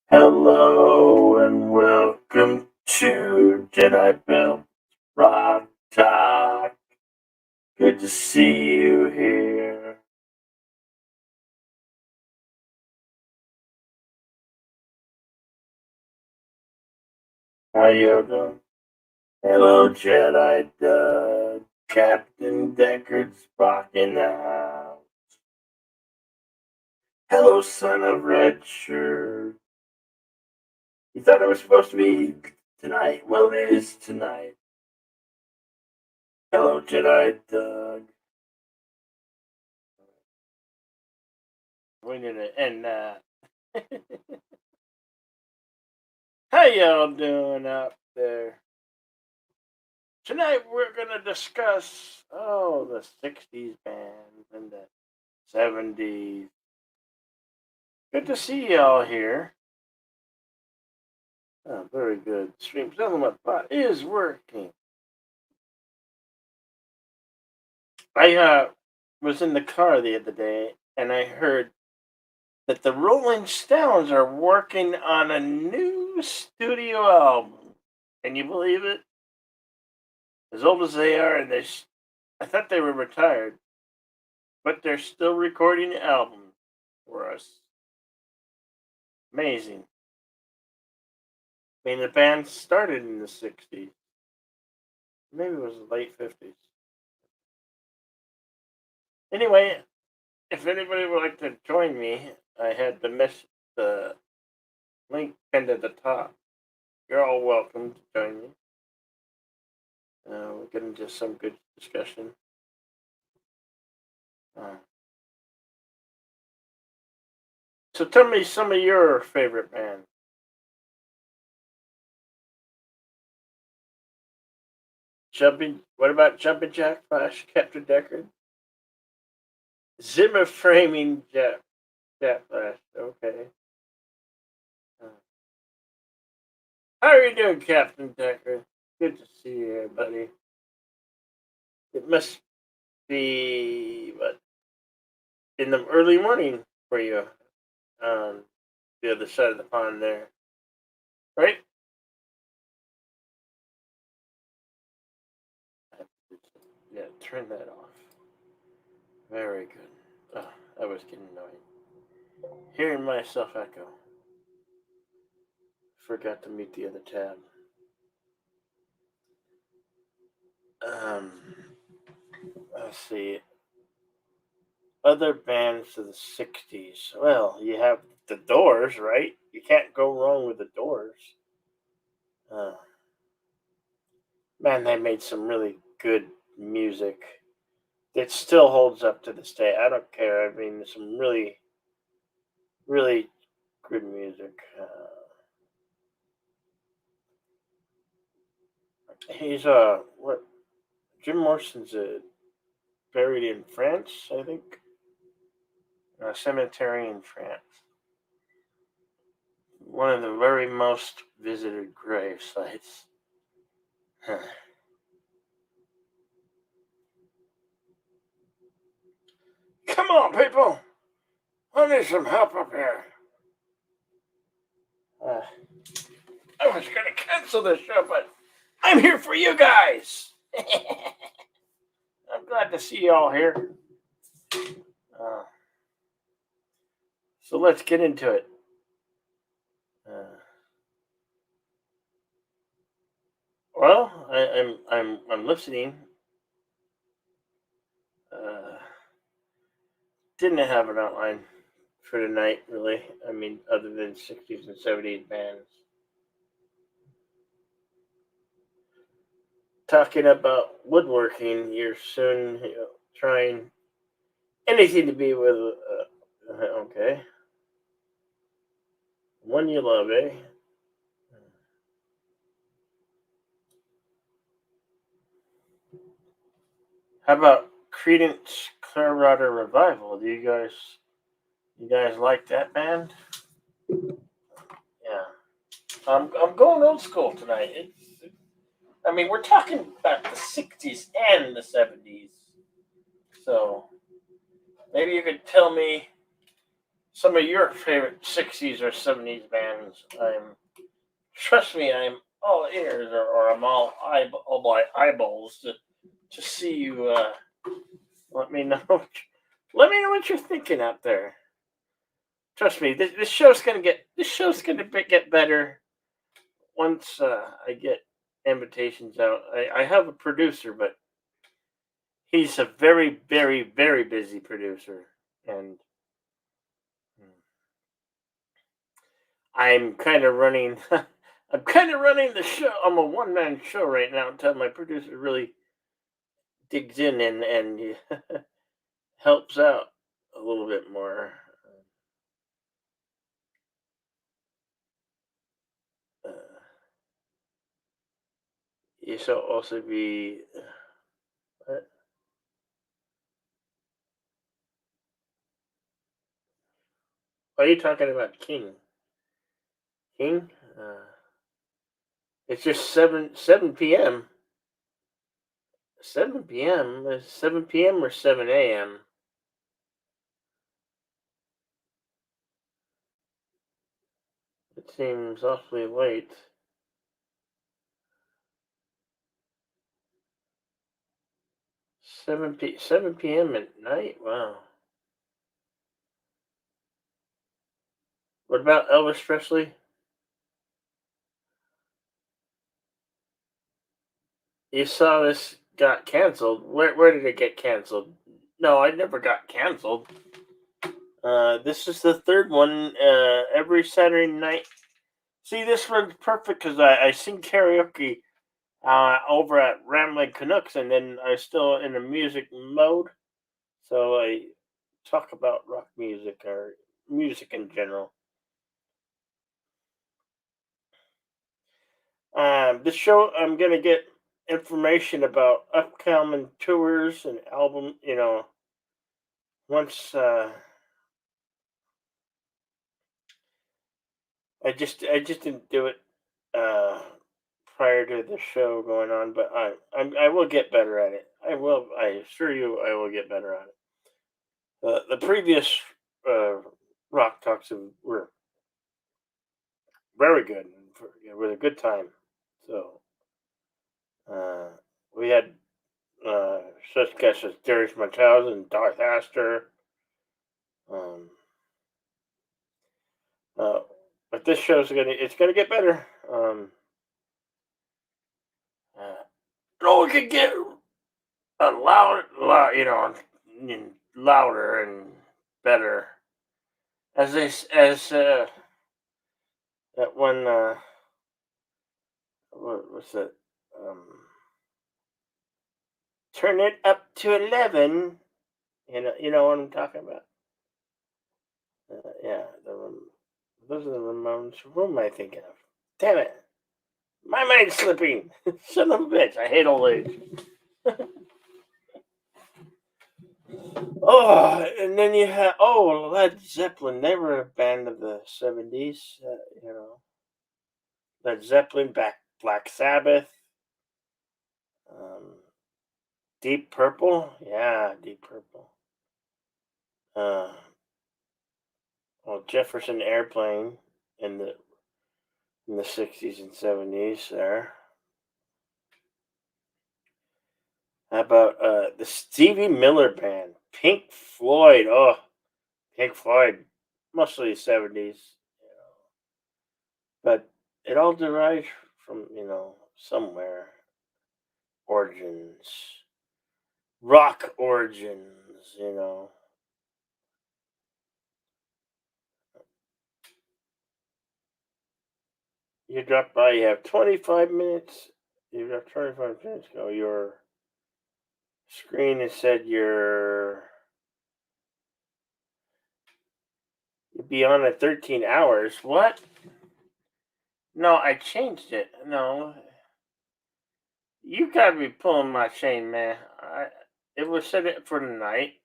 Hello and welcome to Jedbill Rock Talk. Good to see you here. How you doing? Hello, Jedi Doug. Captain Deckard's rocking out. Hello, son of Red Shirt. You thought it was supposed to be tonight? Well, it is tonight. Hello, Jedi Doug. We need to end that. How y'all doing up there? Tonight we're gonna discuss the '60s bands and the '70s. Good to see y'all here. Oh, very good. Stream Settlement Bot is working. I was in the car the other day and I heard that the Rolling Stones are working on a new studio album. Can you believe it? As old as they are, and I thought they were retired, but they're still recording albums for us. Amazing. I mean, the band started in the '60s. Maybe it was the late '50s. Anyway, if anybody would like to join me, I had the link pinned at the top. You're all welcome to join me. We'll get into some good discussion. So tell me some of your favorite bands. What about Jumping Jack Flash, Captain Deckard? Zimmer framing Jack Flash. Okay. Uh, how are you doing, Captain Deckard? Good to see you, buddy. It must be what in the early morning for you on the other side of the pond there, right? Yeah, turn that off. Very good. Oh, I was getting annoying. Hearing myself echo. Forgot to mute the other tab. Um, let's see. Other bands of the '60s. Well, you have the Doors, right? You can't go wrong with the Doors. Uh, Man, they made some really good music. It still holds up to this day. I don't care. I mean, some really, really good music. He's what? Jim Morrison's buried in France, I think, a cemetery in France. One of the very most visited grave sites. Come on, people! I need some help up here. Uh, I was gonna cancel this show, but I'm here for you guys. I'm glad to see you all here. Uh, so let's get into it. Uh, well, I'm listening. Uh, didn't have an outline for tonight, really. I mean, other than '60s and '70s bands. Talking about woodworking, you're soon trying anything to be with. Okay, one you love, eh? How about Credence Clearwater Revival? You guys like that band? Yeah, I'm going old school tonight. I mean, we're talking about the '60s and the '70s, so maybe you could tell me some of your favorite 60s or 70s bands. Trust me, I'm all ears, or I'm all my eyeballs to see you. Let me know. Let me know what you're thinking out there. Trust me, this show's gonna get better once I get invitations out. I have a producer, but he's a very, very, very busy producer, and I'm kind of running. I'm kind of running the show. I'm a one man show right now until my producer really digs in and helps out a little bit more. Uh, you shall also be. What are you talking about, King? King? It's just seven p.m. 7 p.m. 7 p.m. or 7 a.m. It seems awfully late. 7 p.m. at night. Wow. What about Elvis Presley? You saw this got canceled. Where did it get canceled? No, I never got canceled. This is the third one. Every Saturday night. See, this one's perfect because I sing karaoke over at Rambling Canucks, and then I'm still in a music mode. So I talk about rock music or music in general. This show, I'm gonna get information about upcoming tours and album. Once I just didn't do it uh, prior to the show going on, but I will get better at it. I will. I assure you, I will get better at it. The previous uh, rock talks were very good. It was a good time. So uh, we had uh, such guests as Darius Munchausen, Darth Astor. Um, uh, but this show's gonna get better. Uh, it could get louder and better as that one. What was it? Turn it up to 11. You know what I'm talking about. Yeah, those are the Ramones. Who am I thinking of? Damn it, my mind's slipping. Son of a bitch! I hate old age. Oh, and then you have Led Zeppelin. They were a band of the '70s. Led Zeppelin, Black Sabbath, um, Deep Purple. Yeah, Deep Purple. Uh, well, Jefferson Airplane in the '60s and '70s. There. How about the Stevie Miller Band, Pink Floyd? Oh, Pink Floyd, mostly '70s, but it all derives from somewhere origins, rock origins. You drop by, you have 25 minutes. You have 25 minutes ago. Your screen has said you'd be on at 13 hours. What? No, I changed it. No, you gotta be pulling my chain, man. It was set it for tonight.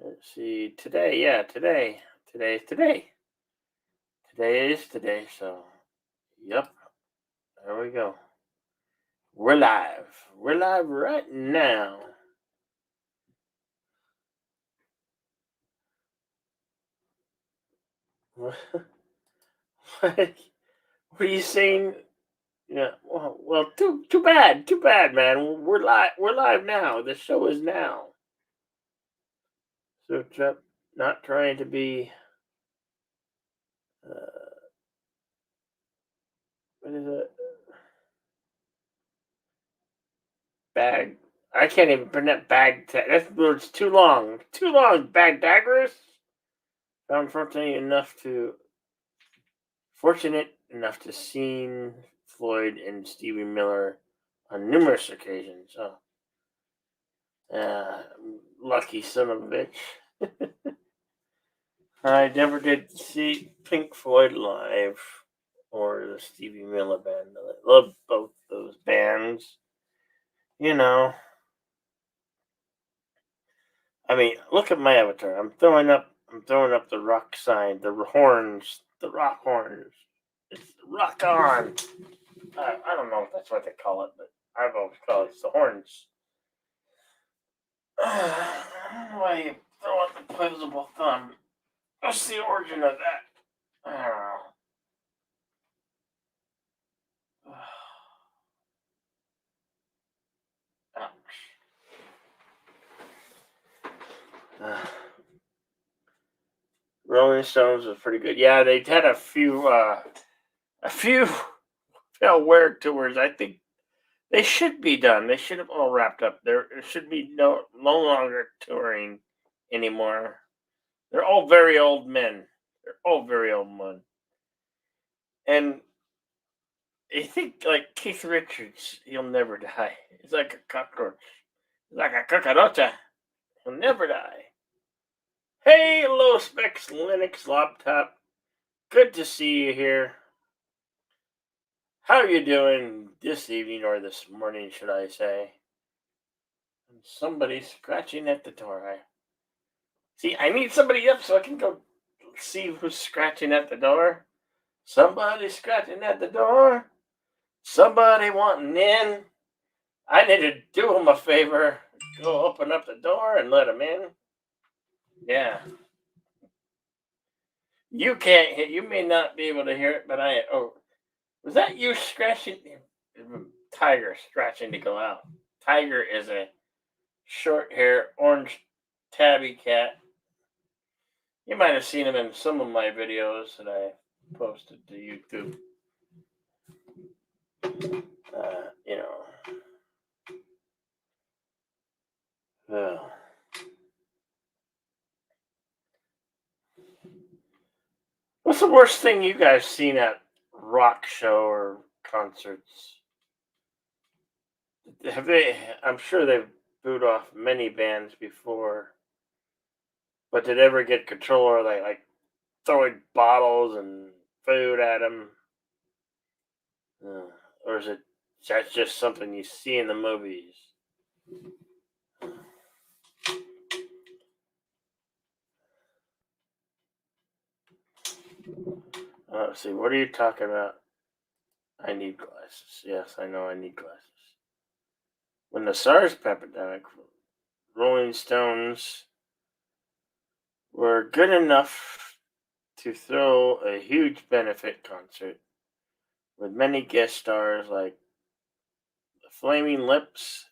Let's see. Today, yeah, today. Today's today. Today is today. So, yep. There we go. We're live. We're live right now. What are you saying? Yeah. Well, too bad, man. We're live now. The show is now. So, not trying to be. Uh, what is it? Bag. I can't even pronounce That word's too long. Too long. Bagdagrous. I'm fortunate enough to seen Floyd and Stevie Miller on numerous occasions. Oh, uh, lucky son of a bitch. I never did see Pink Floyd live or the Stevie Miller band. I love both those bands. You know, I mean, look at my avatar. I'm throwing up the rock sign, the horns, the rock horns. It's rock on. I don't know if that's what they call it, but I've always called it the horns. Why you throw up the opposable thumb? What's the origin of that? I don't know. Uh, Rolling Stones was pretty good. Yeah, they had a few farewell tours. I think they should be done. They should have all wrapped up. There should be no longer touring anymore. They're all very old men. They're all very old men. And I think like Keith Richards, he'll never die. He's like a cockroach. He's like a cucaracha. He'll never die. Hey, low specs Linux laptop. Good to see you here. How are you doing this evening or this morning, should I say? Somebody's scratching at the door. I need somebody up so I can go see who's scratching at the door. Somebody scratching at the door. Somebody wanting in. I need to do them a favor. Go open up the door and let them in. Yeah. You can't hear. You may not be able to hear it, but I. Oh, was that you scratching? Tiger scratching to go out. Tiger is a short hair, orange tabby cat. You might have seen him in some of my videos that I posted to YouTube. You know. Uh, what's the worst thing you guys seen at rock show or concerts? Have they? I'm sure they've booed off many bands before, but did it ever get control or like throwing bottles and food at them? Uh, or is it that's just something you see in the movies? Let's see, what are you talking about? I need glasses. Yes, I know I need glasses. When the SARS epidemic, Rolling Stones were good enough to throw a huge benefit concert with many guest stars like the Flaming Lips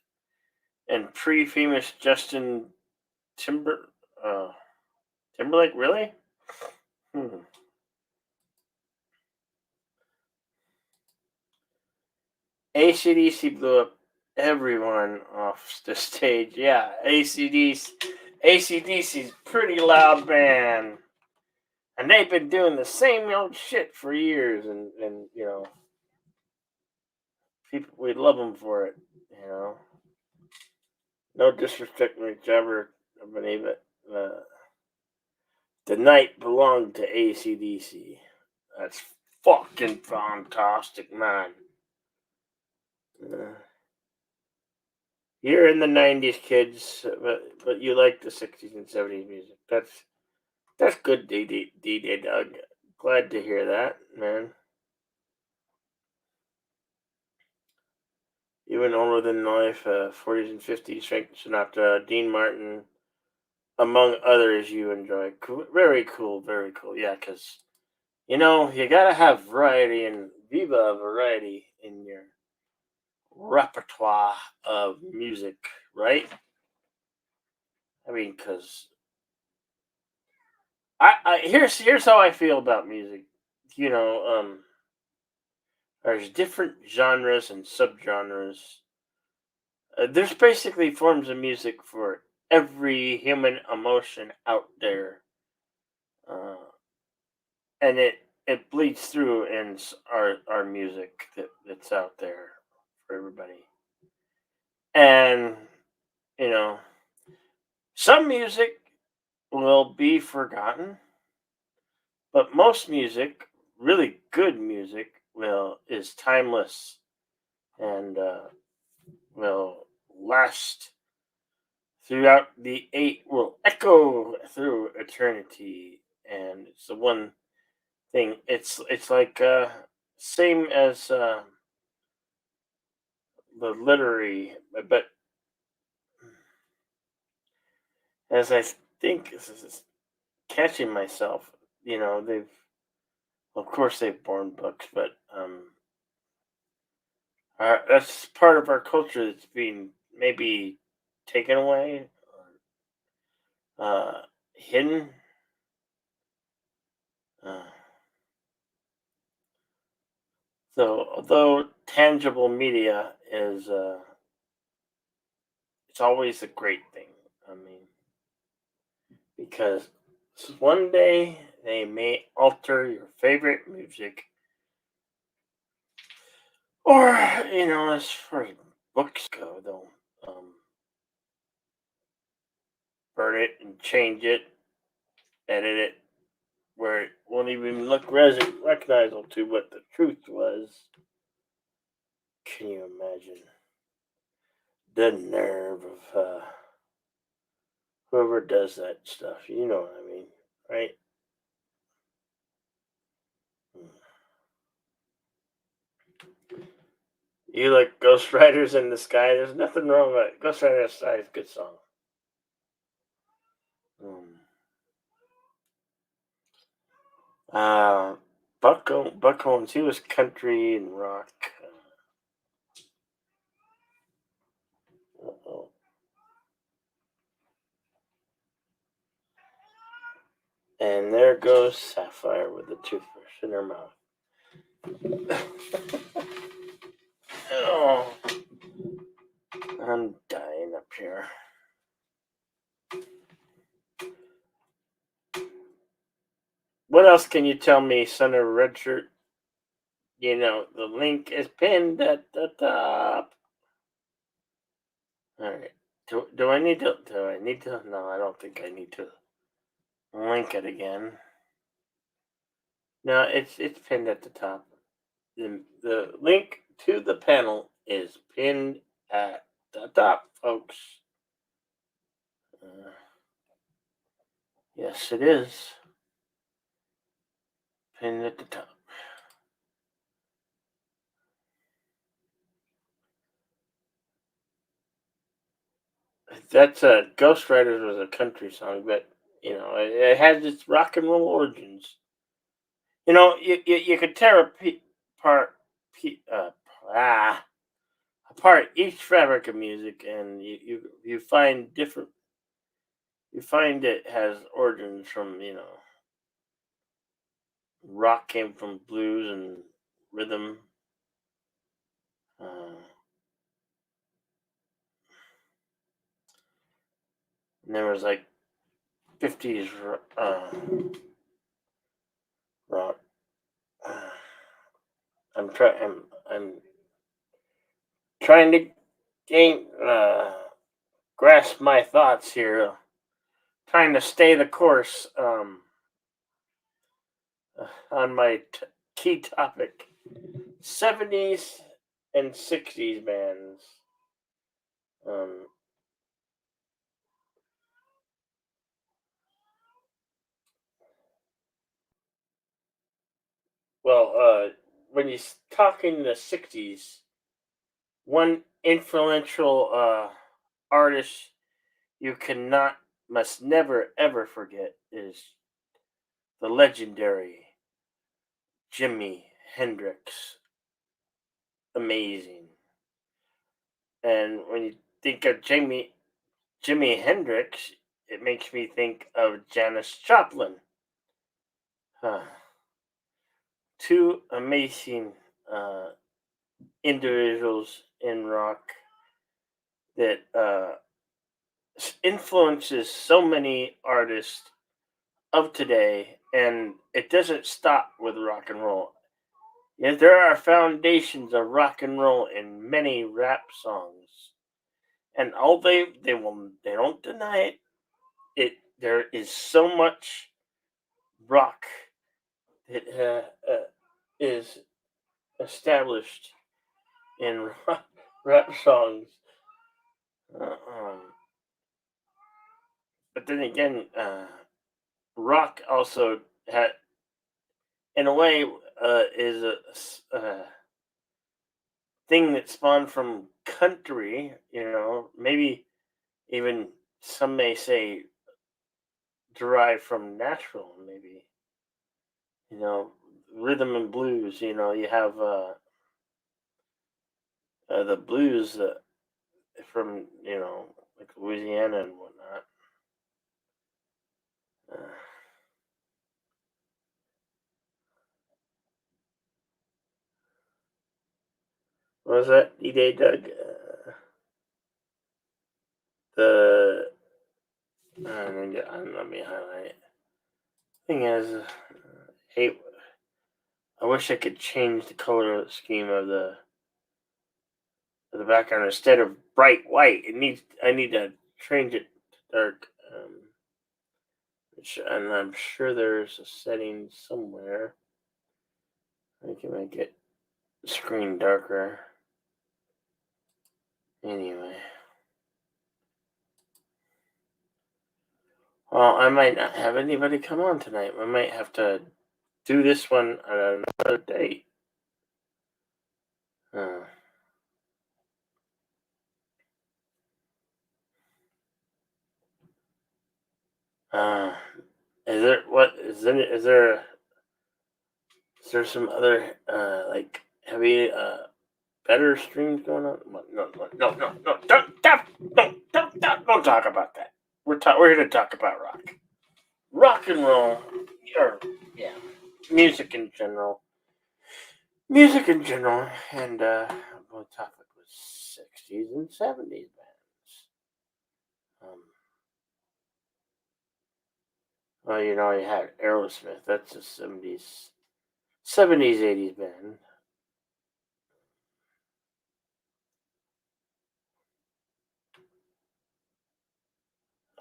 and pre-famous Justin Timber uh, Timberlake. Really? Hmm. AC/DC blew up everyone off the stage. Yeah, AC/DC's pretty loud band, and they've been doing the same old shit for years, and people we love them for it. You know, no disrespect whichever company, but the night belonged to AC/DC. That's fucking fantastic, man. Uh, you're in the '90s, kids, but you like the '60s and '70s music. That's good, DJ Doug. Glad to hear that, man. Even older than life, 40s and 50s, Frank Sinatra, Dean Martin, among others you enjoy. Cool, very cool, very cool. Yeah, because You gotta have variety and viva variety in your repertoire of music, right? I mean, because here's how I feel about music. You know, there's different genres and subgenres. There's basically forms of music for every human emotion out there, uh, and it bleeds through in our music that's out there for everybody. And you know, some music will be forgotten, but most music, really good music, will is timeless and will last throughout the eight, will echo through eternity. And it's the one thing. It's like same as the literary, but as I think this is catching myself, they've of course they've borne books, but that's part of our culture that's being maybe taken away, hidden. Uh, so although tangible media is it's always a great thing. I mean, because one day they may alter your favorite music, or as far as books go, they'll burn it and change it, edit it, where it won't even look recognizable to what the truth was. Can you imagine the nerve of whoever does that stuff? You know what I mean, right? Hmm. You like Ghost Riders in the Sky? There's nothing wrong with it. Ghost Riders in the Sky is a good song. Hmm. Uh, Buck Owens, he was country and rock. Uh-oh. And there goes Sapphire with the toothbrush in her mouth. Oh, I'm dying up here. What else can you tell me, son of a red shirt? The link is pinned at the top. All right. Do I need to? Do I need to? No, I don't think I need to link it again. No, it's pinned at the top. The link to the panel is pinned at the top, folks. Uh, yes, it is pinned at the top. That's a Ghost Riders was a country song, but it has its rock and roll origins. You could tear apart pe- uh, ah, apart each fabric of music, and you find different. You find it has origins from rock came from blues and rhythm. Uh, and there was like 50s rock. Uh, I'm trying to gain grasp my thoughts here. Trying to stay the course on my key topic: 70s and 60s bands. Um, well, when you're talking the 60s, one influential artist you cannot, must never, ever forget is the legendary Jimi Hendrix amazing. And when you think of Jimi Hendrix, it makes me think of Janis Joplin. Huh. Two amazing uh, individuals in rock that influences so many artists of today, and it doesn't stop with rock and roll. Yet there are foundations of rock and roll in many rap songs, and all they don't deny it. There is so much rock that is established in rap songs. Uh, um, but then again, rock also had, in a way, is a thing that spawned from country. Maybe even some may say derived from Nashville. Maybe you know rhythm and blues. You have the blues from like Louisiana and whatnot. Uh, what was that? D-Day Doug. The let me highlight it. Thing is, hate. I wish I could change the color scheme of the background instead of bright white. I need to change it to dark. And I'm sure there's a setting somewhere I can make it screen darker. Anyway, well, I might not have anybody come on tonight. I might have to do this one on another date. Uh, uh, is there what is there some other like heavy better streams going on? No, don't talk about that. We're here to talk about rock and roll, or yeah, music in general, and we'll talk about the '60s and '70s bands. Um, well, you had Aerosmith. That's a '70s, '80s band.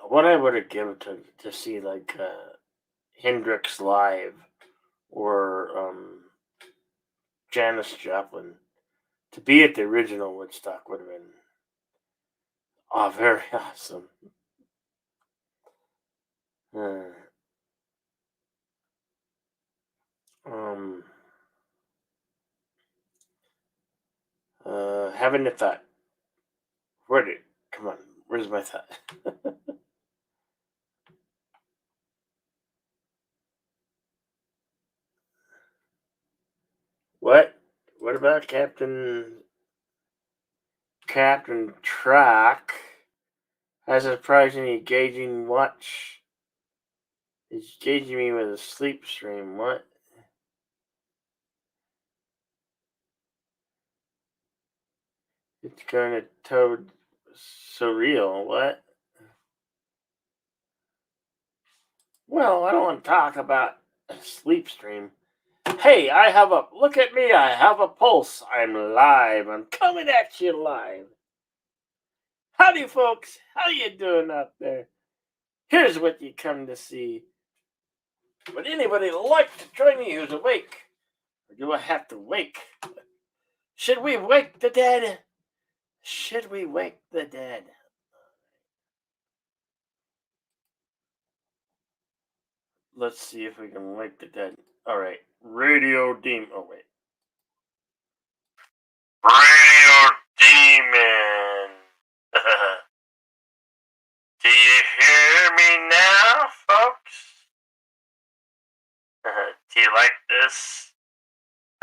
What I would have given to see like Hendrix live or Janis Joplin to be at the original Woodstock would have been very awesome. Uh, um, having a thought. Where did come on? Where's my thought? what? What about Captain Track? Has a surprisingly engaging watch. He's engaging me with a sleep stream. What? It's kind of toad surreal. What? Well, I don't want to talk about a sleep stream. Hey, I have a look at me. I have a pulse. I'm live. I'm coming at you live. Howdy, folks. How you doing out there? Here's what you come to see. Would anybody like to join me who's awake? Or do I have to wake? Should we wake the dead? Should we wake the dead? Let's see if we can wake the dead. All right. Radio Demon. Oh, wait. Radio Demon. Do you hear me now, folks? Do you like this?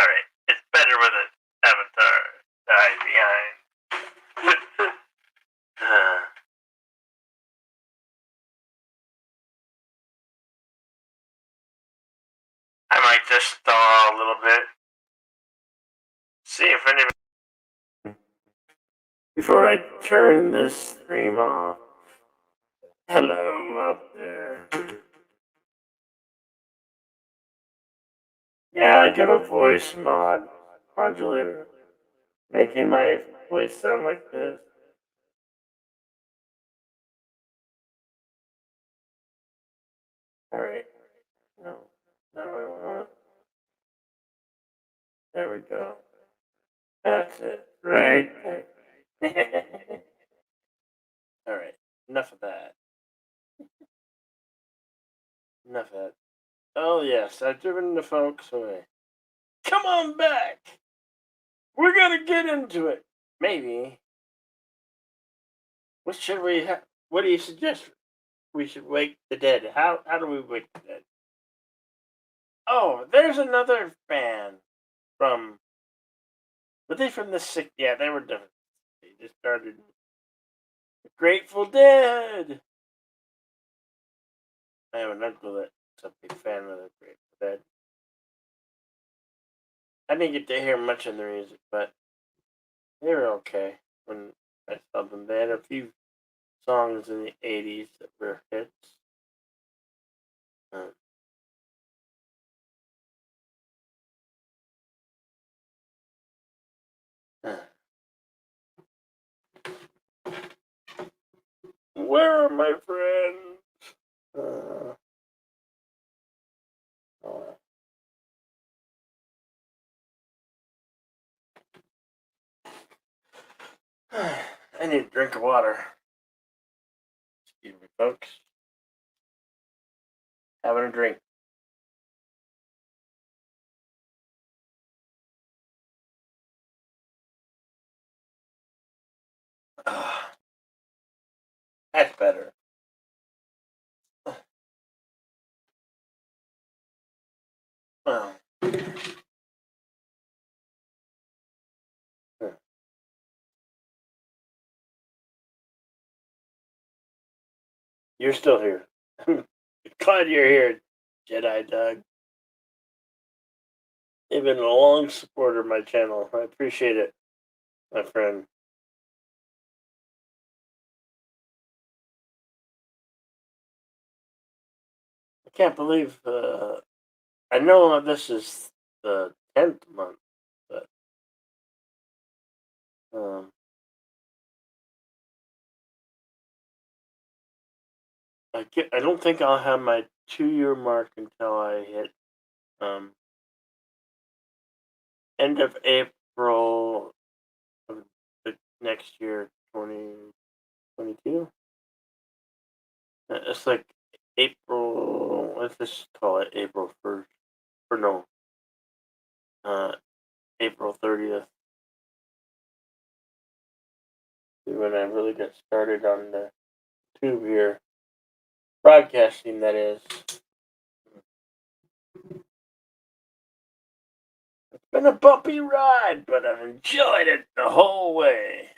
Alright, it's better with an avatar died behind. I might just stall a little bit. See if anybody. Before I turn this stream off. Hello out there. Yeah, I got a voice modulator, making my voice sound like this. Alright. No. No. There we go. That's it. Right. Alright. Enough of that. Enough of that. Oh, yes. I've driven the folks away. Come on back. We're going to get into it. Maybe. What should we have? What do you suggest? We should wake the dead. How do we wake the dead? Oh, there's another band from. Were they from the 60s? Yeah, they were different. They just started. Grateful Dead. I have an uncle that's a big fan of the Grateful Dead. I didn't get to hear much of their music, but they were okay when I saw them. They had a few songs in the 80s that were hits. Uh, uh. Where are my friends? Oh. I need a drink of water. Excuse me, folks. Having a drink. That's better. Well, you're still here. Glad you're here, Jedi Doug. You've been a long supporter of my channel. I appreciate it, my friend. I can't believe. I know this is the 10th month, but I don't think I'll have my 2-year mark until I hit end of April of the next year, 2022. It's like April. Let's just call it April 1st, or no, April 30th. When I really got started on the tube here, broadcasting. That is. It's been a bumpy ride, but I've enjoyed it the whole way.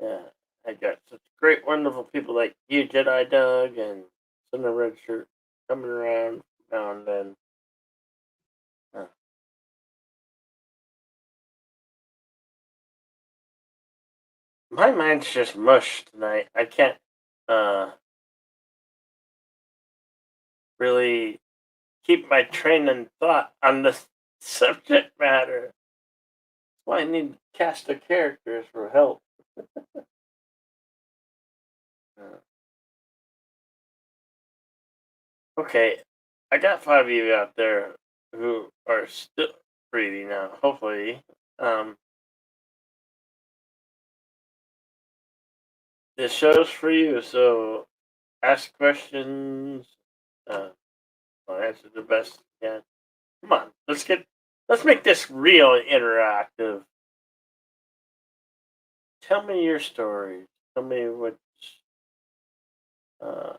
Yeah, I got such great, wonderful people like you, Jedi Doug, and Cinder Red Shirt coming around now and then. My mind's just mush tonight. I can't really keep my train of thought on the subject matter. That's why I need cast of characters for help. Okay, I got 5 of you out there who are still breathing now. Hopefully, this show's for you. So ask questions. I'll answer the best I can. Come on, let's make this real interactive. Tell me your stories. Tell me what. Uh,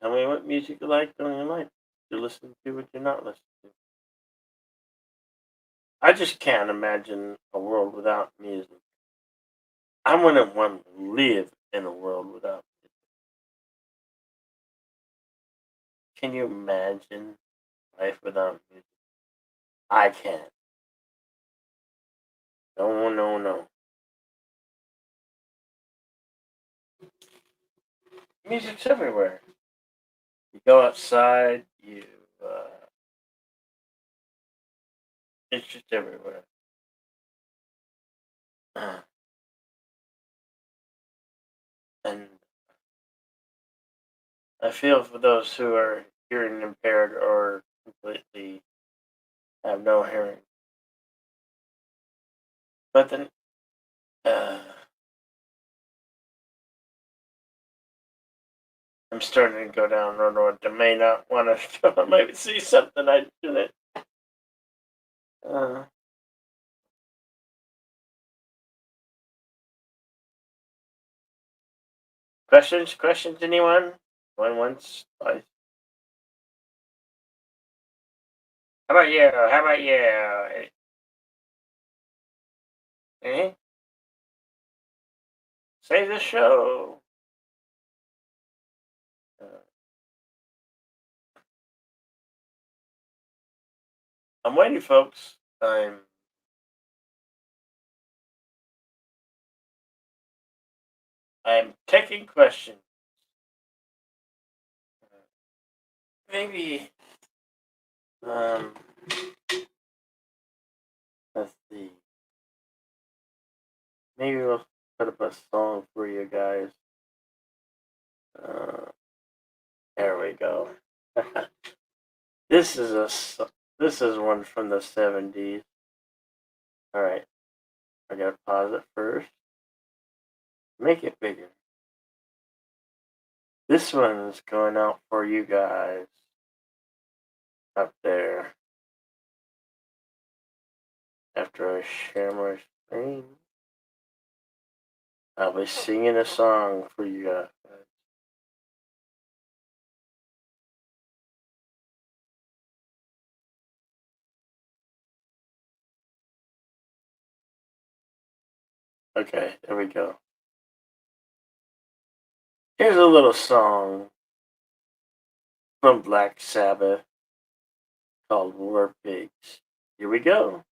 Tell me what music you like. Don't you like? you listen to, what you not listen to. I just can't imagine a world without music. I wouldn't want to live in a world without music. Can you imagine life without music? I can't. No, no, no. Music's everywhere. You go outside, it's just everywhere. And I feel for those who are hearing impaired or completely have no hearing. But then, I'm starting to go down a road that may not want to go. I might see something I shouldn't. Questions, anyone? Going once, twice. How about you? How about you? Eh? Save the show. I'm waiting, folks. I'm taking questions. Maybe. Let's see. Maybe we'll put up a song for you guys. There we go. This is one from the 70's. All right, I gotta pause it first. Make it bigger. This one's going out for you guys up there. After I share my screen, I'll be singing a song for you guys. Okay, there we go. Here's a little song from Black Sabbath called War Pigs. Here we go.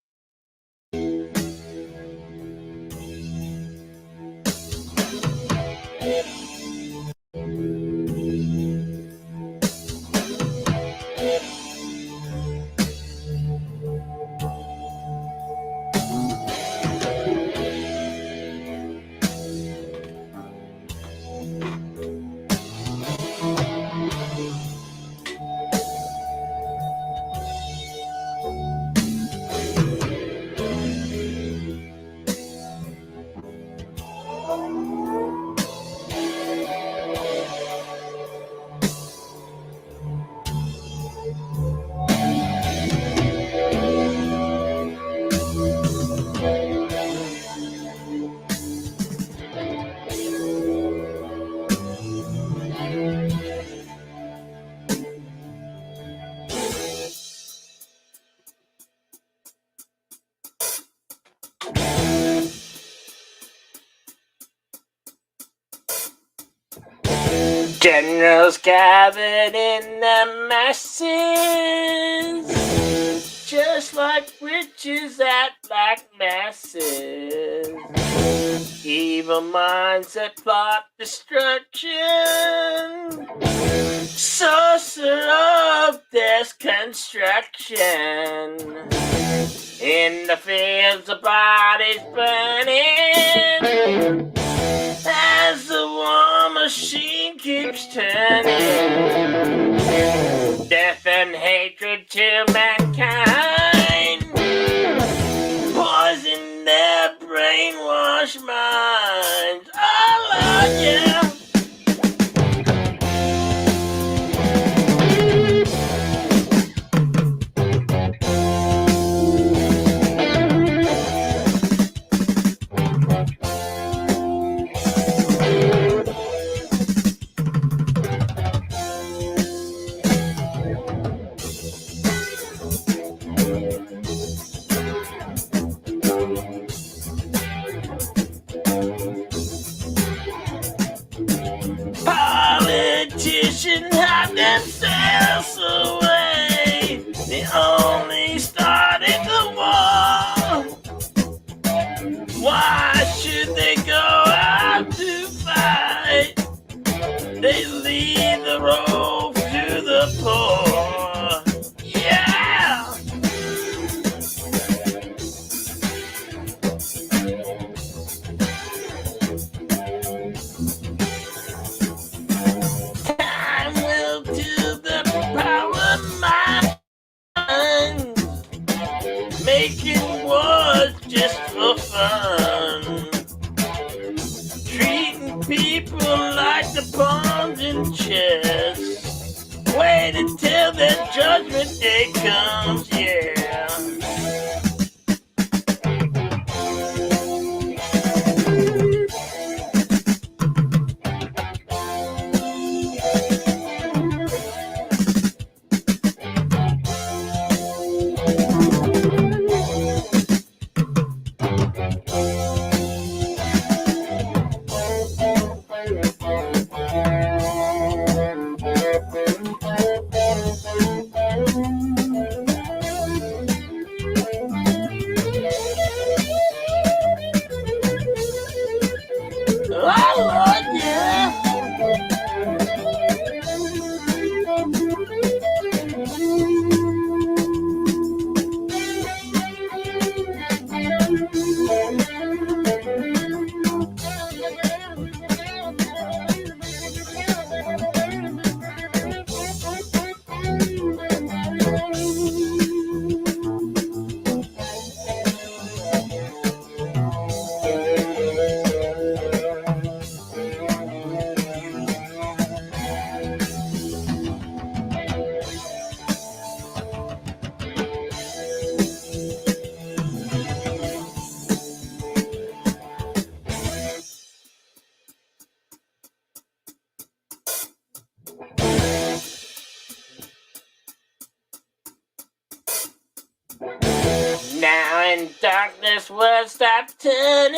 Generals gathered in the masses, just like witches at black masses. Evil minds that plot destruction, sorcerer of death construction. In the fields of bodies burning, as the war machine keeps turning. Death and hatred to mankind, poison their brainwashed minds. Oh Lord, yeah. till that judgment day comes, yeah. Oh, Lord, yeah. Now in darkness will stop turning,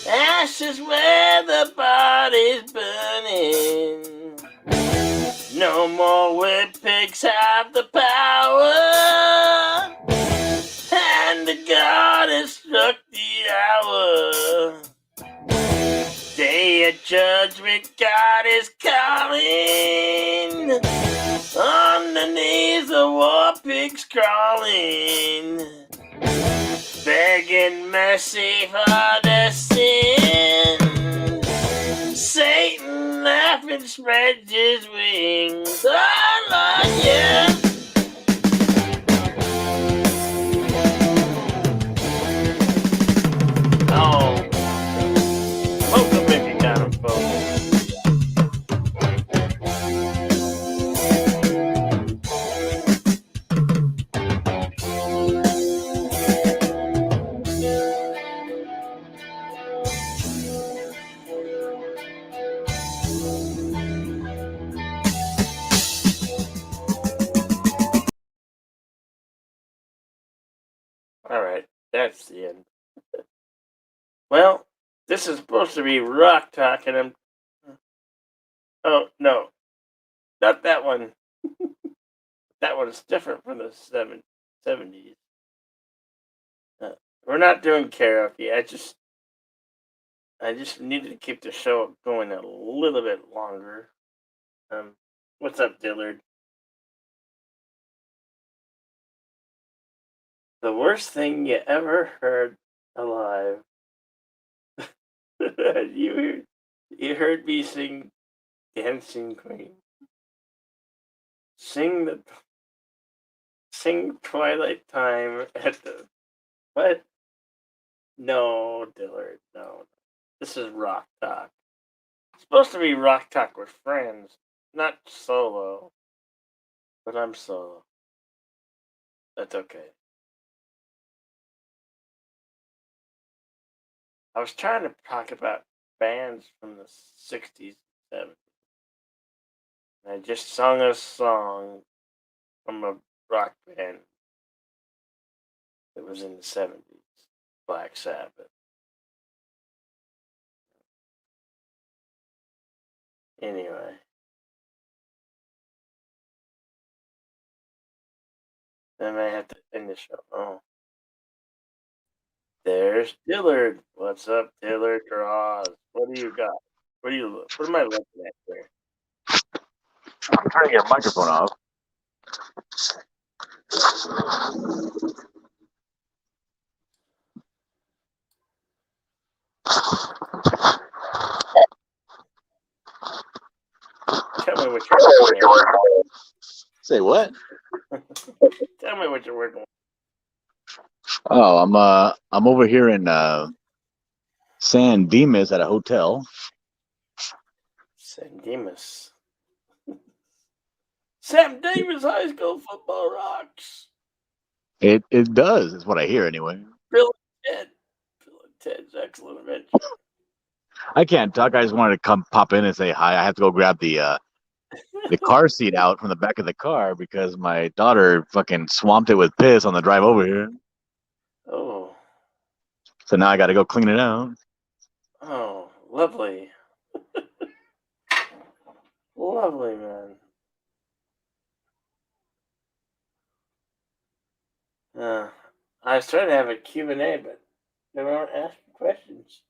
ashes where the body's burning. No more whip pigs have the power, and the God has struck the hour. Day of judgment, God is calling. On the knees, the war pigs crawling, begging mercy for their sin. Satan laughing spreads his wings. Oh, Lord, yeah. Oh, welcome if you got 'em, folks. All right, that's the end. Well, this is supposed to be rock talk, and I'm. Oh no, not that one. That one's different from the 70's. We're not doing karaoke. I just needed to keep the show going a little bit longer. What's up, Dillard? The worst thing you ever heard alive. You heard me sing Dancing Queen. Sing Twilight Time at the what? No, Dillard, no. This is rock talk. It's supposed to be rock talk with friends, not solo. But I'm solo. That's okay. I was trying to talk about bands from the 60's, 70's. And I just sung a song from a rock band that was in the 70's, Black Sabbath. Anyway. Then I have to end the show. Oh. There's Dillard. What's up, Dillard Draws? What do you got? What am I looking at here? I'm turning your microphone off. Tell me what you're working on. Say what? Tell me what you're working on. Oh, I'm over here in San Dimas at a hotel. San Dimas. Sam Davis High School football rocks. It does. Is what I hear anyway. Bill and Ted. Bill and Ted's Excellent Adventure. I can't talk. I just wanted to come pop in and say hi. I have to go grab the car seat out from the back of the car because my daughter fucking swamped it with piss on the drive over here. Oh, So now I got to go clean it out. oh, lovely. Lovely, man. Uh, I was trying to have a Q&A, but they weren't asking questions.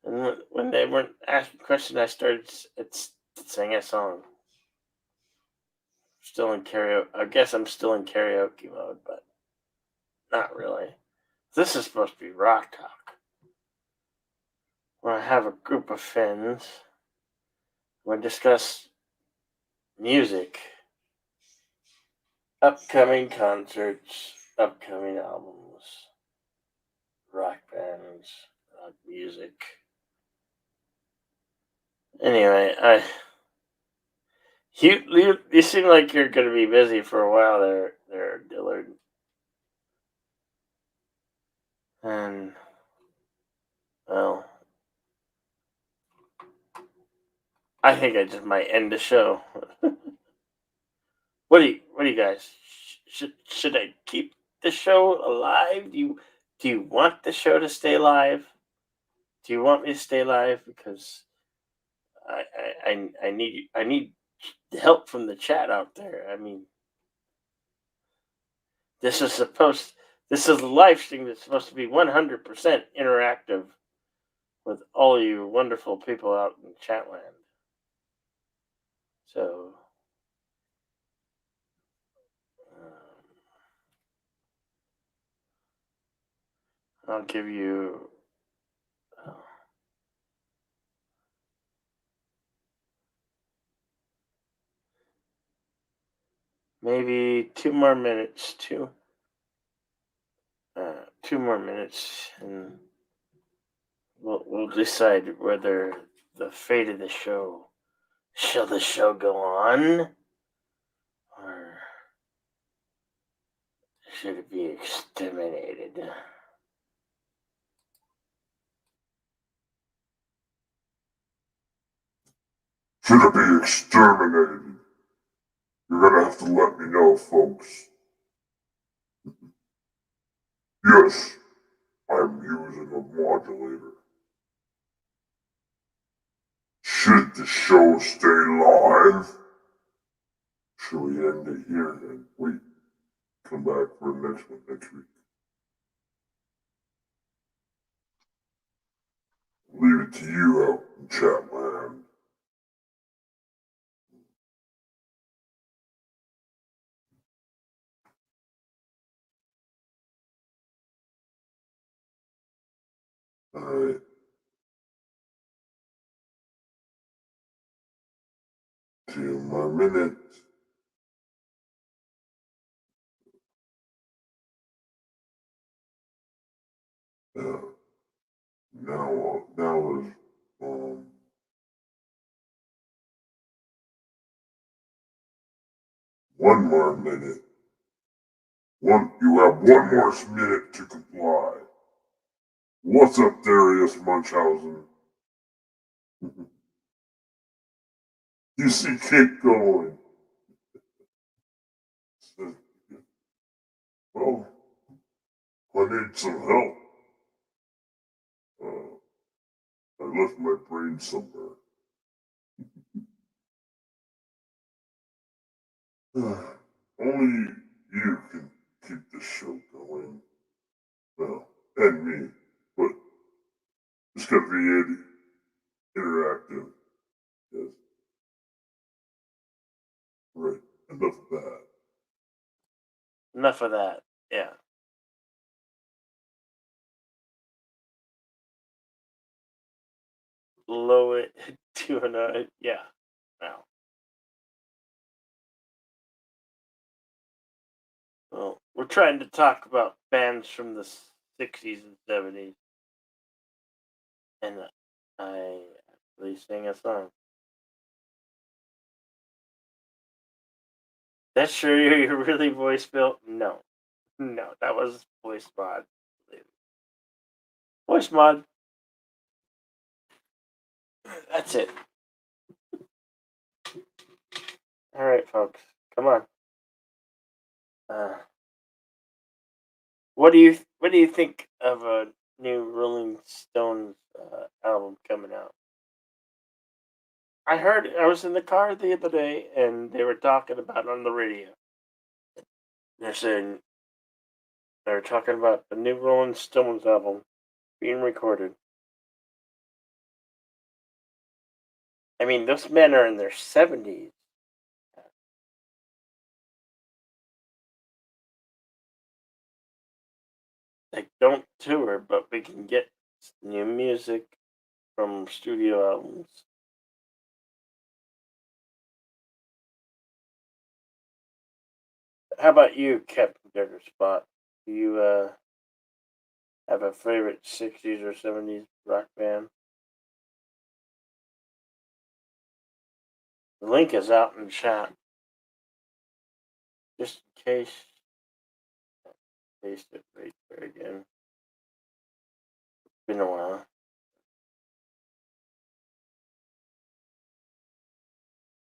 And when they weren't asking questions, I started sing a song. Still in karaoke. I guess I'm still in karaoke mode, but not really. This is supposed to be rock talk, where I have a group of friends. We discuss music, upcoming concerts, upcoming albums, rock bands, rock music. Anyway, you seem like you're going to be busy for a while there, Dillard. And well, I think I just might end the show. What do you guys? Should I keep the show alive? Do you want the show to stay live? Do you want me to stay live? Because I need help from the chat out there. I mean, this is supposed this is a live stream that's supposed to be 100% interactive with all you wonderful people out in chatland. So I'll give you uh, maybe 2 more minutes. Two more minutes, and we'll decide whether the fate of the show shall the show go on or should it be exterminated. Should it be exterminated? You're gonna have to let me know, folks. Yes, I'm using a modulator. Should the show stay live? Should we end it here and wait? Come back for the next one next week. Leave it to you out in chat land. Alright. 2 more minutes. Now is um 1 more minute. You have 1 more minute to comply. What's up, Darius Munchausen? You see Kate going. Well, I need some help. I left my brain somewhere. Only you can keep the show going. Well, and me. But it's gotta be interactive. Yes. Right. Enough of that. Enough of that. Yeah. Low it to an yeah. Now. Well, we're trying to talk about bands from the 60s and 70s, and I actually sing a song. That's sure you're really voice built? No. No, that was voice mod. Voice mod. That's it. All right, folks. Come on. What do you think of a new Rolling Stones album coming out? I was in the car the other day and they were talking about it on the radio. They're saying they're talking about the new Rolling Stones album being recorded. I mean, those men are in their 70s. They don't tour, but we can get new music from studio albums. How about you, Captain Decker Spot? Do you have a favorite 60s or 70s rock band? The link is out in chat. Just in case. Paste it right there again. Been a while.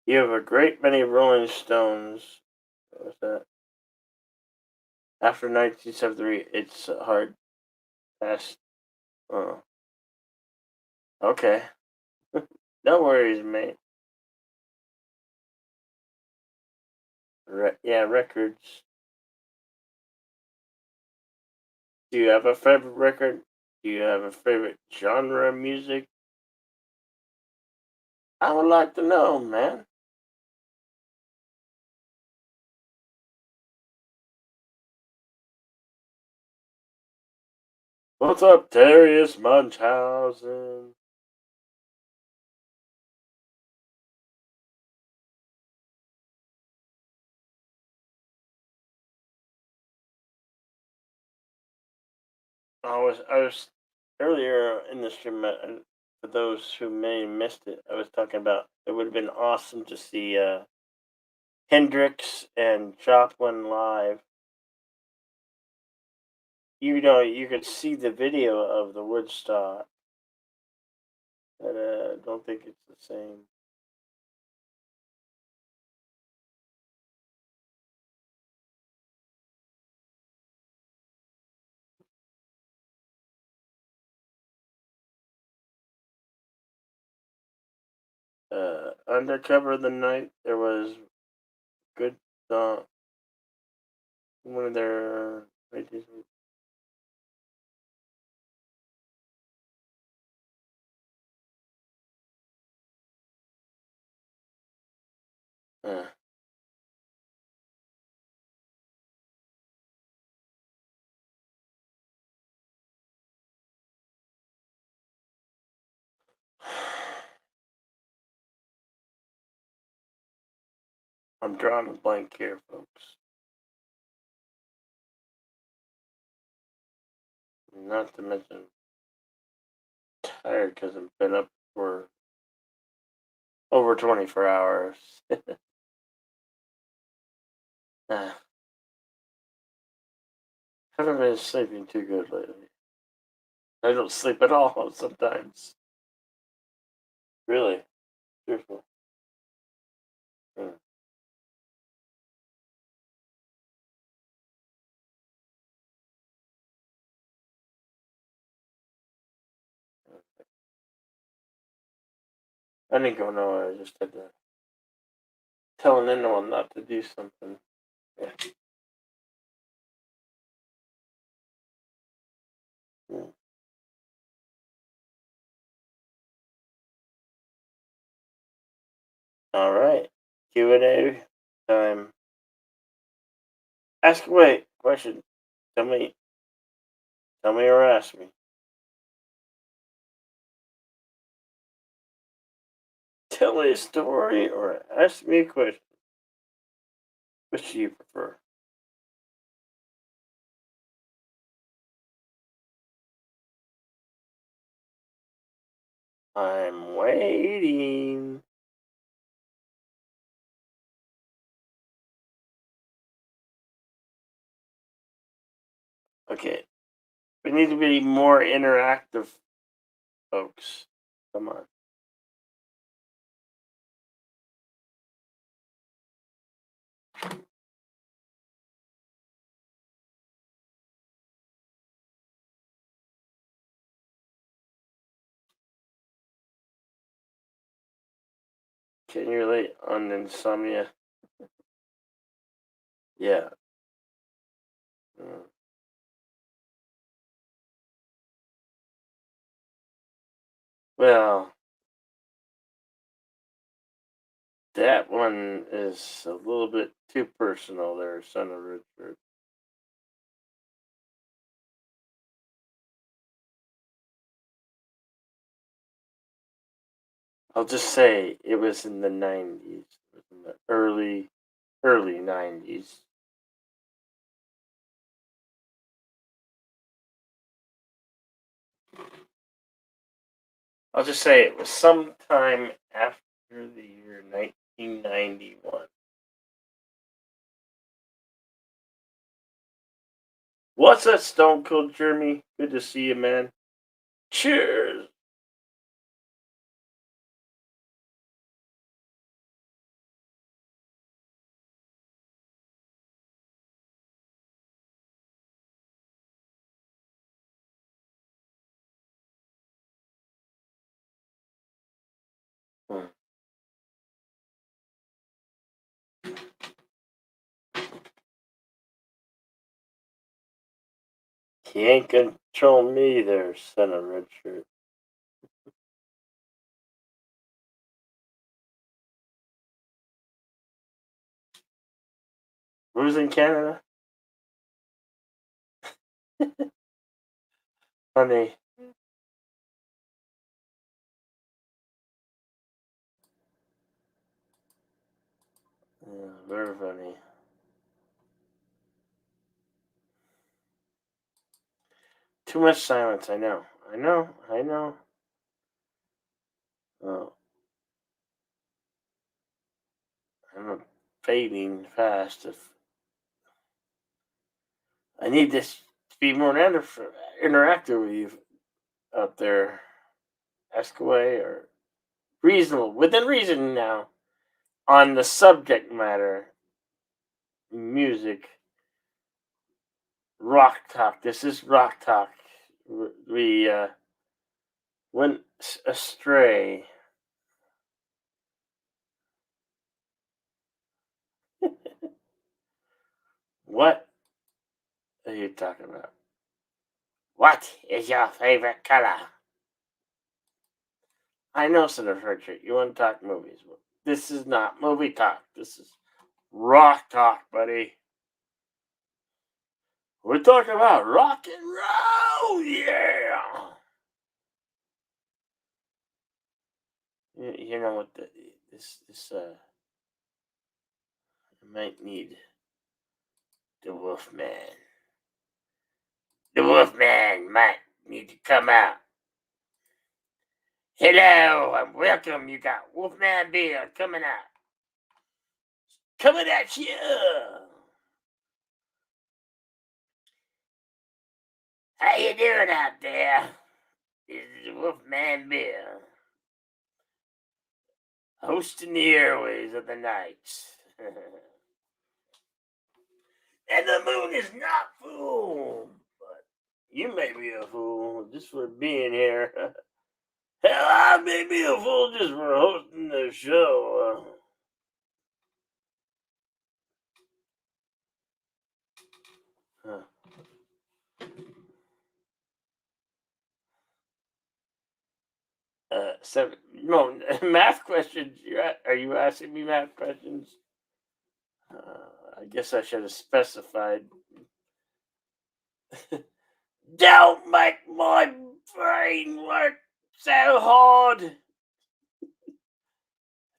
You have a great many Rolling Stones. What was that? After 1973, it's hard past. Oh, okay. No worries, mate. Yeah, records. Do you have a favorite record? Do you have a favorite genre of music? I would like to know, man. What's up, Darius Munchausen? I was earlier in the stream. For those who may have missed it, I was talking about it would have been awesome to see Hendrix and Joplin live. You know, you could see the video of the Woodstock, but I don't think it's the same. Undercover the Night, there was good song. One of their. Uh, I'm drawing a blank here, folks. Not to mention, tired because I've been up for over 24 hours. uh, haven't been sleeping too good lately. I don't sleep at all sometimes. Really, seriously. Hmm. I didn't go nowhere. I just had to tell anyone not to do something. Yeah. Hmm. All right. Q&A time. Ask away. Question. Tell me. Tell me or ask me. Tell me a story or ask me a question. Which do you prefer? I'm waiting. Okay. We need to be more interactive, folks. Come on. Can you relate on insomnia? Yeah. Well, that one is a little bit too personal there, son of Richard. I'll just say it was in the 90s. It was in the early 90s. I'll just say it was sometime after the year 1991. What's that, Stone Cold Jeremy? Good to see you, man. Cheers. He ain't control me there, son of Richard. Who's in Canada? Honey. Yeah, very funny. Too much silence, I know. Oh, I'm fading fast. If I need this to be more interactive with you out there. Ask away or reasonable, within reason now, on the subject matter, music, rock talk. This is rock talk. We went astray. What are you talking about? What is your favorite color? I know, Senator Richard, you want to talk movies. This is not movie talk. This is rock talk, buddy. We're talking about rock and roll, yeah. You know what? This I might need the Wolfman. The Wolfman might need to come out. Hello and welcome. You got Wolfman Bill coming out. Coming at you. How you doing out there? This is Wolfman Bill. Hosting the airways of the night. And the moon is not full. But you may be a fool just for being here. Hell, I may be a fool just for hosting the show. No, math questions. Are you asking me math questions? I guess I should have specified. Don't make my brain work so hard.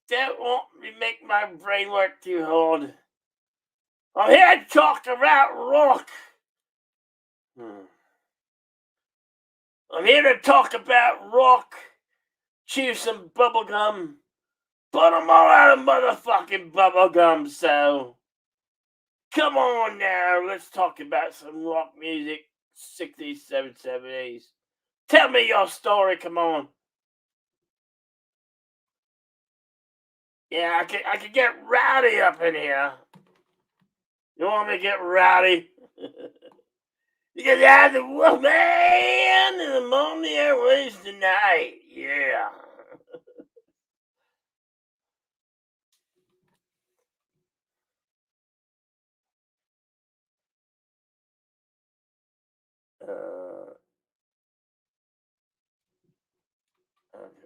Don't want me to make my brain work too hard. I'm here to talk about rock. I'm here to talk about rock. Chew some bubblegum. But I'm all out of motherfucking bubblegum, so come on now, let's talk about some rock music. 60s, 70s. Tell me your story, come on. Yeah, I can get rowdy up in here. You want me to get rowdy? You can have the Wolfman and the Money Airways tonight. Yeah.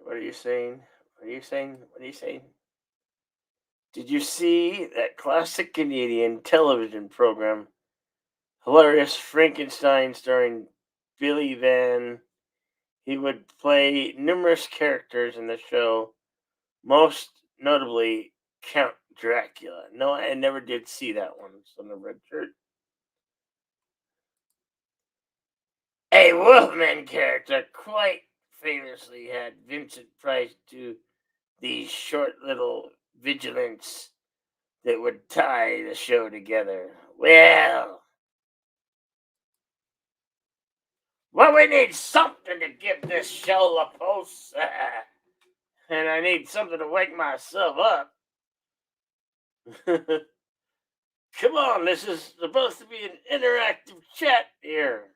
What are you saying? What are you saying? What are you saying? Did you see that classic Canadian television program, Hilarious Frankenstein, starring Billy Van? He would play numerous characters in the show, most notably Count Dracula. No, I never did see that one, son of a red shirt. A Wolfman character quite famously had Vincent Price do these short little vigilants that would tie the show together. Well, we need something to give this show a pulse, and I need something to wake myself up. Come on, this is supposed to be an interactive chat here.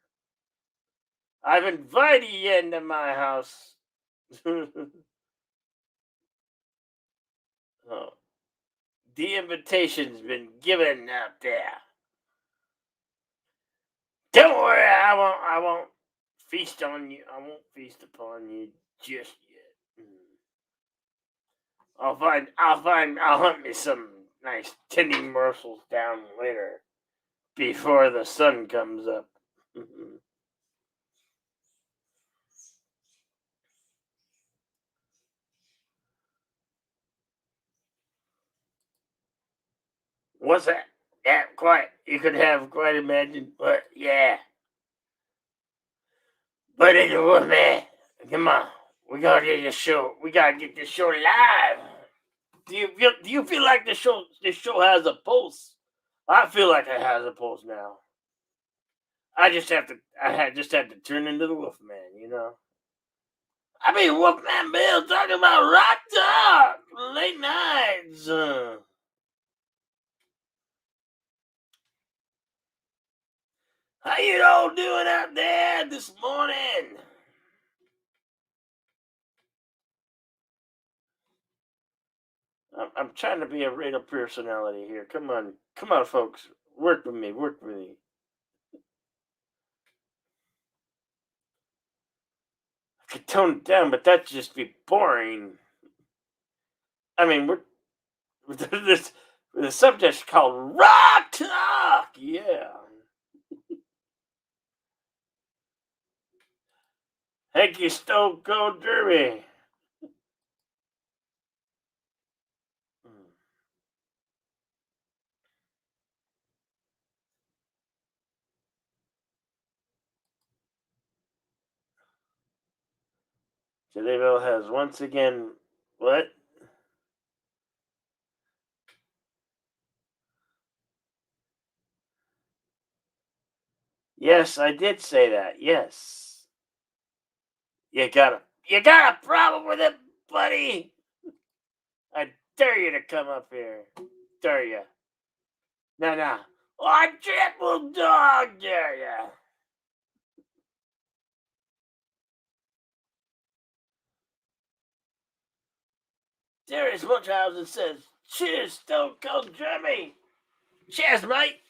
I've invited you into my house. Oh, the invitation's been given out there. Don't worry, I won't feast on you. I won't feast upon you just yet. I'll hunt me some nice tender morsels down later before the sun comes up. What's that? Yeah, quite. You could have quite imagined, but yeah. But anyway, man, come on. We gotta get this show. We gotta get this show live. Do you feel like this show has a pulse? I feel like it has a pulse now. I just have to turn into the Wolfman, you know. I mean, Wolfman Bill talking about rock talk, late nights. How you all doing out there this morning? I'm trying to be a radio personality here. Come on, folks, work with me, work with me. I could tone it down, but that'd just be boring. I mean, this the subject's called rock talk. Yeah. Thank you, Stone Cold Derby. Jedbill has once again what? Yes, I did say that. Yes. You got a problem with it, buddy? I dare you to come up here. Dare you. No. I triple dog dare you. Darius Munchausen says, cheers, Stone Cold Jeremy. Cheers, mate.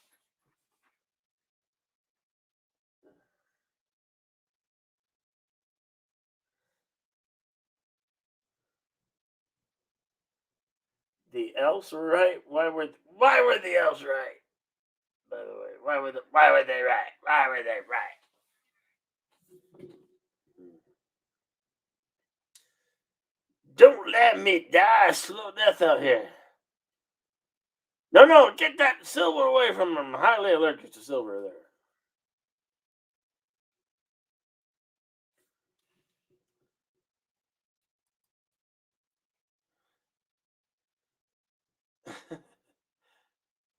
The elves were right. Why were the elves right? By the way, why were they right? Why were they right? Don't let me die a slow death out here. No, get that silver away from him. I'm highly allergic to silver there.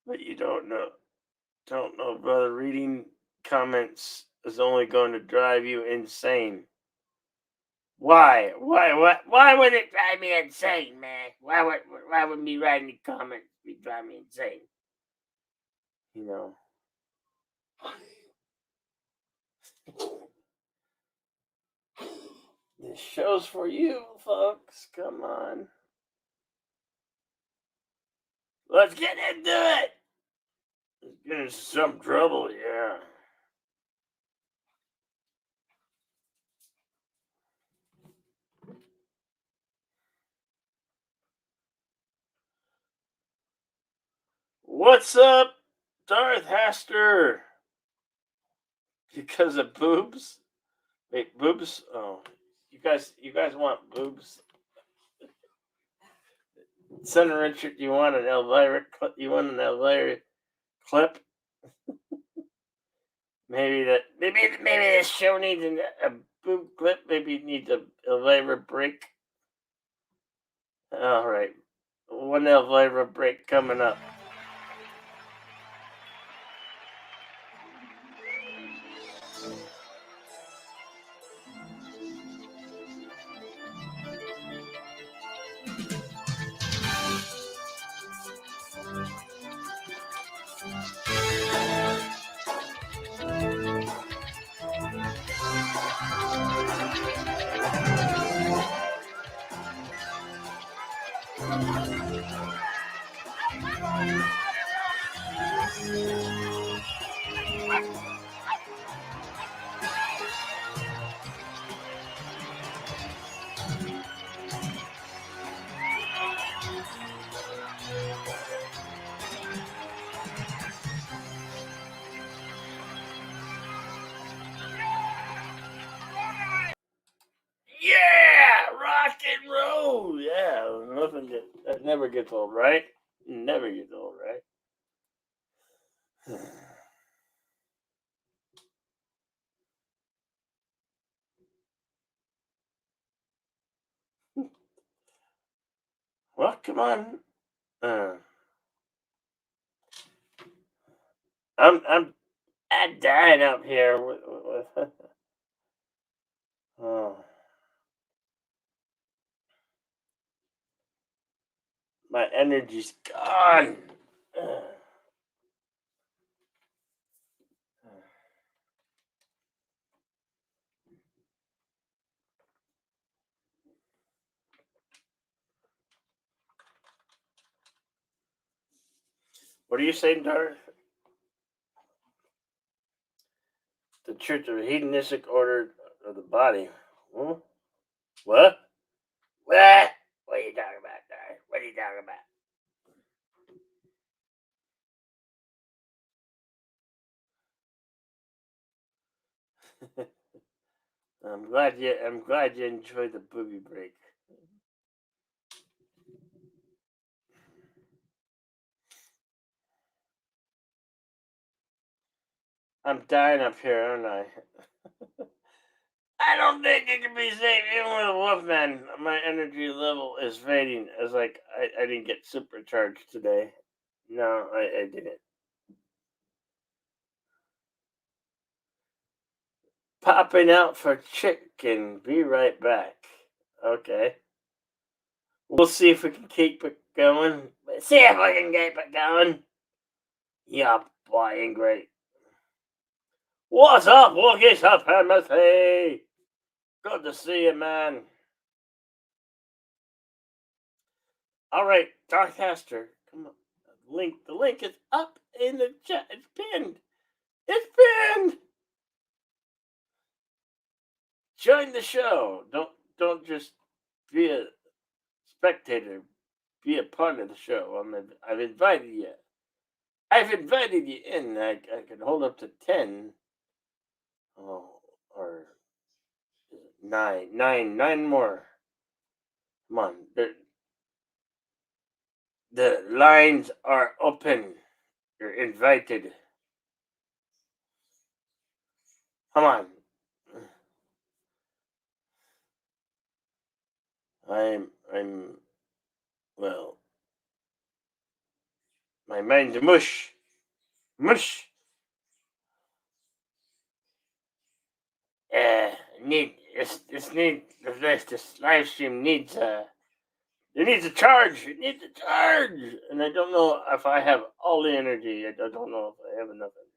But you don't know, brother. Reading comments is only going to drive you insane. Why? Why would it drive me insane, man? Why would me writing the comments drive me insane? You know. This show's for you, folks. Come on. Let's get into it. Let's get into some trouble, yeah. What's up, Darth Haster? Because of boobs? Wait, boobs? Oh, you guys want boobs? Senator Richard, you want an Elvira? You want an Elvira clip? Maybe this show needs a boob clip. Maybe it needs a Elvira break. All right, one Elvira break coming up. Yeah, rock and roll. Yeah, that never gets old, right? Never gets old, right? Well, come on. I'm dying up here with oh, my energy's gone. What are you saying, Darth? The Church of Hedonistic Order of the Body. Hmm? What? What? What are you talking about, Darth? What are you talking about? I'm glad you enjoyed the booby break. I'm dying up here, aren't I? I don't think it can be safe. Even with Wolfman, my energy level is fading. As like I didn't get supercharged today. No, I didn't. Popping out for chicken. Be right back. Okay. We'll see if we can keep it going. See if we can keep it going. Yeah, boy, great. What's up, Wookie Supremacy? Good to see you, man. All right, Darkcaster, come on. The link is up in the chat. It's pinned. It's pinned. Join the show. Don't just be a spectator. Be a part of the show. I've invited you. I've invited you in. I can hold up to 10. Oh, or nine more. Come on. The lines are open. You're invited. Come on. I'm well. My mind's mush. Mush. this live stream needs it needs a charge. It needs a charge, and I don't know if I have all the energy. I don't know if I have enough energy.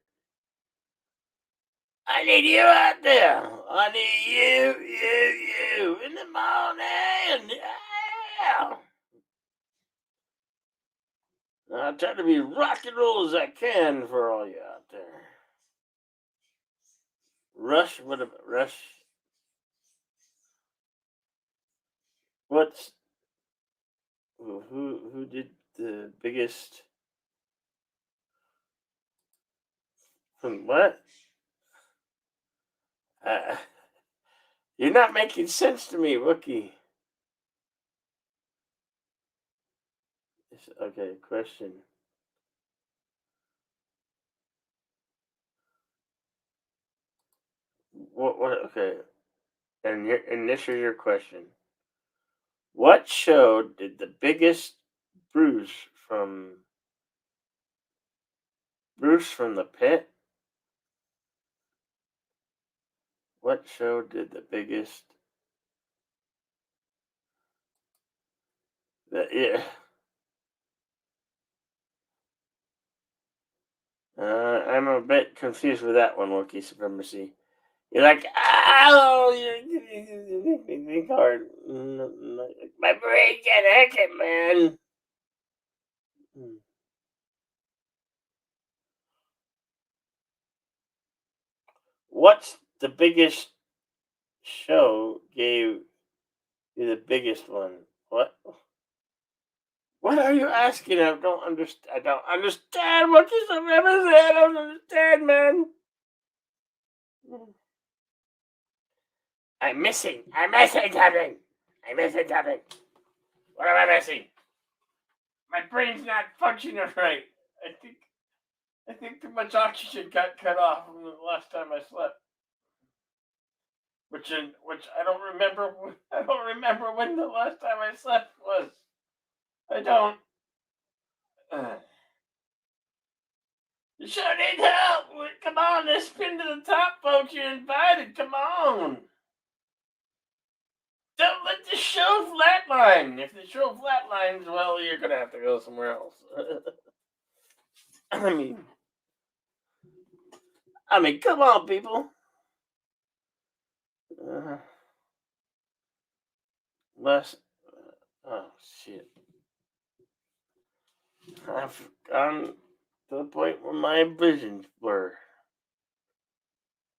I need you out there. I need you in the morning. Yeah. I'll try to be rock and roll as I can for all you out there. Rush, what about Rush? What's who did the biggest? What? Uh, you're not making sense to me, Wookie. Okay, question. What? Okay, and this is your question. What show did the biggest Bruce from the Pit? What show did the biggest? Yeah. I'm a bit confused with that one, Wookiee Supremacy. You're like, oh, you're hard. My brain can't hack it, man. What's the biggest show gave you the biggest one? What? What are you asking? I don't understand. I don't understand what you supremacy. I don't understand, man. I'm missing something. I'm missing something. What am I missing? My brain's not functioning right. I think too much oxygen got cut off from the last time I slept. Which I don't remember. I don't remember when the last time I slept was. I don't. You sure need help. Come on, let's spin to the top, folks. You're invited. Come on. Don't let the show flatline. If the show flatlines, well, you're gonna have to go somewhere else. I mean, come on, people. Oh shit! I've gone to the point where my visions blur,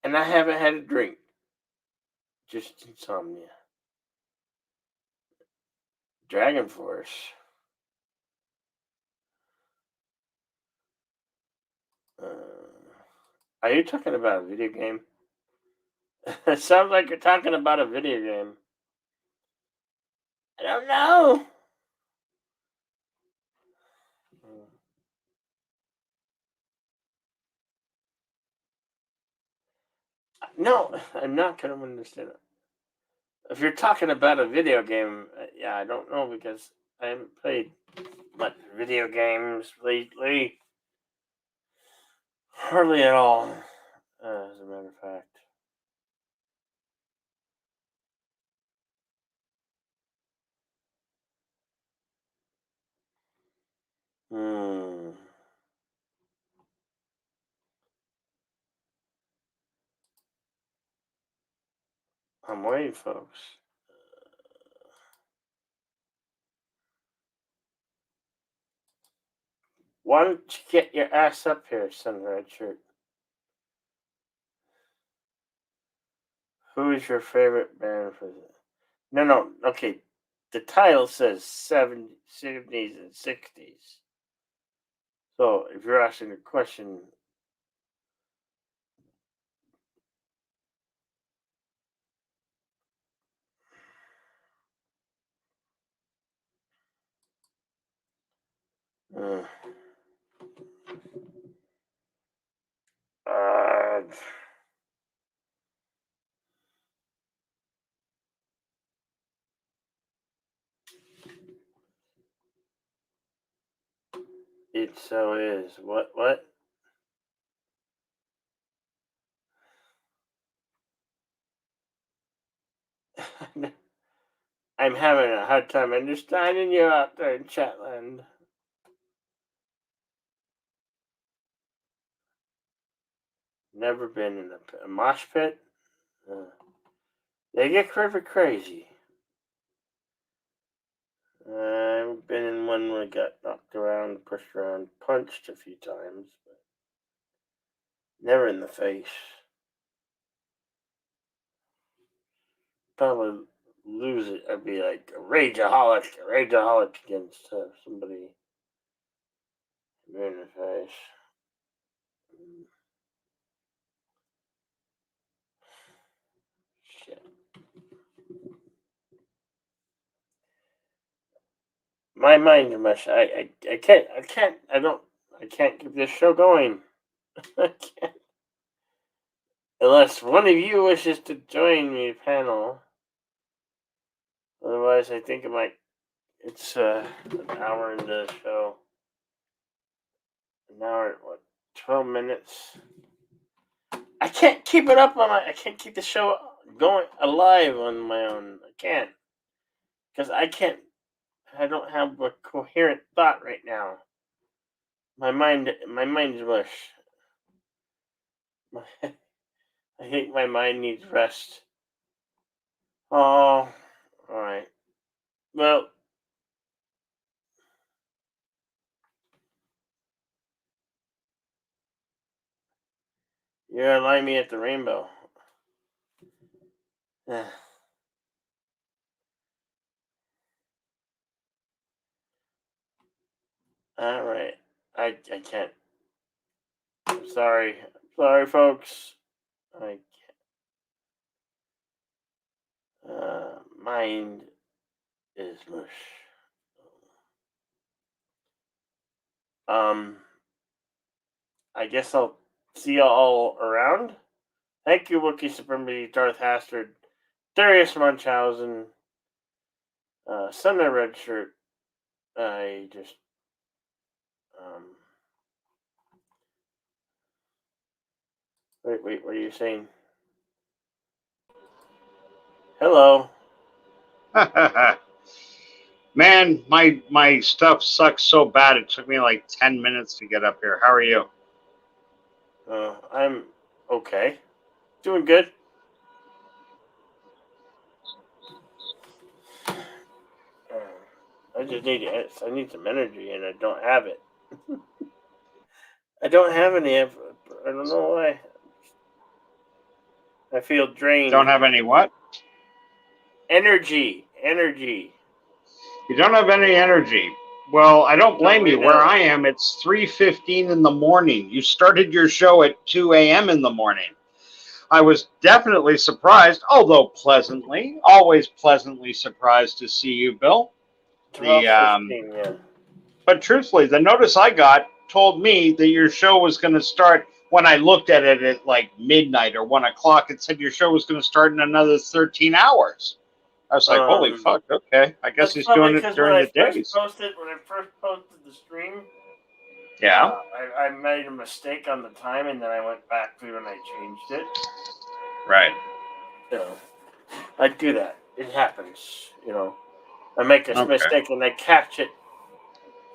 and I haven't had a drink. Just insomnia. Dragon Force. Are you talking about a video game? It sounds like you're talking about a video game. I don't know. No, I'm not going to understand it. If you're talking about a video game, yeah, I don't know because I haven't played much video games lately. Hardly at all, as a matter of fact. I'm waiting, folks. Why don't you get your ass up here, Sun Red Shirt? Who is your favorite band for the... No, okay. The title says 70s and 60s. So if you're asking a question... it so is. What? I'm having a hard time understanding you out there in Chatland. Never been in a mosh pit. They get pretty crazy. I've been in one where I got knocked around, pushed around, punched a few times, but never in the face. Probably lose it. I'd be like a rageaholic against somebody in the face. Shit. My mind mush. I can't keep this show going. I can't. Unless one of you wishes to join me panel. Otherwise, I think it might. It's an hour into the show. An hour, what? 12 minutes. I can't keep it up I can't keep the show going alive on my own. I can't. Because I don't have a coherent thought right now. My mind is mush. I think my mind needs rest. Oh, alright. Well, you're gonna line me at the rainbow. Alright. I can't. I'm sorry. Sorry, folks. I can't. Mind is mush. I guess I'll see y'all around. Thank you, Wookiee Supremacy, Darth Hastard, Darius Munchausen, Sunday Red Shirt. I just wait, what are you saying? Hello. Man, my stuff sucks so bad. It took me like 10 minutes to get up here. How are you? I'm okay. Doing good. I need some energy, and I don't have it. I don't have any. I don't know why. I feel drained. Don't have any what? Energy. You don't have any energy. Well, I don't blame you. Where I am, it's 3:15 in the morning. You started your show at 2 a.m. in the morning. I was definitely surprised, although always pleasantly surprised to see you, Bill. 12:15, yeah. But truthfully, the notice I got told me that your show was going to start when I looked at it at like midnight or 1 o'clock. It said your show was going to start in another 13 hours. I was like, holy fuck, okay. I guess he's doing it during the days. When I first posted the stream, yeah, I made a mistake on the time, and then I went back through and I changed it. Right. I do that. It happens, I make a mistake and I catch it.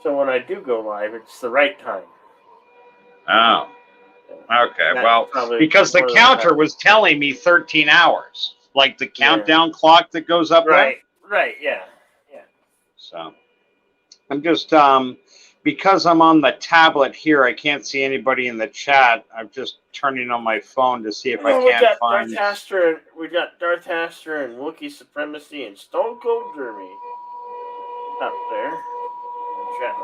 So when I do go live, it's the right time. Oh. Okay. Well, because the counter was telling me 13 hours. Like the countdown clock that goes up there? Right, yeah. So, I'm just, because I'm on the tablet here, I can't see anybody in the chat. I'm just turning on my phone to see if I can't find... We got Darth Haster and Wookiee Supremacy and Stone Cold Jeremy up there.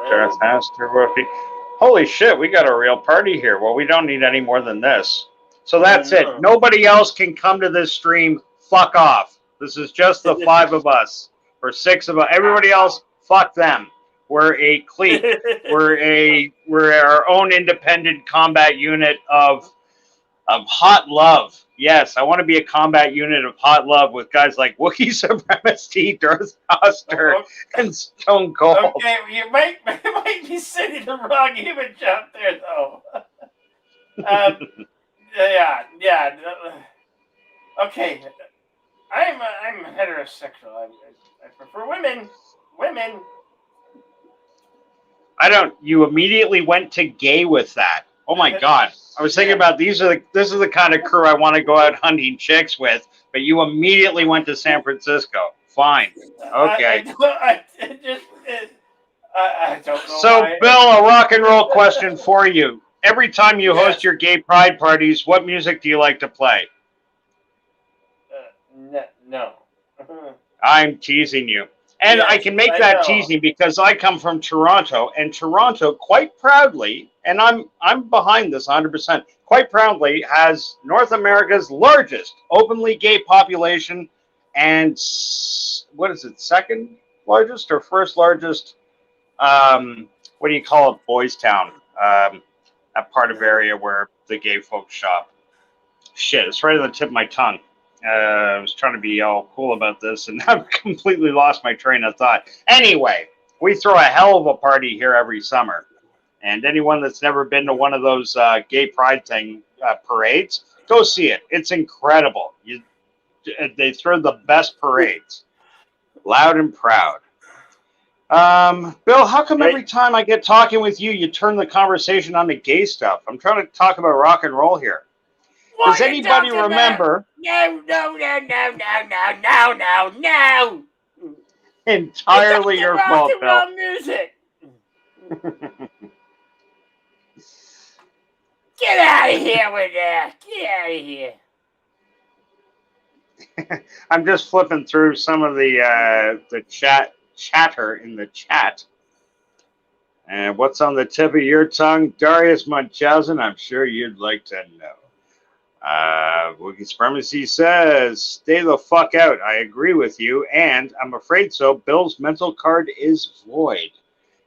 Darth Haster, Wookiee. Holy shit, we got a real party here. Well, we don't need any more than this. So that's it. Nobody else can come to this stream. Fuck off. This is just the 5 of us. Or 6 of us. Everybody else, fuck them. We're a clique. We're our own independent combat unit of hot love. Yes, I want to be a combat unit of hot love with guys like Wookiee Supremacy, Darth Haster, and Stone Cold. Okay, you might be sending the wrong image out there, though. Yeah. Okay, I'm heterosexual. I prefer women. Women. You immediately went to gay with that. Oh my God. I was thinking about this is the kind of crew I want to go out hunting chicks with, but you immediately went to San Francisco. Fine. Okay. I don't know So, why. Bill, a rock and roll question for you. Every time you host Yes. your gay pride parties, what music do you like to play? No. I'm teasing you. And I Yes, can make I that know. teasing because I come from Toronto, and Toronto quite proudly, and I'm behind this 100%, quite proudly has North America's largest openly gay population and what is it, second largest or first largest, what do you call it, Boys Town, that part of area where the gay folks shop. Shit, it's right on the tip of my tongue. I was trying to be all cool about this, and I've completely lost my train of thought. Anyway, we throw a hell of a party here every summer, and anyone that's never been to one of those gay pride parades, go see it. It's incredible. They throw the best parades, loud and proud. Bill, how come every time I get talking with you, you turn the conversation on to gay stuff? I'm trying to talk about rock and roll here. Does anybody remember? No. Entirely your rock fault, and Bill. roll music. Get out of here with that. Get out of here. I'm just flipping through some of the chatter in the chat. And what's on the tip of your tongue, Darius Munchausen? I'm sure you'd like to know. Wookie Supremacy says, stay the fuck out. I agree with you, and I'm afraid so. Bill's mental card is void.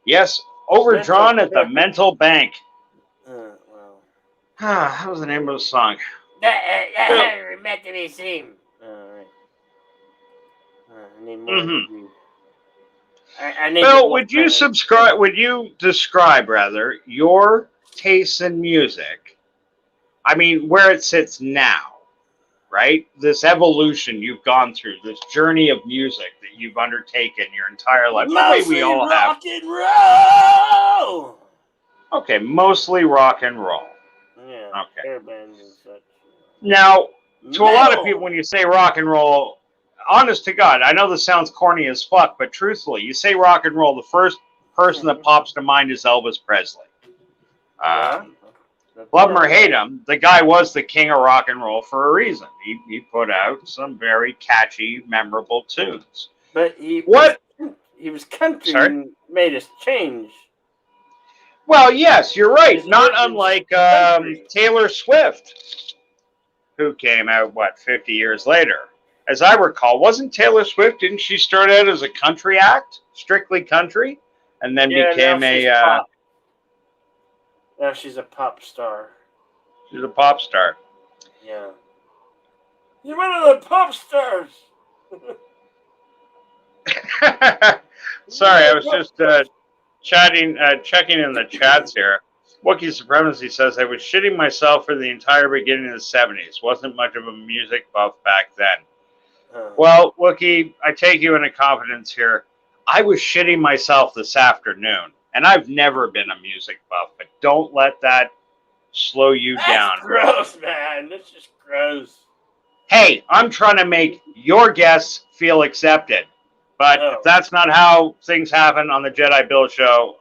Yes, overdrawn at the mental bank. Well. That was the name of the song. That hasn't meant to be seen. Alright. I need more reviews. I need Bill, would you describe rather your taste in music? I mean, where it sits now, right? This evolution you've gone through, this journey of music that you've undertaken your entire life. The way we all have. Rock and roll. Okay, mostly rock and roll. Yeah. Okay. Hair bands and such. Now, to Metal. a lot of people, when you say rock and roll, honest to God, I know this sounds corny as fuck, but truthfully, you say rock and roll, the first person that pops to mind is Elvis Presley. Love him or hate him, the guy was the king of rock and roll for a reason. He put out some very catchy, memorable tunes. But he was country and made us change. Well, yes, you're right. Not unlike Taylor Swift, who came out, 50 years later. As I recall, wasn't Taylor Swift, didn't she start out as a country act, strictly country, and then became pop. Now she's a pop star. She's a pop star. Yeah. You're one of the pop stars. Sorry, I was just checking in the chats here. Wookie Supremacy says, I was shitting myself for the entire beginning of the 70s. Wasn't much of a music buff back then. Well, Wookie, I take you into confidence here. I was shitting myself this afternoon, and I've never been a music buff, but don't let that slow you down. That's gross, man. That's just gross. Hey, I'm trying to make your guests feel accepted. But if that's not how things happen on the Jedi Bill show,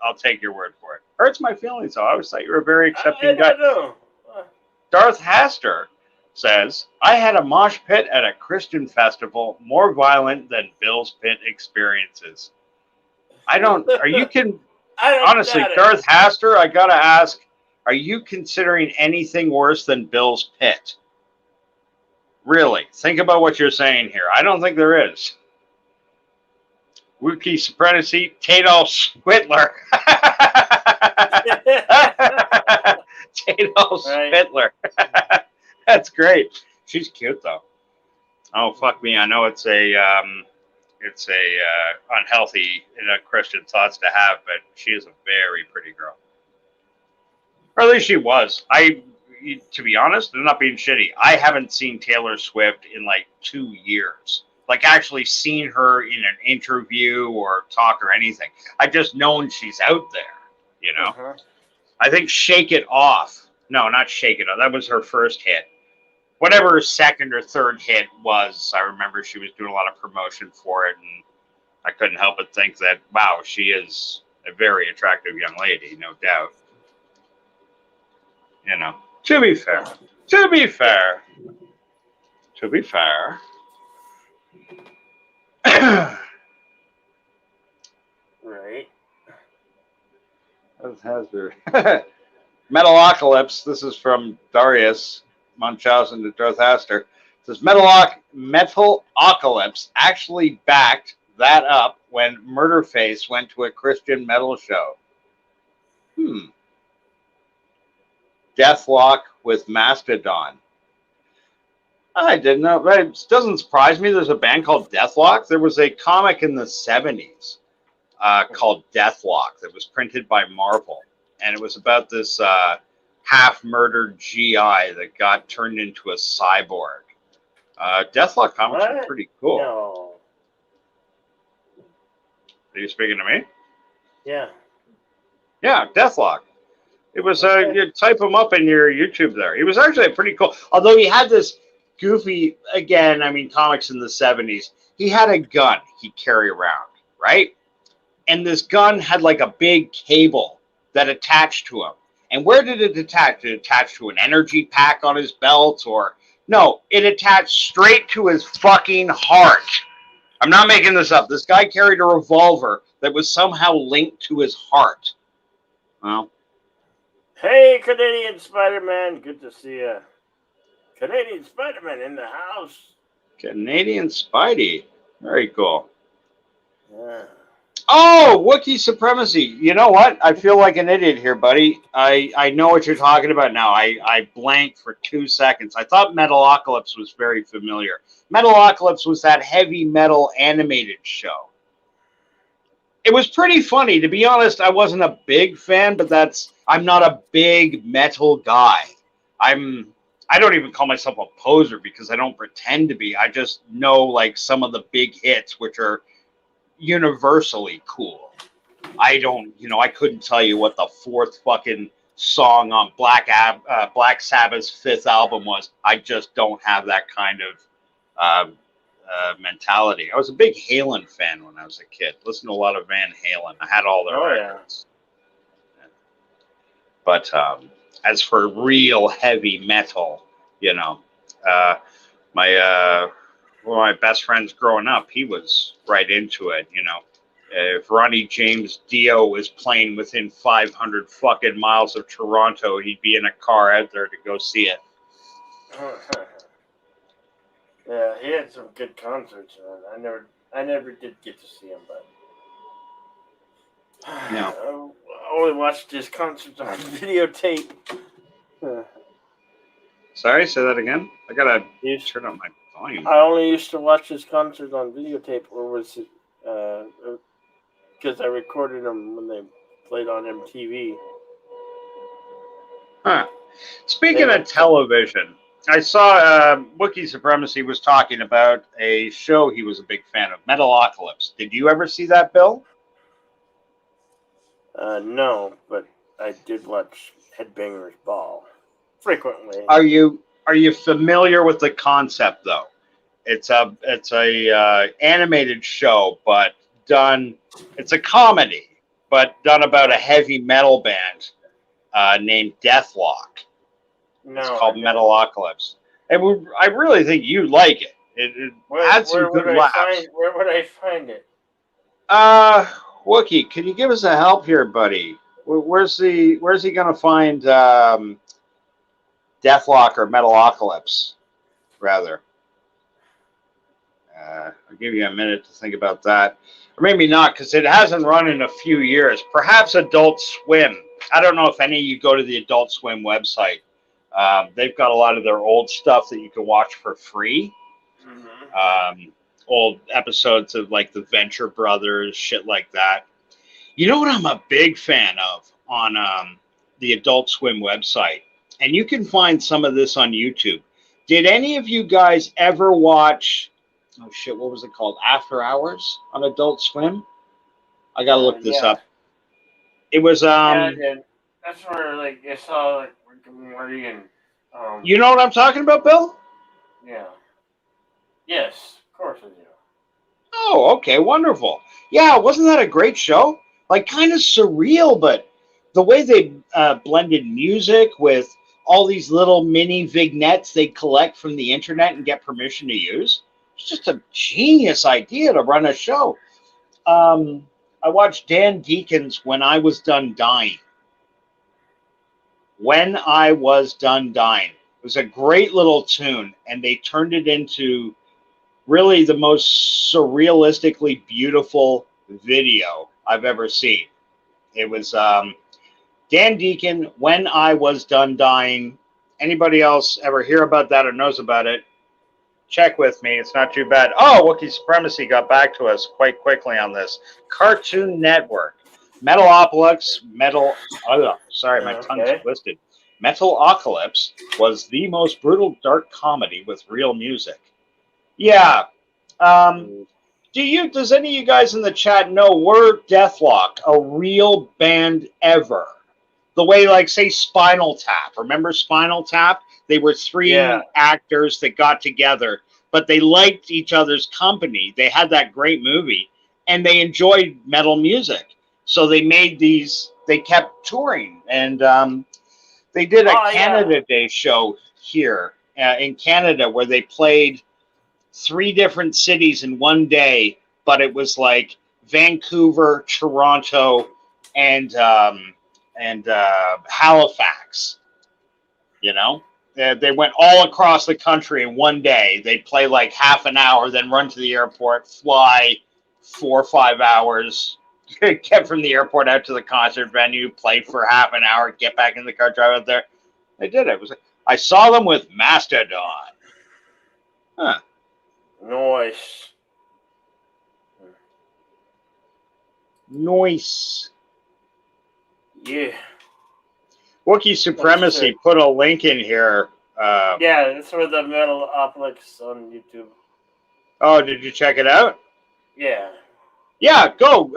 I'll take your word for it. Hurts my feelings, though. I always thought you were a very accepting guy. I don't know. Darth Haster says, I had a mosh pit at a Christian festival more violent than Bill's pit experiences. Honestly, Darth Haster, I gotta ask, are you considering anything worse than Bill's pit? Really, think about what you're saying here. I don't think there is. Wookie Supremacy, Tadolf Switler. Tadolf Switler. That's great. She's cute though. Oh fuck me! I know it's a unhealthy Christian thoughts to have, but she is a very pretty girl. Or at least she was. To be honest, I'm not being shitty. I haven't seen Taylor Swift in like 2 years. like actually seen her in an interview or talk or anything. I just known she's out there, you know. Uh-huh. I think Shake It Off. No, not Shake It Off. That was her first hit. Whatever her second or third hit was, I remember she was doing a lot of promotion for it, and I couldn't help but think that, wow, she is a very attractive young lady, no doubt. You know, to be fair. To be fair. To be fair. Right. Has her Metalocalypse. This is from Darius Munchausen to Darth Haster. It says Metalocalypse actually backed that up when Murderface went to a Christian metal show. Deathlock with Mastodon. I didn't know. It doesn't surprise me. There's a band called Deathlock. There was a comic in the 70s called Deathlock that was printed by Marvel. And it was about this half-murdered GI that got turned into a cyborg. Deathlock comics are pretty cool. No. Are you speaking to me? Yeah. Yeah, Deathlock. It was, you type him up in your YouTube there. He was actually pretty cool. Although he had this goofy, again, I mean, comics in the 70s. He had a gun he'd carry around, right? And this gun had like a big cable that attached to him. And where did it attach? Did it attach to an energy pack on his belt? Or no, it attached straight to his fucking heart. I'm not making this up. This guy carried a revolver that was somehow linked to his heart. Well, hey, Canadian Spider-Man. Good to see you. Canadian Spider-Man in the house. Canadian Spidey. Very cool. Yeah. Oh, Wookiee supremacy. You know what? I feel like an idiot here, buddy. I know what you're talking about now. I blanked for 2 seconds. I thought Metalocalypse was very familiar. Metalocalypse was that heavy metal animated show. It was pretty funny. To be honest, I wasn't a big fan, but I'm not a big metal guy. I don't even call myself a poser because I don't pretend to be. I just know like some of the big hits, which are universally cool. I couldn't tell you what the fourth fucking song on Black Sabbath's fifth album was. I just don't have that kind of mentality. I was a big Halen fan when I was a kid. Listened to a lot of Van Halen. I had all their records. Yeah. But as for real heavy metal, one of my best friends growing up, he was right into it, If Ronnie James Dio was playing within 500 fucking miles of Toronto, he'd be in a car out there to go see it. Yeah, he had some good concerts. I never did get to see him, but No. I only watched his concerts on videotape. Sorry, say that again. I gotta turn up my volume. I only used to watch his concerts on videotape, or was it because I recorded them when they played on MTV. Huh. Speaking of television, I saw Wookiee Supremacy was talking about a show he was a big fan of, Metalocalypse. Did you ever see that, Bill? No, but I did watch Headbangers Ball frequently. Are you familiar with the concept though? It's a animated show, but it's a comedy, but done about a heavy metal band named Deathlock. No, it's called Metalocalypse. And I really think you'd like it. It had some good laughs. Where would I find it? Wookie, can you give us a help here, buddy? Where's he gonna find Deathlock or Metalocalypse, rather? I'll give you a minute to think about that. Or maybe not, because it hasn't run in a few years. Perhaps Adult Swim. I don't know if any of you go to the Adult Swim website. They've got a lot of their old stuff that you can watch for free. Mm-hmm. Old episodes of like the Venture Brothers, shit like that. You know what I'm a big fan of on the Adult Swim website? And you can find some of this on YouTube. Did any of you guys ever watch oh shit, what was it called? After Hours on Adult Swim. I gotta look this Yeah. up. It was Yeah, I did. That's where like I saw like Rick and Morty and You know what I'm talking about, Bill? yeah. Yes, of course I do. Oh, okay, wonderful. Yeah, wasn't that a great show? Like, kind of surreal, but the way they blended music with all these little mini vignettes they collect from the internet and get permission to use. It's just a genius idea to run a show. I watched Dan Deacon's When I Was Done Dying. When I Was Done Dying. It was a great little tune, and they turned it into really the most surrealistically beautiful video I've ever seen. It was Dan Deacon, When I Was Done Dying. Anybody else ever hear about that or knows about it? Check with me. It's not too bad. Oh, Wookiee Supremacy got back to us quite quickly on this. Cartoon Network. Metalocalypse, sorry, my tongue's twisted. Metalocalypse was the most brutal dark comedy with real music. Yeah. Does any of you guys in the chat know were Deathlock a real band ever? The way, like, say, Spinal Tap. Remember Spinal Tap? They were three actors that got together, but they liked each other's company. They had that great movie, and they enjoyed metal music. So they made these, they kept touring, and they did a Canada Day show here in Canada where they played 3 different cities in one day, but it was like Vancouver, Toronto, and Halifax. You know, they went all across the country in one day. They'd play like half an hour, then run to the airport, fly 4 or 5 hours, get from the airport out to the concert venue, play for half an hour, get back in the car, drive out there. They did it. I saw them with Mastodon. Huh. Nice. Nice. Yeah. Wookiee Supremacy put a link in here. Yeah, that's for the Metalocalypse on YouTube. Oh, did you check it out? Yeah. Yeah, go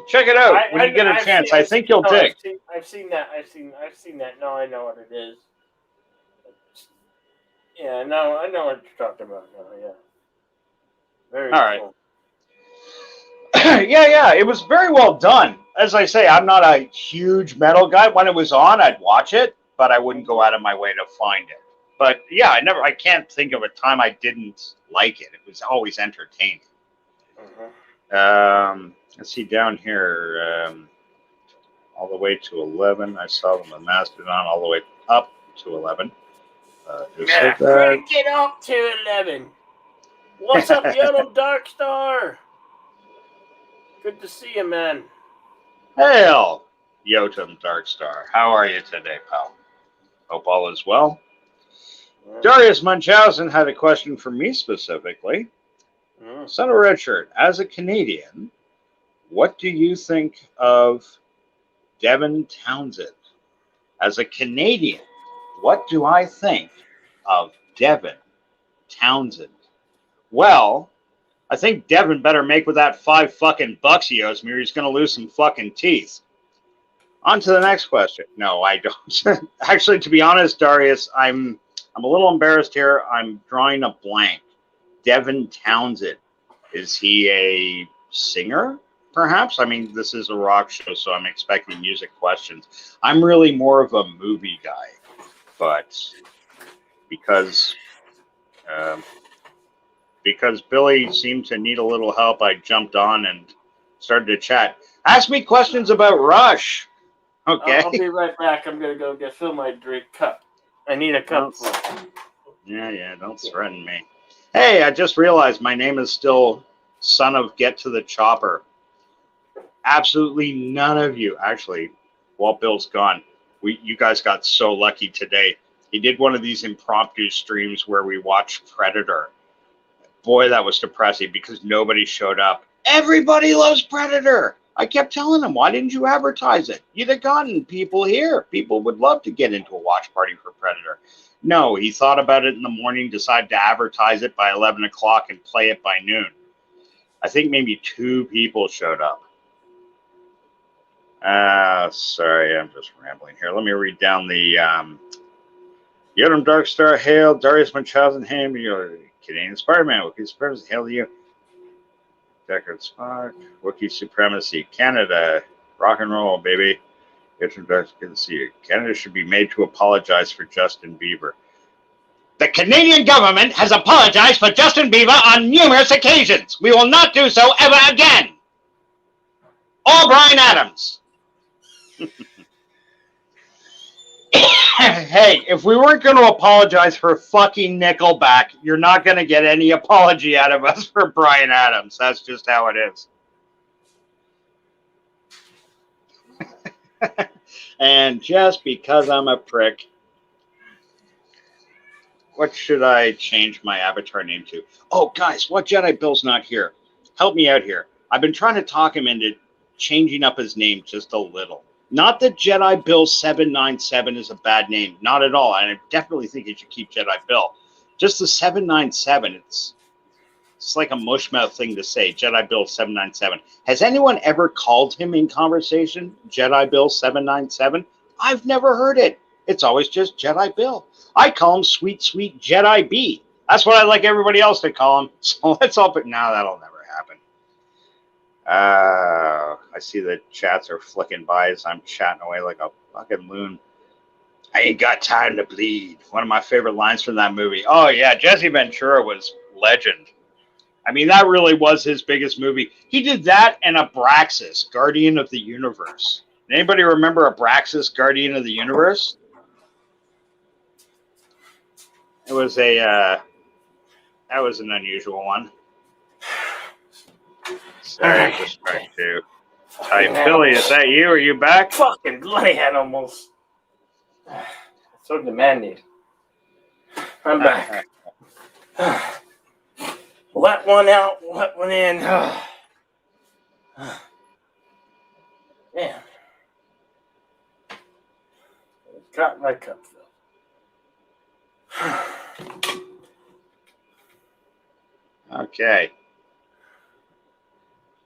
check it out when you get a chance. I think you'll dig. I've seen that. I've seen that. Now I know what it is. Yeah, no, I know what you're talking about now. Yeah. Very cool. Yeah, it was very well done. As I say, I'm not a huge metal guy. When it was on, I'd watch it, but I wouldn't go out of my way to find it. But yeah, I can't think of a time I didn't like it. It was always entertaining. Let's see down here, all the way to 11. I saw them with Mastodon all the way up to 11. Couldn't get up to 11. What's up, Yellow Dark Star? Good to see you, man. Hail, Yotam Darkstar. How are you today, pal? Hope all is well. Darius Munchausen had a question for me specifically. Son of Richard, as a Canadian, what do you think of Devin Townsend? As a Canadian, what do I think of Devin Townsend? Well, I think Devin better make with that $5 fucking bucks he owes me, or he's going to lose some fucking teeth. On to the next question. No, I don't. Actually, to be honest, Darius, I'm a little embarrassed here. I'm drawing a blank. Devin Townsend. Is he a singer, perhaps? I mean, this is a rock show, so I'm expecting music questions. I'm really more of a movie guy, but because Billy seemed to need a little help, I jumped on and started to chat. Ask me questions about Rush. Okay. I'll be right back. I'm going to go fill my drink cup. I need a cup. Yeah, don't threaten me. Hey, I just realized my name is still Son of Get to the Chopper. Absolutely none of you, actually, while Bill's gone, you guys got so lucky today. He did one of these impromptu streams where we watched Predator. Boy, that was depressing because nobody showed up. Everybody loves Predator. I kept telling him, why didn't you advertise it? You'd have gotten people here. People would love to get into a watch party for Predator. No, he thought about it in the morning, decided to advertise it by 11 o'clock and play it by noon. I think maybe 2 people showed up. Sorry, I'm just rambling here. Let me read down the Yodam Darkstar, hail. Darius Munchausen, hail. You're Canadian Spider-Man. Wookiee Supremacy, hail to you. Deckard Spock, Wookiee Supremacy, Canada, rock and roll, baby. Good to see you. Canada should be made to apologize for Justin Bieber. The Canadian government has apologized for Justin Bieber on numerous occasions. We will not do so ever again. Or Bryan Adams. Hey, if we weren't going to apologize for fucking Nickelback, you're not going to get any apology out of us for Bryan Adams. That's just how it is. And just because I'm a prick, what should I change my avatar name to? Oh, guys, what Jedi Bill's not here? Help me out here. I've been trying to talk him into changing up his name just a little. Not that Jedi Bill 797 is a bad name. Not at all. I definitely think you should keep Jedi Bill. Just the 797. It's like a mushmouth thing to say. Jedi Bill 797. Has anyone ever called him in conversation Jedi Bill 797? I've never heard it. It's always just Jedi Bill. I call him Sweet, Sweet Jedi B. That's what I like everybody else to call him. So let's all, but now that'll never happen. I see the chats are flicking by as I'm chatting away like a fucking loon. I ain't got time to bleed. One of my favorite lines from that movie. Oh, yeah, Jesse Ventura was legend. I mean, that really was his biggest movie. He did that and Abraxas, Guardian of the Universe. Anybody remember Abraxas, Guardian of the Universe? It was that was an unusual one. Sorry, I'm just trying to type. Billy, is that you? Are you back? Fucking bloody animals. So demanding. I'm back. Let one out, let one in. Damn. Got my cup filled. Okay.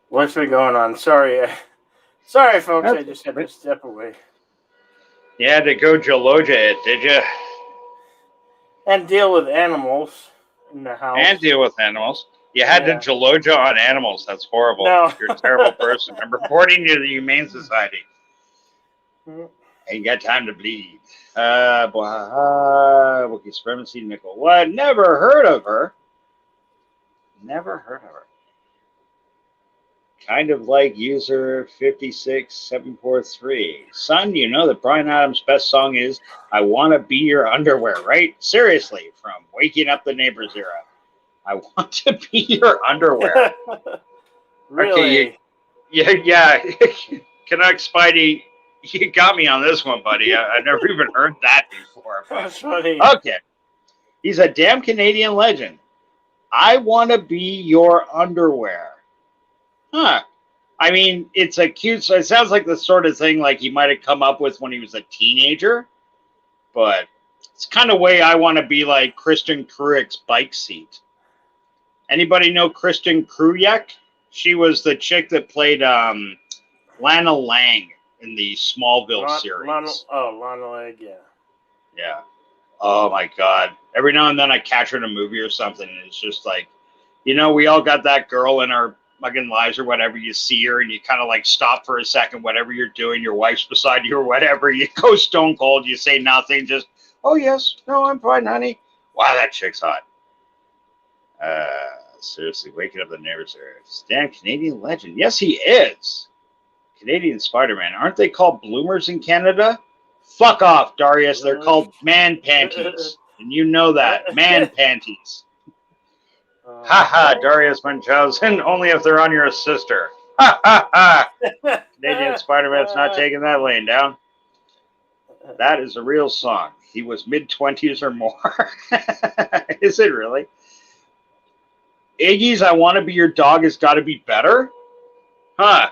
What's been going on? Sorry, folks. I just had to step away. You had to go Jaloja it, did you? And deal with animals in the house. And deal with animals. You had to Jaloja on animals. That's horrible. No. You're a terrible person. I'm reporting you to the Humane Society. Ain't got time to bleed. Wookiee Supremacy, Nickel. What? Never heard of her. Never heard of her. Kind of like user 56743. Son, you know that Bryan Adams' best song is I Want to Be Your Underwear, right? Seriously, from Waking Up the Neighbors era. I want to be your underwear. Really? Okay, yeah. Canuck Spidey, you got me on this one, buddy. I've never even heard that before. That's funny. Okay. He's a damn Canadian legend. I want to be your underwear. Huh. I mean, it's a cute, so it sounds like the sort of thing like he might have come up with when he was a teenager, but it's kind of way I want to be like Kristen Kruick's bike seat. Anybody know Kristen Kruick? She was the chick that played Lana Lang in the Smallville series. Lana Lang, yeah. Yeah. Oh my God. Every now and then I catch her in a movie or something, and it's just like, you know, we all got that girl in our fucking lives or whatever. You see her and you kind of like stop for a second, whatever you're doing, your wife's beside you or whatever, you go stone cold, you say nothing, just, oh yes, no, I'm fine, honey. Wow, that chick's hot. Seriously, waking up the neighbors there. Damn Canadian legend. Yes, he is. Canadian Spider-Man. Aren't they called bloomers in Canada? Fuck off, Darius. They're called man panties. And you know that. Man panties. Ha, Darius Munchausen. Only if they're on your sister. Ha. Canadian Spider-Man's not taking that laying down. That is a real song. He was mid-20s or more. Is it really? Iggy's I Want to Be Your Dog has got to be better? Huh.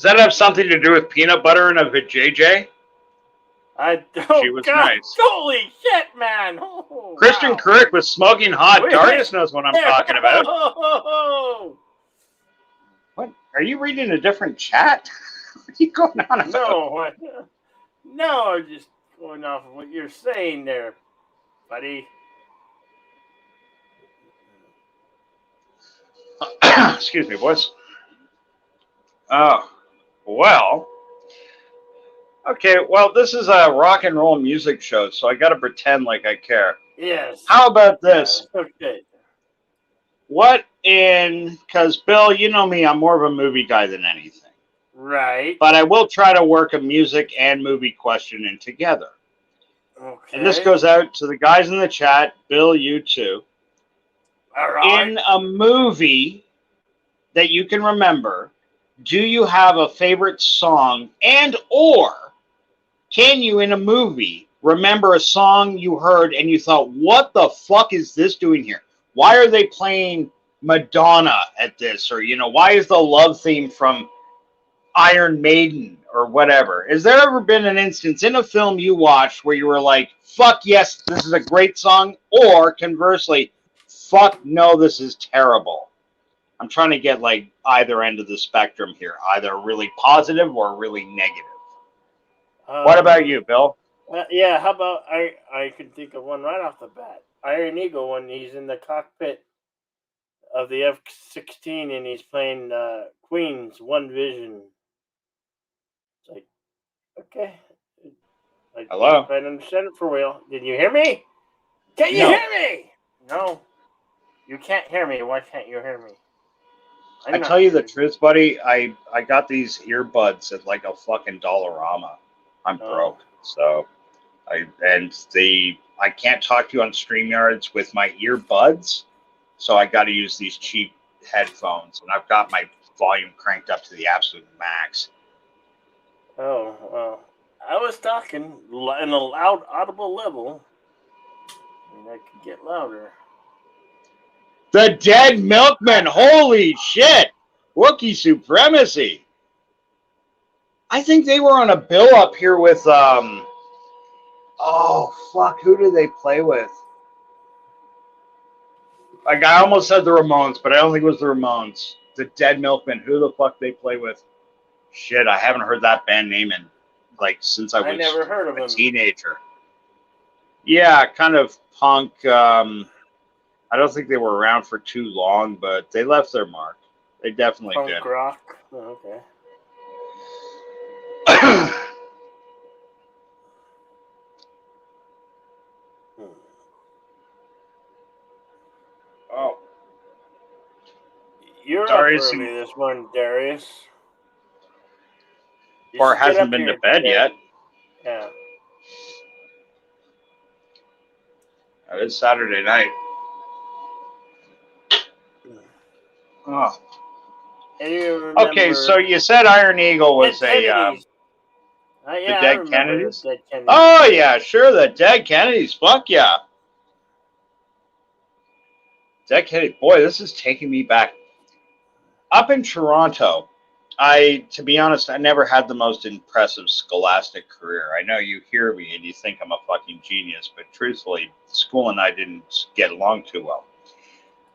Does that have something to do with peanut butter and a vajayjay? I don't. She was God, nice. holy shit, man! Oh, Christian wow. Kirk was smoking hot. Wait. Darius knows what I'm talking about. Oh, What? Are you reading a different chat? What are you going on about? no, I'm just going off of what you're saying there, buddy. Excuse me, boys. Oh, well. Okay, well, this is a rock and roll music show, so I got to pretend like I care. Yes. How about this? Yeah, okay. What in... Because, Bill, you know me, I'm more of a movie guy than anything. Right. But I will try to work a music and movie question in together. Okay. And this goes out to the guys in the chat, Bill, you too. All right. In a movie that you can remember, do you have a favorite song, and or can you, in a movie, remember a song you heard and you thought, what the fuck is this doing here? Why are they playing Madonna at this? Or, you know, why is the love theme from Iron Maiden or whatever? Has there ever been an instance in a film you watched where you were like, fuck yes, this is a great song, or conversely, fuck no, this is terrible? I'm trying to get like either end of the spectrum here, either really positive or really negative. What about you, Bill? Yeah, how about I can think of one right off the bat. Iron Eagle, when he's in the cockpit of the F-16 and he's playing Queen's One Vision. It's like, okay. Hello? I understand it for real. Did you hear me? Can you hear me? No. You can't hear me. Why can't you hear me? I tell you the truth, buddy, I got these earbuds at like a fucking Dollarama. I'm broke. So I can't talk to you on StreamYards with my earbuds, so I got to use these cheap headphones, and I've got my volume cranked up to the absolute max. Oh, well, I was talking in a loud, audible level. I mean, I could get louder. The Dead Milkmen! Holy shit! Wookiee supremacy! I think they were on a bill up here with, oh, fuck, who did they play with? Like, I almost said the Ramones, but I don't think it was the Ramones. The Dead Milkmen. Who the fuck they play with? Shit, I haven't heard that band name in, like, since I was never heard of a them. teenager. Yeah, kind of punk. I don't think they were around for too long, but they left their mark. They definitely did. Punk rock? Oh, okay. Oh. You're Darius up early this morning, Darius. Or hasn't been to bed yet. Yeah. It is Saturday night. Oh. Okay, so you said Iron Eagle was the Dead Kennedys? Oh, yeah, sure, the Dead Kennedys. Fuck yeah. Dead Kennedys. Boy, this is taking me back. Up in Toronto, to be honest, I never had the most impressive scholastic career. I know you hear me and you think I'm a fucking genius, but truthfully, school and I didn't get along too well.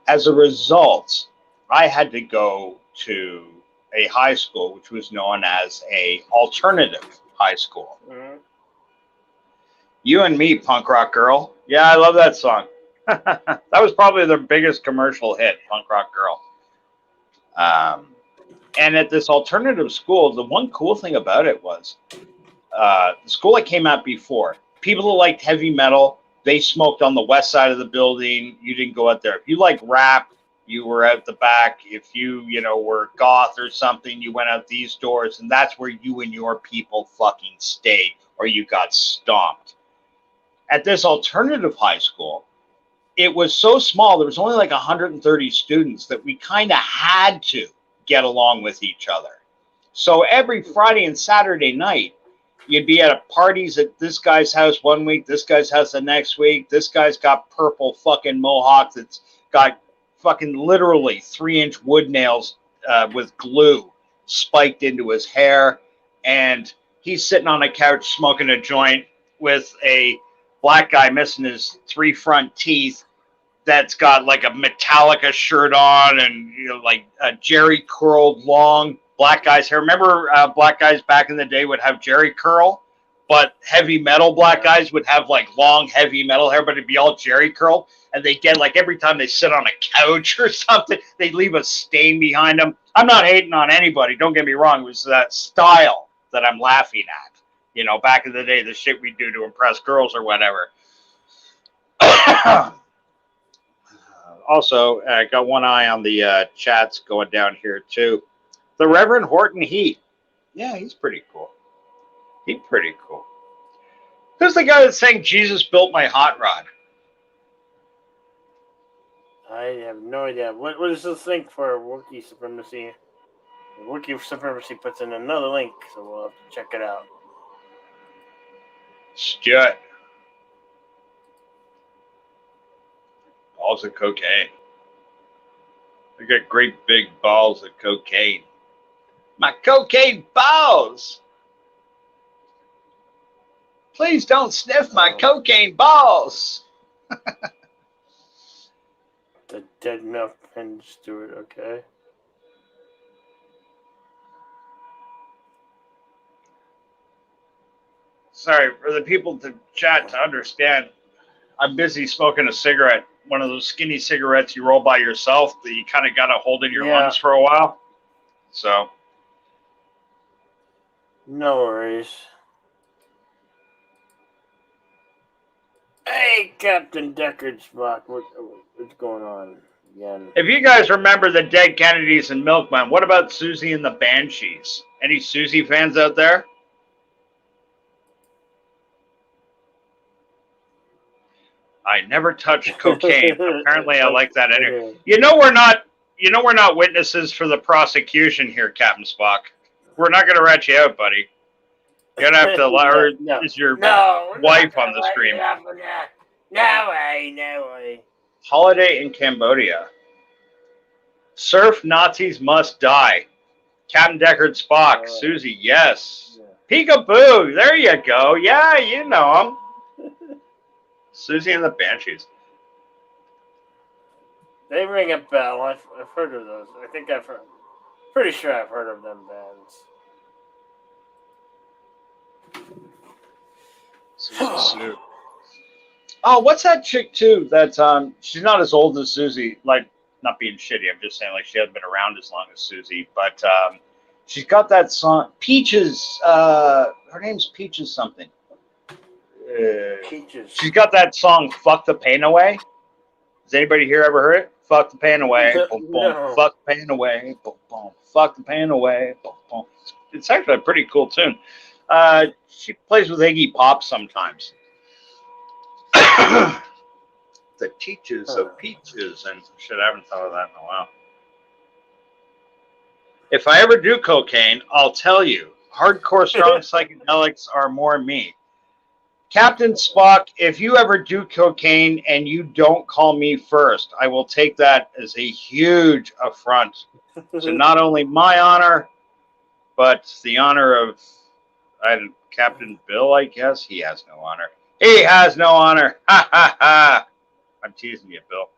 As a result, I had to go to a high school, which was known as a alternative high school. Mm-hmm. You and Me, Punk Rock Girl. Yeah, I love that song. That was probably their biggest commercial hit, Punk Rock Girl. And at this alternative school, the one cool thing about it was the school I came at before, people who liked heavy metal, they smoked on the west side of the building. You didn't go out there. If you like rap, you were out the back. If you were goth or something, you went out these doors, and that's where you and your people fucking stayed, or you got stomped. At this alternative high school, it was so small, there was only like 130 students that we kind of had to get along with each other. So every Friday and Saturday night, you'd be at parties at this guy's house one week, this guy's house the next week. This guy's got purple fucking mohawk that's got fucking literally 3-inch wood nails with glue spiked into his hair, and he's sitting on a couch smoking a joint with a black guy missing his 3 front teeth that's got like a Metallica shirt on and like a Jerry curled long black guy's hair. Remember black guys back in the day would have Jerry curl, but heavy metal black guys would have like long heavy metal hair, but it'd be all Jerry curl. And they get like every time they sit on a couch or something, they leave a stain behind them. I'm not hating on anybody. Don't get me wrong. It was that style that I'm laughing at. Back in the day, the shit we do to impress girls or whatever. Also, I got one eye on the chats going down here, too. The Reverend Horton Heat. Yeah, he's pretty cool. He's pretty cool. Who's the guy that's saying Jesus built my hot rod? I have no idea. What is this link for Wookiee Supremacy? Wookiee Supremacy puts in another link, so we'll have to check it out. Stuart. Balls of cocaine. I got great big balls of cocaine. My cocaine balls! Please don't sniff my cocaine balls! The Dead Milk and Stewart, okay. Sorry, for the people to chat to understand, I'm busy smoking a cigarette. One of those skinny cigarettes you roll by yourself that you kind of got to hold in your lungs for a while. So. No worries. Hey, Captain Deckard Spock, what's going on again? If you guys remember the Dead Kennedys and Milkman, what about Susie and the Banshees? Any Susie fans out there? I never touched cocaine. Apparently, I like that anyway. We're not witnesses for the prosecution here, Captain Spock. We're not going to rat you out, buddy. You're gonna have to allow is your wife on the stream. No way. Holiday in Cambodia. Surf Nazis must die. Captain Deckard Spock. Susie, yes. Peekaboo. There you go. Yeah, you know him. Susie and the Banshees. They ring a bell. I've heard of those. I think pretty sure I've heard of them bands. Oh, what's that chick too? That's she's not as old as Susie. Like, not being shitty. I'm just saying, like, she hasn't been around as long as Susie. But she's got that song, Peaches. Her name's Peaches something. Peaches. She's got that song, "Fuck the Pain Away." Has anybody here ever heard it? Fuck the pain away. Boom, boom. No. Fuck the pain away. Boom, boom. Fuck the pain away. Boom, boom. It's actually a pretty cool tune. She plays with Iggy Pop sometimes. The Teaches of Peaches. And shit, I haven't thought of that in a while. If I ever do cocaine, I'll tell you. Hardcore strong psychedelics are more me. Captain Spock, if you ever do cocaine and you don't call me first, I will take that as a huge affront to not only my honor, but the honor of Captain Bill, I guess. He has no honor. He has no honor. Ha, ha, ha. I'm teasing you, Bill.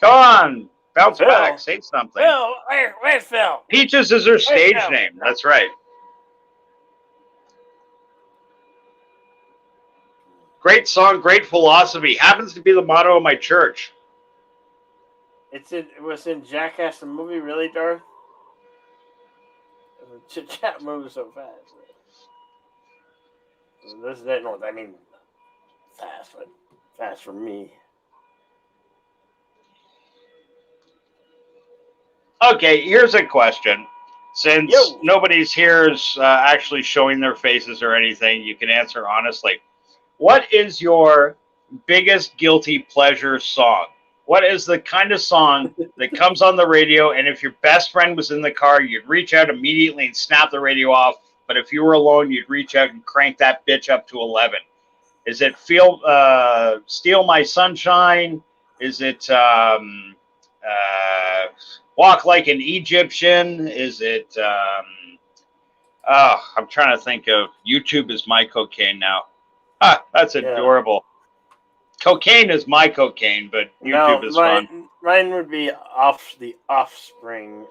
Come on. Bounce back. Say something. Phil, where's Phil? Peaches is her stage name. That's right. Great song, great philosophy. Happens to be the motto of my church. It was in Jackass the movie, really, Darth? The chat moves so fast. Fast, but fast for me. Okay, here's a question. Since nobody's here is actually showing their faces or anything, you can answer honestly. What is your biggest guilty pleasure song? What is the kind of song that comes on the radio, and if your best friend was in the car, you'd reach out immediately and snap the radio off, but if you were alone, you'd reach out and crank that bitch up to 11? Is it Steal My Sunshine? Is it Walk like an Egyptian? Is it? Oh, I'm trying to think of. YouTube is my cocaine now. Ah, that's adorable. Cocaine is my cocaine, but YouTube is fun. Mine would be the Offspring.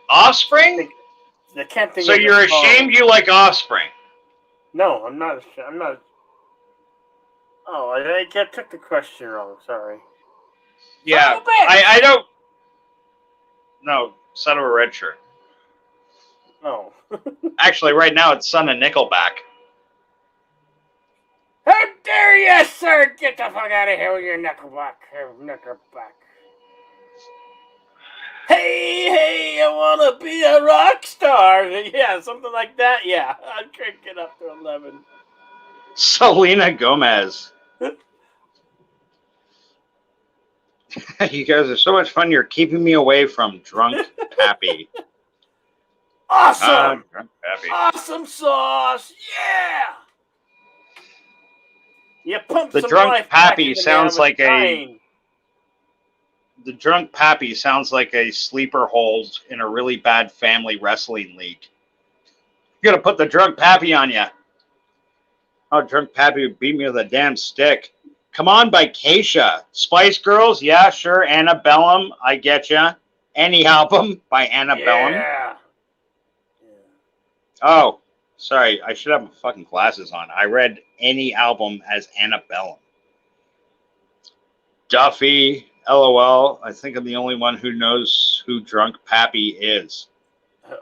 Offspring? I can't think so of you're the song. ashamed you like Offspring? No, I'm not. I'm not. Oh, I took the question wrong. Sorry. Yeah, I don't. No, son of a red shirt. Oh. Actually, right now it's Son of Nickelback. How dare you, sir! Get the fuck out of here with your Nickelback. Hey, I want to be a rock star. Yeah, something like that. Yeah, I'd crank it up to 11. Selena Gomez. You guys are so much fun. You're keeping me away from Drunk Pappy. Awesome! Drunk Pappy. Awesome sauce! Yeah! You pump the some Drunk life Pappy back sounds like dying. The Drunk Pappy sounds like a sleeper hold in a really bad family wrestling league. You gotta put the Drunk Pappy on you. Oh, Drunk Pappy would beat me with a damn stick. Come on by Keisha. Spice Girls? Yeah, sure. Antebellum. I get ya. Any album by Antebellum? Yeah. Oh, sorry. I should have my fucking glasses on. I read any album as Antebellum. Duffy. LOL. I think I'm the only one who knows who Drunk Pappy is.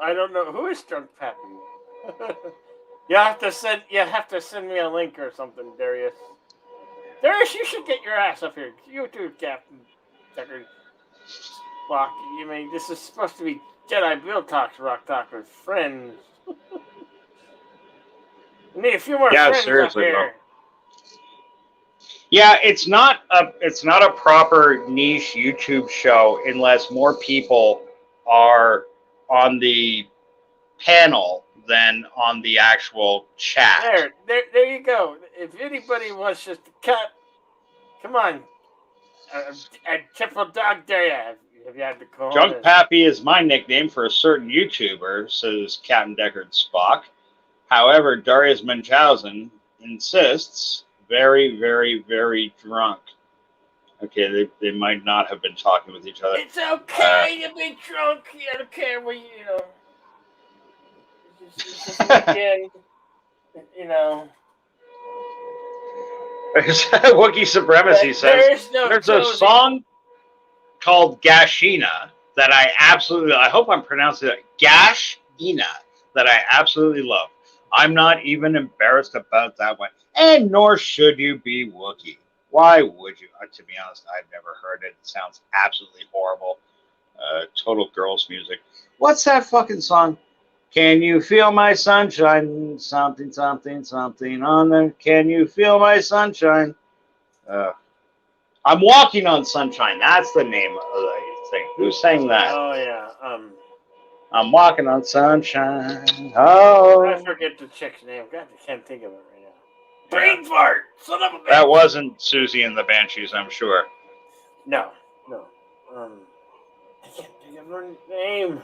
I don't know. Who is Drunk Pappy? You have to send me a link or something, Darius. Darius, you should get your ass up here. You too, Captain Decker. Fuck, you mean this is supposed to be Jedbill Talks Rock Talk with friends. We need a few more friends seriously, up here. Yeah, it's not a proper niche YouTube show unless more people are on the panel than on the actual chat. There you go. If anybody wants just to cut, come on. A triple dog dare you. Have you had the call? Drunk Pappy is my nickname for a certain YouTuber, says Captain Deckard Spock. However, Darius Munchausen insists, very, very, very drunk. Okay, they might not have been talking with each other. It's okay to be drunk. I don't care what you know. It's just weekend, you know. Wookiee Supremacy says there's a song called Gashina that I hope I'm pronouncing it, Gashina, that I absolutely love. I'm not even embarrassed about that one. And nor should you be, Wookiee. Why would you? To be honest, I've never heard it. It sounds absolutely horrible. Total girls' music. What's that fucking song? Can you feel my sunshine? Something, something, something on there. Can you feel my sunshine? I'm walking on sunshine. That's the name of the thing. Who sang that? Oh yeah. I'm walking on sunshine. Oh. I forget the chick's name. God, I can't think of it right now. Brain fart! Son of a bitch! That wasn't Susie and the Banshees, I'm sure. No. I can't think of her name.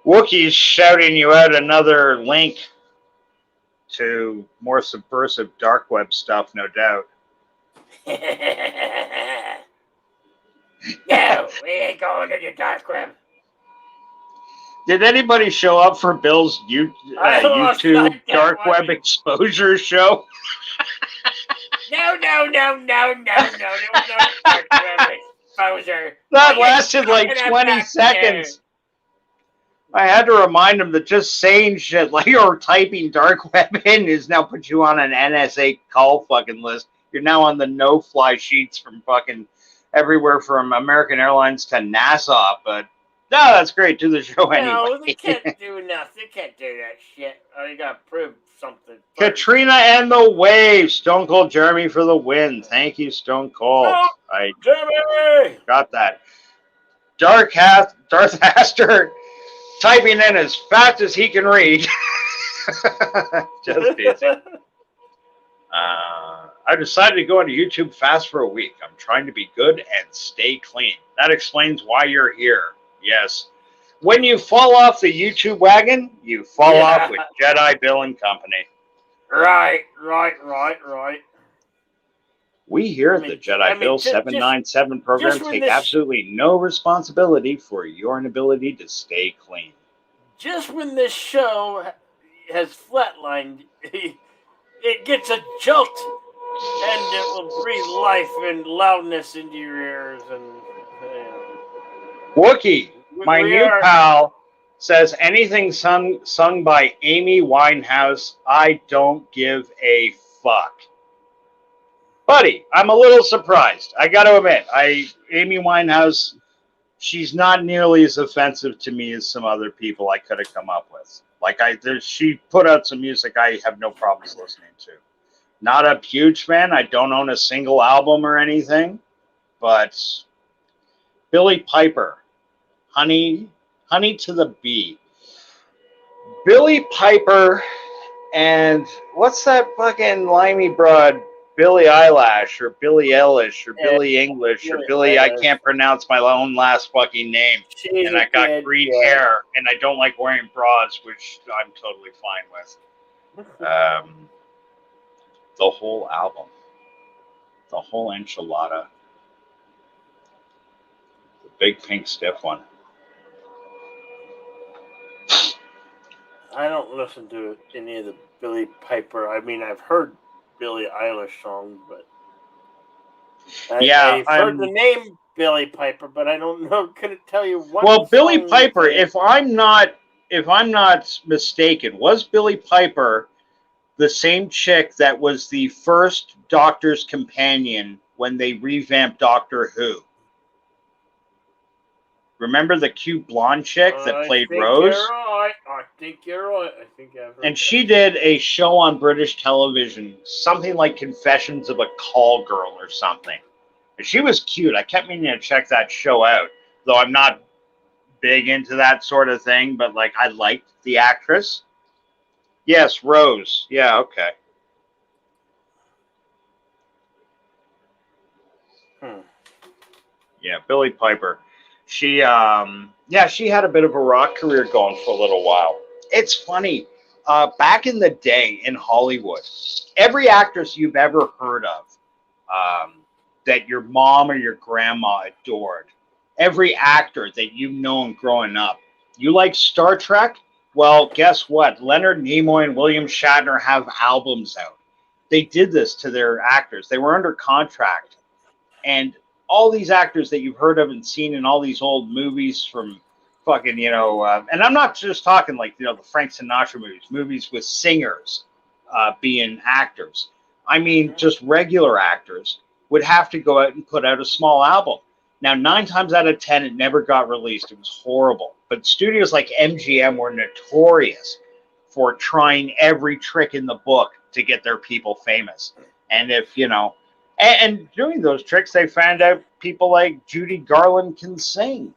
Wookiee's shouting you out another link to more subversive dark web stuff, no doubt. No, we ain't going to the dark web. Did anybody show up for Bill's YouTube dark web exposure show? No. There was no dark web exposure. That lasted like 20 seconds. I had to remind him that just saying shit like or typing dark web in is now put you on an NSA call fucking list. You're now on the no-fly sheets from fucking everywhere from American Airlines to NASA. But no, that's great. Do the show anyway. No, they can't do nothing. They can't do that shit. Oh, you gotta prove something first. Katrina and the Waves. Stone Cold Jeremy for the win. Thank you, Stone Cold. I Jeremy! got that. Darth Haster typing in as fast as he can read. Just busy. I decided to go into YouTube fast for a week. I'm trying to be good and stay clean. That explains why you're here. Yes. When you fall off the YouTube wagon, you fall off with Jedbill and Company. Right. We here at the Jedbill 797 program take absolutely no responsibility for your inability to stay clean. Just when this show has flatlined, it gets a jolt, and it will breathe life and loudness into your ears. And Wookie, my new pal, says anything sung by Amy Winehouse, I don't give a fuck. Buddy, I'm a little surprised. I got to admit, Amy Winehouse, she's not nearly as offensive to me as some other people I could have come up with. Like she put out some music I have no problems listening to. Not a huge fan. I don't own a single album or anything, but Billy Piper, Honey to the Bee. Billy Piper and what's that fucking limey broad? Billie Eilish or Billie Eilish or Billie English or Billie, I can't pronounce my own last fucking name. And I got green hair and I don't like wearing bras, which I'm totally fine with. The whole album. The whole enchilada. The big pink stiff one. I don't listen to any of the Billy Piper. I mean, I've heard Billie Eilish songs, but I've heard the name Billy Piper, but I don't know. Couldn't tell you what. Well, Billy Piper, if I'm not mistaken, was Billy Piper the same chick that was the first Doctor's Companion when they revamped Doctor Who? Remember the cute blonde chick that played Rose? I think you're right. I think I've heard and she did a show on British television, something like Confessions of a Call Girl or something. And she was cute. I kept meaning to check that show out, though I'm not big into that sort of thing, but like I liked the actress. Yes, Rose. Yeah, okay. Yeah, Billy Piper. She had a bit of a rock career going for a little while. It's funny. Back in the day in Hollywood, every actress you've ever heard of that your mom or your grandma adored, every actor that you've known growing up, you like Star Trek? Well, guess what? Leonard Nimoy and William Shatner have albums out. They did this to their actors. They were under contract. And all these actors that you've heard of and seen in all these old movies from fucking, and I'm not just talking like, the Frank Sinatra movies with singers being actors. I mean, just regular actors would have to go out and put out a small album. Now, 9 times out of 10, it never got released. It was horrible. But studios like MGM were notorious for trying every trick in the book to get their people famous. And if, and doing those tricks, they found out people like Judy Garland can sing,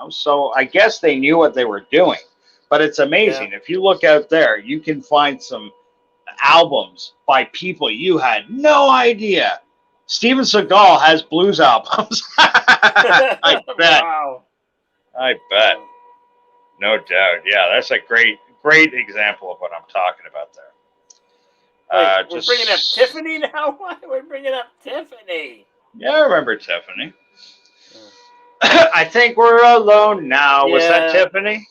So I guess they knew what they were doing. But it's amazing. Yeah. If you look out there, you can find some albums by people you had no idea. Steven Seagal has blues albums. I bet. Wow. I bet. No doubt. Yeah, that's a great example of what I'm talking about there. Wait, we're bringing up Tiffany now? Why are we bringing up Tiffany? Yeah, I remember Tiffany. I think we're alone now. Yeah. Was that Tiffany?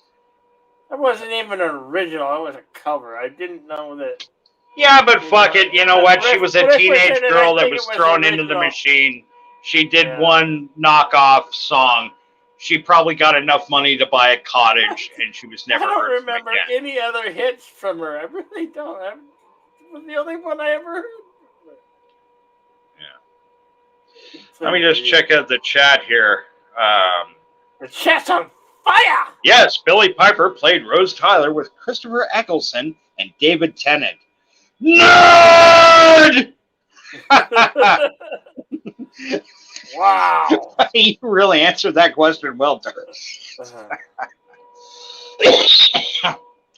That wasn't even an original. It was a cover. I didn't know that. Yeah, but fuck it. You know what? She was a teenage girl that was thrown into the machine. She did one knockoff song. She probably got enough money to buy a cottage, and she was never heard from again. I don't remember any other hits from her. I really don't. It was the only one I ever heard. Yeah. Let me just check out the chat here. The chat's on fire! Yes, Billy Piper played Rose Tyler with Christopher Eccleston and David Tennant. Nerd! Wow. You really answered that question well, Dirk.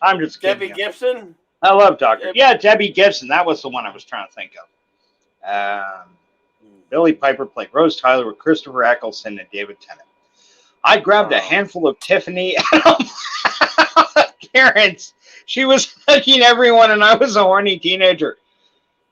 I'm just kidding. Debbie Gibson? I love Dr. Yeah, Debbie Gibson. That was the one I was trying to think of. Billy Piper played Rose Tyler with Christopher Eccleston and David Tennant. I grabbed a handful of Tiffany Karen's. She was hugging everyone, and I was a horny teenager.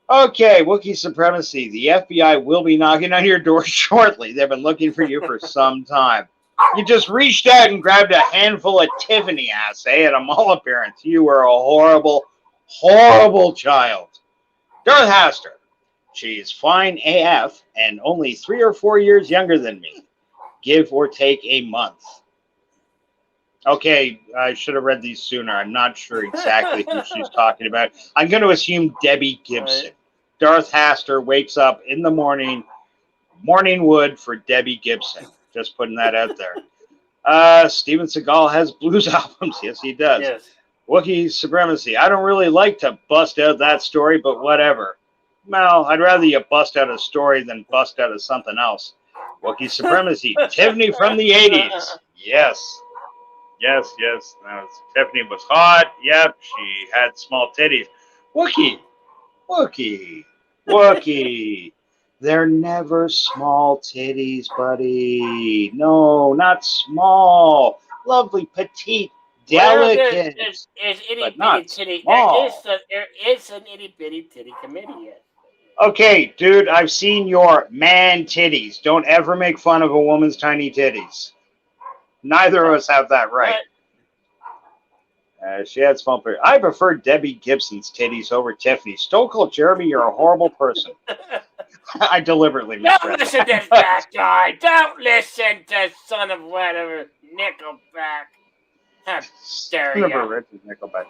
Okay, Wookiee supremacy. The FBI will be knocking on your door shortly. They've been looking for you for some time. You just reached out and grabbed a handful of Tiffany ass, eh? At a mall appearance. You were a horrible, horrible child. Darth Haster. She's fine AF and only 3 or 4 years younger than me. Give or take a month. Okay, I should have read these sooner. I'm not sure exactly who she's talking about. I'm going to assume Debbie Gibson. Right. Darth Haster wakes up in the morning. Morning wood for Debbie Gibson. Just putting that out there. Steven Seagal has blues albums. Yes, he does. Yes. Wookiee supremacy. I don't really like to bust out that story, but whatever. Well, I'd rather you bust out a story than bust out of something else. Wookiee supremacy. Tiffany from the 80s. Yes. Yes. Now, Tiffany was hot. Yep, she had small titties. Wookiee. They're never small titties, buddy. No, not small. Lovely, petite, delicate. It's itty bitty titty. There is an itty bitty titty committee. Yes. Okay, dude, I've seen your man titties. Don't ever make fun of a woman's tiny titties. Neither of us have that right. She had small titties. I prefer Debbie Gibson's titties over Tiffany. Stone Cold Jeremy, you're a horrible person. I deliberately misread. Don't listen to that guy. Don't listen to son of whatever Nickelback. How dare you? Nickelback.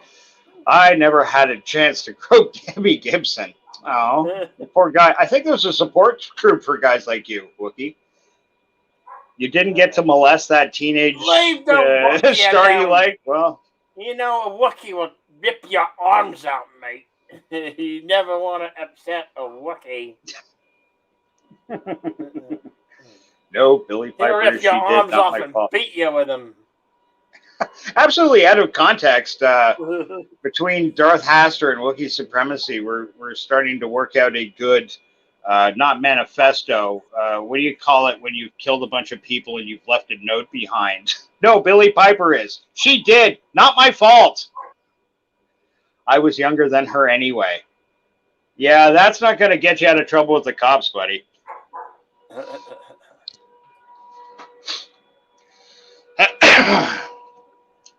I never had a chance to grow Debbie Gibson. Oh, poor guy. I think there's a support group for guys like you, Wookiee. You didn't get to molest that teenage star you like? Well, you know, a Wookiee will rip your arms out, mate. You never want to upset a Wookiee. No, Billy Piper. He'll rip your arms off and beat you with them. Absolutely out of context. Between Darth Haster and Wookiee supremacy, we're starting to work out a good, not manifesto. What do you call it when you've killed a bunch of people and you've left a note behind? No, Billy Piper is. She did. Not my fault. I was younger than her anyway. Yeah, that's not going to get you out of trouble with the cops, buddy.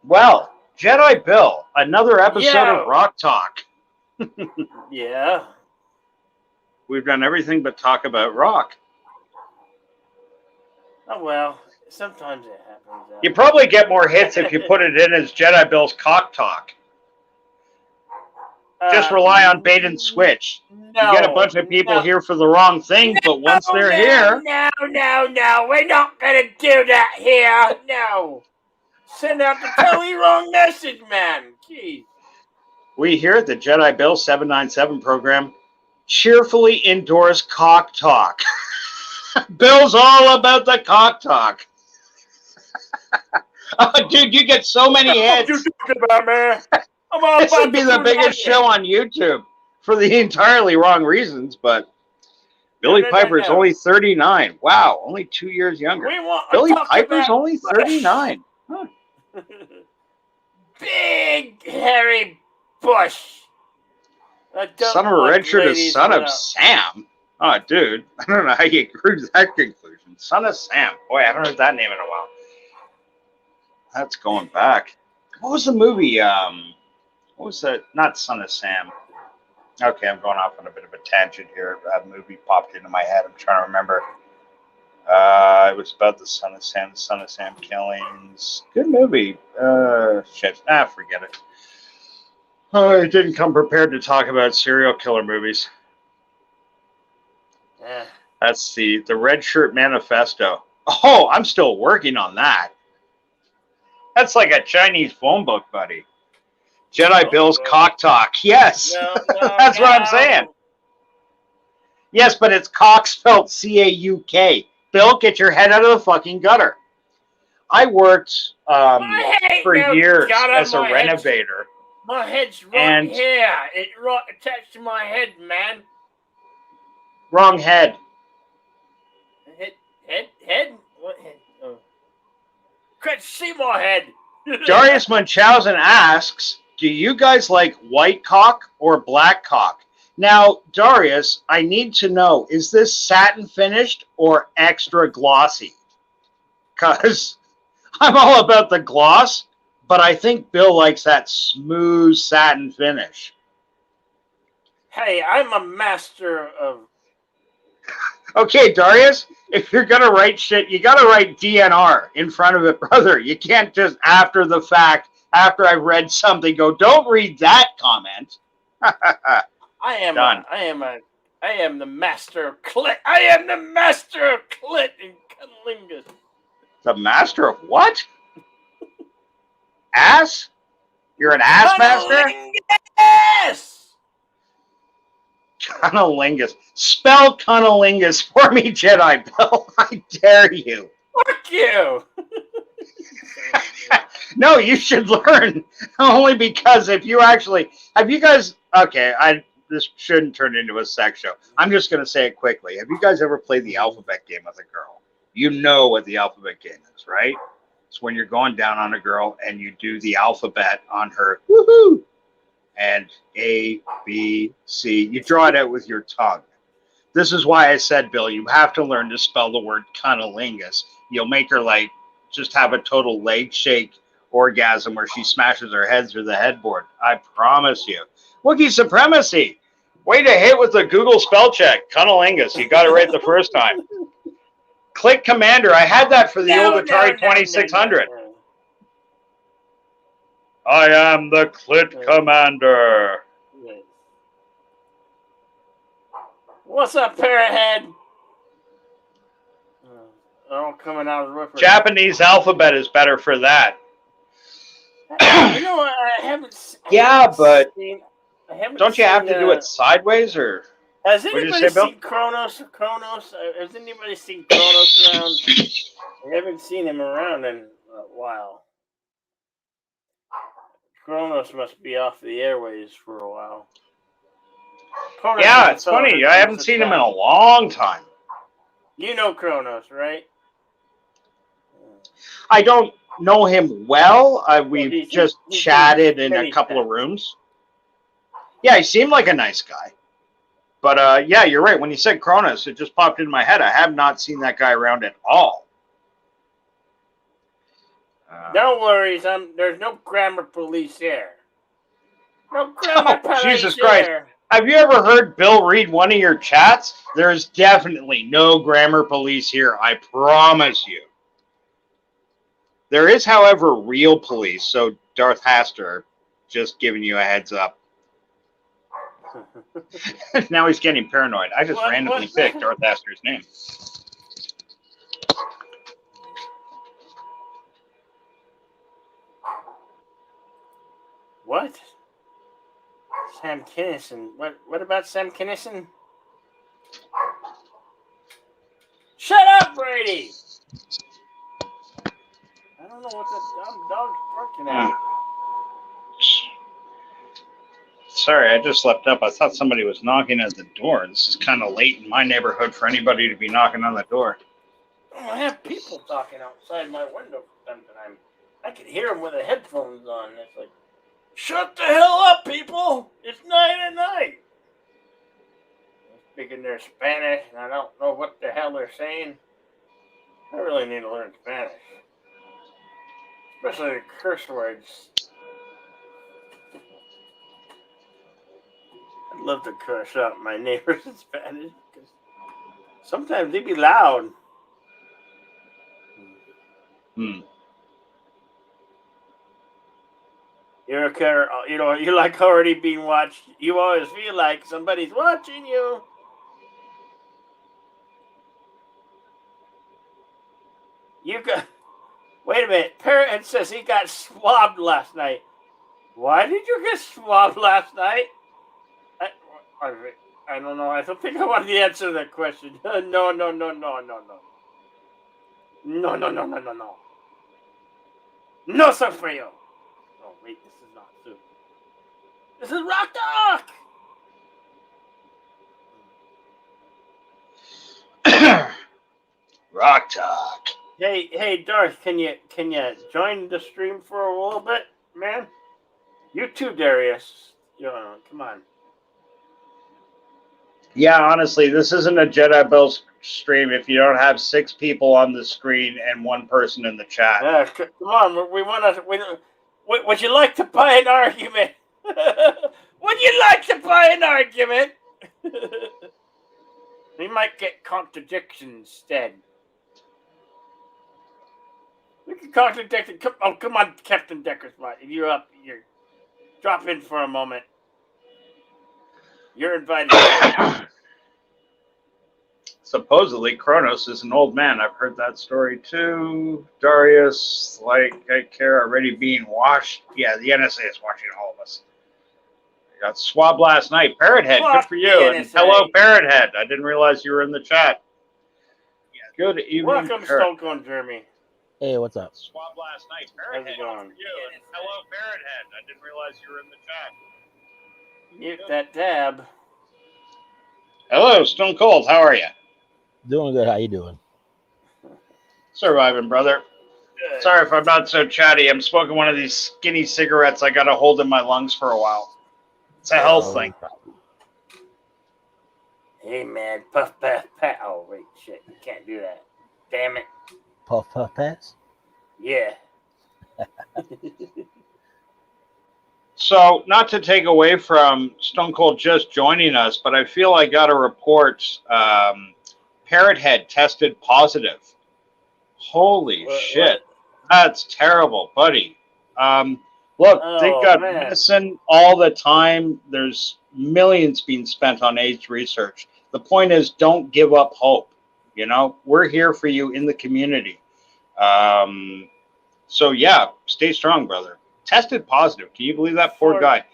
Well, Jedi Bill, another episode of Rock Talk. Yeah. We've done everything but talk about rock. Oh, well, sometimes it happens. You probably get more hits if you put it in as Jedi Bill's Cock Talk. Just rely on bait and switch. No, you get a bunch of people here for the wrong thing, but once they're here... No, we're not going to do that here. No. Send out the totally wrong message, man. Jeez. We here at the Jedi Bill 797 program cheerfully endorse Cock Talk. Bill's all about the Cock Talk. Oh, dude, you get so many hits. What are you talking about, man? This would be the biggest show on YouTube for the entirely wrong reasons, but Billy Piper is only 39. Wow, only 2 years younger. Billy Piper's only 39. Huh. Big hairy bush. Son of a red shirt is son of Sam. Oh, dude. I don't know how you grew to that conclusion. Son of Sam. Boy, I haven't heard that name in a while. That's going back. What was the movie? What was that? Not Son of Sam. Okay, I'm going off on a bit of a tangent here. A movie popped into my head. I'm trying to remember. It was about the Son of Sam killings. Good movie. Shit. Forget it. I didn't come prepared to talk about serial killer movies. That's the Red Shirt Manifesto. Oh, I'm still working on that. That's like a Chinese phone book, buddy. Jedi Bill's Cock Talk. Yes. No, that's what I'm saying. Yes, but it's cock spelled C-A-U-K. Bill, get your head out of the fucking gutter. I worked for years as a renovator. My head's right here. It attached to my head, man. Wrong head. Head? What head? Oh. Chris Seymour head. Darius Munchausen asks, do you guys like white cock or black cock? Now, Darius, I need to know, is this satin finished or extra glossy? Because I'm all about the gloss, but I think Bill likes that smooth satin finish. Hey, I'm a master of. Okay, Darius, if you're going to write shit, you got to write DNR in front of it, brother. You can't just after the fact, after I've read something, go, don't read that comment. I am Done. I am the master of clit. I am the master of clit and cunnilingus. The master of what? Ass? You're an ass master? Cunnilingus! Cunnilingus. Spell cunnilingus for me, Jedi Bill. I dare you. Fuck you! No, you should learn. Only because if you actually have you guys this shouldn't turn into a sex show. I'm just gonna say it quickly. Have you guys ever played the alphabet game with a girl? You know what the alphabet game is, right? It's when you're going down on a girl and you do the alphabet on her. Woohoo! And A, B, C. You draw it out with your tongue. This is why I said, Bill, you have to learn to spell the word cunnilingus. You'll make her like just have a total leg shake orgasm where she smashes her head through the headboard. I promise you. Wookiee supremacy. Way to hit with the Google spell check. Cunnilingus. You got it right the first time. Click Commander. I had that for the old Atari 2600. I am the Clit Commander. What's up, Parrothead? All coming out of the roof. Japanese alphabet is better for that. You know what? I haven't. But I haven't don't you have to do it sideways or? Has What did you anybody say, Bill? seen Kronos? Has anybody seen Kronos around? I haven't seen him around in a while. Kronos must be off the airways for a while. Kronos Yeah, it's funny. I haven't seen him in a long time. You know Kronos, right? I don't know him well. We've just chatted in a couple of rooms. Yeah, he seemed like a nice guy. But yeah, you're right. When you said Kronos, it just popped into my head. I have not seen that guy around at all. No worries. There's no grammar police here. No grammar police Jesus Christ. here. Have you ever heard Bill read one of your chats? There is definitely no grammar police here. I promise you. There is, however, real police. So Darth Haster, just giving you a heads up. Now he's getting paranoid. I just randomly picked Darth Haster's name. What? Sam Kinison. What about Sam Kinison? Shut up, Brady! I don't know what that dumb dog's barking at. Sorry, I just slept up. I thought somebody was knocking at the door. This is kind of late in my neighborhood for anybody to be knocking on the door. I have people talking outside my window from time to time. I can hear them with the headphones on. It's like, shut the hell up, people! It's 9 at night. They're speaking their Spanish, and I don't know what the hell they're saying. I really need to learn Spanish, especially the curse words. I'd love to curse out my neighbors in Spanish because sometimes they be loud. You're like already being watched. You always feel like somebody's watching you. Wait a minute. Parrot says he got swabbed last night. Why did you get swabbed last night? I don't know. I don't think I want to answer that question. No. No. No, sir, for you. Oh, wait, this is not soup. This is Rock Dog! Rock Talk. Hey, Darth, can you join the stream for a little bit, man? You too, Darius. Come on. Yeah, honestly, this isn't a Jedbill stream if you don't have 6 people on the screen and 1 person in the chat. Yeah, come on. We want to. Would you like to buy an argument? Would you like to buy an argument? We might get contradiction instead. We can contradict it. Come on, Captain Decker's spot. You're up. Drop in for a moment. You're invited. Supposedly, Kronos is an old man. I've heard that story too. Darius, like I care, already being washed. Yeah, the NSA is watching all of us. I got swabbed last night. Parrothead, good for you. And hello, Parrothead. I didn't realize you were in the chat. Yeah, good evening. Welcome, Stone Cold Jeremy. Hey, what's up? Swabbed last night. How's it going? Good for you. And hello, Parrothead. I didn't realize you were in the chat. Mute that tab. Hello, Stone Cold. How are you? Doing good. How you doing? Surviving, brother. Good. Sorry if I'm not so chatty. I'm smoking one of these skinny cigarettes I got to hold in my lungs for a while. It's a health thing. Hey, man. Puff, pass. Oh, wait, shit. You can't do that. Damn it. Puff, pass? Yeah. So, not to take away from Stone Cold just joining us, but I feel I got a report. Parrothead tested positive. Holy shit. That's terrible, buddy. Look, they've got medicine all the time. There's millions being spent on AIDS research. The point is, don't give up hope. You know, we're here for you in the community. So, yeah, stay strong, brother. Tested positive. Can you believe that? Poor guy.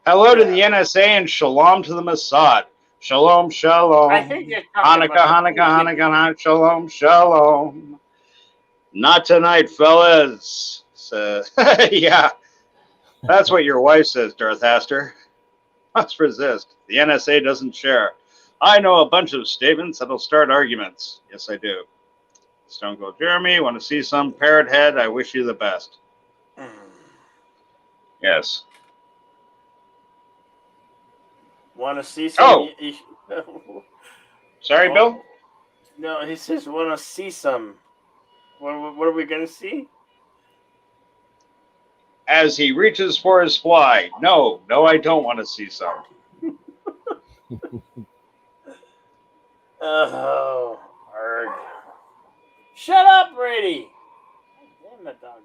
Hello to the NSA and shalom to the Mossad. Shalom, shalom. I think you're Hanukkah, shalom, shalom. Not tonight, fellas. So, yeah, that's what your wife says, Darth Aster. Must resist. The NSA doesn't share. I know a bunch of statements that'll start arguments. Yes, I do. Stone Cold Jeremy, want to see some Parrothead? I wish you the best. Yes. Want to see some? Oh. Sorry, Bill? No, he says want to see some. What are we going to see? As he reaches for his fly. No, I don't want to see some. Oh, arg. Shut up, Brady! Damn that dog.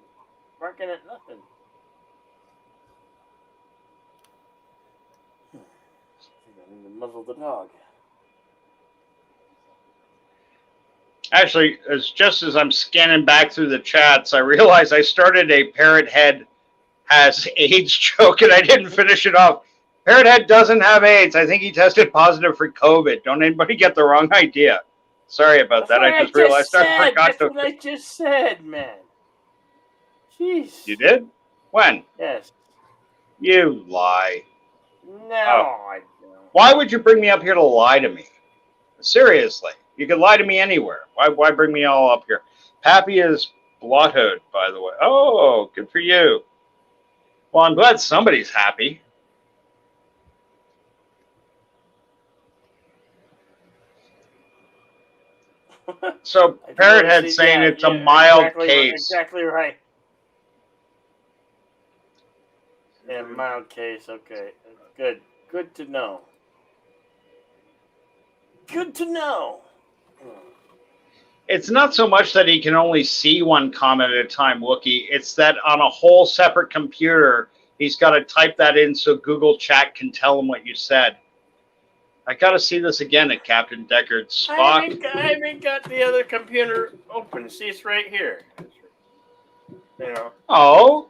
Barking at nothing. I need to muzzle the dog. Actually, just as I'm scanning back through the chats, I realized I started a Parrothead has AIDS joke and I didn't finish it off. Parrothead doesn't have AIDS. I think he tested positive for COVID. Don't anybody get the wrong idea. Sorry about that. I just realized I forgot to. That's what I just said, man. Jeez. You did? When? Yes. You lie. No, I don't. Why would you bring me up here to lie to me? Seriously. You could lie to me anywhere. Why bring me all up here? Pappy is blottoed, by the way. Oh, good for you. Well, I'm glad somebody's happy. So, Parrothead saying it's a mild case. Exactly right. Yeah, mild case. Okay, good. Good to know. Good to know. It's not so much that he can only see one comment at a time, Wookie. It's that on a whole separate computer, he's got to type that in so Google Chat can tell him what you said. I got to see this again at Captain Deckard's Spock. I haven't got the other computer open. See, it's right here. You know. Oh,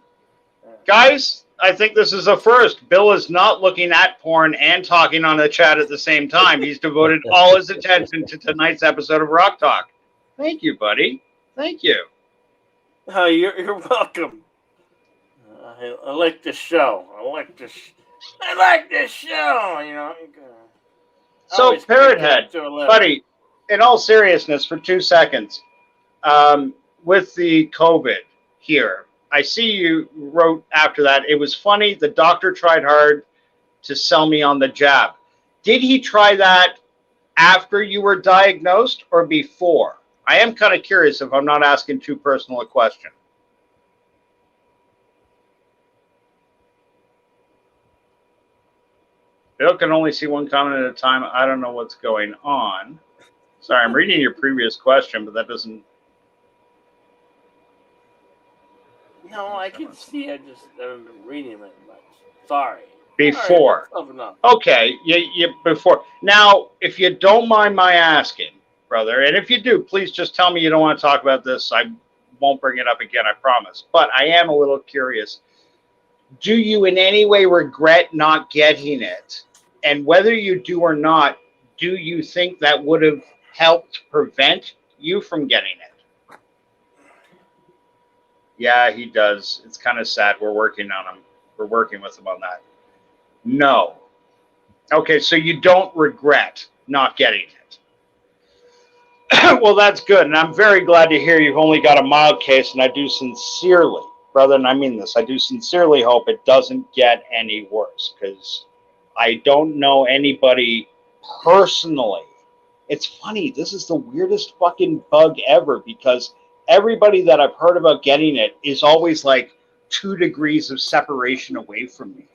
guys, I think this is a first. Bill is not looking at porn and talking on the chat at the same time. He's devoted all his attention to tonight's episode of Rock Talk. Thank you, buddy. Thank you. Oh, you're welcome. I like this show. I like this show. You know. So, Parrothead, buddy, in all seriousness, for 2 seconds, with the COVID here, I see you wrote after that, it was funny. The doctor tried hard to sell me on the jab. Did he try that after you were diagnosed or before? I am kind of curious if I'm not asking too personal a question. Bill can only see one comment at a time. I don't know what's going on. Sorry, I'm reading your previous question, but that doesn't... No, I can see. I just haven't been reading it much. Sorry. Before. Okay, before. Now, if you don't mind my asking, brother, and if you do, please just tell me you don't want to talk about this. I won't bring it up again, I promise. But I am a little curious. Do you in any way regret not getting it? And whether you do or not, do you think that would have helped prevent you from getting it? Yeah, he does. It's kind of sad. We're working on him. We're working with him on that. No. Okay, so you don't regret not getting it. Well, that's good. And I'm very glad to hear you've only got a mild case. And I do sincerely, brother, and I mean this, I do sincerely hope it doesn't get any worse, because I don't know anybody personally. It's funny. This is the weirdest fucking bug ever, because everybody that I've heard about getting it is always like 2 degrees of separation away from me.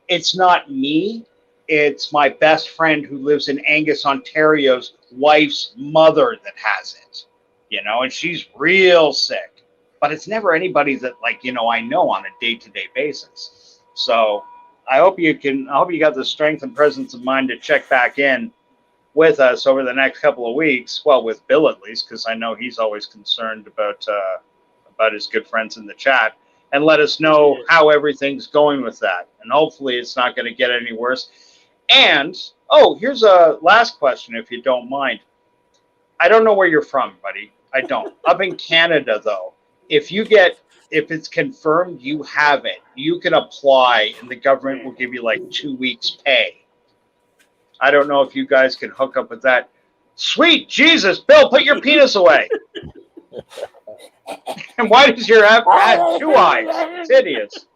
It's not me. It's my best friend who lives in Angus, Ontario's wife's mother that has it, you know, and she's real sick. But it's never anybody that, like, you know, I know on a day-to-day basis. So I hope you got the strength and presence of mind to check back in with us over the next couple of weeks. Well, with Bill at least, because I know he's always concerned about his good friends in the chat, and let us know how everything's going with that. And hopefully it's not going to get any worse. And, oh, here's a last question, if you don't mind. I don't know where you're from, buddy. I don't. Up in Canada, though, if it's confirmed you have it, you can apply, and the government will give you like 2 weeks' pay. I don't know if you guys can hook up with that. Sweet Jesus, Bill, put your penis away. And why does your app have 2 eyes? It's hideous.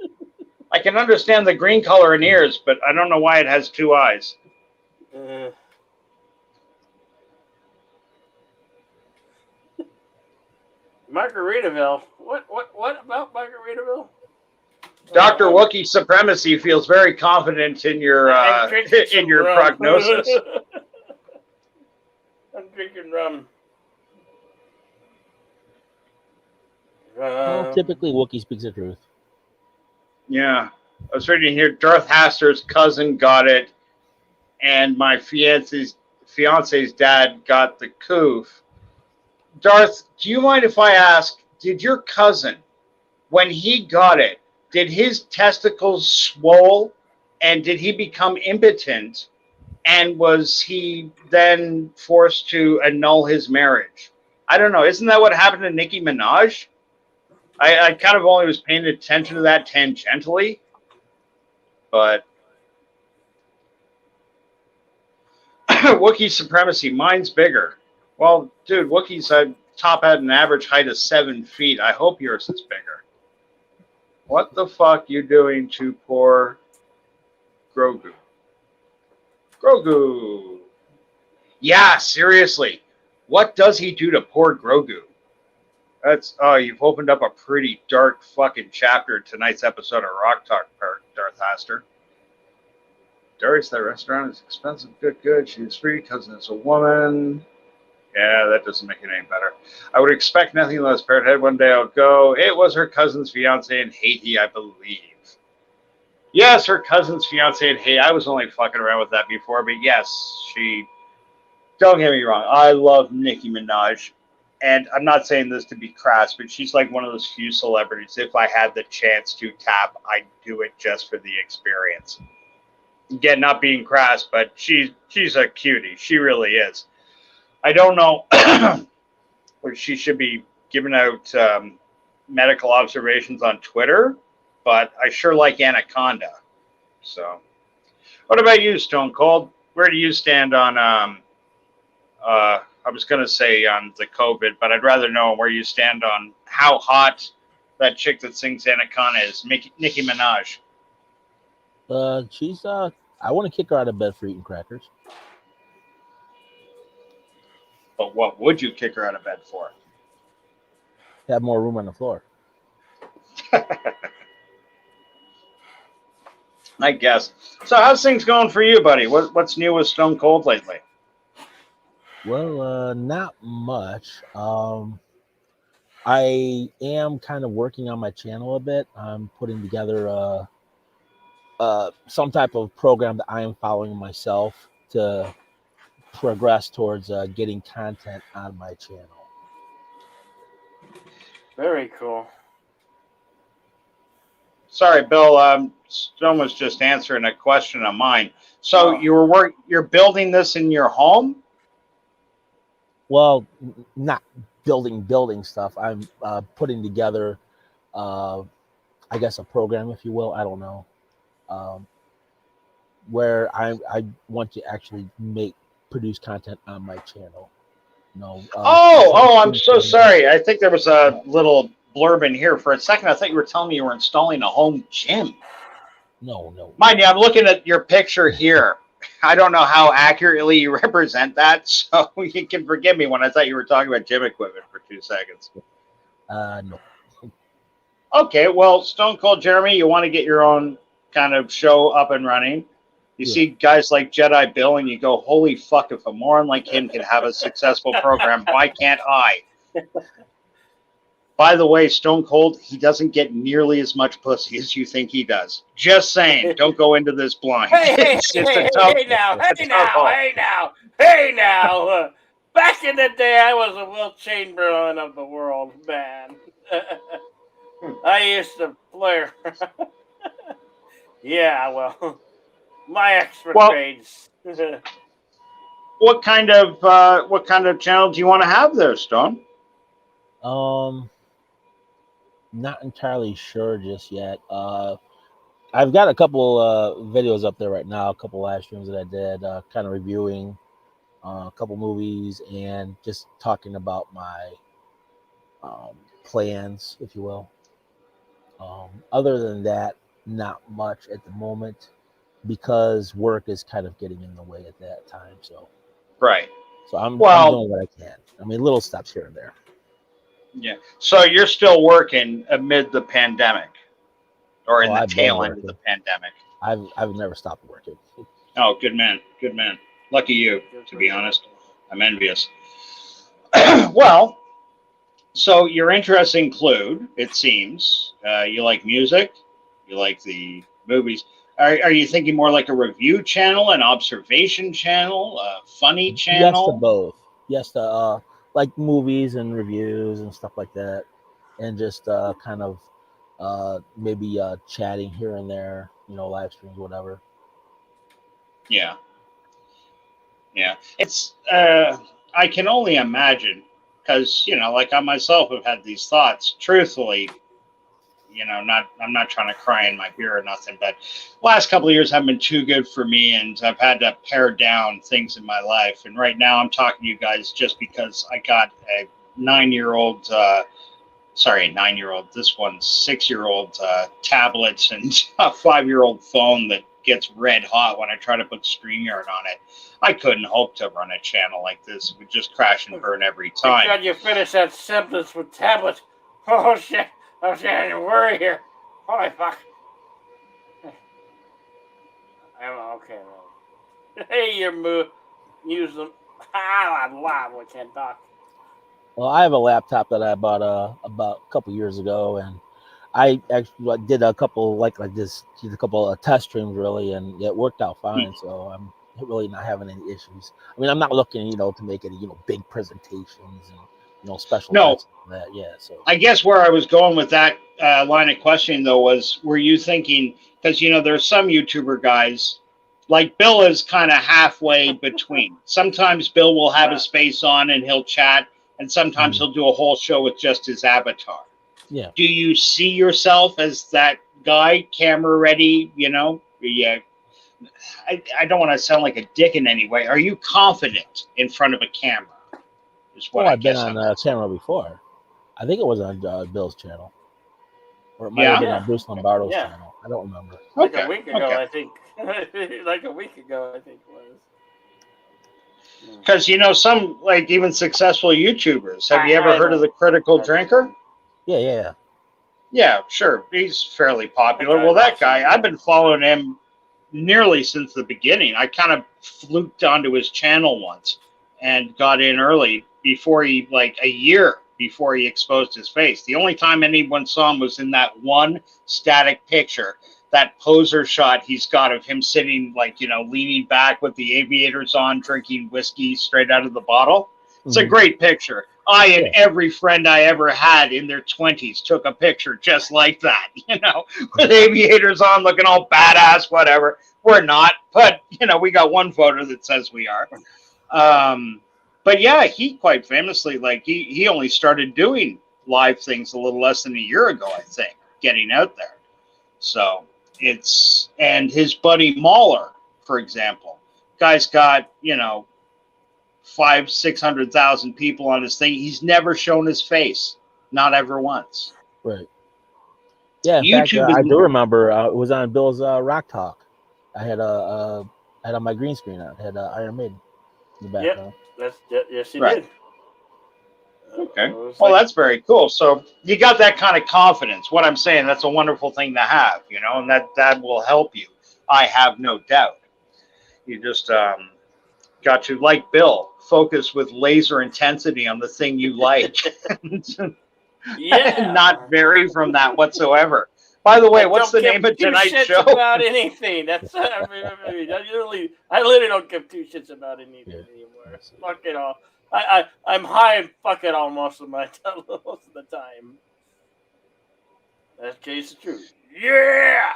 I can understand the green color in ears, but I don't know why it has 2 eyes. Margaritaville. What about Margaritaville? Dr. Wookiee Supremacy feels very confident in your prognosis. I'm drinking rum. Well, typically, Wookiee speaks the truth. Yeah. I was reading here, Darth Haster's cousin got it, and my fiance's dad got the coof. Darth, do you mind if I ask, did your cousin, when he got it, did his testicles swell, and did he become impotent, and was he then forced to annul his marriage? I don't know. Isn't that what happened to Nicki Minaj? I kind of only was paying attention to that tangentially, but Wookiee Supremacy, mine's bigger. Well, dude, Wookiees top at an average height of 7 feet. I hope yours is bigger. What the fuck you doing to poor Grogu? Grogu. Yeah, seriously. What does he do to poor Grogu? You've opened up a pretty dark fucking chapter in tonight's episode of Rock Talk, Darth Haster. Darius, that restaurant is expensive. Good. She's free because it's a woman. Yeah, that doesn't make it any better. I would expect nothing less. Parrothead, one day I'll go. It was her cousin's fiance in Haiti, I believe. Yes, her cousin's fiance in Haiti. I was only fucking around with that before, but yes, she... Don't get me wrong. I love Nicki Minaj. And I'm not saying this to be crass, but she's like one of those few celebrities. If I had the chance to tap, I'd do it just for the experience. Again, not being crass, but she's a cutie. She really is. I don't know if she should be giving out medical observations on Twitter, but I sure like Anaconda. So, what about you, Stone Cold? Where do you stand on I was going to say on the COVID, but I'd rather know where you stand on how hot that chick that sings Anaconda is, Nicki Minaj. She's I want to kick her out of bed for eating crackers. But what would you kick her out of bed for? Have more room on the floor. I guess. So how's things going for you, buddy? What's new with Stone Cold lately? Well, not much. I am kind of working on my channel a bit. I'm putting together some type of program that I am following myself to progress towards getting content on my channel. Very cool. Sorry, Bill. Stone was just answering a question of mine. So you're building this in your home? Well, not building stuff. I'm putting together, I guess, a program, if you will. I don't know, where I want to actually produce content on my channel. No. I'm so sorry. I think there was a little blurb in here for a second. I thought you were telling me you were installing a home gym. No. Mind you, I'm looking at your picture here. I don't know how accurately you represent that, so you can forgive me when I thought you were talking about gym equipment for 2 seconds. No. Okay, well, Stone Cold Jeremy, you want to get your own kind of show up and running. You see guys like Jedi Bill, and you go, holy fuck, if a moron like him can have a successful program, why can't I? By the way, Stone Cold, he doesn't get nearly as much pussy as you think he does. Just saying, don't go into this blind. Hey now. Back in the day, I was a Will Chamberlain of the world, man. I used to flirt. Yeah, well, my expertise. What kind of channel do you want to have there, Stone? Not entirely sure just yet. I've got a couple videos up there right now, a couple live streams that I did, kind of reviewing a couple movies and just talking about my plans, if you will. Other than that, not much at the moment because work is kind of getting in the way at that time. So, right. So I'm doing what I can. I mean, little steps here and there. Yeah. So you're still working amid the pandemic, or in the tail end of the pandemic. I've never stopped working. Oh, good man. Good man. Lucky you, to be honest. I'm envious. Well, so your interests include, it seems, you like music, you like the movies. Are you thinking more like a review channel, an observation channel, a funny channel? Yes to both. Yes to like movies and reviews and stuff like that, and just kind of maybe chatting here and there, live streams, whatever. Yeah. It's I can only imagine, because like I myself have had these thoughts. Truthfully, I'm not trying to cry in my beer or nothing, but last couple of years haven't been too good for me, and I've had to pare down things in my life. And right now I'm talking to you guys just because I got a 9-year-old, this one's 6-year-old tablets and a 5-year-old phone that gets red hot when I try to put StreamYard on it. I couldn't hope to run a channel like this. It would just crash and burn every time. God, you finished that sentence with tablets. Oh shit. I didn't worry here. Holy fuck. I'm okay. Hey, you're use them. We can't talk. Well, I have a laptop that I bought about a couple years ago, and I actually did a couple like this, did a couple of test streams really, and it worked out fine. So I'm really not having any issues. I mean, I'm not looking, to make any, big presentations and special. No, that. Yeah. So I guess where I was going with that line of questioning though was, were you thinking, because there's some YouTuber guys, like Bill is kind of halfway between. Sometimes Bill will have his face on and he'll chat, and sometimes he'll do a whole show with just his avatar. Yeah. Do you see yourself as that guy, camera ready? Yeah. I don't want to sound like a dick in any way. Are you confident in front of a camera? Is what I've been guess on I meant. camera before. I think it was on Bill's channel, or it might Yeah? have been on Bruce Lombardo's Yeah. channel. I don't remember. Like Okay, a week ago, okay. I think. Like a week ago, I think it was. Because, you know, some, like, even successful YouTubers. Have you ever heard of the Critical Drinker? Yeah. Yeah, sure. He's fairly popular. That guy Well, that watches guy, it. I've been following him nearly since the beginning. I kind of fluked onto his channel once and got in early before he, like, a year before he exposed his face. The only time anyone saw him was in that one static picture, that poser shot he's got of him sitting, like, you know, leaning back with the aviators on, drinking whiskey straight out of the bottle. It's a great picture. I and every friend I ever had in their 20s took a picture just like that, you know, with aviators on, looking all badass, whatever. We're not, but, you know, we got one photo that says we are. But yeah, he quite famously, like, he only started doing live things a little less than a year ago, I think, getting out there. So it's, and his buddy Mahler, for example, guy's got, you know, 500,000-600,000 people on his thing. He's never shown his face, not ever once. Right. Yeah. In YouTube fact, I is- do remember it was on Bill's Rock Talk. I had on my green screen. I had Iron Maiden in the background. Yes, he Right. did. Okay. It was Well, like- that's very cool. So you got that kind of confidence. What I'm saying, that's a wonderful thing to have, you know, and that will help you. I have no doubt. You just got to, like Bill, focus with laser intensity on the thing you like. yeah. And not vary from that whatsoever. By the way, what's the name of tonight's show? About anything. That's I literally don't give two shits about anything anymore. Fuck it all. I'm high and fuck it all most of the time. That's case true. Yeah.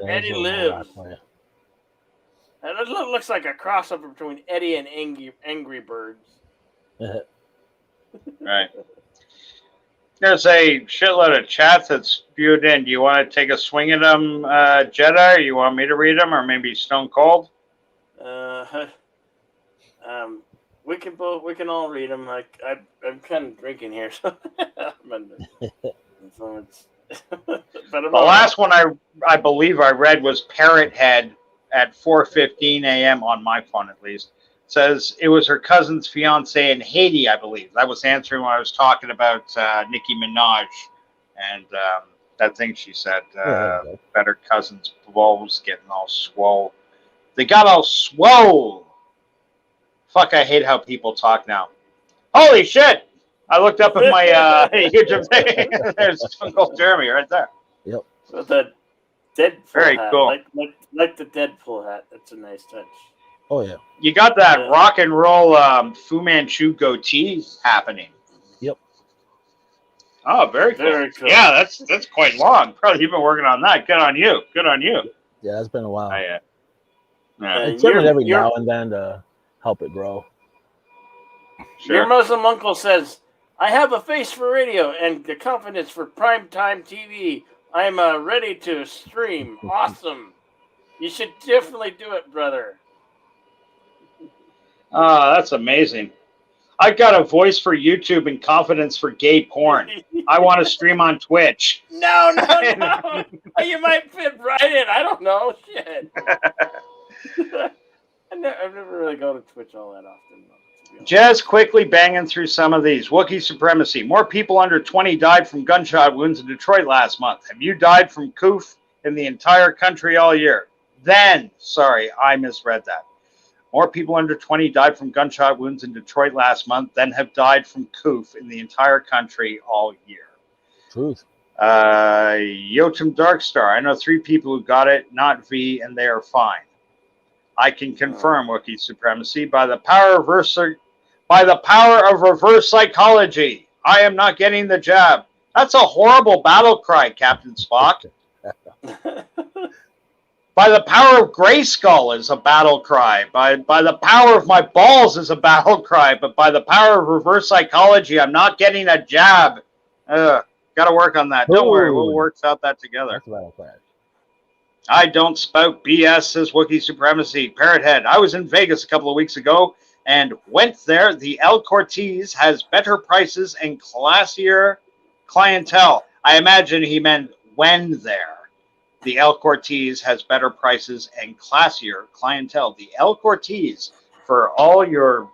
Eddie lives. And it looks like a crossover between Eddie and Angry Birds. Right. There's a shitload of chats that's spewed in. Do you want to take a swing at them, Jedi? Or you want me to read them, or maybe Stone Cold? We can all read them. I'm kind of drinking here, so it's. But the last one I believe I read was Parrot Head at 4:15 a.m. on my phone, at least. Says it was her cousin's fiance in Haiti, I believe. That was answering when I was talking about Nicki Minaj and that thing she said. Better cousin's balls getting all swole. They got all swole. Fuck, I hate how people talk now. Holy shit! I looked up at my YouTube thing. There's Uncle Jeremy right there. Yep. With the Deadpool Very hat. cool. Like the Deadpool hat. That's a nice touch. Oh yeah. You got that rock and roll Fu Manchu goatee happening. Yep. Oh, very cool. Very cool. Yeah, that's quite long. Probably you've been working on that. Good on you. Good on you. Yeah, it's been a while. Yeah. I trim it every now and then to help it grow. Sure. Your Muslim uncle says, I have a face for radio and the confidence for primetime TV. I'm ready to stream. Awesome. You should definitely do it, brother. Oh, that's amazing. I've got a voice for YouTube and confidence for gay porn. I want to stream on Twitch. No. You might fit right in. I don't know. Shit. I've never really gone to Twitch all that often. Jazz quickly banging through some of these. Wookiee supremacy. More people under 20 died from gunshot wounds in Detroit last month. Have you died from coof in the entire country all year? Sorry, I misread that. More people under 20 died from gunshot wounds in Detroit last month than have died from coof in the entire country all year. Truth. Yotam Darkstar. I know 3 people who got it, not V, and they are fine. I can confirm Wookiee supremacy by the power of reverse psychology. I am not getting the jab. That's a horrible battle cry, Captain Spock. By the power of Grayskull is a battle cry. By the power of my balls is a battle cry. But by the power of reverse psychology, I'm not getting a jab. Got to work on that. Don't worry, we'll work out that together. That's a battle cry. I don't spout BS, says Wookiee supremacy. Parrothead. I was in Vegas a couple of weeks ago. and went there. The El Cortez has better prices and classier clientele. I imagine he meant when there. The El Cortez has better prices and classier clientele. The El Cortez, for all your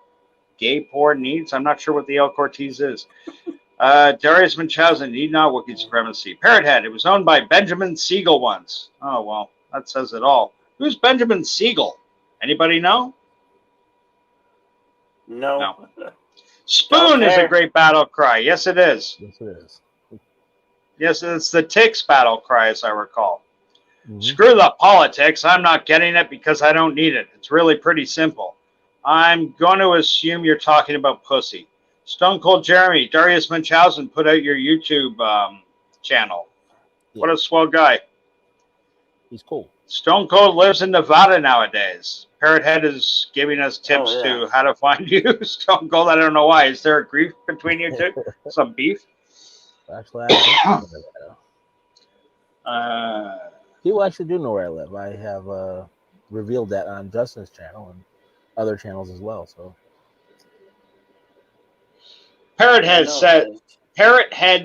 gay porn needs. I'm not sure what the El Cortez is. Darius Munchausen, need not Wookiee supremacy. Parrot Head, it was owned by Benjamin Siegel once. Oh, well, that says it all. Who's Benjamin Siegel? Anybody know? No. Spoon is a great battle cry. Yes, it is. Yes, it is. Yes, it's the THE60'S battle cry, as I recall. Mhm. Screw the politics. I'm not getting it because I don't need it. It's really pretty simple. I'm going to assume you're talking about pussy. Stone Cold Jeremy, Darius Munchausen put out your YouTube channel. Yeah. What a swell guy. He's cool. Stone Cold lives in Nevada nowadays. Parrot Head is giving us tips to how to find you. Stone Cold, I don't know why. Is there a grief between you two? Some beef? Actually, I Uh, people actually do know where I live. I have revealed that on Justin's channel and other channels as well. So Parrot Head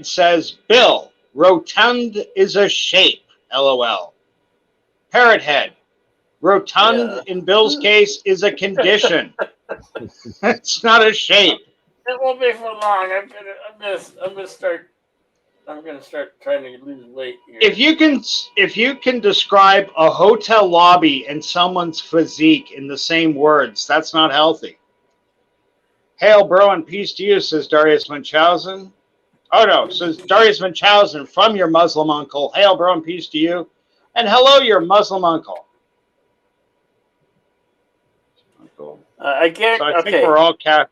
says, Bill, rotund is a shape. LOL. Parrot Head, rotund in Bill's case is a condition. It's not a shape. It won't be for long. I'm gonna start trying to lose weight here. If you can describe a hotel lobby and someone's physique in the same words, that's not healthy. Hail, bro, and peace to you, says Darius Munchausen. Oh, no, says Darius Munchausen from your Muslim uncle. Hail, bro, and peace to you. And hello, your Muslim uncle. I can't. So I think we're all caught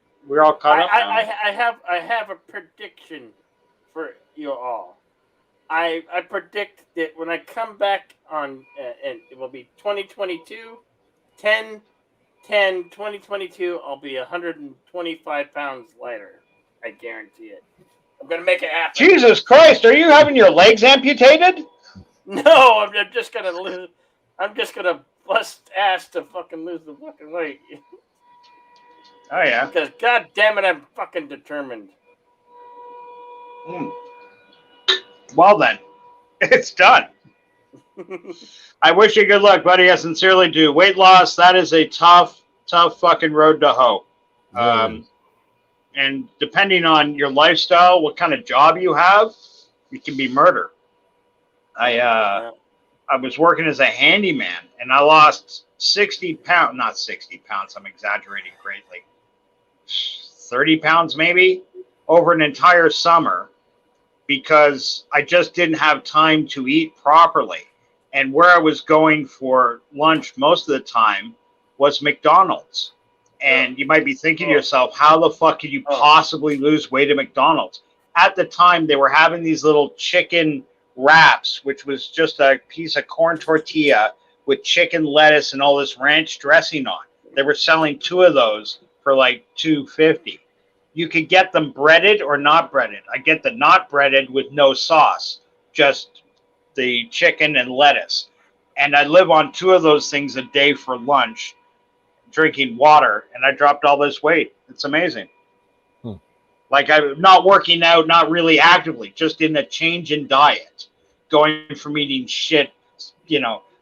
up now. I have a prediction for you all. I predict that when I come back on, and it will be 2022, 2022, I'll be 125 pounds lighter. I guarantee it. I'm gonna make it happen. Jesus Christ, are you having your legs amputated? No, I'm just gonna lose. I'm just gonna bust ass to fucking lose the fucking weight. Oh yeah. Because god damn it, I'm fucking determined. Well then, it's done. I wish you good luck, buddy. I sincerely do. Weight loss, that is a tough fucking road to hoe. And depending on your lifestyle, what kind of job you have, it can be murder. I was working as a handyman, and I lost 60 pounds. Not 60 pounds. I'm exaggerating greatly. 30 pounds maybe over an entire summer because I just didn't have time to eat properly. And where I was going for lunch most of the time was McDonald's. And you might be thinking to yourself, how the fuck could you possibly lose weight at McDonald's? At the time, they were having these little chicken wraps, which was just a piece of corn tortilla with chicken lettuce and all this ranch dressing on. They were selling 2 of those for like $2.50. You could get them breaded or not breaded. I get the not breaded with no sauce, just the chicken and lettuce. And I live on 2 of those things a day for lunch, drinking water, and I dropped all this weight. It's amazing. Like I'm not working out, not really actively, just in a change in diet, going from eating shit,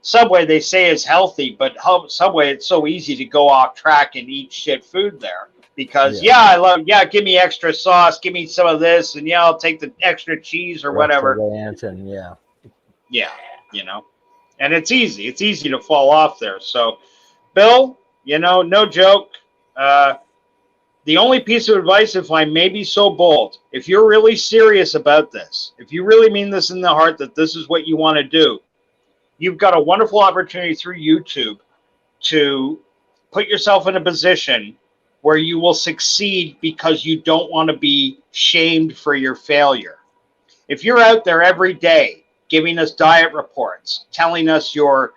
Subway they say is healthy, but Subway, it's so easy to go off track and eat shit food there because give me extra sauce, give me some of this, and I'll take the extra cheese or whatever. Ranch and and it's easy to fall off there. So, Bill, no joke. The only piece of advice, if I may be so bold, if you're really serious about this, if you really mean this in the heart that this is what you want to do, you've got a wonderful opportunity through YouTube to put yourself in a position where you will succeed because you don't want to be shamed for your failure. If you're out there every day giving us diet reports, telling us your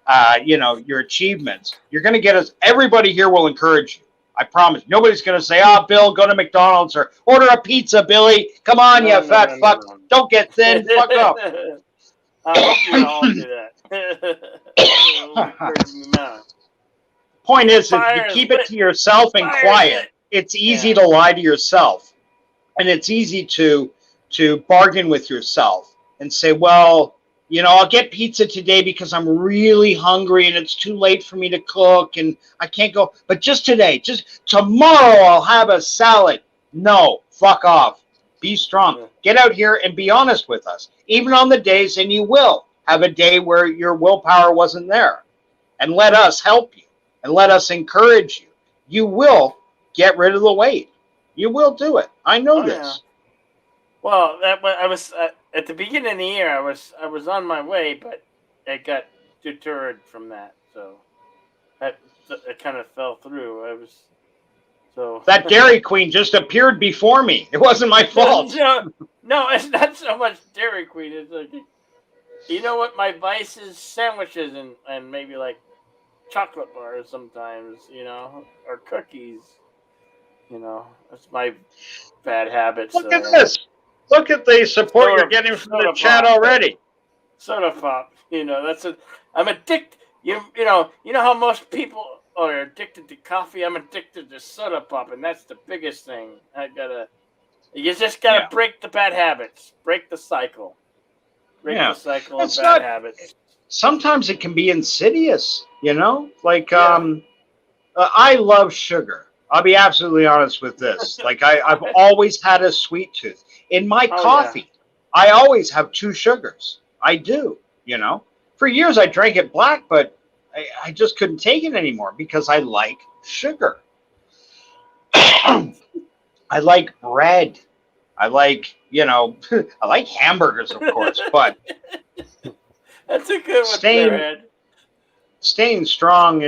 achievements, you're going to get us. Everybody here will encourage you. I promise. Nobody's going to say, Bill, go to McDonald's or order a pizza, Billy. Come on, fat fuck. No. Don't get thin. Fuck up. I hope you all do that. point is, if you Fire keep is it to yourself and Fire is quiet, lit. it's easy Yeah. to lie to yourself, and it's easy to bargain with yourself and say, well, you know, I'll get pizza today because I'm really hungry and it's too late for me to cook and I can't go. But just today, just tomorrow, I'll have a salad. No, fuck off. Be strong. Yeah. Get out here and be honest with us. Even on the days, and you will have a day where your willpower wasn't there. And let us help you and let us encourage you. You will get rid of the weight. You will do it. I know this. Yeah. Well, I was at the beginning of the year. I was on my way, but it got deterred from that. So it kind of fell through. I was so That Dairy Queen just appeared before me. It wasn't my fault. No, it's not so much Dairy Queen. It's like, you know what my vice is? Sandwiches and maybe like chocolate bars sometimes, you know, or cookies. You know, that's my bad habits. Look at this. Look at the support you're getting from the chat already. Soda pop. You know, I'm addicted. You know how most people are addicted to coffee. I'm addicted to soda pop, and that's the biggest thing. You just gotta break the bad habits. Break the cycle. Break the cycle of bad habits. Sometimes it can be insidious, you know? Like, I love sugar. I'll be absolutely honest with this. Like, I've always had a sweet tooth. In my coffee, I always have 2 sugars. I do, you know? For years, I drank it black, but I just couldn't take it anymore because I like sugar. I like bread. I like, you know, I like hamburgers, of course, but that's a good one. Staying strong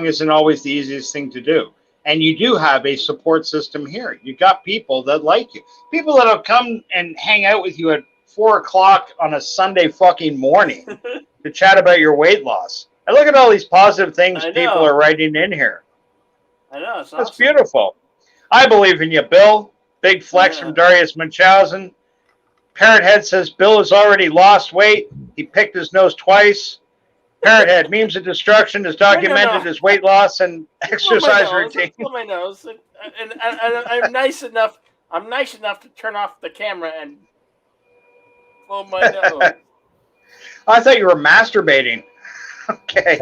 isn't always the easiest thing to do. And you do have a support system here. You got people that like you. People that have come and hang out with you at 4 o'clock on a Sunday fucking morning to chat about your weight loss. And look at all these positive things people are writing in here. I know. It's That's beautiful. I believe in you, Bill. Big flex from Darius Munchausen. Parrot Head says Bill has already lost weight. He picked his nose twice. Parrot Head, memes of destruction, has documented his weight loss and exercise routine. My nose. And I'm nice enough. I'm nice enough to turn off the camera and blow my nose. I thought you were masturbating. Okay.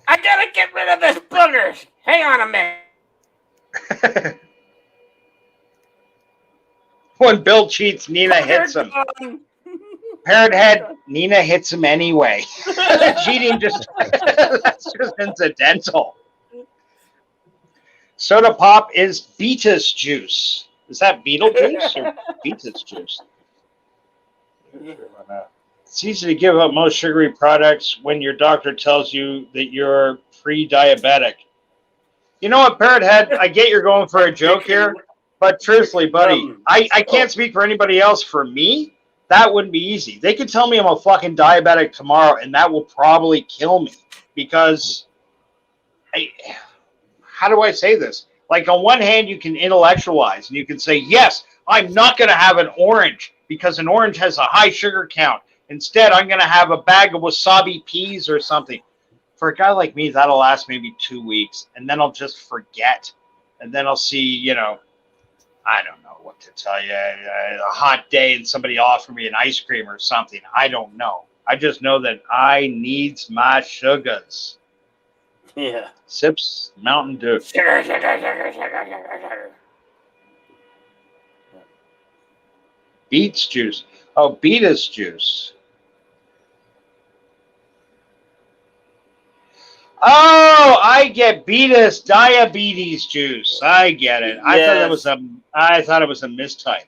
I gotta get rid of this booger. Hang on a minute. When Bill cheats, Nina hits him. Parrot Head, Nina hits him anyway. Cheating that's just incidental. Soda pop is Beetus juice. Is that Beetlejuice or Beetus juice? It's easy to give up most sugary products when your doctor tells you that you're pre-diabetic. You know what, Parrot Head? I get you're going for a joke here, but truthfully, buddy, I can't speak for anybody else. For me, that wouldn't be easy. They could tell me I'm a fucking diabetic tomorrow, and that will probably kill me because how do I say this? Like, on one hand, you can intellectualize and you can say, yes, I'm not going to have an orange because an orange has a high sugar count. Instead, I'm going to have a bag of wasabi peas or something. For a guy like me, that'll last maybe 2 weeks, and then I'll just forget. And then I'll see, you know, I don't know what to tell you, a hot day and somebody offer me an ice cream or something. I don't know. I just know that I needs my sugars. Yeah. Sips Mountain Dew. Sugar. Beets juice. Oh, Beetus juice. Oh, I get Beetus diabetes juice. I get it. I thought it was a mistype.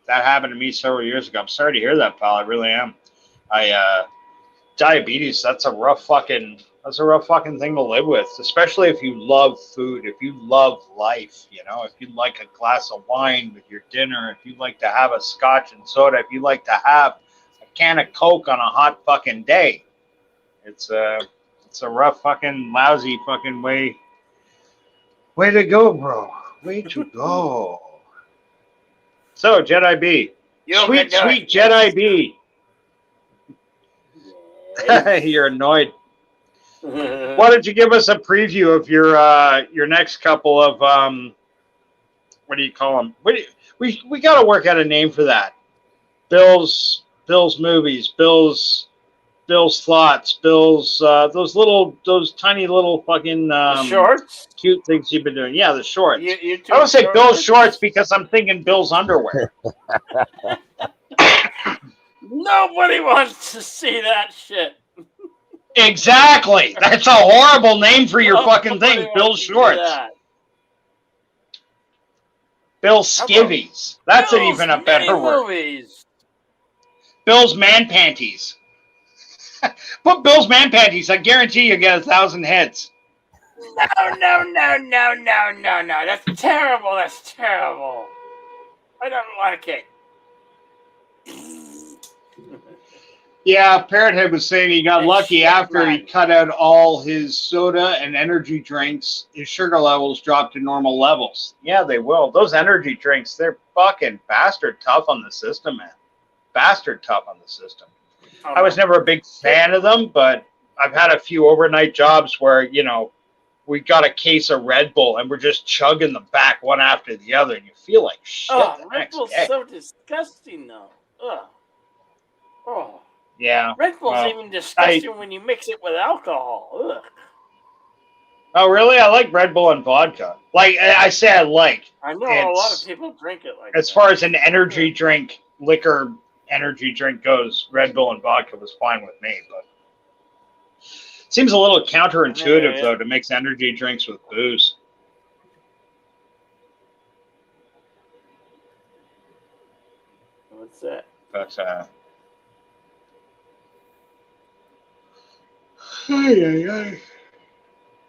That happened to me several years ago. I'm sorry to hear that, pal. I really am. Diabetes, that's a rough fucking thing to live with, especially if you love food, if you love life, you know, if you like a glass of wine with your dinner, if you like to have a scotch and soda, if you like to have a can of Coke on a hot fucking day. It's a rough fucking lousy fucking way to go, bro. Way to go. So, Jedi B. Sweet Jedi B. You're annoyed. Why don't you give us a preview of your next couple of what do you call them? We got to work out a name for that. Bill's movies, Bill's thoughts, Bill's those tiny little fucking shorts? cute things you've been doing. Yeah, the shorts. You I don't say Bill's shorts because I'm thinking Bill's underwear. Nobody wants to see that shit. Exactly. That's a horrible name for your fucking thing, Nobody Bill's wants to see shorts. that. Bill's skivvies. That's Bill's even a better word. Movies. Bill's man panties. Put Bill's man panties. I guarantee you get 1,000 heads. No. That's terrible. That's terrible. I don't like it. Yeah, Parrothead was saying he got lucky after he cut out all his soda and energy drinks. His sugar levels dropped to normal levels. Yeah, they will. Those energy drinks, they're fucking bastard tough on the system, man. Bastard tough on the system. I was never a big fan of them, but I've had a few overnight jobs where, you know, we got a case of Red Bull and we're just chugging them back one after the other, and you feel like shit. Red Bull's so disgusting, though. Ugh. Oh. Yeah. Red Bull's even disgusting when you mix it with alcohol. Ugh. Oh, really? I like Red Bull and vodka. Like, I say I like. I know a lot of people drink it like that. As far as an energy drink, liquor energy drink goes, Red Bull and vodka was fine with me, but seems a little counterintuitive, though, to mix energy drinks with booze. What's that? But,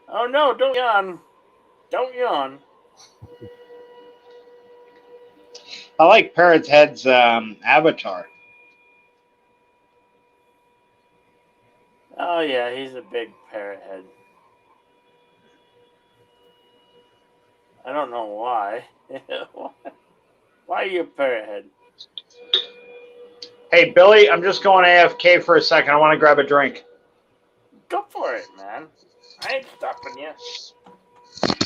oh, no, don't yawn. Don't yawn. I like Parrothead's avatar. Oh, yeah, he's a big parrot head. I don't know why. Why are you a parrot head? Hey, Billy, I'm just going AFK for a second. I want to grab a drink. Go for it, man. I ain't stopping you.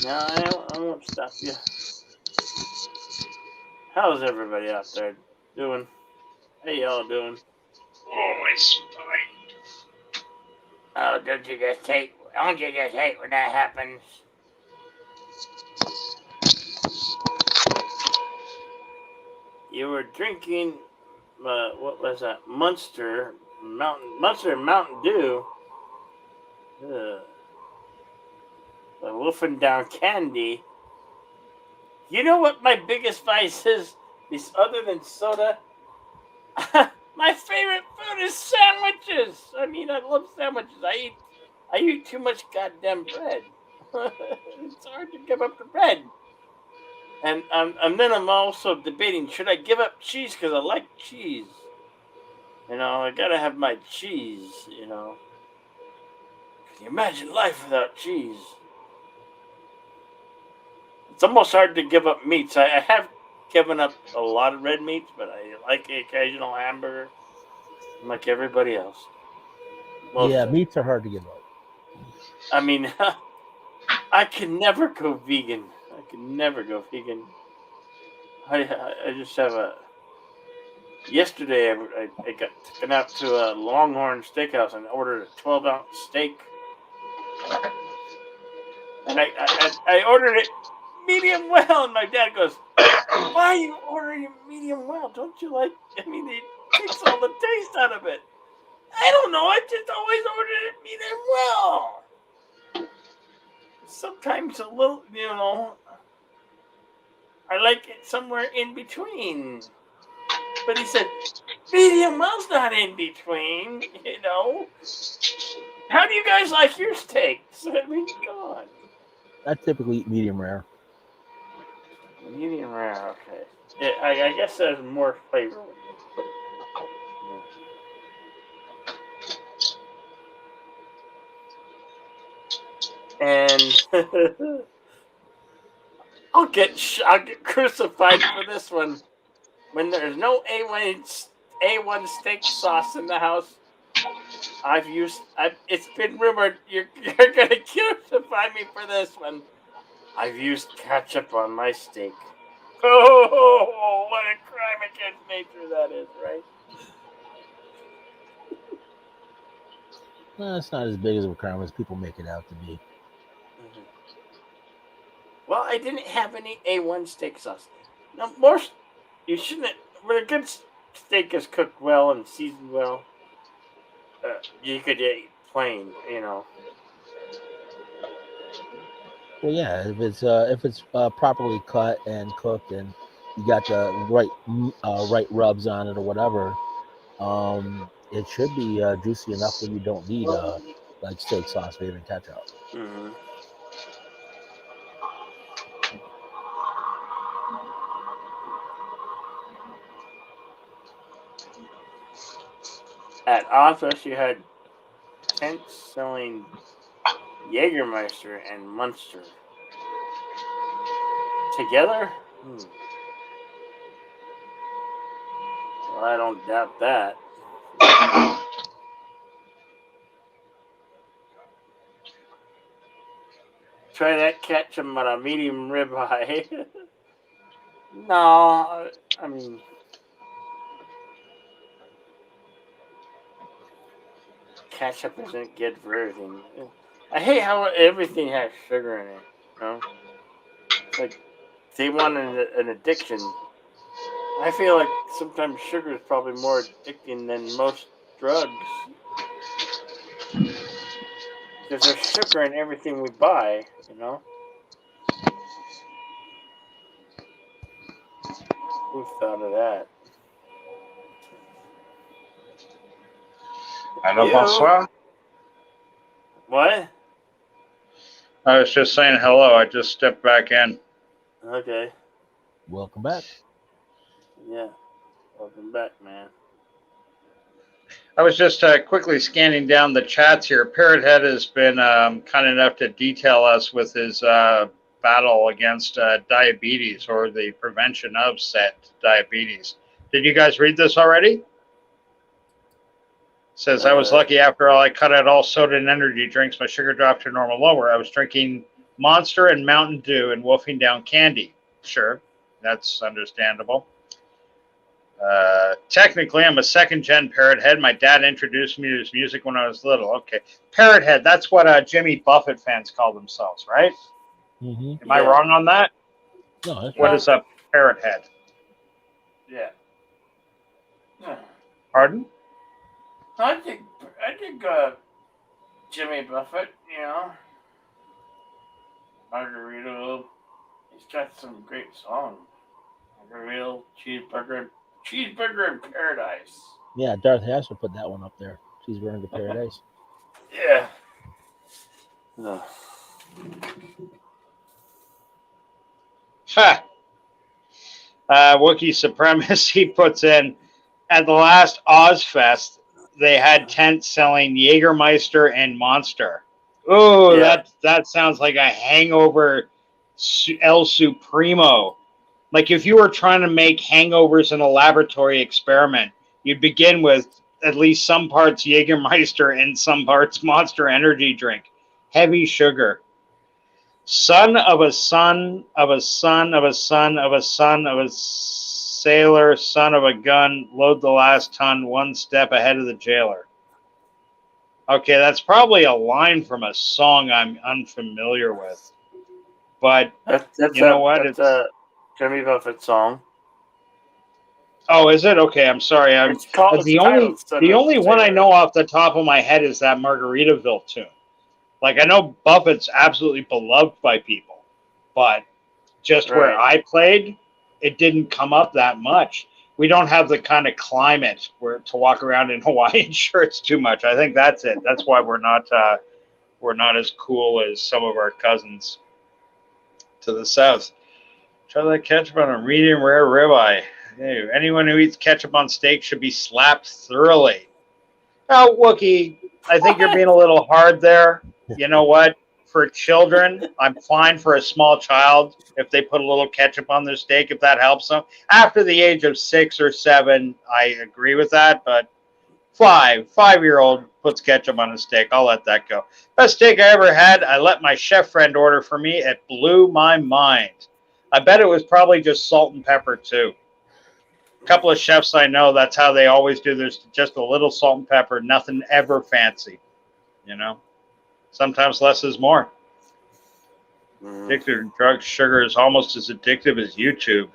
No, I won't stop you. How's everybody out there doing? How y'all doing? Oh, my spine. Oh, don't you just hate when that happens? You were drinking, what was that? Monster Mountain Dew. Ugh. The wolfing down candy. You know what my biggest vice is other than soda? My favorite food is sandwiches. I mean, I love sandwiches. I eat too much goddamn bread. It's hard to give up the bread. And then I'm also debating, should I give up cheese? Because I like cheese. You know, I gotta have my cheese, you know. Can you imagine life without cheese? It's almost hard to give up meats. I have given up a lot of red meats, but I like the occasional hamburger. I'm like everybody else. Meats are hard to give up. I mean, I can never go vegan. I just have a... Yesterday, I got taken out to a Longhorn Steakhouse and ordered a 12-ounce steak. And I ordered it medium well, and my dad goes, "Why are you ordering it medium well? Don't you like... I mean, it takes all the taste out of it." I don't know. I just always ordered it medium well. Sometimes a little, you know, I like it somewhere in between. But he said, medium well's not in between, you know. How do you guys like your steaks? I mean, come on. I typically eat medium rare. Medium rare, okay. Yeah, I guess there's more flavor. And I'll get crucified for this one. When there's no A1 steak sauce in the house, It's been rumored you're gonna crucify me for this one. I've used ketchup on my steak. Oh, what a crime against nature that is, right? No, it's not as big as a crime as people make it out to be. Mm-hmm. Well, I didn't have any A1 steak sauce. No, more. You shouldn't. When a good steak is cooked well and seasoned well, you could eat plain. Well, yeah, if it's properly cut and cooked, and you got the right rubs on it or whatever, it should be juicy enough where you don't need like steak sauce or even ketchup. Mm-hmm. At office, you had tents selling Jägermeister and Munster together. Well, I don't doubt that. Try that ketchup on a medium ribeye. No, I mean, ketchup isn't good for everything. I hate how everything has sugar in it. It's like they want an addiction. I feel like sometimes sugar is probably more addicting than most drugs. Because there's sugar in everything we buy. Who thought of that? Hello, bonsoir. What? I was just saying hello. I just stepped back in. Okay. Welcome back. Yeah. Welcome back, man. I was just quickly scanning down the chats here. Parrothead has been kind enough to detail us with his battle against diabetes, or the prevention of said diabetes. Did you guys read this already? Says, I was lucky after all. I cut out all soda and energy drinks. My sugar dropped to normal lower. I was drinking Monster and Mountain Dew and wolfing down candy. Sure, that's understandable. Technically, I'm a second-gen Parrothead. My dad introduced me to his music when I was little. Okay. Parrothead, that's what Jimmy Buffett fans call themselves, right? Mm-hmm. Am I wrong on that? No, that's What is a Parrothead? Yeah. Pardon? I think Jimmy Buffett, Margaritaville, he's got some great songs. Margaritaville, Cheeseburger in Paradise. Yeah, Darth Hasser put that one up there. Cheeseburger in Paradise. Yeah. No. Ha! Wookiee Supremacy puts in, at the last Ozfest, they had tents selling Jägermeister and Monster. Oh, Yeah. that sounds like a hangover El Supremo. Like if you were trying to make hangovers in a laboratory experiment, you'd begin with at least some parts Jägermeister and some parts Monster Energy drink. Heavy sugar. Son of a son of a son of a son of a son of a sailor, son of a gun, load the last ton, one step ahead of the jailer. Okay, that's probably a line from a song I'm unfamiliar with. But you know what? That's a Jimmy Buffett song. Oh, is it? Okay, I'm sorry. The only one I know off the top of my head is that Margaritaville tune. Like I know Buffett's absolutely beloved by people, but just where I played, it didn't come up that much. We don't have the kind of climate where to walk around in Hawaiian shirts too much. I think that's it. That's why we're not as cool as some of our cousins to the south. Try that ketchup on a medium rare ribeye. Hey, anyone who eats ketchup on steak should be slapped thoroughly. Now, Wookie, I think you're being a little hard there. You know what? For children, I'm fine for a small child if they put a little ketchup on their steak, if that helps them. After the age of 6 or 7, I agree with that. But 5-year-old puts ketchup on a steak. I'll let that go. Best steak I ever had, I let my chef friend order for me. It blew my mind. I bet it was probably just salt and pepper too. A couple of chefs I know, that's how they always do. There's just a little salt and pepper, nothing ever fancy. You know, sometimes less is more. Addicted to drugs, sugar is almost as addictive as YouTube.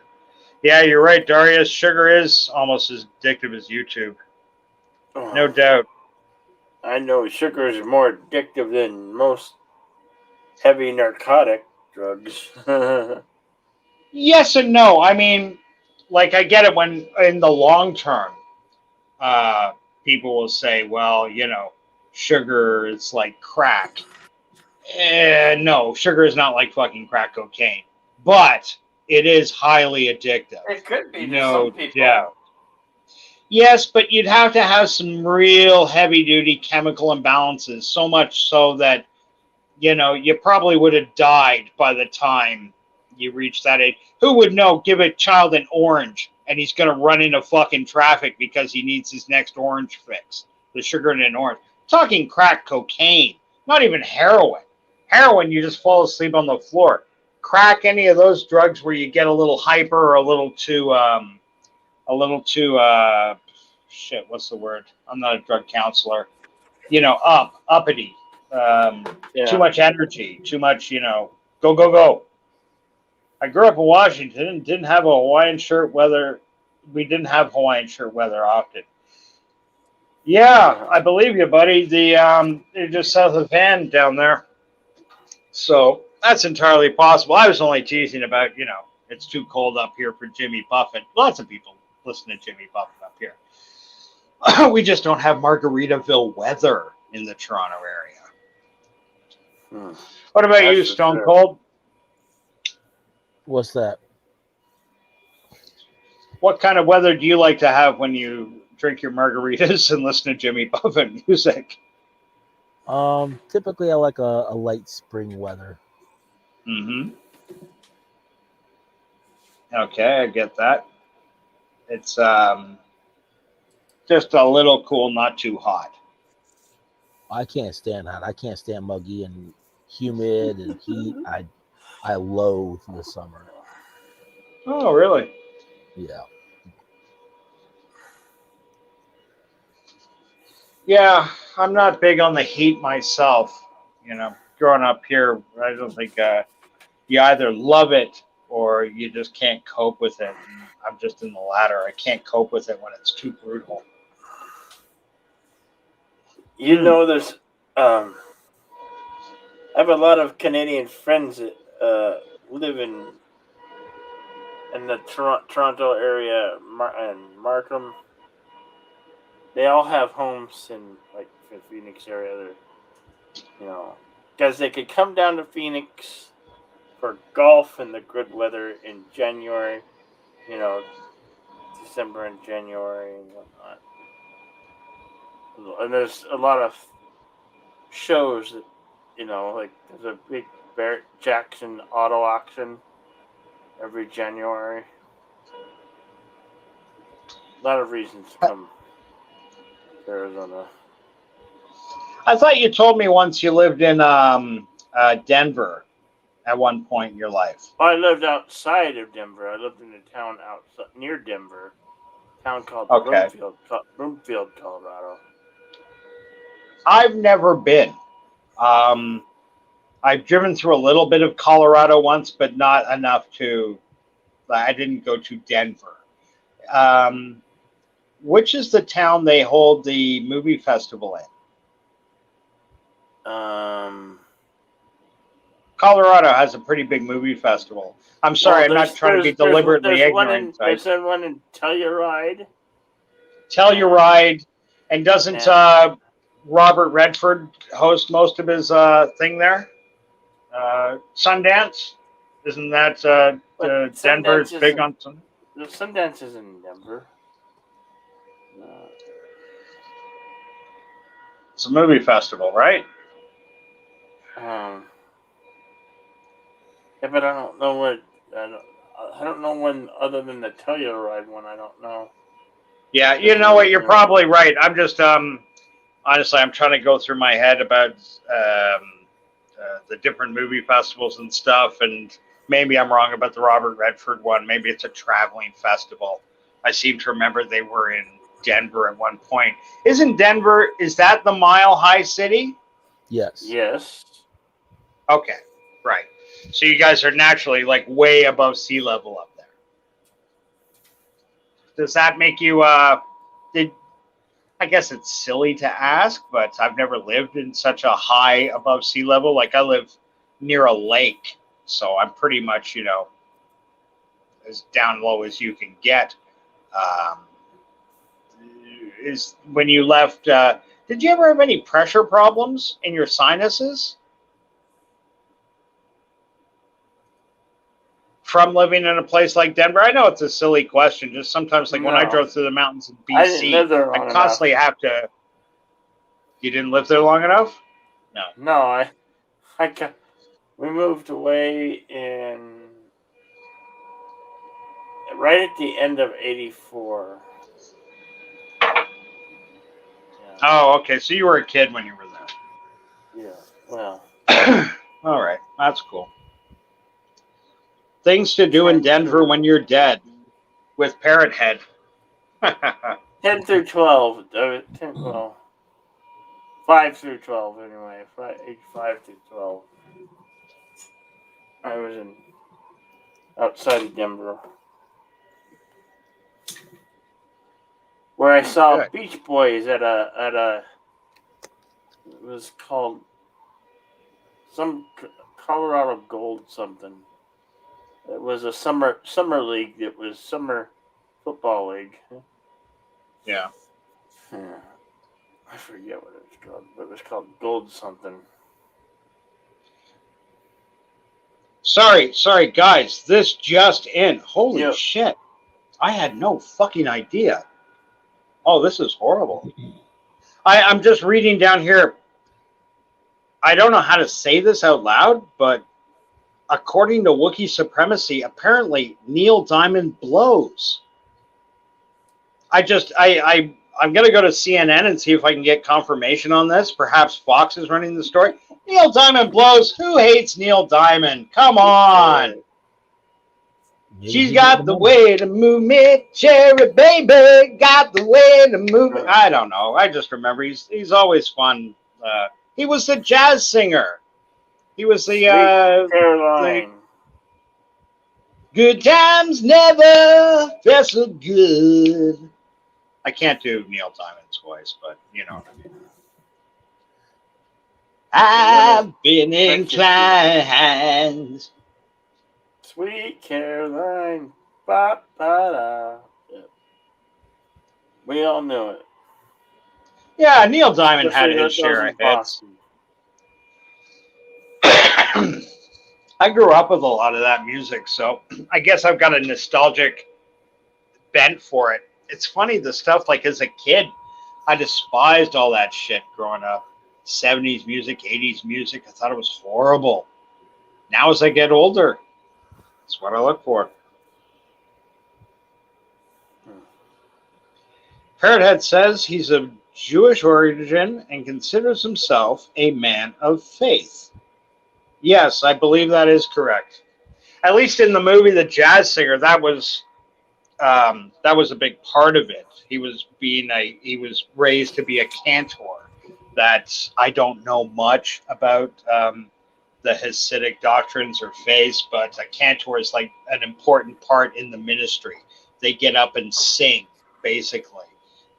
Yeah, you're right, Darius. Sugar is almost as addictive as YouTube. No doubt. I know sugar is more addictive than most heavy narcotic drugs. Yes and no. I mean, like, I get it when in the long term, people will say, well, you know, sugar is like crack. No, sugar is not like fucking crack cocaine, but it is highly addictive. It could be to No some people. doubt. Yes, but you'd have to have some real heavy duty chemical imbalances, so much so that, you know, you probably would have died by the time you reach that age. Who would know? Give a child an orange and he's going to run into fucking traffic because he needs his next orange fix. The sugar in an orange. Talking crack cocaine, not even heroin. Heroin, you just fall asleep on the floor. Crack, any of those drugs where you get a little hyper or a little too, shit, what's the word? I'm not a drug counselor. You know, uppity. Too much energy, too much, you know, go, go, go. I grew up in Washington and didn't have a Hawaiian shirt weather. We didn't have Hawaiian shirt weather often. Yeah, I believe you, buddy. They're just south of Van down there. So that's entirely possible. I was only teasing about, you know, it's too cold up here for Jimmy Buffett. Lots of people listen to Jimmy Buffett up here. We just don't have Margaritaville weather in the Toronto area. What about you, Stone Cold? What's that? What kind of weather do you like to have when you drink your margaritas and listen to Jimmy Buffett music? Typically I like a light spring weather. Mm-hmm. Okay, I get that. It's just a little cool, not too hot. I can't stand hot. I can't stand muggy and humid and heat. I loathe the summer. Oh, really? Yeah. Yeah, I'm not big on the heat myself. You know, growing up here, I don't think you either love it or you just can't cope with it. And I'm just in the latter. I can't cope with it when it's too brutal. You know, there's I have a lot of Canadian friends that live in the Toronto area and Markham. They all have homes in like the Phoenix area. They're, you know, because they could come down to Phoenix for golf and the good weather in January. You know, December and January and whatnot. And there's a lot of shows that, you know, like there's a big Barrett Jackson auto auction every January. A lot of reasons to come to Arizona. I thought you told me once you lived in Denver at one point in your life. I lived outside of Denver. I lived in a town outside near Denver, a town called Broomfield, Colorado. I've never been. I've driven through a little bit of Colorado once, but not enough to. I didn't go to Denver. Which is the town they hold the movie festival in? Colorado has a pretty big movie festival. I'm sorry, I'm not trying to be deliberately ignorant. There's one in Telluride. Telluride, and doesn't Robert Redford host most of his thing there? Sundance, isn't that Denver's big on Sundance? The Sundance is in Denver. It's a movie festival, right? Yeah, but I don't know what I don't know when other than the Telluride one. I don't know. Yeah, you know what? You're probably right. I'm just honestly, I'm trying to go through my head about the different movie festivals and stuff, and maybe I'm wrong about the Robert Redford one. Maybe it's a traveling festival. I seem to remember they were in Denver at one point. Isn't Denver? Is that the Mile High City? Yes. Yes. Okay, right. So you guys are naturally like way above sea level up there. Does that make you? Did I guess it's silly to ask, but I've never lived in such a high above sea level. Like I live near a lake, so I'm pretty much, as down low as you can get. Um, is when you left, did you ever have any pressure problems in your sinuses from living in a place like Denver? I know it's a silly question. Just sometimes, like when I drove through the mountains in I didn't live BC, there I long constantly enough. have to. You didn't live there long enough? No. No, we moved away right at the end of '84. Yeah. Oh, okay. So you were a kid when you were there. Yeah. Well. All right. That's cool. Things to do in Denver when you're dead with Parrot Head. 10 through 12. 5 through 12 anyway. Age 5 through 12. I was outside of Denver, where I saw Good. Beach Boys at a. It was called some Colorado Gold something. It was a summer league. It was summer football league. Yeah. I forget what it was called, but it was called Gold something. Sorry, guys. This just in. Holy shit. I had no fucking idea. Oh, this is horrible. I'm just reading down here. I don't know how to say this out loud, but according to Wookiee Supremacy, apparently Neil Diamond blows. I'm going to go to CNN and see if I can get confirmation on this. Perhaps Fox is running the story. Neil Diamond blows. Who hates Neil Diamond? Come on. She's got the way to move me, cherry baby. Got the way to move me. I don't know. I just remember he's always fun. He was the jazz singer. He was the Caroline. Good times never felt so good. I can't do Neil Diamond's voice, but you know what I mean. I've been inclined. Sweet Caroline. Ba, ba, da. Yep. We all knew it. Yeah, Neil Diamond had Especially his share of hits. Boston. I grew up with a lot of that music, so I guess I've got a nostalgic bent for it. It's funny, the stuff like as a kid, I despised all that shit growing up. 70s music, 80s music, I thought it was horrible. Now as I get older, that's what I look for. Parrothead says he's of Jewish origin and considers himself a man of faith. Yes, I believe that is correct. At least in the movie The Jazz Singer, that was a big part of it. He was raised to be a cantor. That I don't know much about the Hasidic doctrines or faiths, but a cantor is like an important part in the ministry. They get up and sing, basically.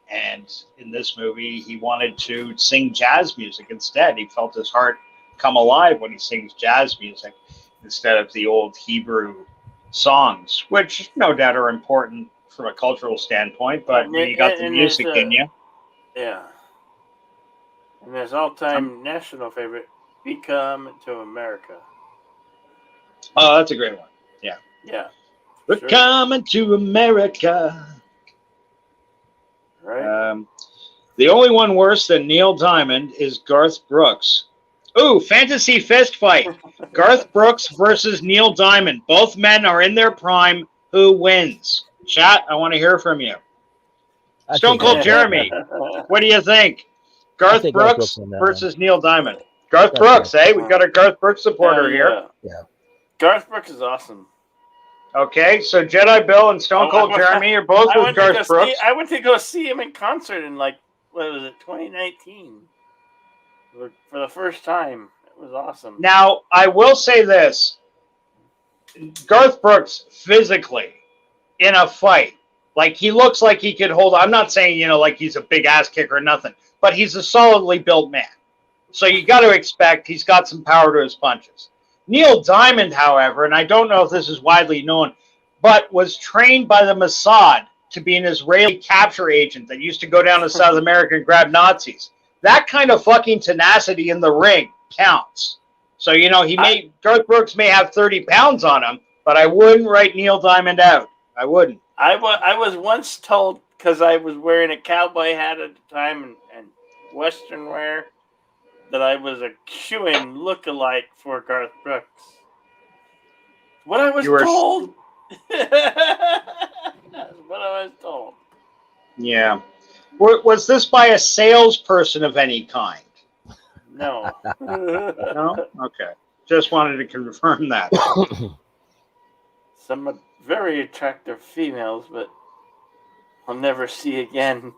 And in this movie, he wanted to sing jazz music instead. He felt his heart come alive when he sings jazz music instead of the old Hebrew songs, which no doubt are important from a cultural standpoint, but when you got the music in you. Yeah. And his all-time national favorite, "We Come to America." Oh, that's a great one. Yeah. Yeah. We're coming to America. Right. The only one worse than Neil Diamond is Garth Brooks. Ooh, fantasy fist fight. Garth Brooks versus Neil Diamond. Both men are in their prime. Who wins? Chat, I want to hear from you. I Stone think Cold Garth Jeremy, what do you think? I Garth think Garth Brooks on that one. versus Neil Diamond. Garth Garth Brooks, Brooks. eh? We got a Garth Brooks supporter here. Yeah. Garth Brooks is awesome. Okay, so Jedi Bill and Stone Cold Jeremy are both with Garth Brooks. I went to go see him in concert in like, what was it, 2019? For the first time. It was awesome. Now, I will say this. Garth Brooks physically in a fight, like he looks like he could hold. I'm not saying, like he's a big ass kicker or nothing, but he's a solidly built man. So you got to expect he's got some power to his punches. Neil Diamond, however, and I don't know if this is widely known, but was trained by the Mossad to be an Israeli capture agent that used to go down to South America and grab Nazis. That kind of fucking tenacity in the ring counts. So, Garth Brooks may have 30 pounds on him, but I wouldn't write Neil Diamond out. I wouldn't. I was once told, because I was wearing a cowboy hat at the time and Western wear, that I was a shoe-in look-alike for Garth Brooks. What I was told. That's what I was told. Yeah. Was this by a salesperson of any kind? No. No? Okay. Just wanted to confirm that. Some very attractive females, but I'll never see again.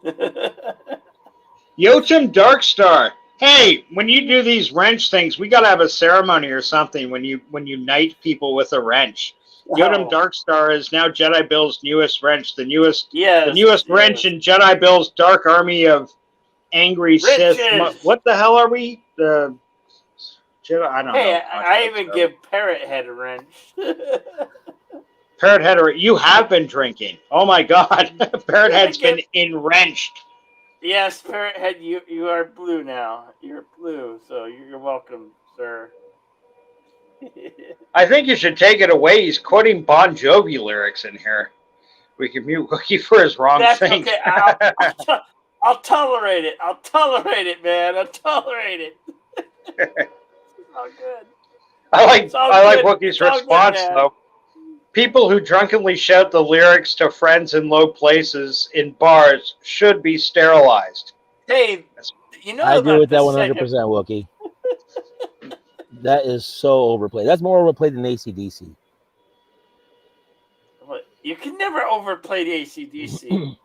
Yochum Darkstar. Hey, when you do these wrench things, we got to have a ceremony or something when you knight people with a wrench. Yochum Darkstar is now Jedi Bill's newest wrench, the newest wrench in Jedi Bill's Dark Army of Angry Sith. What the hell are we? The Jedi? I don't know. Hey, I even give Parrot Head a wrench. Parrot Head, you have been drinking. Oh my God, Parrot Head's been enwrenched. Yes, Parrot Head, you are blue now. You're blue, so you're welcome, sir. I think you should take it away. He's quoting Bon Jovi lyrics in here. We can mute Wookie for his wrong thing. Okay. I'll tolerate it. I'll tolerate it, man. I'll tolerate it. It's all good. I like Wookie's response, though. People who drunkenly shout the lyrics to friends in low places in bars should be sterilized. Hey, I agree with that 100%, Wookie. That is so overplayed. That's more overplayed than AC/DC. You can never overplay the AC/DC.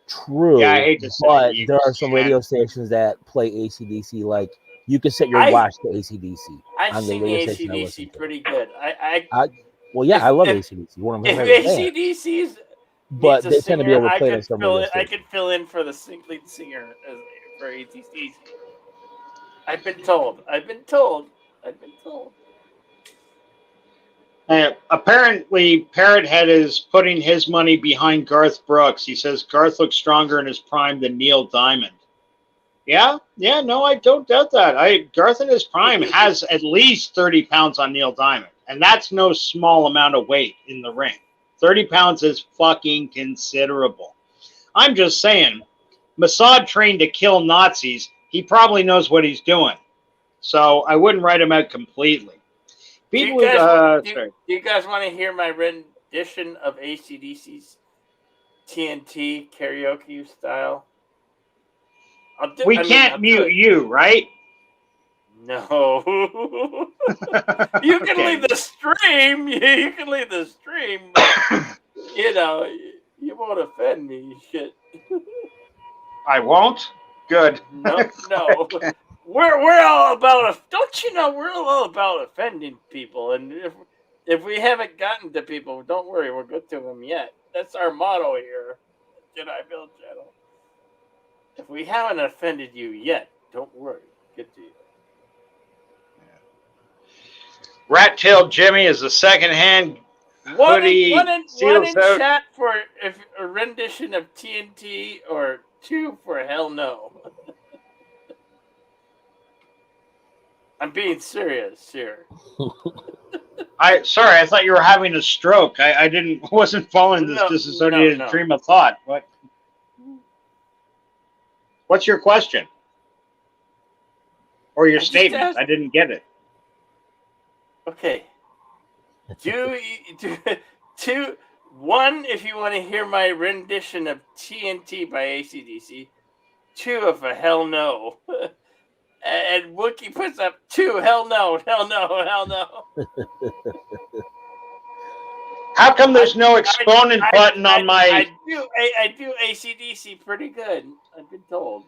True. Yeah, I hate to say but there are some radio stations that play AC/DC. Like you can set your watch to AC/DC. I've seen the AC/DC pretty good. Well, yeah, I love AC/DC. One of my favorite AC/DC's, but they tend to be overplayed on some radio I could fill in for the lead singer for AC/DC. I've been told. Apparently, Parrot Head is putting his money behind Garth Brooks. He says Garth looks stronger in his prime than Neil Diamond. Yeah, no, I don't doubt that. Garth in his prime has at least 30 pounds on Neil Diamond, and that's no small amount of weight in the ring. 30 pounds is fucking considerable. I'm just saying, Mossad trained to kill Nazis. He probably knows what he's doing. So I wouldn't write him out completely. Do you guys want to hear my rendition of AC/DC's TNT karaoke style? We can't mute you, right? No. You can leave the stream. You can leave the stream. But, you won't offend me, shit. I won't? Good. No. Okay. We're all about don't you know we're all about offending people, and if we haven't gotten to people, don't worry, we'll get to them yet. That's our motto here, Jedi Bill Channel. If we haven't offended you yet, don't worry, get to you. Rat-tailed Jimmy is a second-hand hoodie. One in chat for a rendition of TNT, or two for hell no. I'm being serious here. I thought you were having a stroke. I wasn't following this disassociated stream of thought. What's your question? Or your statement? I didn't get it. 1, if you want to hear my rendition of TNT by AC/DC. 2, if a hell no. And Wookie puts up 2, hell no, hell no, hell no. How come there's no exponent button on my... I do AC/DC pretty good. I've been told.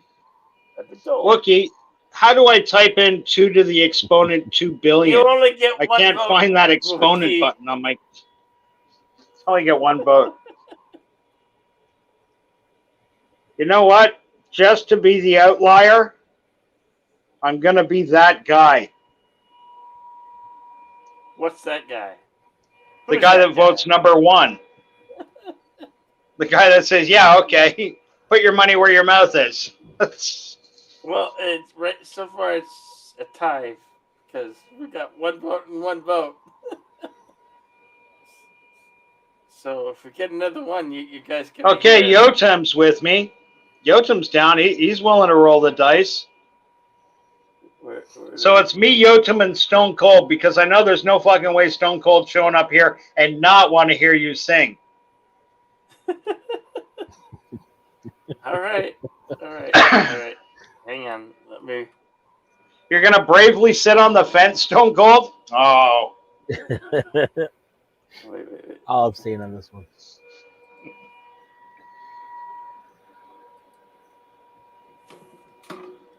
Wookie, how do I type in 2 to the exponent 2 billion? You only get I one can't vote, find that exponent Wookie. button on my... I only get 1 vote. You know what? Just to be the outlier, I'm going to be that guy. What's that guy? The guy that votes number 1. The guy that says, yeah, okay, put your money where your mouth is. Well, it's right so far. It's a tie because we got 1 vote and 1 vote. So if we get another one, you guys can. Okay, Yotam's with me. Yotam's down. He's willing to roll the dice. So it's me, Yotam, and Stone Cold, because I know there's no fucking way Stone Cold showing up here and not want to hear you sing. All right. Hang on. Let me. You're going to bravely sit on the fence, Stone Cold? Oh. Wait. I'll abstain on this one.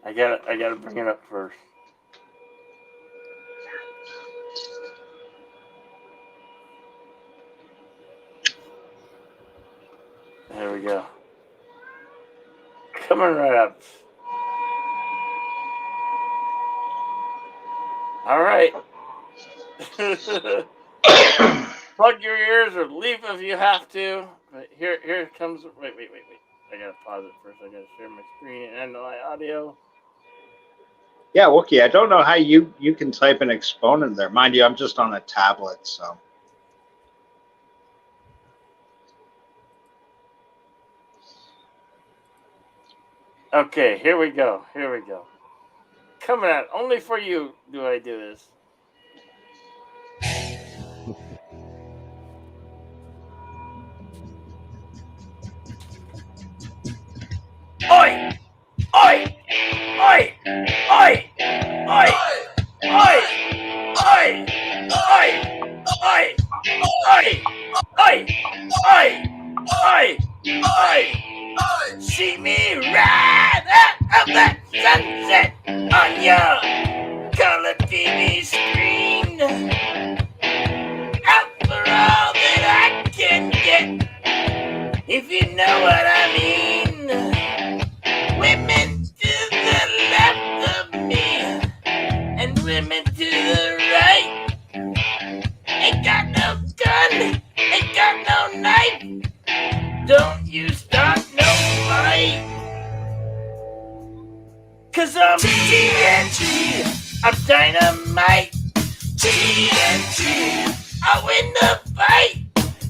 I gotta bring it up first. There we go. Coming right up. All right. Plug your ears or leave if you have to. But here comes. Wait. I gotta pause it first. I gotta share my screen and my audio. Yeah, Wookie, I don't know how you can type an exponent there. Mind you, I'm just on a tablet, so. Okay, here we go. Coming out. Only for you do I do this. Oi! Oi! Oi! Oi! Oi! Oi! Oi! Oi! Oi! Oi! Oi! Oi! See me ride out of that sunset on your color TV screen. Out for all that I can get, if you know what I mean. Women to the left of me, and women to the right. Ain't got no gun, ain't got no knife. Don't you start no fight. 'Cause I'm TNT, I'm dynamite. TNT, I win the fight.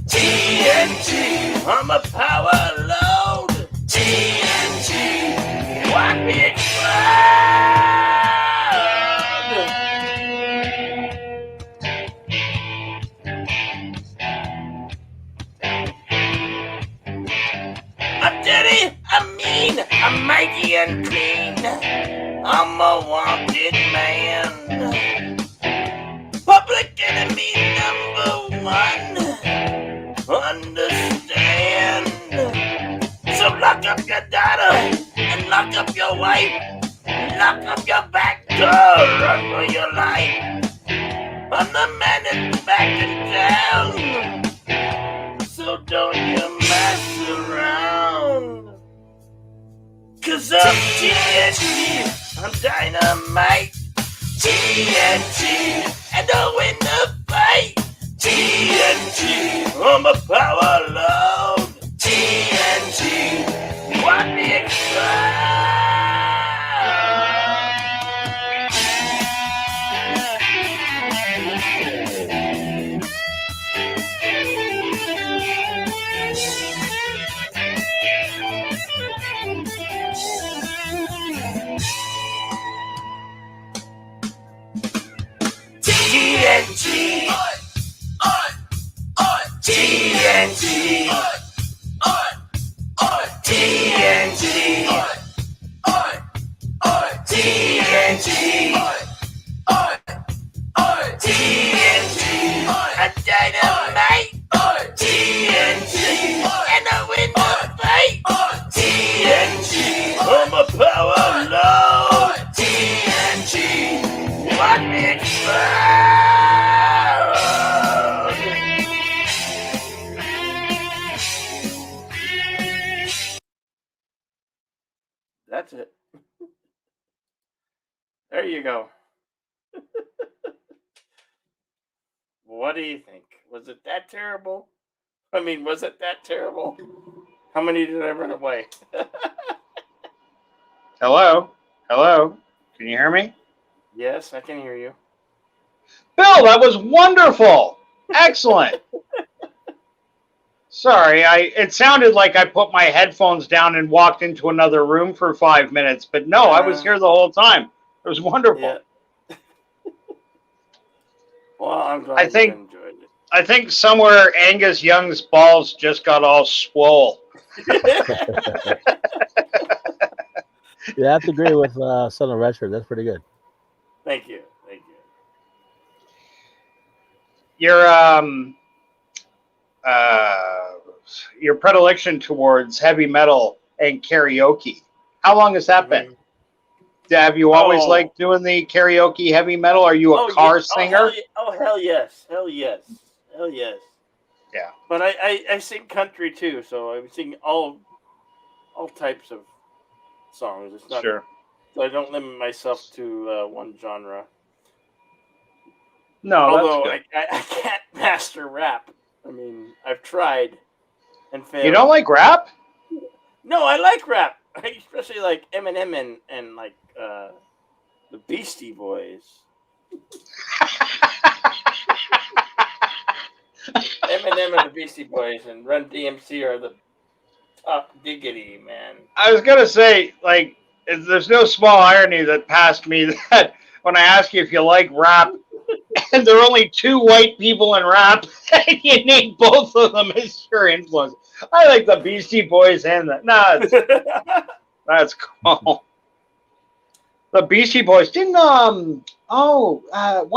TNT, I'm a power load. TNT, watch me explode. I'm dirty, I'm mean, I'm mighty and clean. I'm a wanted man. Public enemy number 1. Understand. So lock up your daughter and lock up your wife. Lock up your back door, run for your life. I'm the man that's back in town. So don't you mess around. 'Cause I'm TNT, I'm dynamite. TNT, and I'll win the fight. TNT, I'm a power load. TNT, watch me explode. TNT, TNT. TNT. TNT. TNT. TNT. A dynamite. TNT. And a window fight. TNT. I'm a power low. TNT. One explode. That's it. There you go. What do you think? Was it that terrible? I mean, was it that terrible? How many did I run away? Hello? Hello? Can you hear me? Yes, I can hear you. Bill, that was wonderful. Excellent. Sorry, it sounded like I put my headphones down and walked into another room for 5 minutes, but no, I was here the whole time. It was wonderful. Yeah. Well, I'm glad I think- you enjoyed it. I think somewhere Angus Young's balls just got all swole. Yeah, I have to agree with Son of Redford. That's pretty good. Thank you. Thank you. Your predilection towards heavy metal and karaoke. How long has that been? Have you always liked doing the karaoke heavy metal? Are you a car singer? Hell yes. Hell yes. Hell yes. Yeah. But I sing country too, so I sing all types of songs. It's not Sure. So I don't limit myself to one genre. No, Although that's good. I can't master rap. I mean, I've tried and failed. You don't like rap? No, I like rap. I especially like Eminem and like the Beastie Boys. Eminem and the Beastie Boys and Run DMC are the top diggity, man. I was gonna say, like, there's no small irony that passed me that when I ask you if you like rap, and there are only two white people in rap, and you name both of them as your influence. I like the Beastie Boys and that's cool. The Beastie Boys didn't one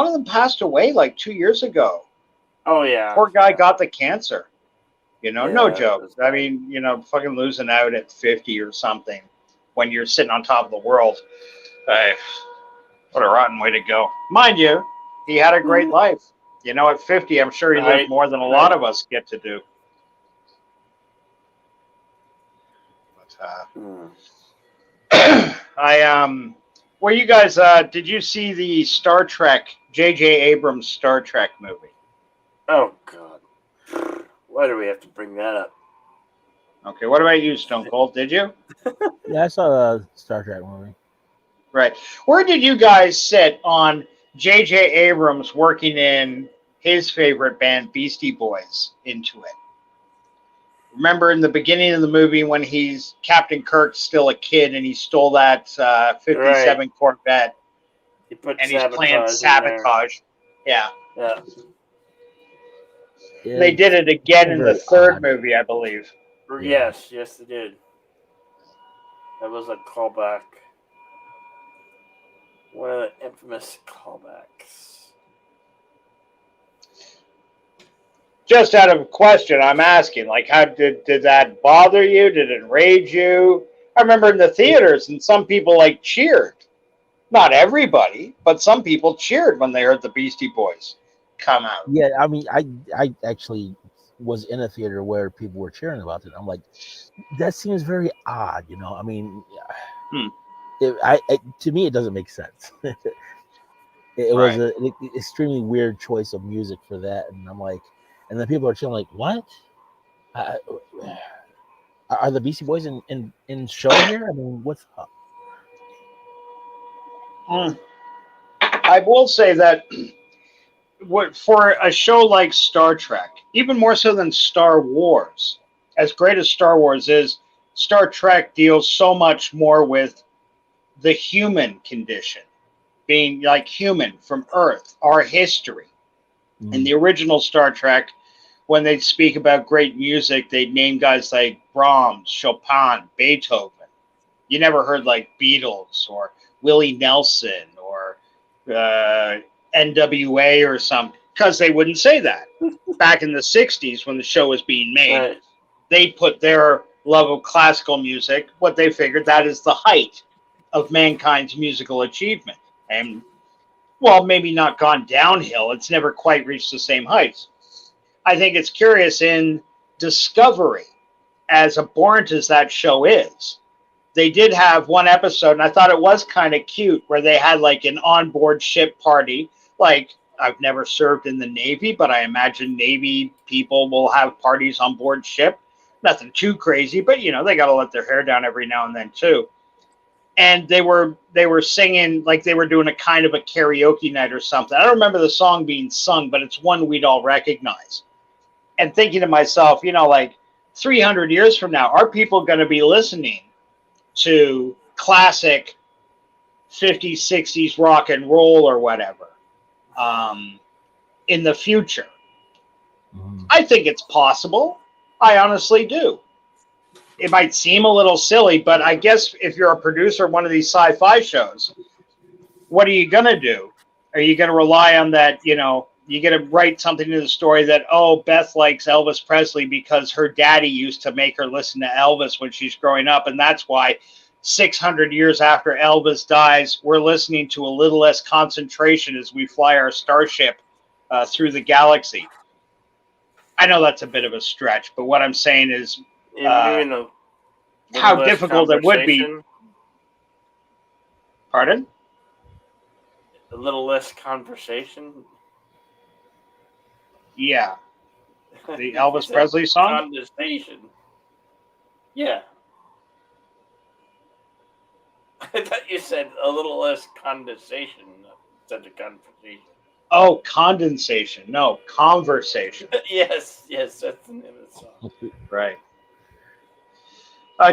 of them passed away like 2 years ago. Oh yeah. Poor guy got the cancer. You know, Yeah, no that joke. was I mean, you know, fucking losing out at 50 or something when you're sitting on top of the world. What a rotten way to go. Mind you, he had a great life. You know, at 50, I'm sure he lived more than a lot of us get to do. But, were you guys, did you see the Star Trek, J.J. Abrams Star Trek movie? Oh, God. Why do we have to bring that up? Okay, what about you, Stone Cold? Did you? Yeah, I saw the Star Trek movie. Right. Where did you guys sit on J.J. Abrams working in his favorite band, Beastie Boys, into it? Remember in the beginning of the movie when he's Captain Kirk's still a kid and he stole that 57 Corvette and he's playing Sabotage. Yeah. Yeah. They did it again in the third movie, I believe. Yeah. Yes, they did. That was a callback. One of the infamous callbacks. Just out of question, I'm asking, like, how did that bother you? Did it enrage you? I remember in the theaters, and some people like cheered. Not everybody, but some people cheered when they heard the Beastie Boys come out. Yeah, I mean, I actually was in a theater where people were cheering about it. I'm like, that seems very odd, you know. I mean, to me, it doesn't make sense. It was an extremely weird choice of music for that, and I'm like, and then people are cheering like, what? Are the Beastie Boys in show here? I mean, what's up? I will say that for a show like Star Trek, even more so than Star Wars, as great as Star Wars is, Star Trek deals so much more with the human condition, being like human from Earth, our history. In the original Star Trek, when they'd speak about great music, they'd name guys like Brahms, Chopin, Beethoven. You never heard like Beatles or Willie Nelson or NWA or something, because they wouldn't say that. Back in the 60s when the show was being made, Right. they put their love of classical music, what they figured that is the height of mankind's musical achievement. And, well, maybe not gone downhill. It's never quite reached the same heights. I think it's curious in Discovery, as abhorrent as that show is, they did have one episode, and I thought it was kind of cute, where they had like an onboard ship party. Like, I've never served in the Navy, but I imagine Navy people will have parties on board ship. Nothing too crazy, but you know, they got to let their hair down every now and then too. And they were singing, like they were doing a kind of a karaoke night or something. I don't remember the song being sung, but it's one we'd all recognize. And thinking to myself, you know, like 300 years from now, are people going to be listening to classic 50s, 60s rock and roll or whatever in the future? I think it's possible. I honestly do. It might seem a little silly, but I guess if you're a producer of one of these sci-fi shows, what are you going to do? Are you going to rely on that, you know, you get to write something in the story that, oh, Beth likes Elvis Presley because her daddy used to make her listen to Elvis when she's growing up, and that's why 600 years after Elvis dies, we're listening to a little less concentration as we fly our starship through the galaxy. I know that's a bit of a stretch, but what I'm saying is how difficult it would be. Pardon? A little less conversation. Yeah. The Elvis Presley song? Condensation. Yeah. I thought you said a little less condensation instead of conversation. Oh, condensation. No, conversation. yes, that's the name of the song. Right.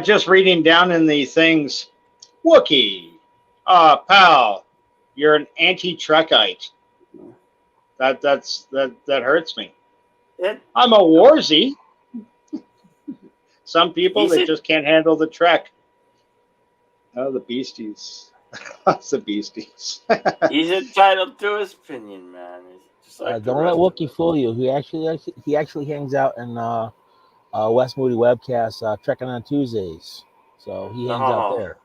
Just reading down in the things. Wookie. Pal, you're an anti-Trekite. That hurts me. I'm a warzy. Some people, they just can't handle the Trek. Oh, the beasties. That's the beasties. He's entitled to his opinion, man. Just like don't let Wookie fool you. He actually hangs out in West Moody Webcast, Trekking on Tuesdays. So he hangs out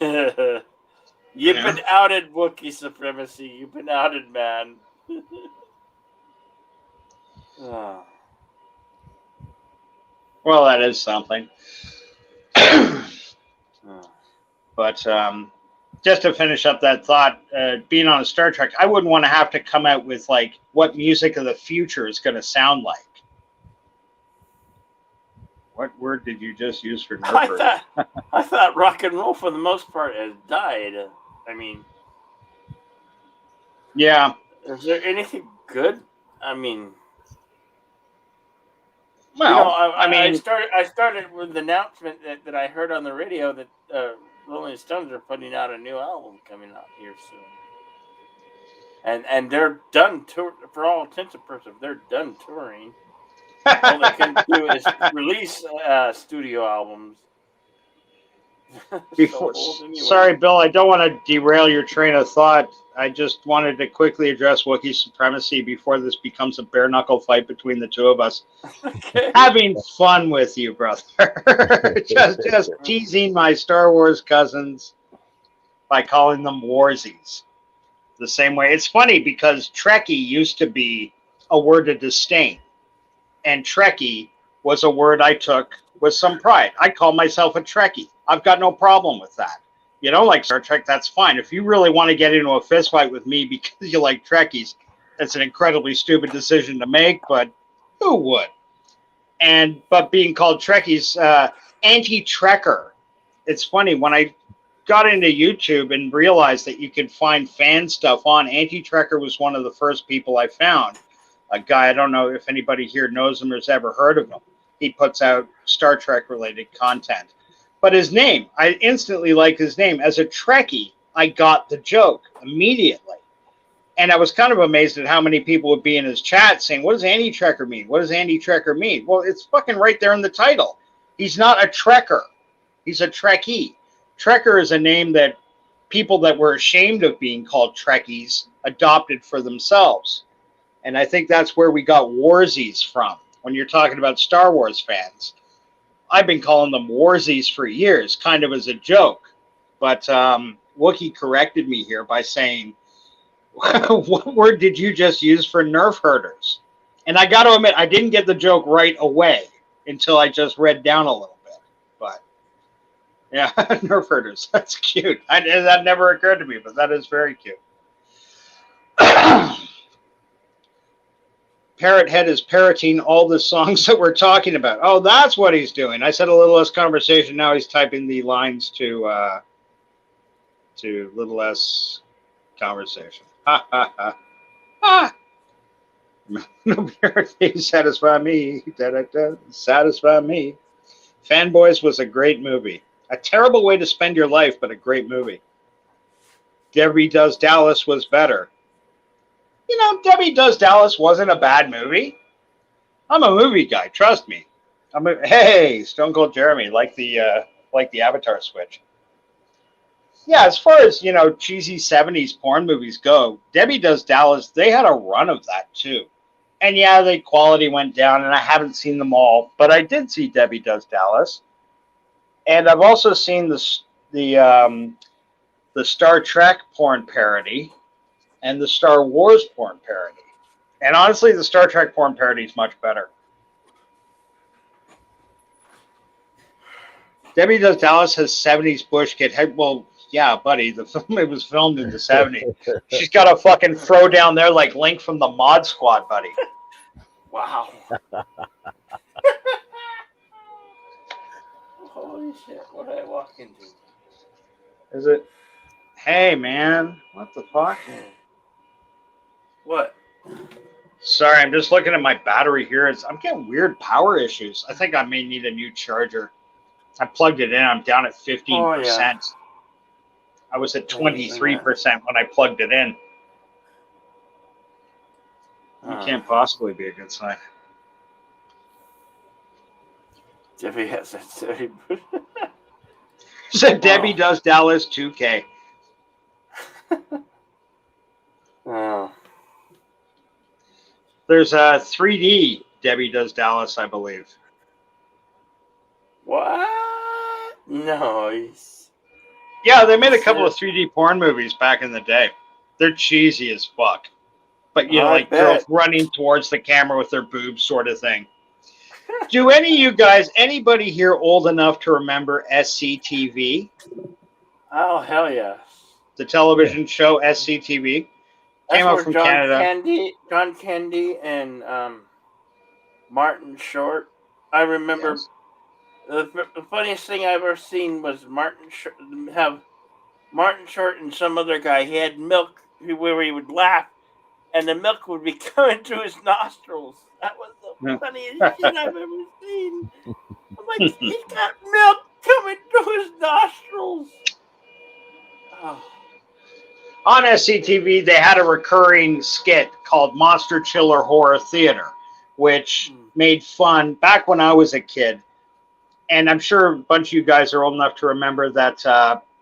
there. You've been outed, Wookiee supremacy. You've been outed, man. Well, that is something. But just to finish up that thought, being on a Star Trek, I wouldn't want to have to come out with like what music of the future is going to sound like. What word did you just use for nerve? I thought rock and roll for the most part has died. I mean, yeah. Is there anything good? I mean, well, you know, I started with the announcement that I heard on the radio that Rolling Stones are putting out a new album coming out here soon, and they're done for all intents and purposes. They're done touring. All they can do is release studio albums. Sorry, Bill, I don't want to derail your train of thought. I just wanted to quickly address Wookiee supremacy before this becomes a bare knuckle fight between the two of us. Okay. Having fun with you, brother. just teasing my Star Wars cousins by calling them warsies. The same way. It's funny because Trekkie used to be a word of disdain. And Trekkie was a word I took with some pride. I call myself a Trekkie. I've got no problem with that. You don't like Star Trek, that's fine. If you really want to get into a fist fight with me because you like Trekkies, that's an incredibly stupid decision to make, but who would? But being called Trekkies, anti-Trekker. It's funny, when I got into YouTube and realized that you could find fan stuff on, anti-Trekker was one of the first people I found. A guy, I don't know if anybody here knows him or has ever heard of him. He puts out Star Trek related content. But his name, I instantly liked his name. As a Trekkie, I got the joke immediately. And I was kind of amazed at how many people would be in his chat saying, what does anti-trekker mean? What does anti-trekker mean? Well, it's fucking right there in the title. He's not a trekker. He's a Trekkie. Trekker is a name that people that were ashamed of being called Trekkies adopted for themselves. And I think that's where we got Warsies from. When you're talking about Star Wars fans, I've been calling them Warsies for years, kind of as a joke. But Wookiee corrected me here by saying, what word did you just use for nerf herders? And I got to admit, I didn't get the joke right away until I just read down a little bit. But yeah, nerf herders. That's cute. That never occurred to me, but that is very cute. Parrot Head is parroting all the songs that we're talking about. Oh, that's what he's doing. I said a little less conversation. Now he's typing the lines to little less conversation. Ha ha ha. Ha! No parrot satisfy me. Da, da, da, satisfy me. Fanboys was a great movie. A terrible way to spend your life, but a great movie. Debbie Does Dallas was better. You know, Debbie Does Dallas wasn't a bad movie. I'm a movie guy, trust me. Hey, Stone Cold Jeremy, like the Avatar switch. Yeah, as far as, you know, cheesy 70s porn movies go, Debbie Does Dallas, they had a run of that too. And yeah, the quality went down, and I haven't seen them all, but I did see Debbie Does Dallas. And I've also seen the Star Trek porn parody and the Star Wars porn parody. And honestly, the Star Trek porn parody is much better. Debbie Does Dallas has 70s bush kid. Well, yeah, buddy, it was filmed in the 70s. She's got a fucking throw down there like Link from the Mod Squad, buddy. Wow. Holy shit, what did I walk into? Is it? Hey, man. What the fuck? What? Sorry, I'm just looking at my battery here. I'm getting weird power issues. I think I may need a new charger. I plugged it in. I'm down at 15%. Oh, yeah. I was at 23% when I plugged it in. You can't possibly be a good sign. Debbie has that 30. So Debbie Does Dallas 2K. Oh. There's a 3D Debbie Does Dallas, I believe. What? Nice. Yeah, they made a couple of 3D porn movies back in the day. They're cheesy as fuck. But, you know, like girls running towards the camera with their boobs sort of thing. Do anybody here old enough to remember SCTV? Oh, hell yeah. The television show SCTV? Came out from Canada. John Candy and Martin Short. I remember the funniest thing I've ever seen was Martin Short and some other guy. He had milk where he would laugh, and the milk would be coming through his nostrils. That was the funniest shit I've ever seen. I'm like, he's got milk coming through his nostrils. Oh. On SCTV, they had a recurring skit called Monster Chiller Horror Theater, which made fun back when I was a kid. And I'm sure a bunch of you guys are old enough to remember that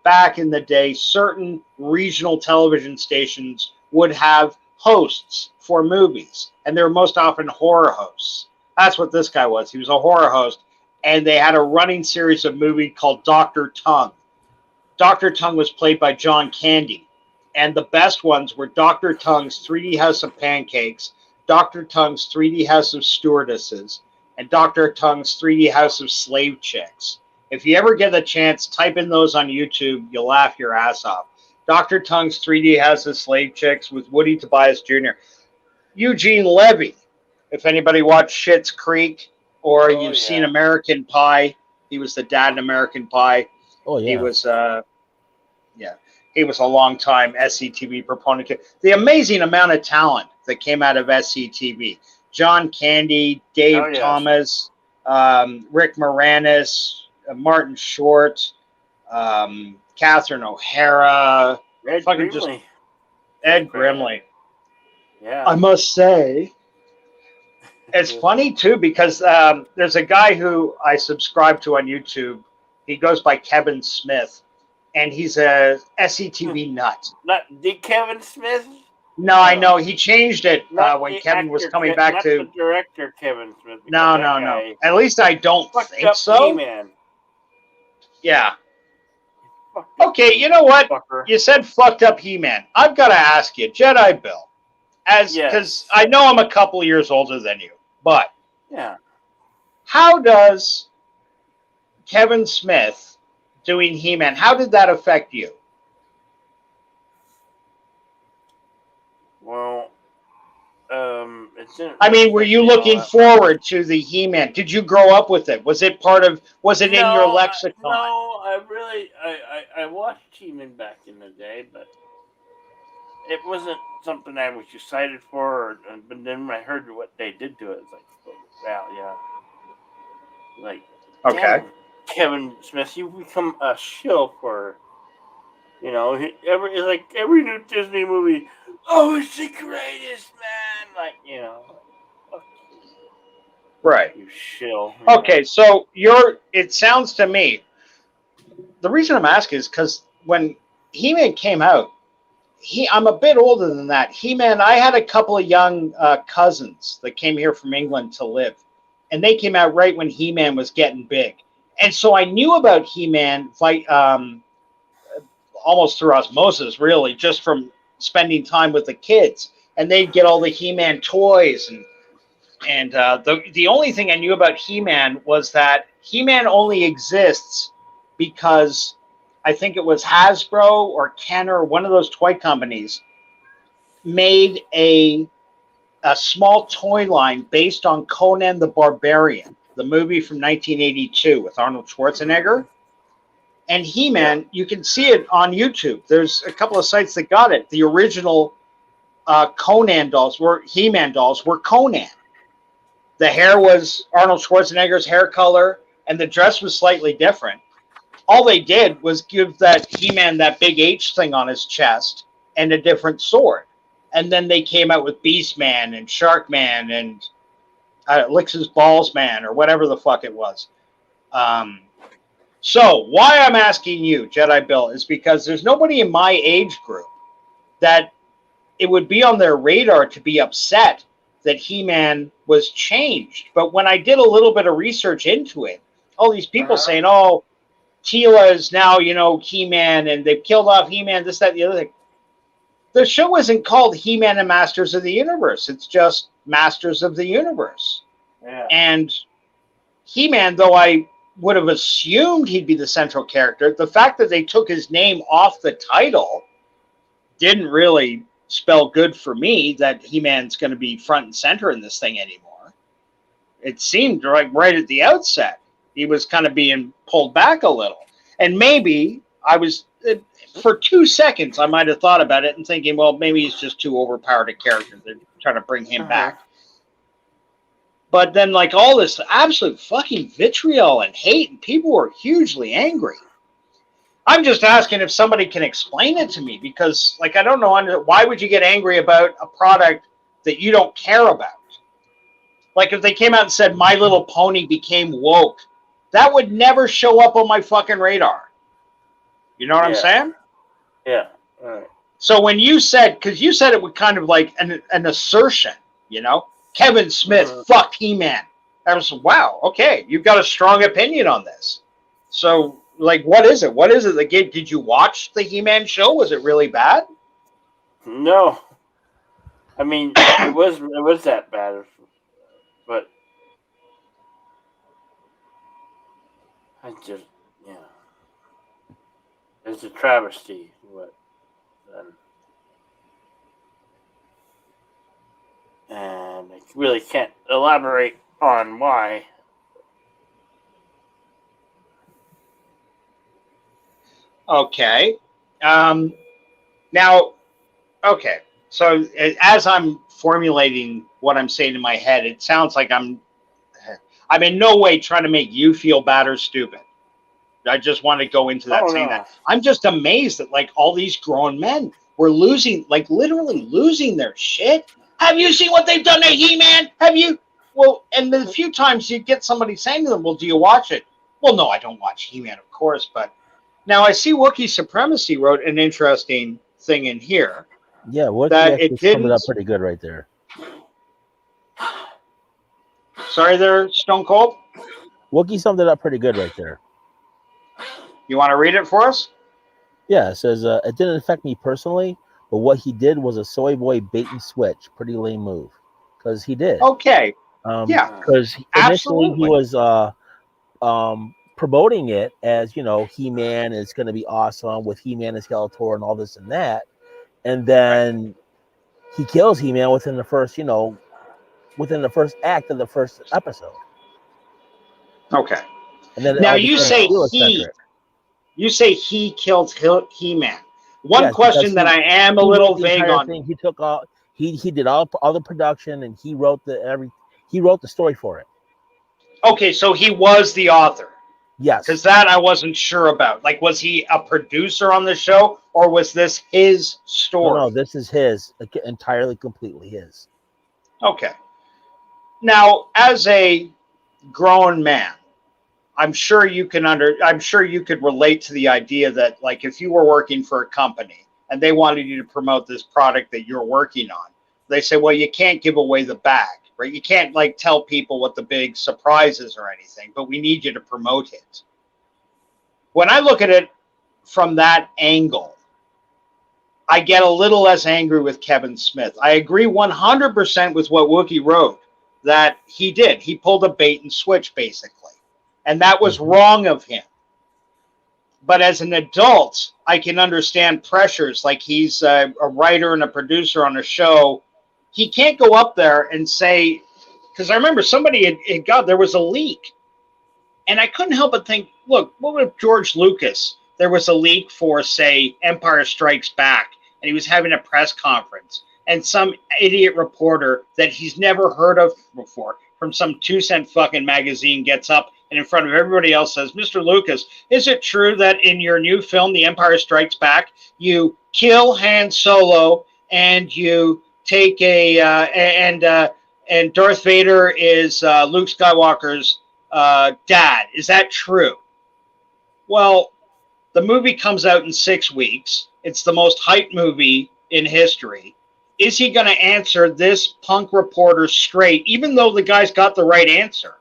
back in the day, certain regional television stations would have hosts for movies. And they were most often horror hosts. That's what this guy was. He was a horror host. And they had a running series of movies called Dr. Tongue. Dr. Tongue was played by John Candy. And the best ones were Dr. Tongue's 3D House of Pancakes, Dr. Tongue's 3D House of Stewardesses, and Dr. Tongue's 3D House of Slave Chicks. If you ever get a chance, type in those on YouTube. You'll laugh your ass off. Dr. Tongue's 3D House of Slave Chicks with Woody Tobias Jr. Eugene Levy. If anybody watched Schitt's Creek or you've seen American Pie, he was the dad in American Pie. Oh, yeah. He was, he was a long-time SCTV proponent. The amazing amount of talent that came out of SCTV. John Candy, Dave Thomas, Rick Moranis, Martin Short, Catherine O'Hara, Ed Grimley. Ed Grimley. Yeah. I must say. It's funny too because there's a guy who I subscribe to on YouTube. He goes by Kevin Smith, and he's a SCTV nut. Not the Kevin Smith. No, I know he changed it Not when the Kevin was actor, coming back not to. the director Kevin Smith. No. Guy At least I don't fucked think up so. He-Man. Yeah. Fucked up Okay, you know what? fucker. You said fucked up He-Man. I've got to ask you, Jedi Bill, because Yes. I know I'm a couple years older than you, but Yeah. how does Kevin Smith doing He-Man, how did that affect you? Well, it didn't. I Really mean, were affect you me all looking that forward to the He-Man? Did you grow up with it? Was it in your lexicon? No, I watched He-Man back in the day, but it wasn't something I was excited for. But then when I heard what they did to it, it's like, wow, yeah. Like, Okay. damn, Kevin Smith, you become a shill for, every new Disney movie. Oh, it's the greatest, man! Like, fuck Right. you, shill. Okay, so it sounds to me, the reason I'm asking is because when He-Man came out, I'm a bit older than that. He-Man, I had a couple of young cousins that came here from England to live, and they came out right when He-Man was getting big. And so I knew about He-Man almost through osmosis, really, just from spending time with the kids. And they'd get all the He-Man toys. And the only thing I knew about He-Man was that He-Man only exists because I think it was Hasbro or Kenner, one of those toy companies, made a small toy line based on Conan the Barbarian, the movie from 1982 with Arnold Schwarzenegger. And He-Man, you can see it on YouTube. There's a couple of sites that got it. The original He-Man dolls were Conan. The hair was Arnold Schwarzenegger's hair color, and the dress was slightly different. All they did was give that He-Man that big H thing on his chest and a different sword. And then they came out with Beast Man and Shark Man and Licks His Balls Man or whatever the fuck it was. So why I'm asking you, Jedi Bill, is because there's nobody in my age group that it would be on their radar to be upset that He-Man was changed. But when I did a little bit of research into it, all these people saying, oh, Tila is now, He-Man, and they've killed off He-Man, this, that, and the other thing. The show isn't called He-Man and Masters of the Universe. It's just Masters of the Universe. Yeah. And He-Man, though I would have assumed he'd be the central character, the fact that they took his name off the title didn't really spell good for me that He-Man's going to be front and center in this thing anymore. It seemed like right at the outset he was kind of being pulled back a little. And maybe for 2 seconds, I might have thought about it and thinking, well, maybe he's just too overpowered a character. They're trying to bring him back. But then, like, all this absolute fucking vitriol and hate, and people were hugely angry. I'm just asking if somebody can explain it to me, because, like, I don't know, why would you get angry about a product that you don't care about? Like, if they came out and said My Little Pony became woke, that would never show up on my fucking radar. You know what I'm saying? Yeah. All right. So when you said, because you said it would kind of like an assertion, Kevin Smith, fuck He-Man. I was, wow, okay, you've got a strong opinion on this. So, like, what is it? What is it that did you watch the He-Man show? Was it really bad? No. I mean, it was that bad, but I just, it's a travesty. What then? And I really can't elaborate on why. Okay. Now, okay. So as I'm formulating what I'm saying in my head, it sounds like I'm in no way trying to make you feel bad or stupid. I just want to go into that saying that. I'm just amazed that, like, all these grown men were literally losing their shit have you seen what they've done to He-Man? Have you? Well, and the few times you get somebody saying to them, well, do you watch it? Well, no, I don't watch He-Man, of course, but now I see Wookiee Supremacy wrote an interesting thing in here. Yeah, Wookiee that actually it summed it up didn't. pretty good right there. Sorry there, Stone Cold? Wookiee summed it up pretty good right there. You want to read it for us? Yeah, it says, it didn't affect me personally, but what he did was a soy boy bait and switch. Pretty lame move. Because he did. Okay. Yeah, Because initially he absolutely. was promoting it as, you know, He-Man is going to be awesome with He-Man and Skeletor and all this and that. And then he kills He-Man within the first, within the first act of the first episode. Okay. And then Now all you becomes say heliocentric. you say he killed He-Man. One Yes, question that I am a little the vague entire on. thing. He took all he did all the production, and he wrote the story for it. Okay, so he was the author. Yes, Because that I wasn't sure about. Like, was he a producer on the show, or was this his story? No, this is his, entirely, completely his. Okay. Now, as a grown man, I'm sure you could relate to the idea that, like, if you were working for a company and they wanted you to promote this product that you're working on, they say, well, you can't give away the bag, right? You can't, like, tell people what the big surprise is or anything, but we need you to promote it. When I look at it from that angle, I get a little less angry with Kevin Smith. I agree 100% with what Wookiee wrote, that he did. He pulled a bait and switch, basically. And that was wrong of him. But as an adult, I can understand pressures. Like, he's a writer and a producer on a show. He can't go up there and say, because I remember somebody there was a leak. And I couldn't help but think, look, what if George Lucas, there was a leak for, say, Empire Strikes Back, and he was having a press conference, and some idiot reporter that he's never heard of before from some 2-cent fucking magazine gets up and in front of everybody else says, Mr. Lucas, is it true that in your new film, The Empire Strikes Back, you kill Han Solo and you take and Darth Vader is Luke Skywalker's dad? Is that true? Well, the movie comes out in 6 weeks. It's the most hyped movie in history. Is he going to answer this punk reporter straight, even though the guy's got the right answer?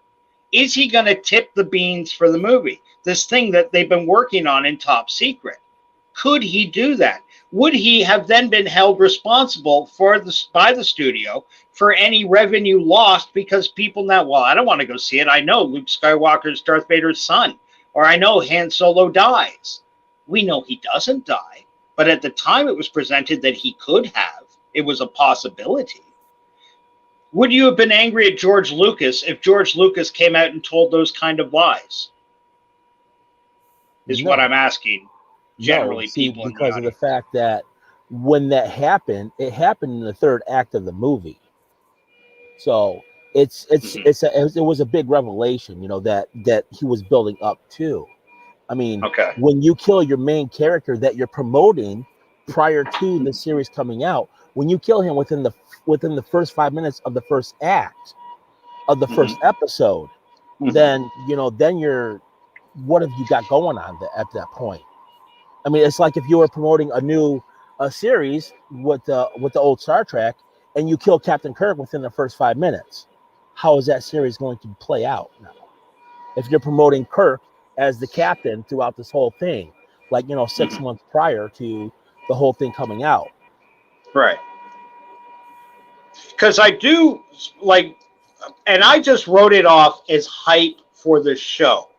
Is he going to tip the beans for the movie, this thing that they've been working on in top secret? Could he do that? Would he have then been held responsible by the studio for any revenue lost because people now, well, I don't want to go see it. I know Luke Skywalker's Darth Vader's son, or I know Han Solo dies. We know he doesn't die, but at the time it was presented that he could have. It was a possibility. Would you have been angry at George Lucas if George Lucas came out and told those kind of lies? Is what I'm asking. Generally, people because of the fact that when that happened, it happened in the third act of the movie. So it was a big revelation, that he was building up to. I mean, when you kill your main character that you're promoting prior to the series coming out, when you kill him within the first 5 minutes of the first act of the first episode, then you're, what have you got going on at that point? I mean, it's like if you were promoting a series with the old Star Trek and you kill Captain Kirk within the first 5 minutes. How is that series going to play out now? If you're promoting Kirk as the captain throughout this whole thing, 6 months prior to the whole thing coming out. Right. Because I do and I just wrote it off as hype for the show.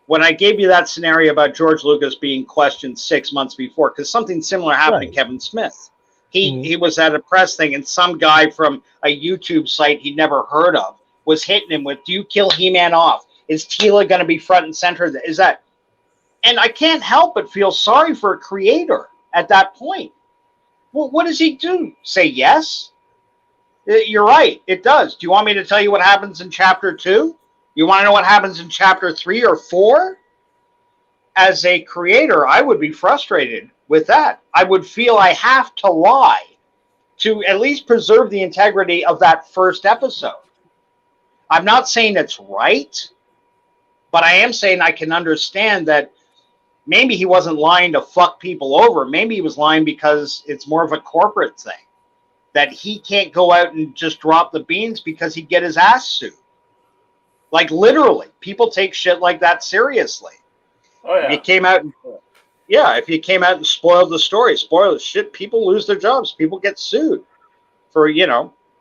When I gave you that scenario about George Lucas being questioned 6 months before, because something similar happened to Kevin Smith. He was at a press thing, and some guy from a YouTube site he'd never heard of was hitting him with, do you kill He-Man off? Is Tila going to be front and center? Is that? And I can't help but feel sorry for a creator at that point. Well, what does he do? Say yes? You're right, it does. Do you want me to tell you what happens in chapter 2? You want to know what happens in chapter 3 or 4? As a creator, I would be frustrated with that. I would feel I have to lie to at least preserve the integrity of that first episode. I'm not saying it's right, but I am saying I can understand that maybe he wasn't lying to fuck people over. Maybe he was lying because it's more of a corporate thing, that he can't go out and just drop the beans because he'd get his ass sued. Like, literally, people take shit like that seriously. Oh If yeah. you came out and, if you came out and spoiled the story, spoiled the shit, people lose their jobs. People get sued for,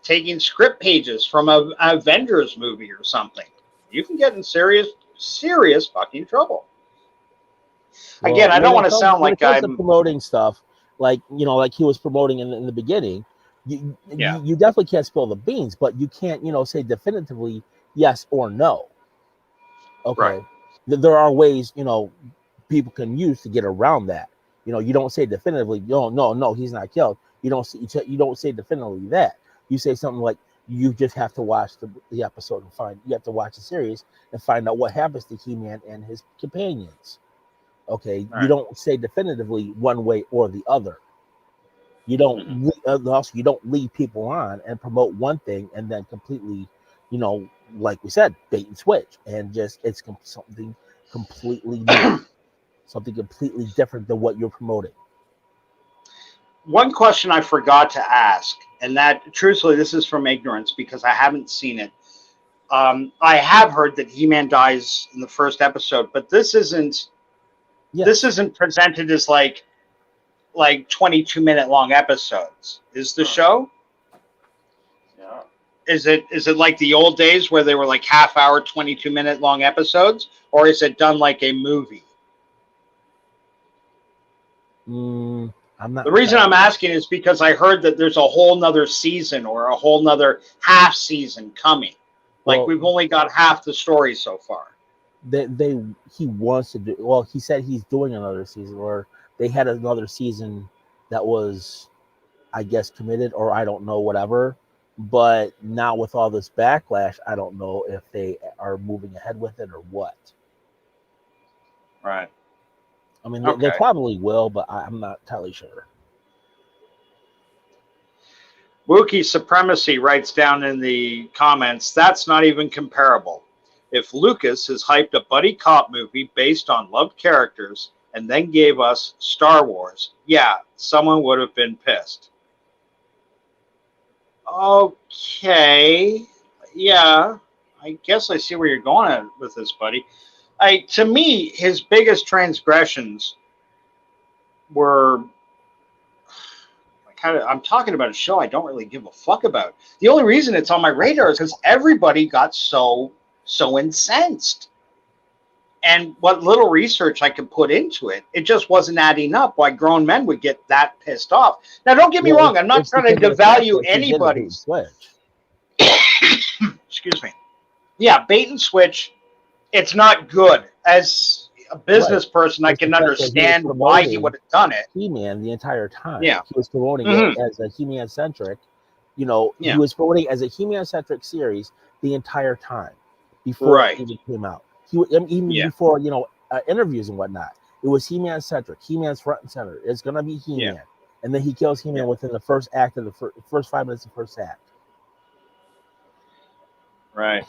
taking script pages from a Avengers movie or something. You can get in serious fucking trouble. Again, I don't want to sound when like it comes to I'm... promoting stuff, like he was promoting in the beginning. You definitely can't spill the beans, but you can't say definitively yes or no. Okay, Right. There are ways people can use to get around that. You don't say definitively no, he's not killed. You don't say definitively that. You say something like, you just have to watch the episode and you have to watch the series and find out what happens to He-Man and his companions. Okay, Right. You don't say definitively one way or the other. You don't also you don't lead people on and promote one thing and then completely, like we said, bait and switch, and just it's something completely new, something completely different than what you're promoting. One question I forgot to ask, and that, truthfully, this is from ignorance because I haven't seen it. I have heard that He-Man dies in the first episode, but this isn't presented as like 22-minute long episodes. Is the show? Yeah. Is it like the old days where they were like half-hour, 22-minute long episodes, or is it done like a movie? I'm not. The reason I'm asking is because I heard that there's a whole nother season or a whole nother half season coming. Like, we've only got half the story so far. He wants to do. Well, he said he's doing another season, or they had another season that was, I guess, committed, or I don't know, whatever. But now with all this backlash, I don't know if they are moving ahead with it or what. Right. I mean, they probably will, but I'm not entirely sure. Wookiee Supremacy writes down in the comments, that's not even comparable. If Lucas has hyped a buddy cop movie based on loved characters and then gave us Star Wars, yeah, someone would have been pissed. Okay. Yeah, I guess I see where you're going at with this, buddy. To me, his biggest transgressions were... I'm talking about a show I don't really give a fuck about. The only reason it's on my radar is because everybody got so incensed. And what little research I could put into it, it just wasn't adding up why grown men would get that pissed off. Now, don't get me wrong. I'm not trying to devalue anybody's... Excuse me. Yeah, bait and switch. It's not good. As a business person, I can understand why he would have done it. He-Man the entire time. Yeah. He was promoting it as a He-Man centric. He was promoting as a He-Man centric series the entire time before it even came out. Before interviews and whatnot. It was He-Man centric. He-Man's front and center. It's gonna be He-Man, and then he kills He-Man within the first act of the first 5 minutes of the first act. Right.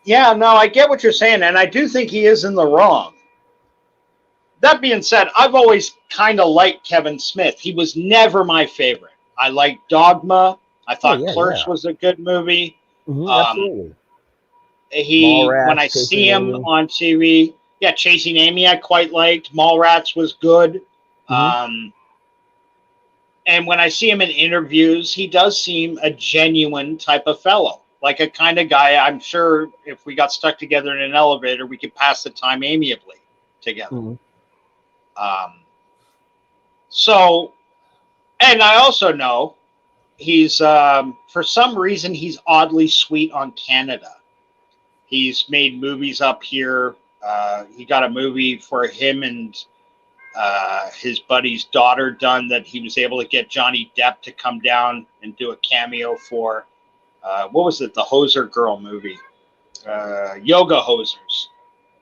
Yeah, no, I get what you're saying, and I do think he is in the wrong. That being said, I've always kind of liked Kevin Smith. He was never my favorite. I liked Dogma. I thought Clerks was a good movie. Absolutely. When I see him on TV, Chasing Amy I quite liked. Mallrats was good. And when I see him in interviews, he does seem a genuine type of fellow. Like a kind of guy, I'm sure if we got stuck together in an elevator, we could pass the time amiably together. So, and I also know he's, for some reason, he's oddly sweet on Canada. He's made movies up here. He got a movie for him and his buddy's daughter done that he was able to get Johnny Depp to come down and do a cameo for. What was it? The Hoser Girl movie. Yoga Hosers.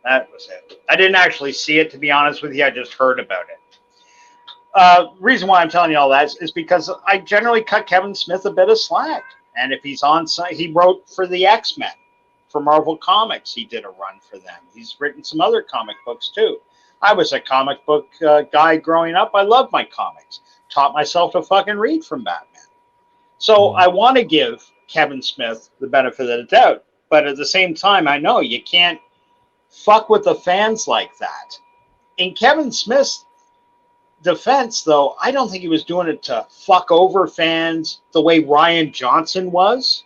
That was it. I didn't actually see it, to be honest with you. I just heard about it. reason why I'm telling you all that is because I generally cut Kevin Smith a bit of slack. And if he's on site, he wrote for the X-Men, for Marvel Comics. He did a run for them. He's written some other comic books too. I was a comic book guy growing up. I loved my comics. Taught myself to fucking read from Batman. So I want to give Kevin Smith the benefit of the doubt. But at the same time, I know you can't fuck with the fans like that. In Kevin Smith's defense, though, I don't think he was doing it to fuck over fans the way Ryan Johnson was.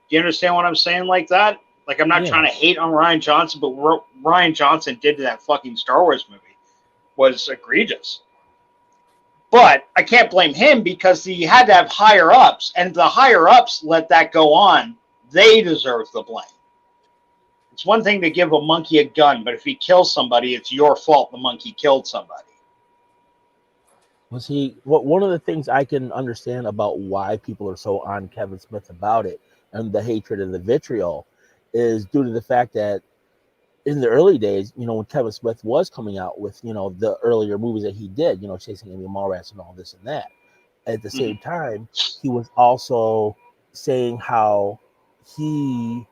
Do you understand what I'm saying like that? Like, I'm not trying to hate on Ryan Johnson, but what Ryan Johnson did to that fucking Star Wars movie was egregious. But I can't blame him because he had to have higher ups, and the higher ups let that go on. They deserve the blame. It's one thing to give a monkey a gun, but if he kills somebody, it's your fault the monkey killed somebody. Was he one of the things I can understand about why people are so on Kevin Smith about it and the hatred and the vitriol is due to the fact that in the early days, when Kevin Smith was coming out with, the earlier movies that he did, Chasing Amy Mallrats and all this and that, at the same time, he was also saying how he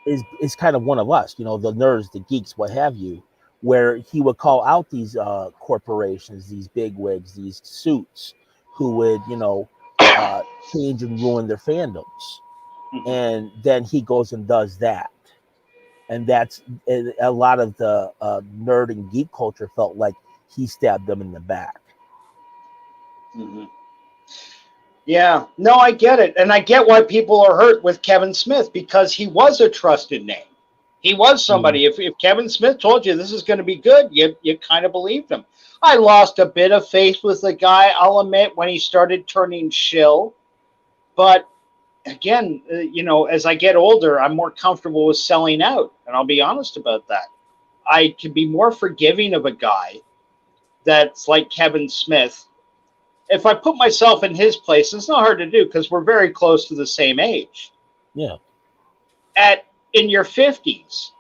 is kind of one of us, the nerds, the geeks, what have you, where he would call out these corporations, these bigwigs, these suits who would, change and ruin their fandoms. And then he goes and does that. And that's a lot of the nerd and geek culture felt like he stabbed them in the back. Yeah, no, I get it. And I get why people are hurt with Kevin Smith because he was a trusted name. He was somebody. If Kevin Smith told you this is going to be good, you kind of believed him. I lost a bit of faith with the guy, I'll admit, when he started turning shill. But again, as I get older, I'm more comfortable with selling out. And I'll be honest about that. I can be more forgiving of a guy that's like Kevin Smith. If I put myself in his place, it's not hard to do because we're very close to the same age. Yeah. In your 50s,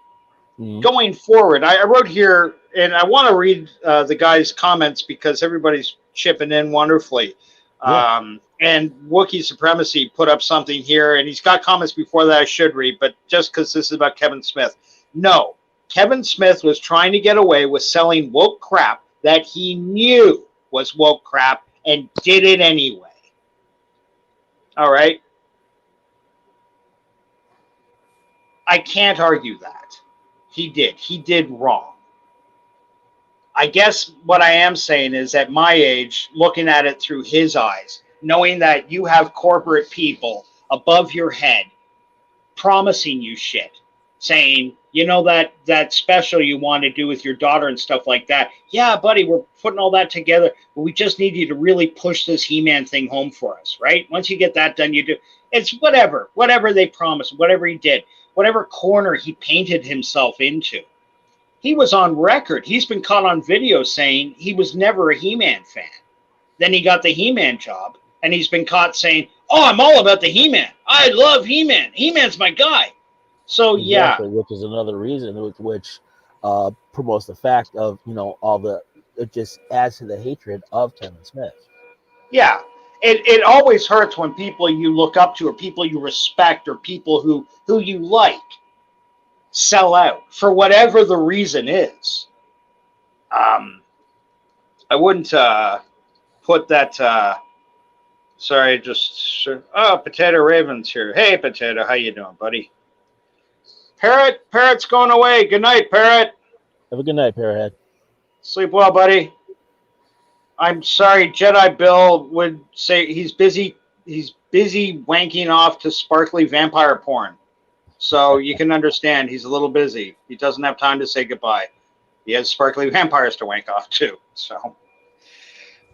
going forward, I wrote here, and I want to read the guy's comments because everybody's chipping in wonderfully. Yeah. And Wookiee Supremacy put up something here, and he's got comments before that I should read, but just because this is about Kevin Smith. No, Kevin Smith was trying to get away with selling woke crap that he knew was woke crap and did it anyway. All right? I can't argue that. He did. He did wrong. I guess what I am saying is at my age, looking at it through his eyes, knowing that you have corporate people above your head promising you shit, saying, that special you want to do with your daughter and stuff like that. Yeah, buddy, we're putting all that together, but we just need you to really push this He-Man thing home for us, right? Once you get that done, you do. It's whatever they promised, whatever he did, whatever corner he painted himself into. He was on record. He's been caught on video saying he was never a He-Man fan. Then he got the He-Man job, and he's been caught saying, oh, I'm all about the He-Man. I love He-Man. He-Man's my guy. So, exactly, yeah. Which is another reason which promotes the fact of, it just adds to the hatred of Kevin Smith. Yeah. It always hurts when people you look up to or people you respect or people who you like sell out for whatever the reason is. I wouldn't put that. Sorry, Potato Raven's here. Hey, Potato, how you doing, buddy? Parrot's going away. Good night, Parrot. Have a good night, Parrot. Sleep well, buddy. I'm sorry, Jedi Bill would say he's busy. He's busy wanking off to sparkly vampire porn. So you can understand he's a little busy. He doesn't have time to say goodbye. He has sparkly vampires to wank off too. So,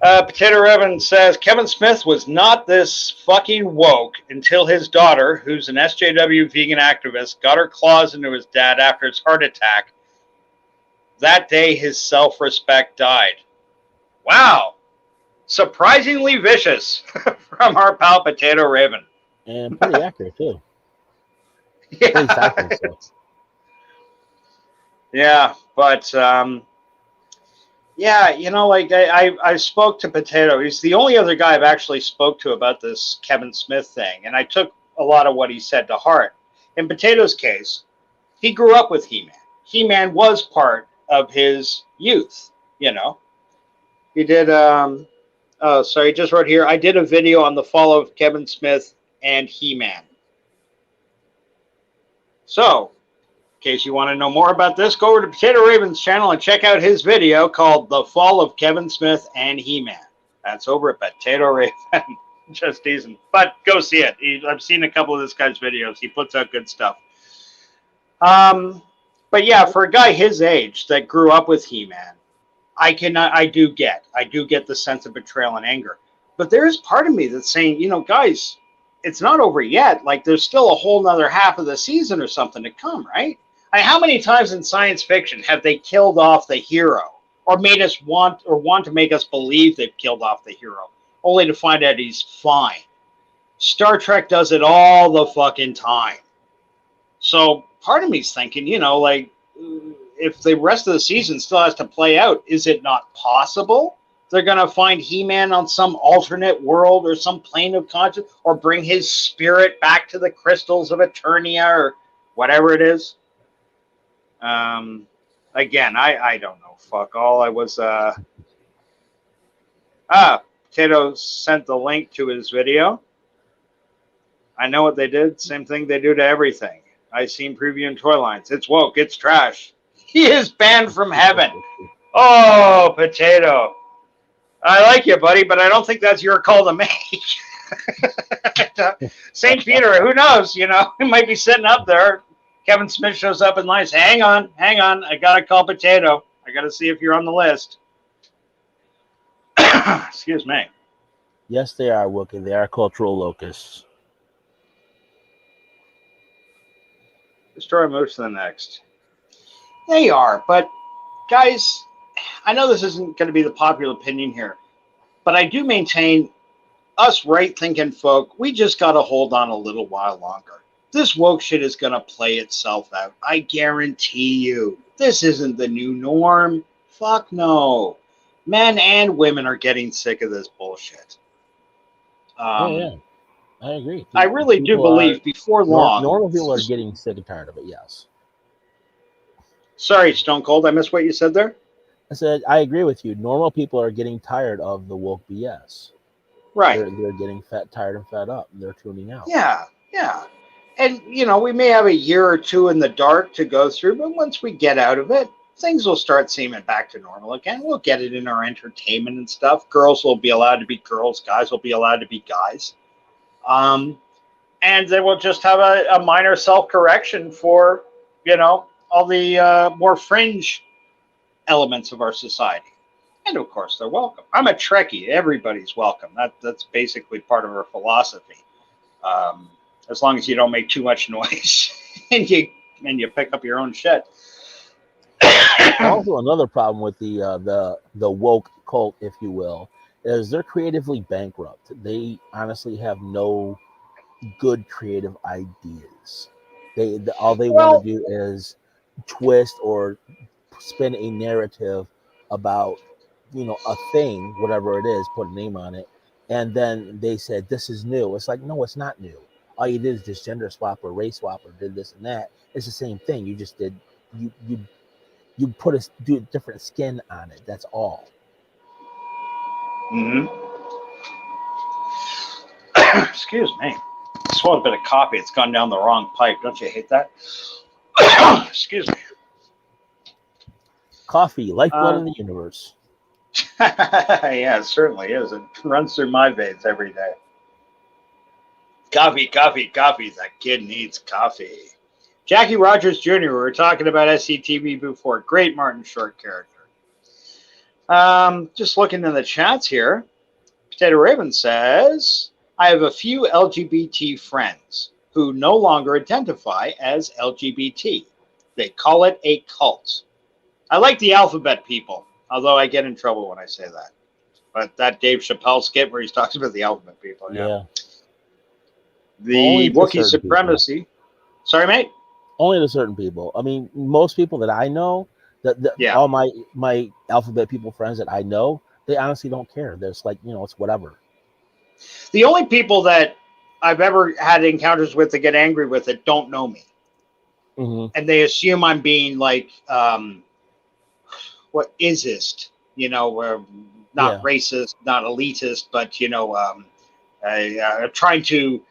Potato Revan says Kevin Smith was not this fucking woke until his daughter, who's an SJW vegan activist, got her claws into his dad after his heart attack. That day, his self-respect died. Wow. Surprisingly vicious from our pal Potato Raven. And pretty accurate, too. Yeah. Yeah, but Yeah, you know, like I spoke to Potato. He's the only other guy I've actually spoke to about this Kevin Smith thing, and I took a lot of what he said to heart. In Potato's case, he grew up with He-Man. He-Man was part of his youth, you know. He did oh, sorry, just wrote here. I did a video on the fall of Kevin Smith and He-Man. So, in case you want to know more about this, go over to Potato Raven's channel and check out his video called The Fall of Kevin Smith and He-Man. That's over at Potato Raven. Just teasing. But go see it. I've seen a couple of this guy's videos. He puts out good stuff. But yeah, for a guy his age that grew up with He-Man, I do get the sense of betrayal and anger. But there is part of me that's saying, you know, guys, it's not over yet. Like, there's still a whole nother half of the season or something to come, right? How many times in science fiction have they killed off the hero or made us want to make us believe they've killed off the hero only to find out he's fine? Star Trek does it all the fucking time. So part of me's thinking, you know, like, if the rest of the season still has to play out, is it not possible they're going to find He-Man on some alternate world or some plane of consciousness, or bring his spirit back to the crystals of Eternia or whatever it is? Again, I don't know. Fuck all. I was Potato sent the link to his video. I know what they did. Same thing they do to everything. I seen preview in toy lines. It's woke. It's trash. He is banned from heaven. Oh, Potato. I like you, buddy, but I don't think that's your call to make. St. Peter, who knows? You know, he might be sitting up there. Kevin Smith shows up and lies. Hang on. I got to call Potato. I got to see if you're on the list. Excuse me. Yes, they are, Wookie. They are cultural locusts. Destroy moves to the next. They are, but guys, I know this isn't going to be the popular opinion here, but I do maintain us right-thinking folk, we just got to hold on a little while longer. This woke shit is going to play itself out. I guarantee you. This isn't the new norm. Fuck no. Men and women are getting sick of this bullshit. Yeah. I agree. I really do believe before long. Normal people are getting sick and tired of it, yes. Sorry, Stone Cold, I missed what you said there. I said, I agree with you. Normal people are getting tired of the woke BS. Right. They're getting tired and fed up. They're tuning out. Yeah. And, you know, we may have a year or two in the dark to go through, but once we get out of it, things will start seeming back to normal again. We'll get it in our entertainment and stuff. Girls will be allowed to be girls. Guys will be allowed to be guys. And then we'll just have a minor self-correction for, you know, all the more fringe elements of our society. And, of course, they're welcome. I'm a Trekkie. Everybody's welcome. That's basically part of our philosophy. As long as you don't make too much noise and you pick up your own shit. Also, another problem with the woke cult, if you will, is they're creatively bankrupt. They honestly have no good creative ideas. All they want to do is twist or spin a narrative about, you know, a thing, whatever it is, put a name on it, and then they said this is new. It's like, no, it's not new. All you did is just gender swap or race swap or did this and that. It's the same thing. You just did you put a different skin on it. That's all. Mm-hmm. Excuse me. I swallowed a bit of coffee. It's gone down the wrong pipe. Don't you hate that? Excuse me. Coffee, lifeblood in the universe. Yeah, it certainly is. It runs through my veins every day. Coffee. That kid needs coffee. Jackie Rogers Jr., we were talking about SCTV before. Great Martin Short character. Just looking in the chats here. Potato Raven says, I have a few LGBT friends who no longer identify as LGBT. They call it a cult. I like the alphabet people, although I get in trouble when I say that. But that Dave Chappelle skit where he's talking about the alphabet people. Yeah. The Wookiee supremacy. People. Sorry, mate? Only to certain people. I mean, most people that I know, Yeah. All my alphabet people friends that I know, they honestly don't care. They're just like, it's whatever. The only people that I've ever had encounters with that get angry with it don't know me. Mm-hmm. And they assume I'm being like, what isist, not Yeah. racist, not elitist, but, trying to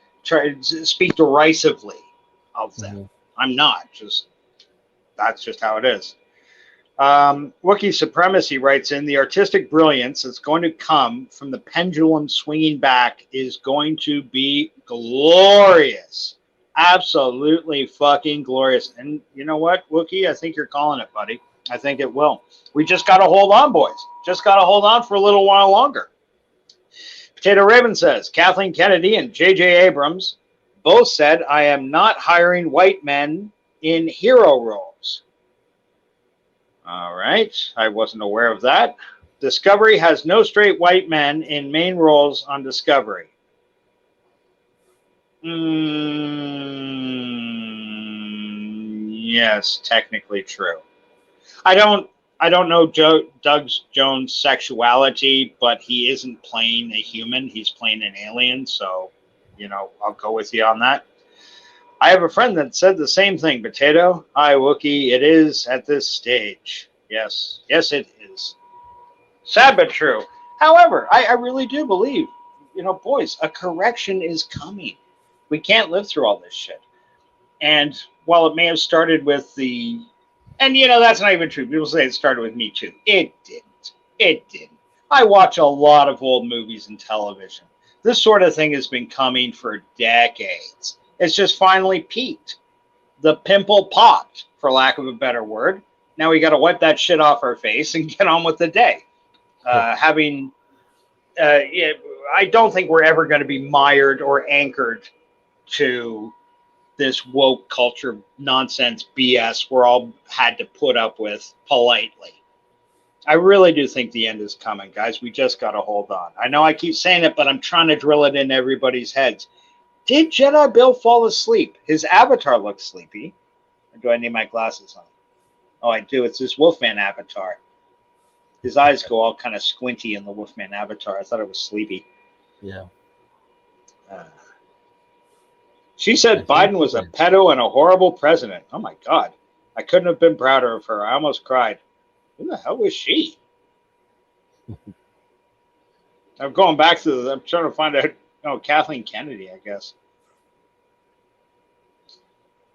speak derisively of them. Mm-hmm. I'm not. That's just how it is. Wookiee Supremacy writes in, the artistic brilliance that's going to come from the pendulum swinging back is going to be glorious. Absolutely fucking glorious. And you know what, Wookiee? I think you're calling it, buddy. I think it will. We just got to hold on, boys. Just got to hold on for a little while longer. Potato Raven says, Kathleen Kennedy and J.J. Abrams both said, I am not hiring white men in hero roles. All right. I wasn't aware of that. Discovery has no straight white men in main roles on Discovery. Yes, technically true. I don't know Doug Jones' sexuality, but he isn't playing a human. He's playing an alien. So, I'll go with you on that. I have a friend that said the same thing, Potato. Hi, Wookie. It is at this stage. Yes, it is. Sad but true. However, I really do believe, boys, a correction is coming. We can't live through all this shit. And while it may have started with and that's not even true. People say it started with Me Too. It didn't. It didn't. I watch a lot of old movies and television. This sort of thing has been coming for decades. It's just finally peaked. The pimple popped, for lack of a better word. Now we got to wipe that shit off our face and get on with the day. I don't think we're ever going to be mired or anchored to this woke culture nonsense BS we're all had to put up with politely. I really do think the end is coming, guys. We just got to hold on. I know I keep saying it, but I'm trying to drill it in everybody's heads. Did Jedbill fall asleep? His avatar looks sleepy. Or do I need my glasses on? Oh, I do. It's this Wolfman avatar. His eyes go all kind of squinty in the Wolfman avatar. I thought it was sleepy. Yeah. She said Biden was a pedo and a horrible president. Oh, my God. I couldn't have been prouder of her. I almost cried. Who the hell was she? I'm going back to I'm trying to find out. Oh, Kathleen Kennedy, I guess.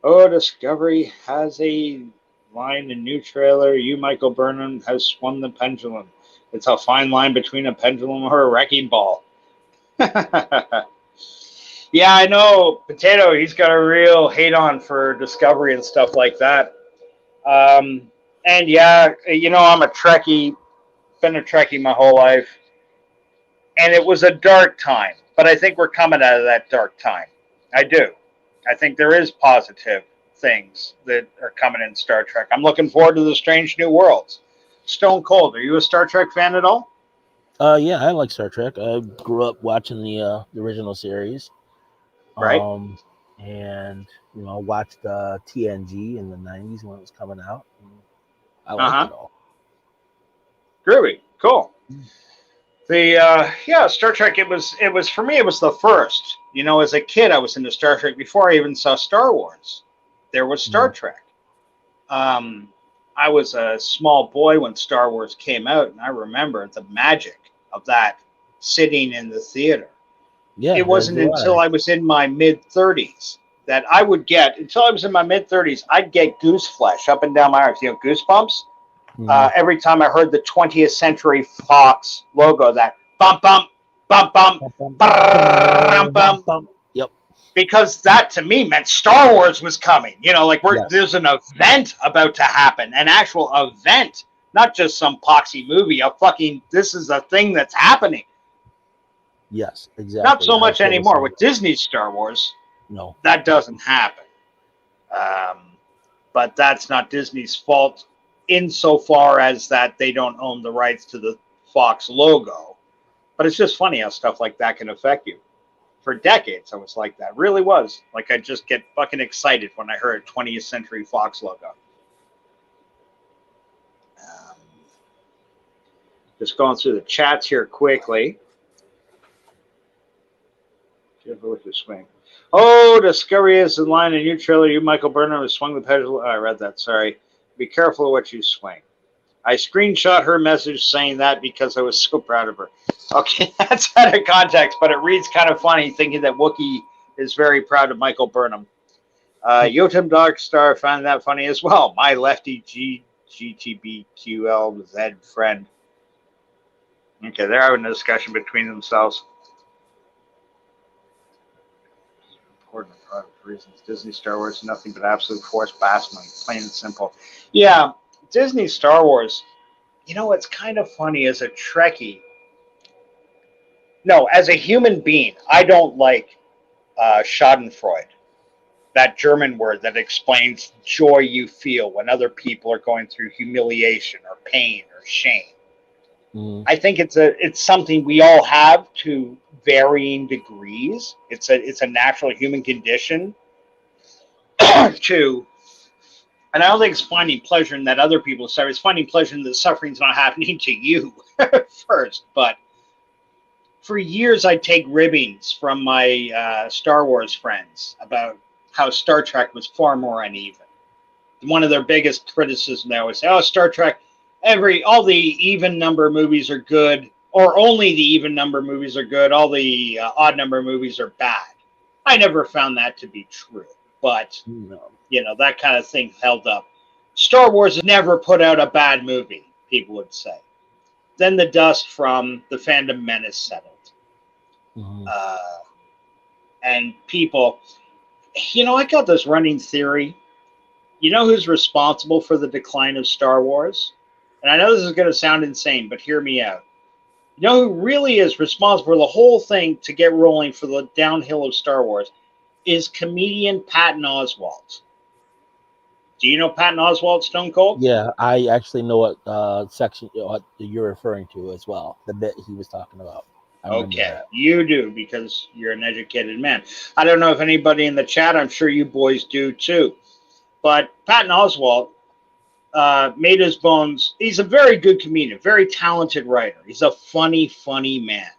Oh, Discovery has a line in new trailer. You, Michael Burnham, has swung the pendulum. It's a fine line between a pendulum or a wrecking ball. Yeah, I know. Potato, he's got a real hate on for Discovery and stuff like that. And yeah, I'm a Trekkie, been a Trekkie my whole life. And it was a dark time, but I think we're coming out of that dark time. I do. I think there is positive things that are coming in Star Trek. I'm looking forward to the Strange New Worlds. Stone Cold, are you a Star Trek fan at all? Yeah, I like Star Trek. I grew up watching the original series. Right. And watched TNG in the 90s when it was coming out. I liked it all. Groovy. Cool. Star Trek, it was for me, it was the first. As a kid, I was into Star Trek before I even saw Star Wars. There was Star Trek. I was a small boy when Star Wars came out, and I remember the magic of that sitting in the theater. Yeah, it wasn't until I was in my mid-30s that I would get, until I was in my mid-30s, I'd get goose flesh up and down my arms, goosebumps. Every time I heard the 20th Century Fox logo, that bump, bump, bump, bump, bump, bump, bump. Yep. Because that to me meant Star Wars was coming. There's an event about to happen, an actual event, not just some poxy movie. This is a thing that's happening. Yes, exactly. Not so much anymore with Disney's Star Wars. No, that doesn't happen. But that's not Disney's fault insofar as that they don't own the rights to the Fox logo. But it's just funny how stuff like that can affect you. For decades, I was like that. Really was. Like, I just get fucking excited when I heard 20th Century Fox logo. Just going through the chats here quickly. With your swing. Oh, Discovery is in line. A new trailer. You, Michael Burnham, has swung the pedal. Oh, I read that. Sorry. Be careful of what you swing. I screenshot her message saying that because I was so proud of her. Okay, that's out of context, but it reads kind of funny thinking that Wookiee is very proud of Michael Burnham. Yotam Darkstar found that funny as well. My lefty GTBQLZ friend. Okay, they're having a discussion between themselves. Important for reasons. Disney Star Wars is nothing but absolute forced blasphemy, plain and simple. Yeah, Disney Star Wars. You know what's kind of funny as a Trekkie? No, as a human being, I don't like Schadenfreude, that German word that explains joy you feel when other people are going through humiliation or pain or shame. I think it's something we all have to varying degrees. It's a natural human condition to, and I don't think it's finding pleasure in that other people suffer. It's finding pleasure in the suffering's not happening to you first. But for years, I'd take ribbings from my Star Wars friends about how Star Trek was far more uneven. One of their biggest criticisms they always say, "Oh, Star Trek, all the even number movies are good, or only the even number movies are good. All the odd number movies are bad." I never found that to be true, but you know, that kind of thing held up. Star Wars never put out a bad movie, people would say. Then the dust from the Phantom Menace settled, and people, you know, I got this running theory. You know who's responsible for the decline of Star Wars? And I know this is going to sound insane, but hear me out. You know who really is responsible for the whole thing to get rolling for the downhill of Star Wars is comedian Patton Oswalt. Do you know Patton Oswalt, Stone Cold? Yeah, I actually know what section you're referring to as well. The bit he was talking about. Okay, you do because you're an educated man. I don't know if anybody in the chat, I'm sure you boys do too. But Patton Oswalt made his bones. He's a very good comedian, very talented writer. He's a funny, funny man.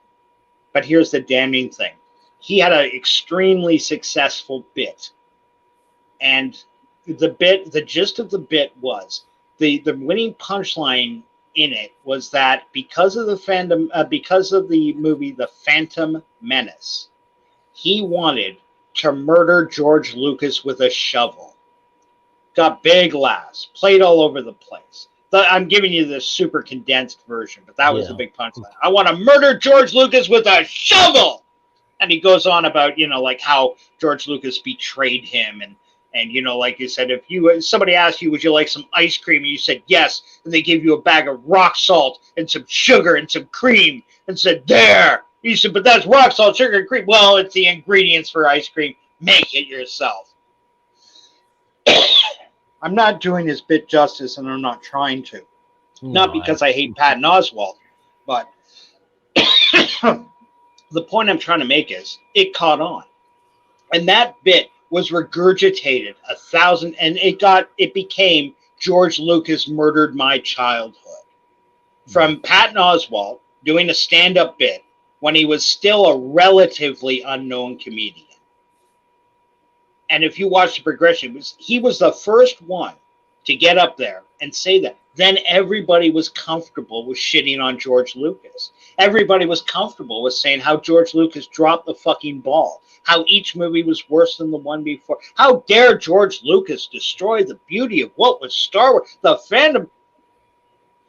But here's the damning thing. He had an extremely successful bit. And the gist of the bit was, the winning punchline in it was that because of the movie The Phantom Menace, he wanted to murder George Lucas with a shovel. Got big laughs, played all over the place. I'm giving you the super condensed version, but that was the big punchline. I want to murder George Lucas with a shovel! And he goes on about, you know, like how George Lucas betrayed him. And you know, like you said, if somebody asked you, would you like some ice cream? And you said yes. And they gave you a bag of rock salt and some sugar and some cream and said, there. You said, but that's rock salt, sugar, and cream. Well, it's the ingredients for ice cream. Make it yourself. I'm not doing his bit justice, and I'm not trying to. Not because I hate Patton Oswalt, but the point I'm trying to make is it caught on. And that bit was regurgitated 1,000, and it became George Lucas murdered my childhood. From Patton Oswalt doing a stand-up bit when he was still a relatively unknown comedian. And if you watch the progression, he was the first one to get up there and say that. Then everybody was comfortable with shitting on George Lucas. Everybody was comfortable with saying how George Lucas dropped the fucking ball, how each movie was worse than the one before. How dare George Lucas destroy the beauty of what was Star Wars? The fandom.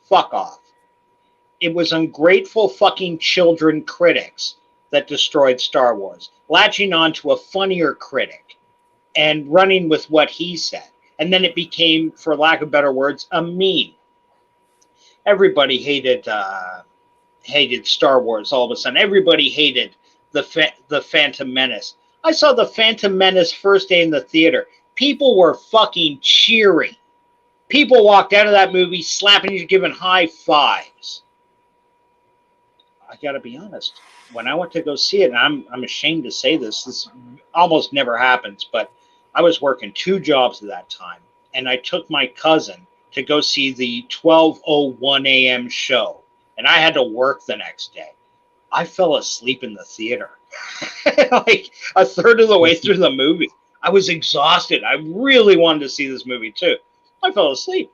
Fuck off. It was ungrateful fucking children critics that destroyed Star Wars, latching on to a funnier critic and running with what he said. And then it became, for lack of better words, a meme. Everybody hated Star Wars all of a sudden. Everybody hated the Phantom Menace. I saw the Phantom Menace first day in the theater. People were fucking cheering. People walked out of that movie slapping you, giving high fives. I got to be honest. When I went to go see it, and I'm ashamed to say this almost never happens, but I was working 2 jobs at that time, and I took my cousin to go see the 12:01 a.m. show. and I had to work the next day. I fell asleep in the theater, like a third of the way through the movie. I was exhausted. I really wanted to see this movie too. I fell asleep.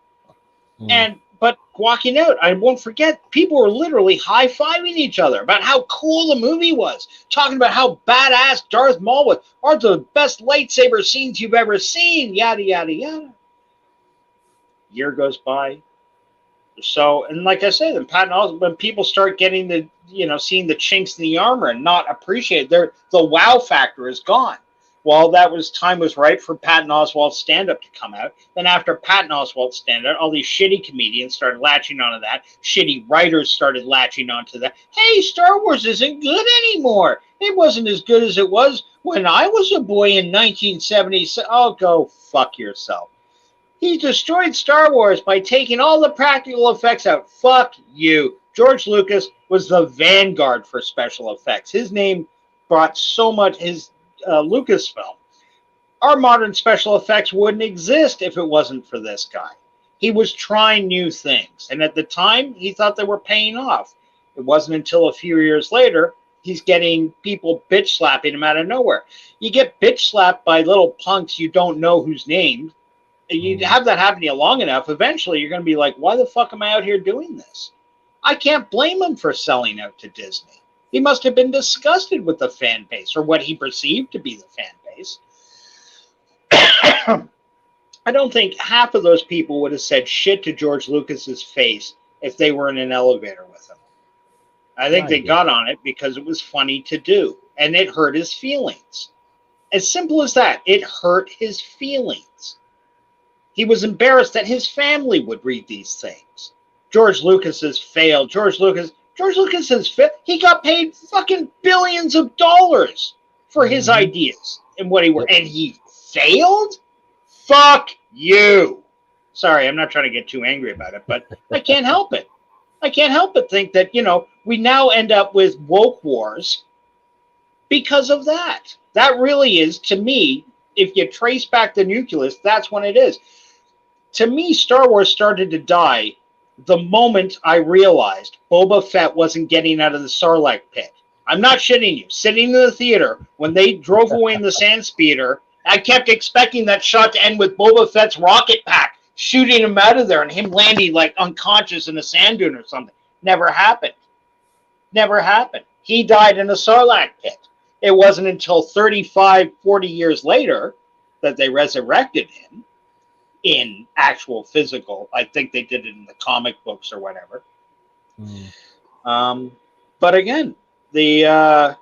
But walking out, I won't forget, people were literally high-fiving each other about how cool the movie was, talking about how badass Darth Maul was, or the best lightsaber scenes you've ever seen, yada, yada, yada. Year goes by. So, and like I said, when people start getting seeing the chinks in the armor and not appreciate the wow factor is gone. Well, time was right for Patton Oswalt's stand-up to come out. Then after Patton Oswalt's stand-up, all these shitty comedians started latching onto that. Shitty writers started latching onto that. Hey, Star Wars isn't good anymore. It wasn't as good as it was when I was a boy in 1970. Oh, go fuck yourself. He destroyed Star Wars by taking all the practical effects out. Fuck you. George Lucas was the vanguard for special effects. His name brought so much, Lucasfilm. Our modern special effects wouldn't exist if it wasn't for this guy. He was trying new things, and at the time, he thought they were paying off. It wasn't until a few years later, he's getting people bitch slapping him out of nowhere. You get bitch slapped by little punks you don't know who's named. You have that happen to you long enough, eventually you're going to be like, why the fuck am I out here doing this? I can't blame him for selling out to Disney. He must have been disgusted with the fan base, or what he perceived to be the fan base. I don't think half of those people would have said shit to George Lucas's face if they were in an elevator with him. I think they got on it because it was funny to do, and it hurt his feelings. As simple as that. It hurt his feelings. He was embarrassed that his family would read these things. George Lucas has failed. George Lucas has failed. He got paid fucking billions of dollars for his ideas and what and he failed? Fuck you. Sorry, I'm not trying to get too angry about it, but I can't help it. I can't help but think that, we now end up with woke wars because of that. That really is, to me, if you trace back the nucleus, that's when it is. To me, Star Wars started to die the moment I realized Boba Fett wasn't getting out of the Sarlacc pit. I'm not shitting you. Sitting in the theater, when they drove away in the sand speeder, I kept expecting that shot to end with Boba Fett's rocket pack shooting him out of there and him landing like unconscious in a sand dune or something. Never happened. Never happened. He died in a Sarlacc pit. It wasn't until 35, 40 years later that they resurrected him in actual physical. I think they did it in the comic books or whatever. But again, the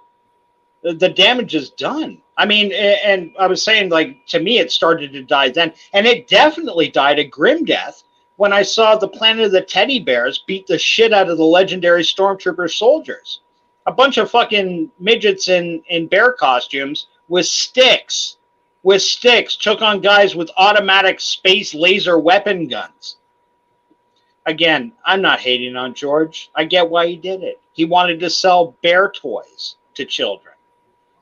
damage is done. I mean, and I was saying, like, to me, it started to die then, and it definitely died a grim death when I saw the Planet of the Teddy Bears beat the shit out of the legendary Stormtrooper soldiers. A bunch of fucking midgets in bear costumes with sticks took on guys with automatic space laser weapon guns. Again, I'm not hating on George. I get why he did it. He wanted to sell bear toys to children.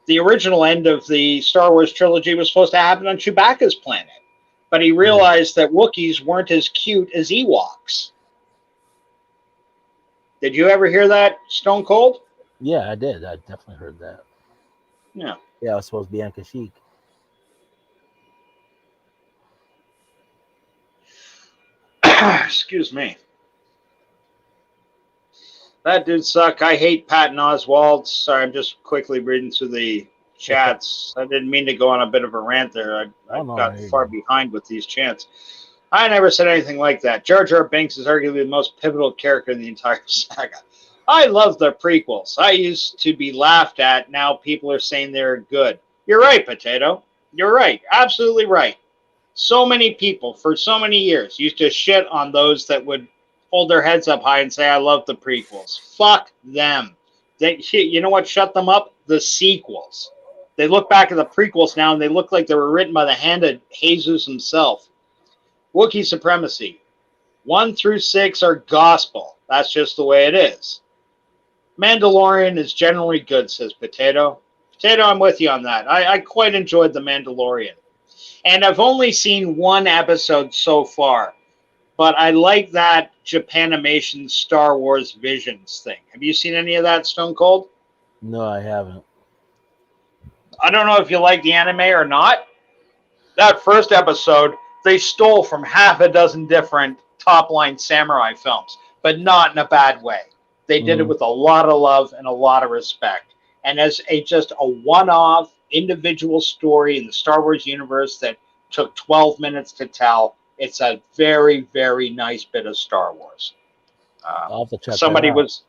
The original end of the Star Wars trilogy was supposed to happen on Chewbacca's planet, but he realized that Wookiees weren't as cute as Ewoks. Did you ever hear that, Stone Cold? Yeah, I did. I definitely heard that. Yeah. Yeah, I was supposed to be on Kashyyyk. Excuse me. That did suck. I hate Patton Oswalt. Sorry, I'm just quickly reading through the chats. I didn't mean to go on a bit of a rant there. I got far behind with these chants. I never said anything like that. Jar Jar Binks is arguably the most pivotal character in the entire saga. I love the prequels. I used to be laughed at. Now people are saying they're good. You're right, Potato. You're right. Absolutely right. So many people for so many years used to shit on those that would hold their heads up high and say, I love the prequels. Fuck them. You know what shut them up? The sequels. They look back at the prequels now and they look like they were written by the hand of Jesus himself. Wookiee supremacy. 1 through 6 are gospel. That's just the way it is. Mandalorian is generally good, says Potato. Potato, I'm with you on that. I quite enjoyed The Mandalorian. And I've only seen one episode so far. But I like that Japanimation Star Wars Visions thing. Have you seen any of that, Stone Cold? No, I haven't. I don't know if you like the anime or not. That first episode, they stole from half a dozen different top-line samurai films, but not in a bad way. They did it with a lot of love and a lot of respect. And as just a one-off individual story in the Star Wars universe that took 12 minutes to tell, it's a very, very nice bit of Star Wars. I'll have to check Somebody that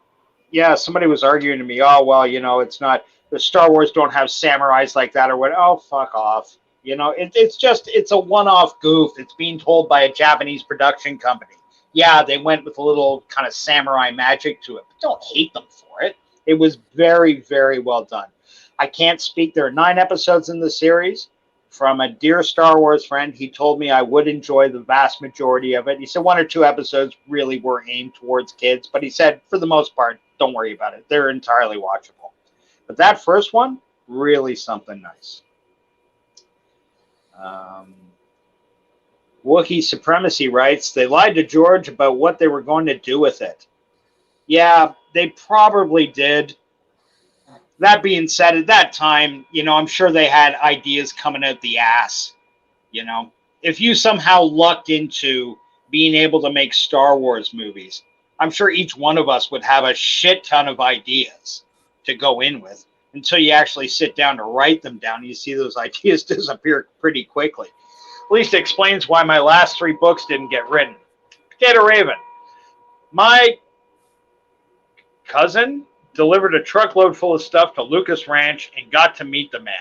out. somebody was arguing to me, oh, well, it's not, the Star Wars don't have samurais like that or what. Oh, fuck off. It's a one-off goof. It's being told by a Japanese production company. Yeah, they went with a little kind of samurai magic to it, but don't hate them for it. It was very, very well done. I can't speak. There are 9 episodes in the series. From a dear Star Wars friend, he told me I would enjoy the vast majority of it. He said 1 or 2 episodes really were aimed towards kids, but he said, for the most part, don't worry about it. They're entirely watchable. But that first one, really something nice. Wookiee Supremacy writes, they lied to George about what they were going to do with it. Yeah, they probably did. That being said, at that time, I'm sure they had ideas coming out the ass. If you somehow lucked into being able to make Star Wars movies, I'm sure each one of us would have a shit ton of ideas to go in with until you actually sit down to write them down. You see those ideas disappear pretty quickly. At least it explains why my last 3 books didn't get written. Potato Raven. My cousin delivered a truckload full of stuff to Lucas Ranch and got to meet the man.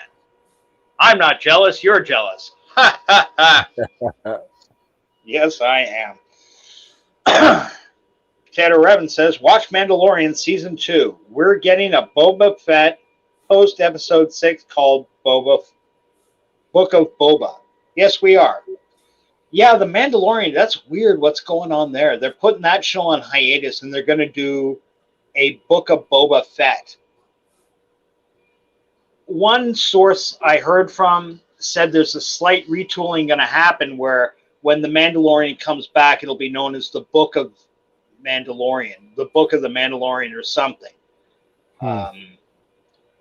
I'm not jealous, you're jealous. Ha ha ha. Yes, I am. Potato Raven says, watch Mandalorian Season 2. We're getting a Boba Fett post Episode 6 called Book of Boba. Yes, we are. Yeah, the Mandalorian, that's weird what's going on there. They're putting that show on hiatus, and they're going to do a Book of Boba Fett. One source I heard from said there's a slight retooling going to happen where when the Mandalorian comes back, it'll be known as the Book of Mandalorian, the Book of the Mandalorian or something.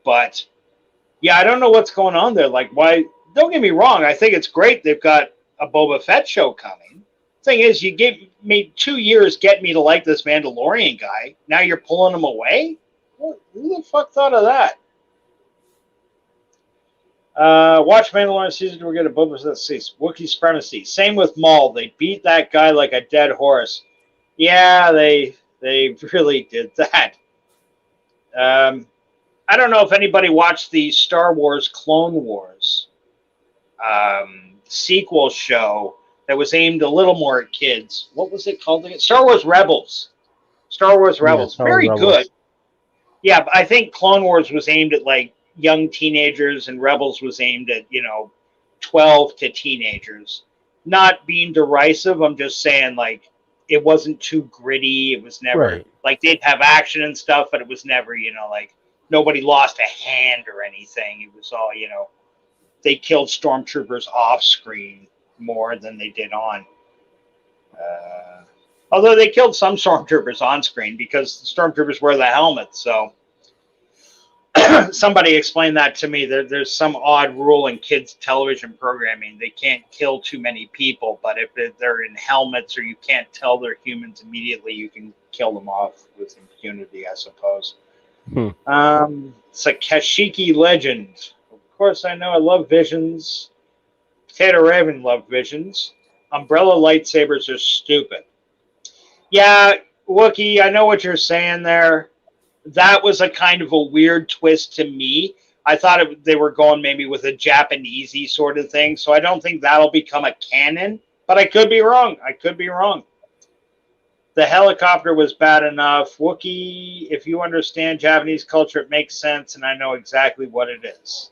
But, yeah, I don't know what's going on there. Like, why? Don't get me wrong. I think it's great they've got a Boba Fett show coming. Thing is, you gave me 2 years getting me to like this Mandalorian guy. Now you're pulling him away? Who the fuck thought of that? Watch Mandalorian Season 2. We're going to Boba Fett season. Wookiee Supremacy. Same with Maul. They beat that guy like a dead horse. Yeah, they really did that. I don't know if anybody watched the Star Wars Clone Wars sequel show that was aimed a little more at kids. What was it called again? Star Wars Rebels. Star Wars Rebels. Star Wars Very Rebels. good. Yeah, but I think Clone Wars was aimed at like young teenagers and Rebels was aimed at, 12 to teenagers. Not being derisive, I'm just saying like it wasn't too gritty. It was never like they'd have action and stuff, but it was never, like nobody lost a hand or anything. It was all, they killed stormtroopers off screen more than they did on. Although they killed some stormtroopers on screen because the stormtroopers wear the helmets. So somebody explained that to me. There's some odd rule in kids' television programming. They can't kill too many people, but if they're in helmets or you can't tell they're humans immediately, you can kill them off with impunity, I suppose. It's a Kashiki legend. Of course, I know I love Visions. Potato Raven loved Visions. Umbrella lightsabers are stupid. Yeah, Wookie, I know what you're saying there. That was a kind of a weird twist to me. I thought they were going maybe with a Japanesey sort of thing, so I don't think that'll become a canon, but I could be wrong. The helicopter was bad enough. Wookie, if you understand Japanese culture, it makes sense, and I know exactly what it is.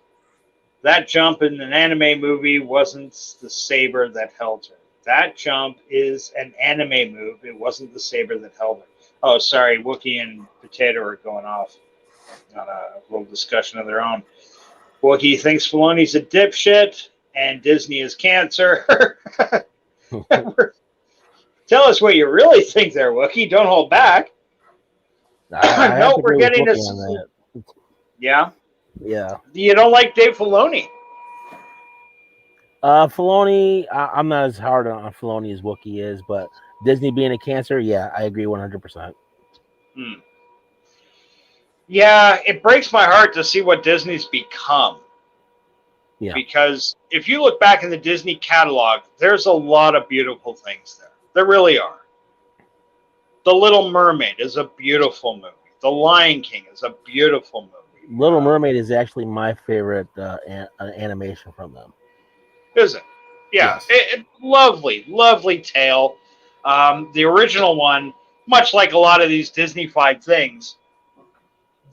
That jump in an anime movie wasn't the saber that held her. That jump is an anime move. It wasn't the saber that held her. Oh, sorry, Wookie and Potato are going off on a little discussion of their own. Wookie thinks Filoni's a dipshit, and Disney is cancer. Tell us what you really think there, Wookie. Don't hold back. I have No, to we're agree with getting a Wookie on that. Yeah. Yeah. You don't like Dave Filoni? Filoni, I'm not as hard on Filoni as Wookie is, but Disney being a cancer, yeah, I agree 100%. Yeah, it breaks my heart to see what Disney's become. Yeah. Because if you look back in the Disney catalog, there's a lot of beautiful things there. There really are. The Little Mermaid is a beautiful movie. The Lion King is a beautiful movie. Little Mermaid is actually my favorite animation from them. Is it? Yeah. Yes. Lovely, lovely tale. The original one, much like a lot of these Disney-fied things,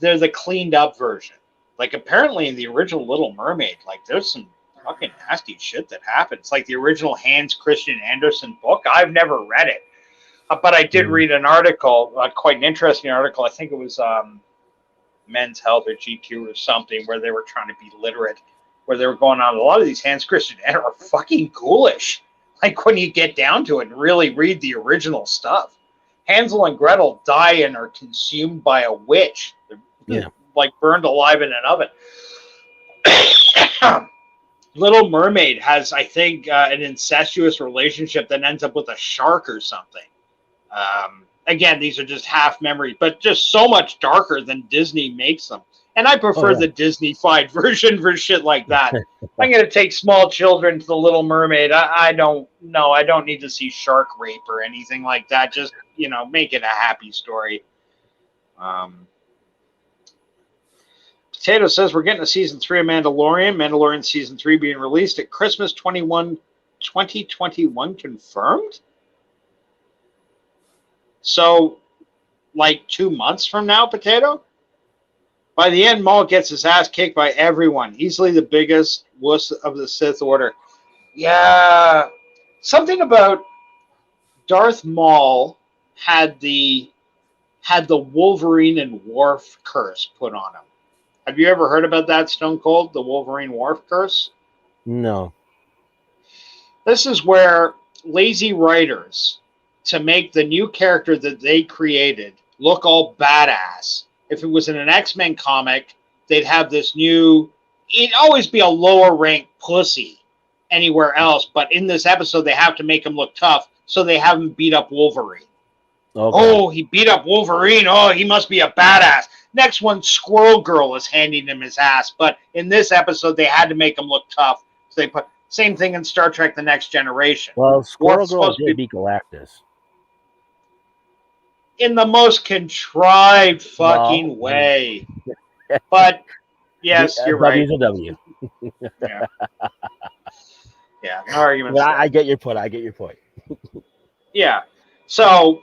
they're the cleaned up version. Like apparently in the original Little Mermaid, like there's some fucking nasty shit that happens. Like the original Hans Christian Andersen book. I've never read it. But I did read an article, quite an interesting article. I think it was Men's Health or GQ or something, where they were trying to be literate, where they were going on. A lot of these Hans Christian Andersen are fucking ghoulish. Like when you get down to it and really read the original stuff. Hansel and Gretel die and are consumed by a witch. They're like burned alive in an oven. Little Mermaid has, I think, an incestuous relationship that ends up with a shark or something. Again, these are just half memory, but just so much darker than Disney makes them. And I prefer the Disney-fied version for shit like that. I'm going to take small children to The Little Mermaid. I don't need to see shark rape or anything like that. Just, make it a happy story. Potato says we're getting a season 3 of Mandalorian. Mandalorian season 3 being released at Christmas 2021 confirmed? So, like 2 months from now, Potato? By the end, Maul gets his ass kicked by everyone. Easily the biggest wuss of the Sith Order. Yeah. Something about Darth Maul had the Wolverine and Worf curse put on him. Have you ever heard about that, Stone Cold? The Wolverine Worf curse? No. This is where lazy writers, to make the new character that they created look all badass. If it was in an X-Men comic, they'd have this new... It'd always be a lower-ranked pussy anywhere else, but in this episode, they have to make him look tough, so they have him beat up Wolverine. Okay. Oh, he beat up Wolverine. Oh, he must be a badass. Next one, Squirrel Girl is handing him his ass, but in this episode, they had to make him look tough, so they put... Same thing in Star Trek The Next Generation. Well, Squirrel Girl did beat Galactus. In the most contrived fucking way. But, yes, you're right. W. Yeah. Yeah, no arguments. I get your point. Yeah. So,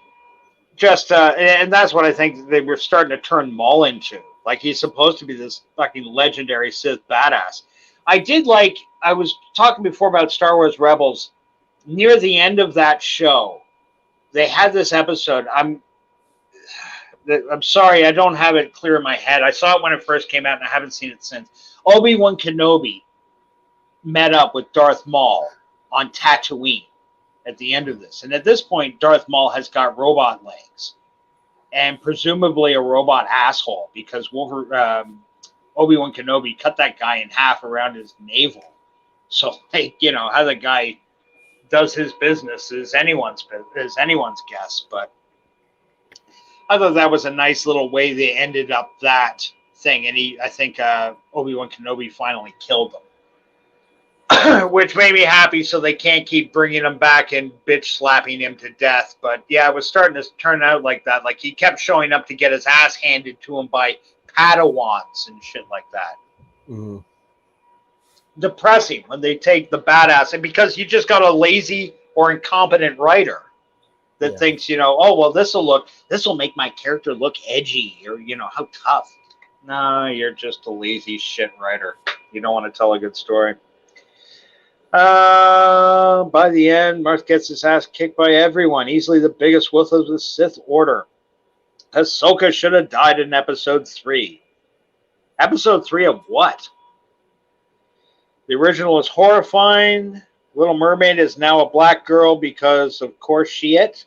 just, and that's what I think they were starting to turn Maul into. Like, he's supposed to be this fucking legendary Sith badass. I was talking before about Star Wars Rebels. Near the end of that show, they had this episode. I'm sorry, I don't have it clear in my head. I saw it when it first came out, and I haven't seen it since. Obi-Wan Kenobi met up with Darth Maul on Tatooine at the end of this. And at this point, Darth Maul has got robot legs and presumably a robot asshole because Obi-Wan Kenobi cut that guy in half around his navel. So, how the guy does his business is anyone's guess. But I thought that was a nice little way they ended up that thing. And I think Obi-Wan Kenobi finally killed him, which made me happy. So they can't keep bringing him back and bitch slapping him to death. But yeah, it was starting to turn out like that. Like he kept showing up to get his ass handed to him by Padawans and shit like that. Mm-hmm. Depressing when they take the badass, and because you just got a lazy or incompetent writer that thinks, this will make my character look edgy or, how tough. No, you're just a lazy shit writer. You don't want to tell a good story. By the end, Marth gets his ass kicked by everyone. Easily the biggest wuss of the Sith Order. Ahsoka should have died in episode 3. Episode 3 of what? The original was horrifying. Little Mermaid is now a black girl because, of course, she is.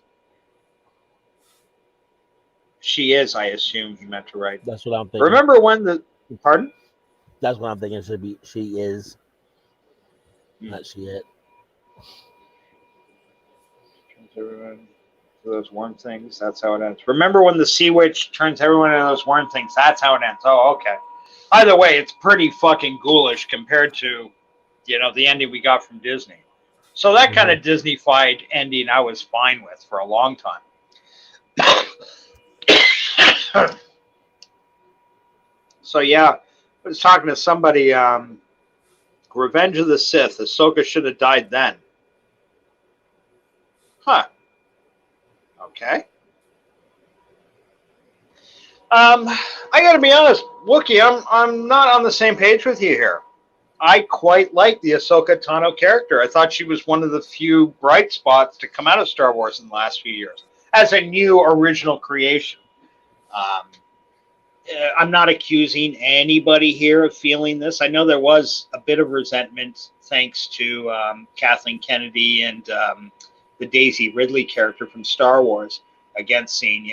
She is, I assume he meant to write. That's what I'm thinking. Remember when the... Pardon? That's what I'm thinking. It should be she is, not she it. Those worm things, that's how it ends. Remember when the sea witch turns everyone into those worm things, that's how it ends. Oh, okay. Either way, it's pretty fucking ghoulish compared to, the ending we got from Disney. So that kind of Disney-fied ending I was fine with for a long time. So yeah, I was talking to somebody, Revenge of the Sith, Ahsoka should have died then. Huh. Okay. I gotta be honest, Wookie, I'm not on the same page with you here. I quite like the Ahsoka Tano character. I thought she was one of the few bright spots to come out of Star Wars in the last few years as a new original creation. I'm not accusing anybody here of feeling this. I know there was a bit of resentment thanks to Kathleen Kennedy and the Daisy Ridley character from Star Wars against seeing,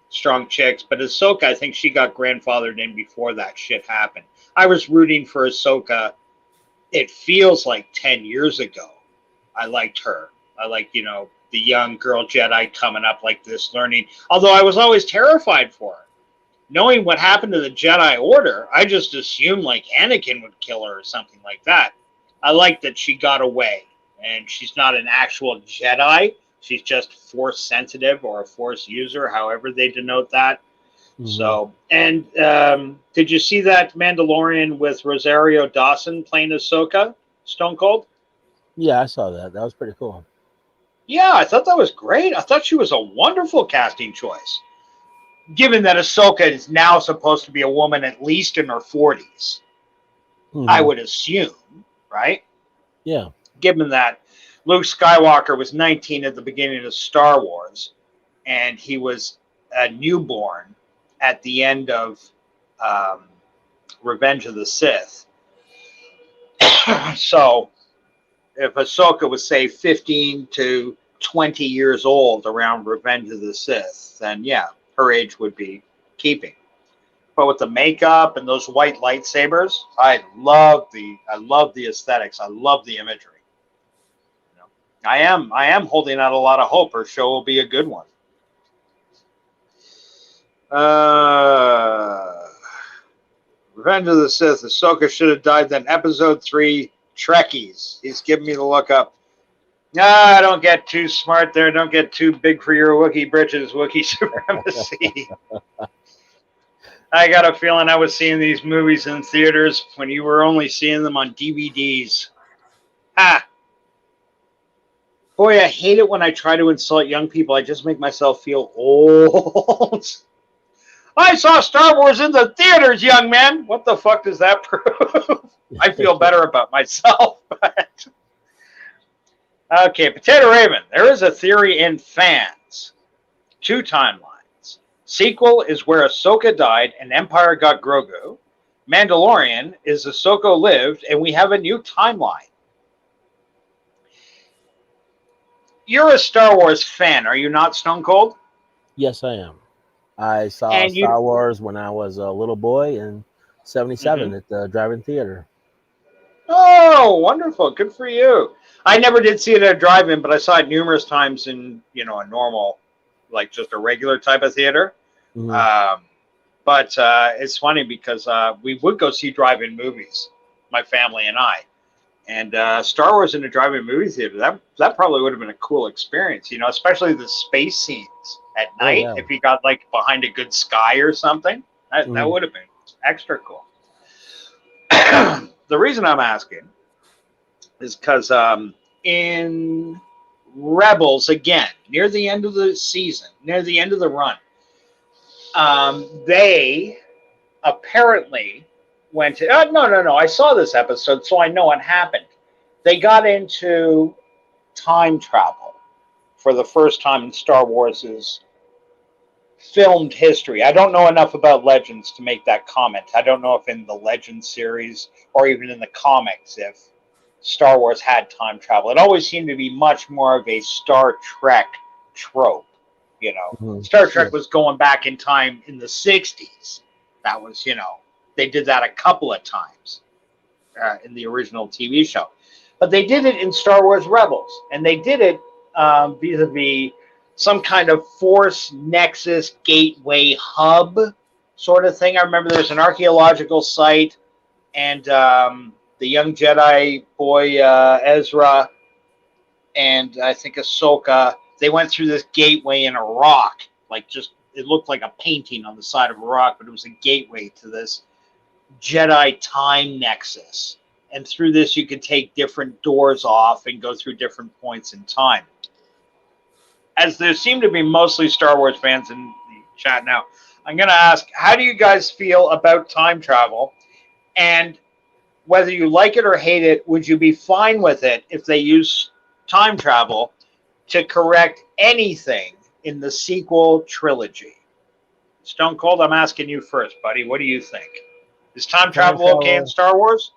strong chicks. But Ahsoka, I think she got grandfathered in before that shit happened. I was rooting for Ahsoka, it feels like 10 years ago. I liked her. I liked, the young girl Jedi coming up like this, learning. Although I was always terrified for her. Knowing what happened to the Jedi Order, I just assumed like Anakin would kill her or something like that. I like that she got away. And she's not an actual Jedi. She's just Force sensitive or a Force user, however they denote that. So, and did you see that Mandalorian with Rosario Dawson playing Ahsoka, Stone Cold? Yeah, I saw that. That was pretty cool. Yeah, I thought that was great. I thought she was a wonderful casting choice. Given that Ahsoka is now supposed to be a woman at least in her 40s, I would assume, right? Yeah. Given that Luke Skywalker was 19 at the beginning of Star Wars, and he was a newborn at the end of Revenge of the Sith. So, if Ahsoka was, say, 15 to 20 years old around Revenge of the Sith, then yeah, her age would be keeping. But with the makeup and those white lightsabers, I love the aesthetics. I love the imagery. I am holding out a lot of hope her show will be a good one. Revenge of the Sith. Ahsoka should have died then. Episode 3, Trekkies. He's giving me the look up. Don't get too smart there. Don't get too big for your Wookiee britches, Wookiee supremacy. I got a feeling I was seeing these movies in theaters when you were only seeing them on DVDs. Boy, I hate it when I try to insult young people. I just make myself feel old. I saw Star Wars in the theaters, young man. What the fuck does that prove? I feel better about myself. But... Okay, Potato Raven. There is a theory in fans. 2 timelines. Sequel is where Ahsoka died and Empire got Grogu. Mandalorian is Ahsoka lived and we have a new timeline. You're a Star Wars fan, are you not, Stone Cold? Yes, I am. I saw Star Wars when I was a little boy in 77 at the drive-in theater. Oh, wonderful. Good for you. I never did see it at a drive-in, but I saw it numerous times in, a normal, like just a regular type of theater. But it's funny because we would go see drive-in movies, my family and I. And Star Wars in a drive-in movie theater, that probably would have been a cool experience, especially the space scenes at night. Yeah. If you got like behind a good sky or something, that would have been extra cool. The reason I'm asking is because in Rebels, again, near the end of the season, near the end of the run, they apparently went to... no. I saw this episode, so I know what happened. They got into time travel for the first time in Star Wars' filmed history. I don't know enough about Legends to make that comment. I don't know if in the Legends series or even in the comics if Star Wars had time travel. It always seemed to be much more of a Star Trek trope. You know, Mhm. Star Trek was going back in time in the 60s. That was, you know, they did that a couple of times in the original TV show. But they did it in Star Wars Rebels, and they did it vis-a-vis some kind of Force Nexus Gateway hub sort of thing. I remember there's an archaeological site, and the young Jedi boy Ezra and I think Ahsoka, they went through this gateway in a rock, like just it looked like a painting on the side of a rock, but it was a gateway to this Jedi time nexus. And through this, you could take different doors off and go through different points in time. As there seem to be mostly Star Wars fans in the chat now, I'm going to ask, how do you guys feel about time travel? And whether you like it or hate it, would you be fine with it if they use time travel to correct anything in the sequel trilogy? Stone Cold, I'm asking you first, buddy. What do you think? Is time travel okay in Star Wars?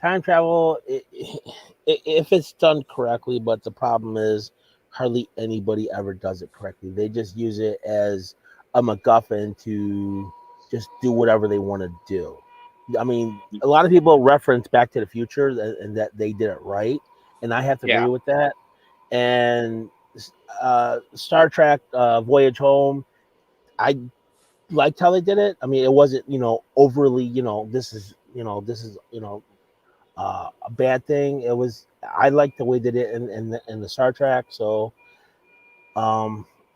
Time travel, if it's done correctly, but the problem is hardly anybody ever does it correctly. They just use it as a MacGuffin to just do whatever they want to do. I mean, a lot of people reference Back to the Future and that they did it right, and I have to agree with that. And Star Trek Voyage Home, I liked how they did it. I mean, it wasn't, overly, this is a bad thing. It was, I liked the way they did it in the Star Trek. So,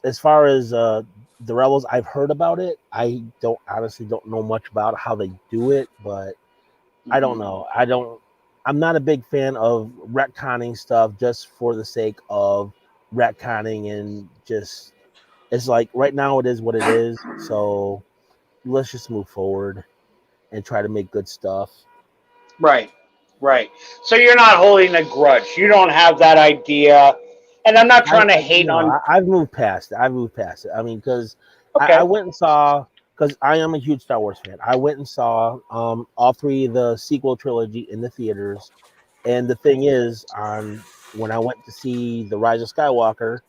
as far as the Rebels, I've heard about it. I honestly don't know much about how they do it, but I don't know. I'm not a big fan of retconning stuff just for the sake of retconning, and just, it's like right now it is what it is. So let's just move forward and try to make good stuff. Right. So you're not holding a grudge. You don't have that idea. And I'm not trying to hate on. I've moved past it. I mean, because I went and saw, because I am a huge Star Wars fan. I went and saw all three of the sequel trilogy in the theaters. And the thing is, when I went to see The Rise of Skywalker,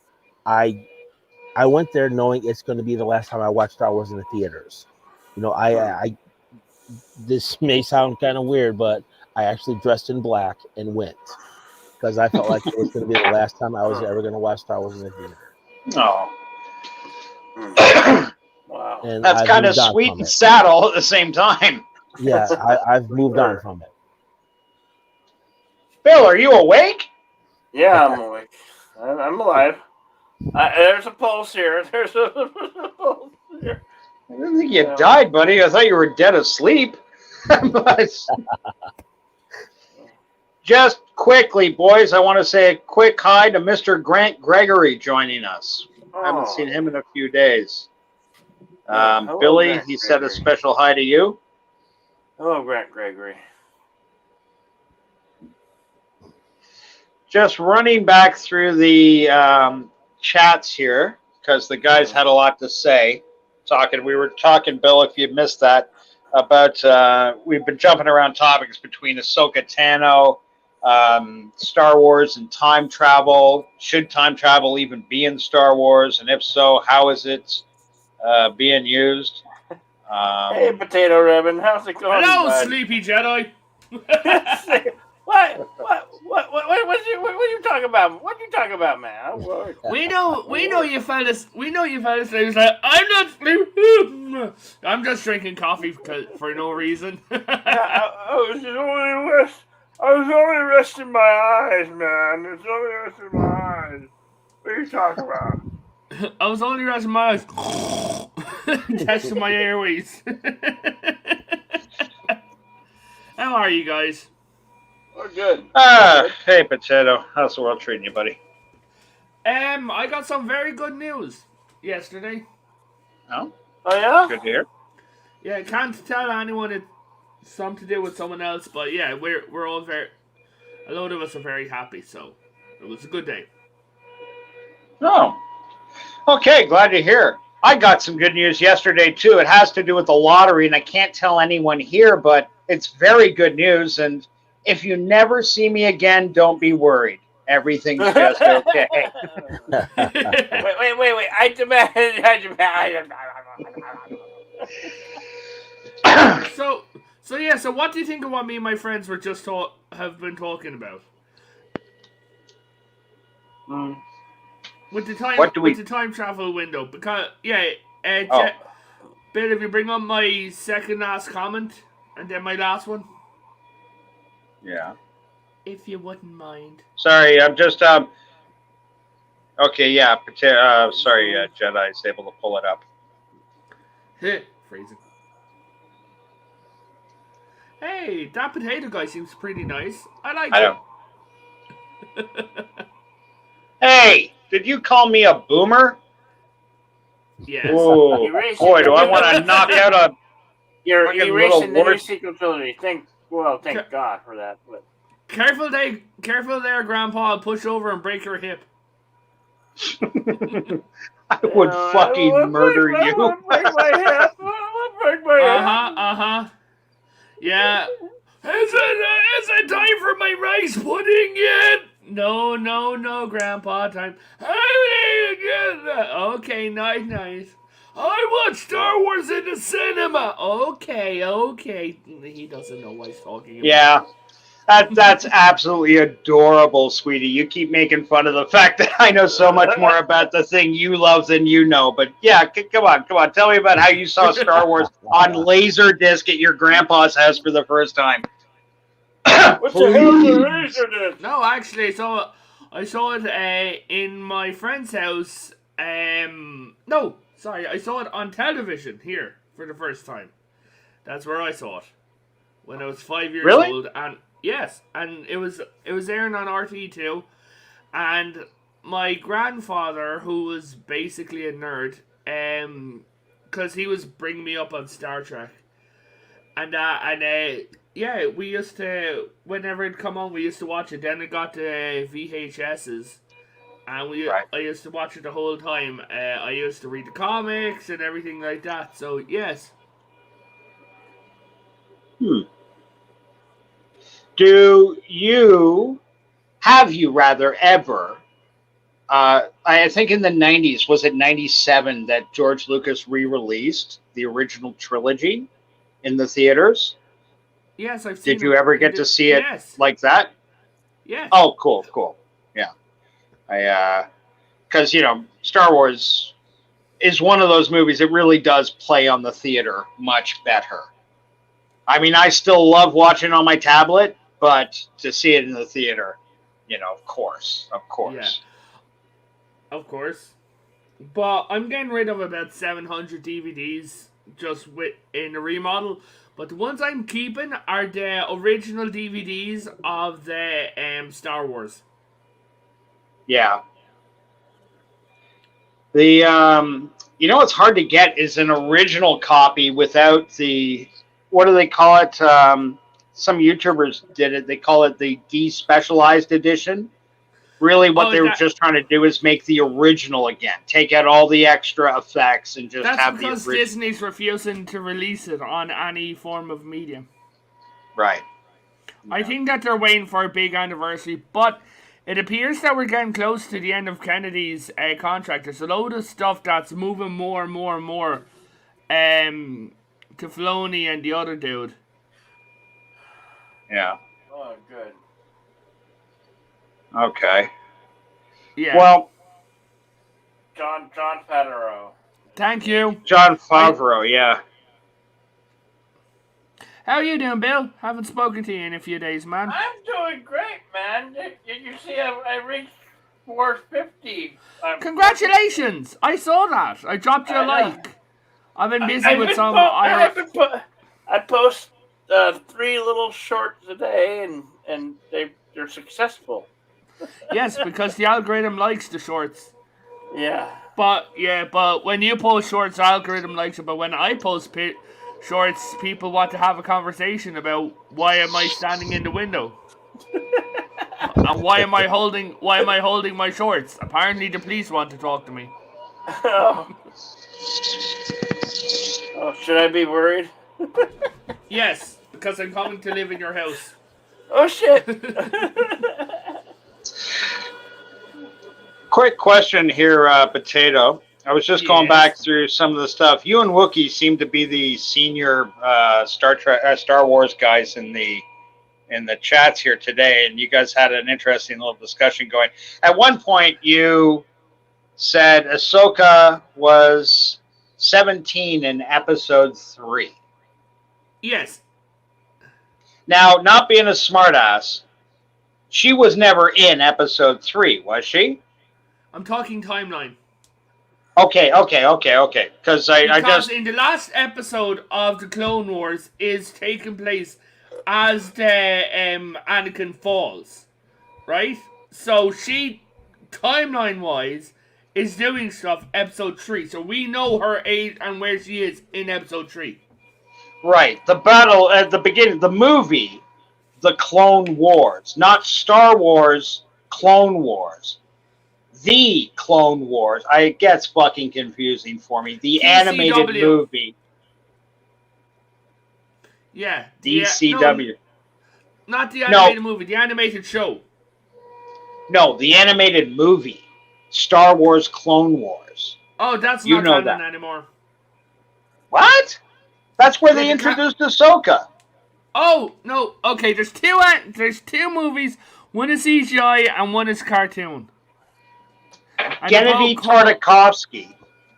I went there knowing it's going to be the last time I watch Star Wars in the theaters. I this may sound kind of weird, but I actually dressed in black and went because I felt like it was going to be the last time I was ever going to watch Star Wars in the theater. Oh. Wow. And that's kind of sweet and sad all at the same time. Yeah, I've moved on from it. Bill, are you awake? Yeah, I'm awake. I'm alive. There's a pulse here. There's a pulse here. I didn't think you died, buddy. I thought you were dead asleep. But just quickly, boys, I want to say a quick hi to Mr. Grant Gregory joining us. I haven't seen him in a few days. Hello, Billy, Grant he said a Gregory. special hi to you. Hello, Grant Gregory. Just running back through the chats here, because the guys had a lot to say. We were talking, Bill, if you missed that, about we've been jumping around topics between Ahsoka Tano, Star Wars and time travel. Should time travel even be in Star Wars? And if so, how is it being used? Hey, Potato Ribbon, how's it going? Hello, bud? Sleepy Jedi. What are you talking about? What are you talking about, man? We know you fellas. We know you fellas. He was like, I'm not sleeping. I'm just drinking coffee for no reason. I was only resting my eyes, man. It's only resting my eyes. What are you talking about? I was only resting my eyes. Testing my airways. How are you guys? We're good. Hey, Potato. How's the world treating you, buddy? I got some very good news yesterday. Oh? Oh, yeah? Good to hear. Yeah, I can't tell anyone it's something to do with someone else, but yeah, we're all a load of us are very happy, so it was a good day. Oh. Okay, glad to hear. I got some good news yesterday, too. It has to do with the lottery, and I can't tell anyone here, but it's very good news. And if you never see me again, don't be worried. Everything's just okay. Wait. I demand. So what do you think of what me and my friends were just have been talking about? With the time travel window, because Bill, if you bring up my second last comment and then my last one, Yeah. if you wouldn't mind. Sorry, I'm just Okay, yeah. Sorry, Jedi's able to pull it up. Freezing. Hey, that potato guy seems pretty nice. I like him. Hey, did you call me a boomer? Yes. Oh, boy, do I want to knock out a... You're fucking erasing the little new sequel trilogy. Thank God for that. But Careful there, Grandpa. I'll push over and break your hip. I would fucking murder you. I'll break my hip. I'll break my hip. Yeah. Is it time for my rice pudding yet? No, Grandpa. Time. Okay, nice. I watched Star Wars in the cinema. Okay. He doesn't know what he's talking about. Yeah. That's absolutely adorable, sweetie. You keep making fun of the fact that I know so much more about the thing you love than you know. But yeah, come on. Tell me about how you saw Star Wars on Laserdisc at your grandpa's house for the first time. What's the hell is a Laserdisc? No, actually, I saw it in my friend's house. No, sorry, I saw it on television here for the first time. That's where I saw it when I was 5 years old, and yes, and it was airing on RTE2, and my grandfather, who was basically a nerd, because he was bringing me up on Star Trek, and we used to, whenever it'd come on, we used to watch it. Then it got to VHSs, and I used to watch it the whole time. I used to read the comics and everything like that. So yes. Have you ever, I think in the 90s, was it 97 that George Lucas re-released the original trilogy in the theaters? Yes, I've seen it. Did you ever get to see it like that? Yes. Oh, cool. Yeah. Because, Star Wars is one of those movies that really does play on the theater much better. I mean, I still love watching on my tablet, but to see it in the theater, of course. Yeah. Of course. But I'm getting rid of about 700 DVDs just in the remodel. But the ones I'm keeping are the original DVDs of the Star Wars. Yeah. The what's hard to get is an original copy without the, what do they call it? Some YouTubers did it. They call it the despecialized edition. Really, what they were just trying to do is make the original again. Take out all the extra effects and just have the original. That's because Disney's refusing to release it on any form of medium. Right. I think that they're waiting for a big anniversary, but it appears that we're getting close to the end of Kennedy's contract. There's a load of stuff that's moving more and more to Filoni and the other dude. Yeah. Oh, good. Okay. Yeah. Well, John Favreau. Thank you. John Favreau, yeah. How are you doing, Bill? Haven't spoken to you in a few days, man. I'm doing great, man. Did you see I reached 450? Congratulations! I saw that. I dropped you a like. I've been busy with some... I post 3 little shorts a day, and they're successful. Yes, because the algorithm likes the shorts. Yeah. But when you post shorts, the algorithm likes it. But when I post shorts, people want to have a conversation about why am I standing in the window, and why am I holding my shorts? Apparently, the police want to talk to me. Oh, should I be worried? Yes, because I'm coming to live in your house. Oh shit! Quick question here, Potato. I was just going Yes. back through some of the stuff. You and Wookiee seem to be the senior Star Wars guys in the chats here today, and you guys had an interesting little discussion going. At one point, you said Ahsoka was 17 in episode 3. Yes. Now, not being a smartass, she was never in episode 3, was she? I'm talking timeline. Okay. Because I just... in the last episode of the Clone Wars is taking place as the Anakin falls, right? So she, timeline-wise, is doing stuff episode 3. So we know her age and where she is in episode 3. Right. The battle at the beginning, the movie, The Clone Wars, not Star Wars, Clone Wars. The Clone Wars. It gets fucking confusing for me. The animated movie. Yeah. DCW. Not the animated movie, the animated show. No, the animated movie. Star Wars Clone Wars. Oh, that's not canon anymore. What? That's where they introduced Ahsoka. Oh, no. Okay, there's two movies. One is CGI and one is cartoon. Gennady Tartakovsky,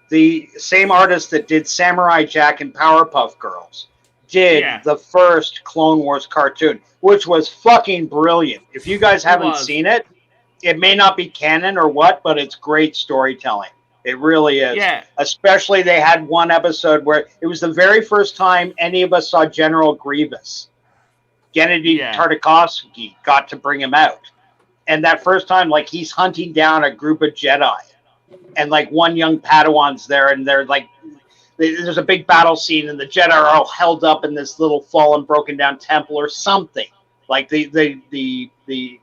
the same artist that did Samurai Jack and Powerpuff Girls, did the first Clone Wars cartoon, which was fucking brilliant. If you guys haven't seen it, it may not be canon or what, but it's great storytelling. It really is. Yeah. Especially they had one episode where it was the very first time any of us saw General Grievous. Gennady Tartakovsky got to bring him out. And that first time, like, he's hunting down a group of Jedi. And, like, one young Padawan's there, and they're, like, there's a big battle scene, and the Jedi are all held up in this little fallen, broken-down temple or something. Like, the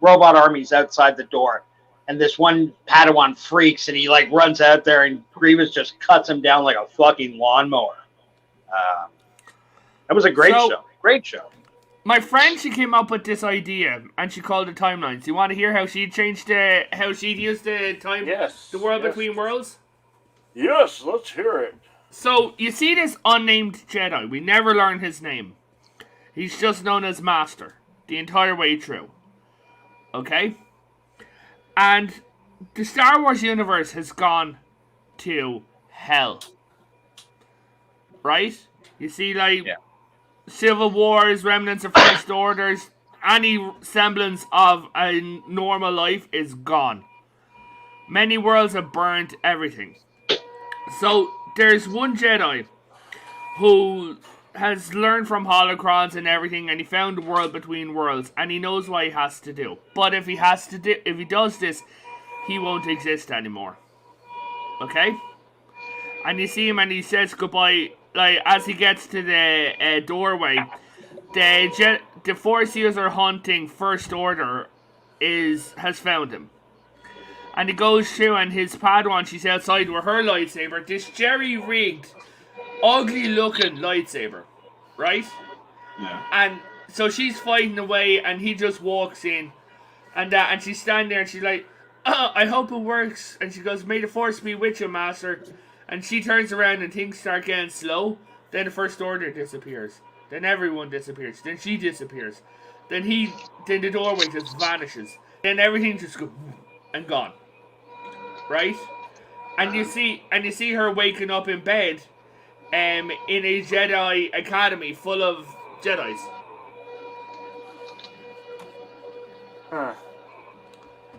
robot army's outside the door. And this one Padawan freaks, and he, like, runs out there, and Grievous just cuts him down like a fucking lawnmower. That was a great show. Great show. My friend, she came up with this idea, and she called it timelines. Do you want to hear how she changed how she'd used the time, the world between worlds? Yes, let's hear it. So, you see this unnamed Jedi. We never learn his name. He's just known as Master the entire way through. Okay? And the Star Wars universe has gone to hell. Right? You see, like... Civil Wars, remnants of First Orders, any semblance of a normal life is gone. Many worlds have burnt everything. So, there's one Jedi who has learned from holocrons and everything, and he found the world between worlds, and he knows what he has to do. But if he does this, he won't exist anymore. Okay? And you see him and he says goodbye. Like, as he gets to the doorway, the Force user hunting First Order has found him. And he goes through, and his Padawan, she's outside with her lightsaber, this jerry-rigged, ugly-looking lightsaber, right? Yeah. And so she's fighting away, and he just walks in, and she's standing there, and she's like, I hope it works. And she goes, may the Force be with you, Master. And she turns around and things start getting slow. Then the First Order disappears. Then everyone disappears. Then she disappears. Then the doorway just vanishes. Then everything just goes and gone. Right? And you see her waking up in bed in a Jedi academy full of Jedis. Huh.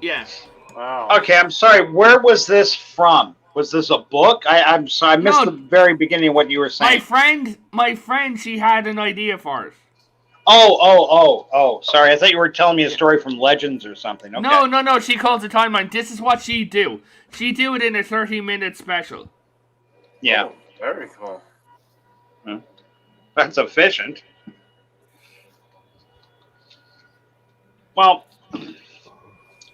Yeah. Wow. Okay, I'm sorry. Where was this from? Was this a book? I'm sorry, I missed the very beginning of what you were saying. My friend, she had an idea for it. Oh. Sorry, I thought you were telling me a story from Legends or something. Okay. No. She calls it timeline. This is what she do. She do it in a 30-minute special. Yeah. Oh, very cool. That's efficient. Well,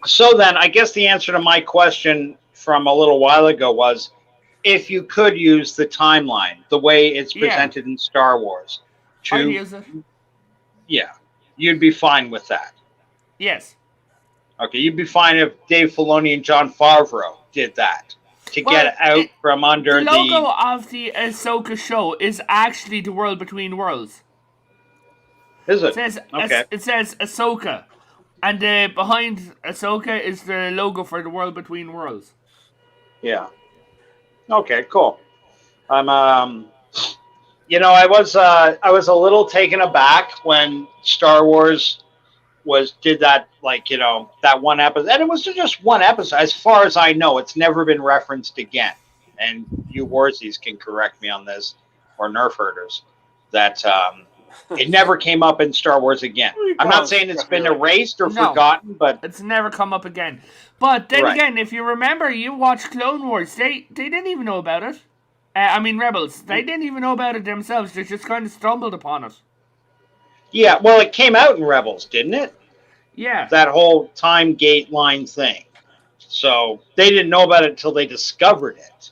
so then, I guess the answer to my question from a little while ago was, if you could use the timeline, the way it's presented in Star Wars, I'd use it. Yeah, you'd be fine with that. Yes. Okay, you'd be fine if Dave Filoni and Jon Favreau did that to get out from under the logo of the Ahsoka show is actually the World Between Worlds. Is it? It says Okay. it says Ahsoka, and behind Ahsoka is the logo for the World Between Worlds. Yeah. Okay. Cool. I'm you know, I was a little taken aback when Star Wars did that, like, you know, that one episode, and it was just one episode. As far as I know, it's never been referenced again. And you Warsies can correct me on this, or Nerf herders, that it never came up in Star Wars again. I'm not saying it's been erased or forgotten, but it's never come up again. But then again, if you remember, you watched Clone Wars. They didn't even know about it. I mean, Rebels. They didn't even know about it themselves. They just kind of stumbled upon it. Yeah, well, it came out in Rebels, didn't it? Yeah. That whole time gate line thing. So they didn't know about it until they discovered it.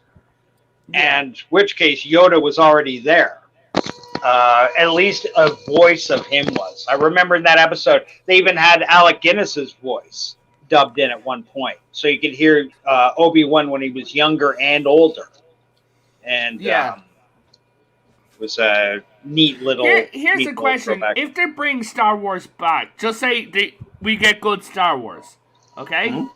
Yeah. And in which case, Yoda was already there. At least a voice of him was. I remember in that episode, they even had Alec Guinness's voice dubbed in at one point. So you could hear Obi-Wan when he was younger and older. And it was a neat little... Here's a question. If they bring Star Wars back, just say we get good Star Wars, okay? Mm-hmm.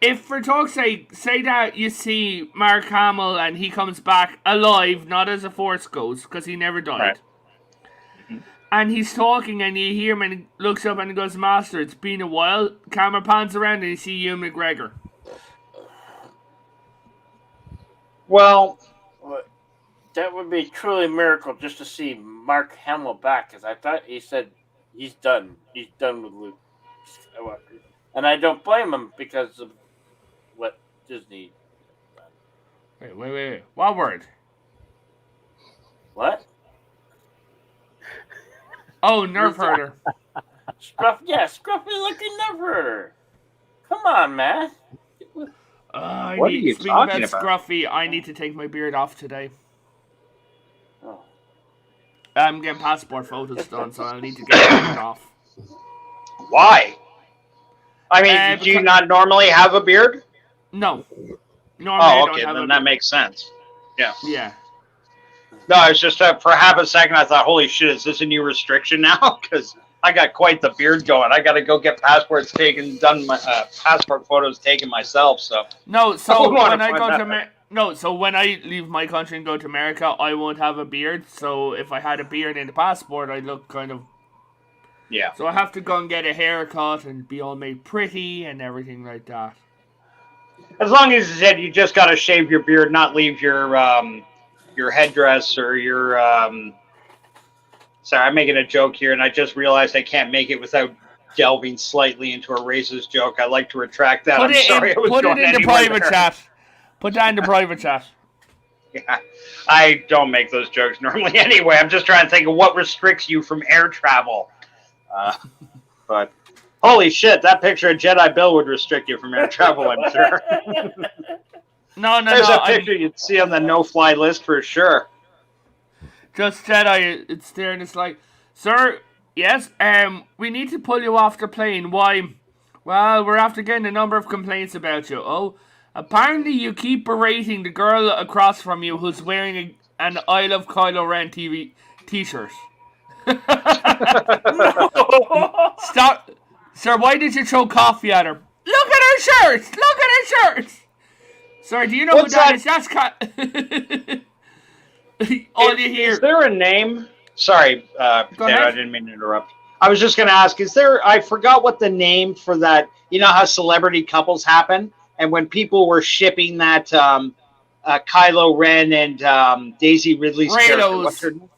If for talk's sake, say that you see Mark Hamill and he comes back alive, not as a Force ghost, because he never died. Right. Mm-hmm. And he's talking and you hear him and he looks up and he goes, Master, it's been a while. Camera pans around and you see Ewan McGregor. Well... That would be truly a miracle just to see Mark Hamill back, because I thought he said he's done. He's done with Luke Skywalker. And I don't blame him because of what Disney done. Wait. What word? What? Oh, Nerf herder. Scruffy looking Nerf herder. Come on, man. What are you talking about? Scruffy, I need to take my beard off today. Oh. I'm getting passport photos done, so I'll need to get it off. Why? I mean, do you not normally have a beard? No. Normally okay, then that makes sense. Yeah. Yeah. No, it's just for half a second I thought, holy shit, is this a new restriction now? Because I got quite the beard going. I got to go get passport photos taken myself. So no, so when I go to so when I leave my country and go to America, I won't have a beard. So if I had a beard in the passport, I look kind of... Yeah. So I have to go and get a haircut and be all made pretty and everything like that. As long as you just got to shave your beard, not leave your headdress or your... Sorry, I'm making a joke here, and I just realized I can't make it without delving slightly into a racist joke. I'd like to retract that. Put it in the private chat. Put that in the private chat. Yeah, I don't make those jokes normally anyway. I'm just trying to think of what restricts you from air travel. But holy shit, that picture of Jedbill would restrict you from air travel, I'm sure. There's a picture you'd see on the no-fly list for sure. Just Jedi, it's there and it's like, sir, yes, we need to pull you off the plane. Why? Well, we're after getting a number of complaints about you. Oh, apparently you keep berating the girl across from you who's wearing an I Love Kylo Ren t-shirt. Stop. Sir, why did you throw coffee at her? Look at her shirt! Look at her shirt! Sir, do you know who that is? That's all you hear. Is there a name? Sorry, I didn't mean to interrupt. I was just going to ask, I forgot what the name for that, you know how celebrity couples happen? And when people were shipping that Kylo Ren and Daisy Ridley's character, what's her name?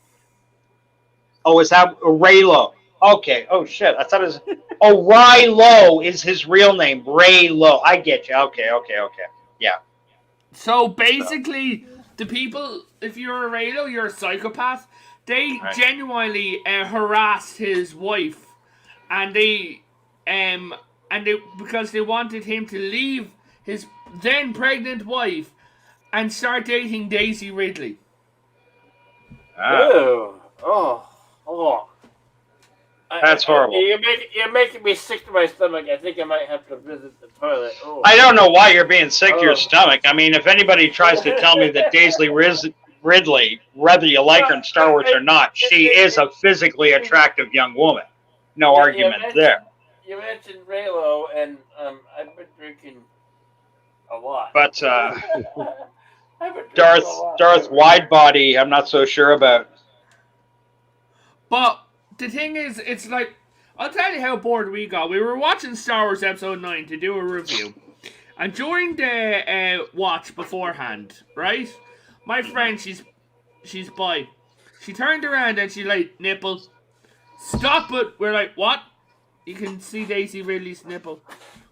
Oh, is that Raylo? Okay. Oh, shit. I thought it was... Oh, Raylo is his real name. Raylo. I get you. Okay. Yeah. So, basically, the people, if you're a Raylo, you're a psychopath. They genuinely harassed his wife. And they because they wanted him to leave his then pregnant wife and start dating Daisy Ridley. Oh. That's horrible. You're making me sick to my stomach. I think I might have to visit the toilet. Oh. I don't know why you're being sick to your stomach. I mean, if anybody tries to tell me that Daisy Ridley, whether you like her in Star Wars or not, she is a physically attractive young woman. No argument there. You mentioned Raylo, and I've been drinking a lot. But Darth Widebody, I'm not so sure about. But the thing is, it's like, I'll tell you how bored we got. We were watching Star Wars Episode 9 to do a review. And during the watch beforehand, right? My friend, she's bi. She turned around and she's like, nipple. Stop it. We're like, what? You can see Daisy Ridley's nipple.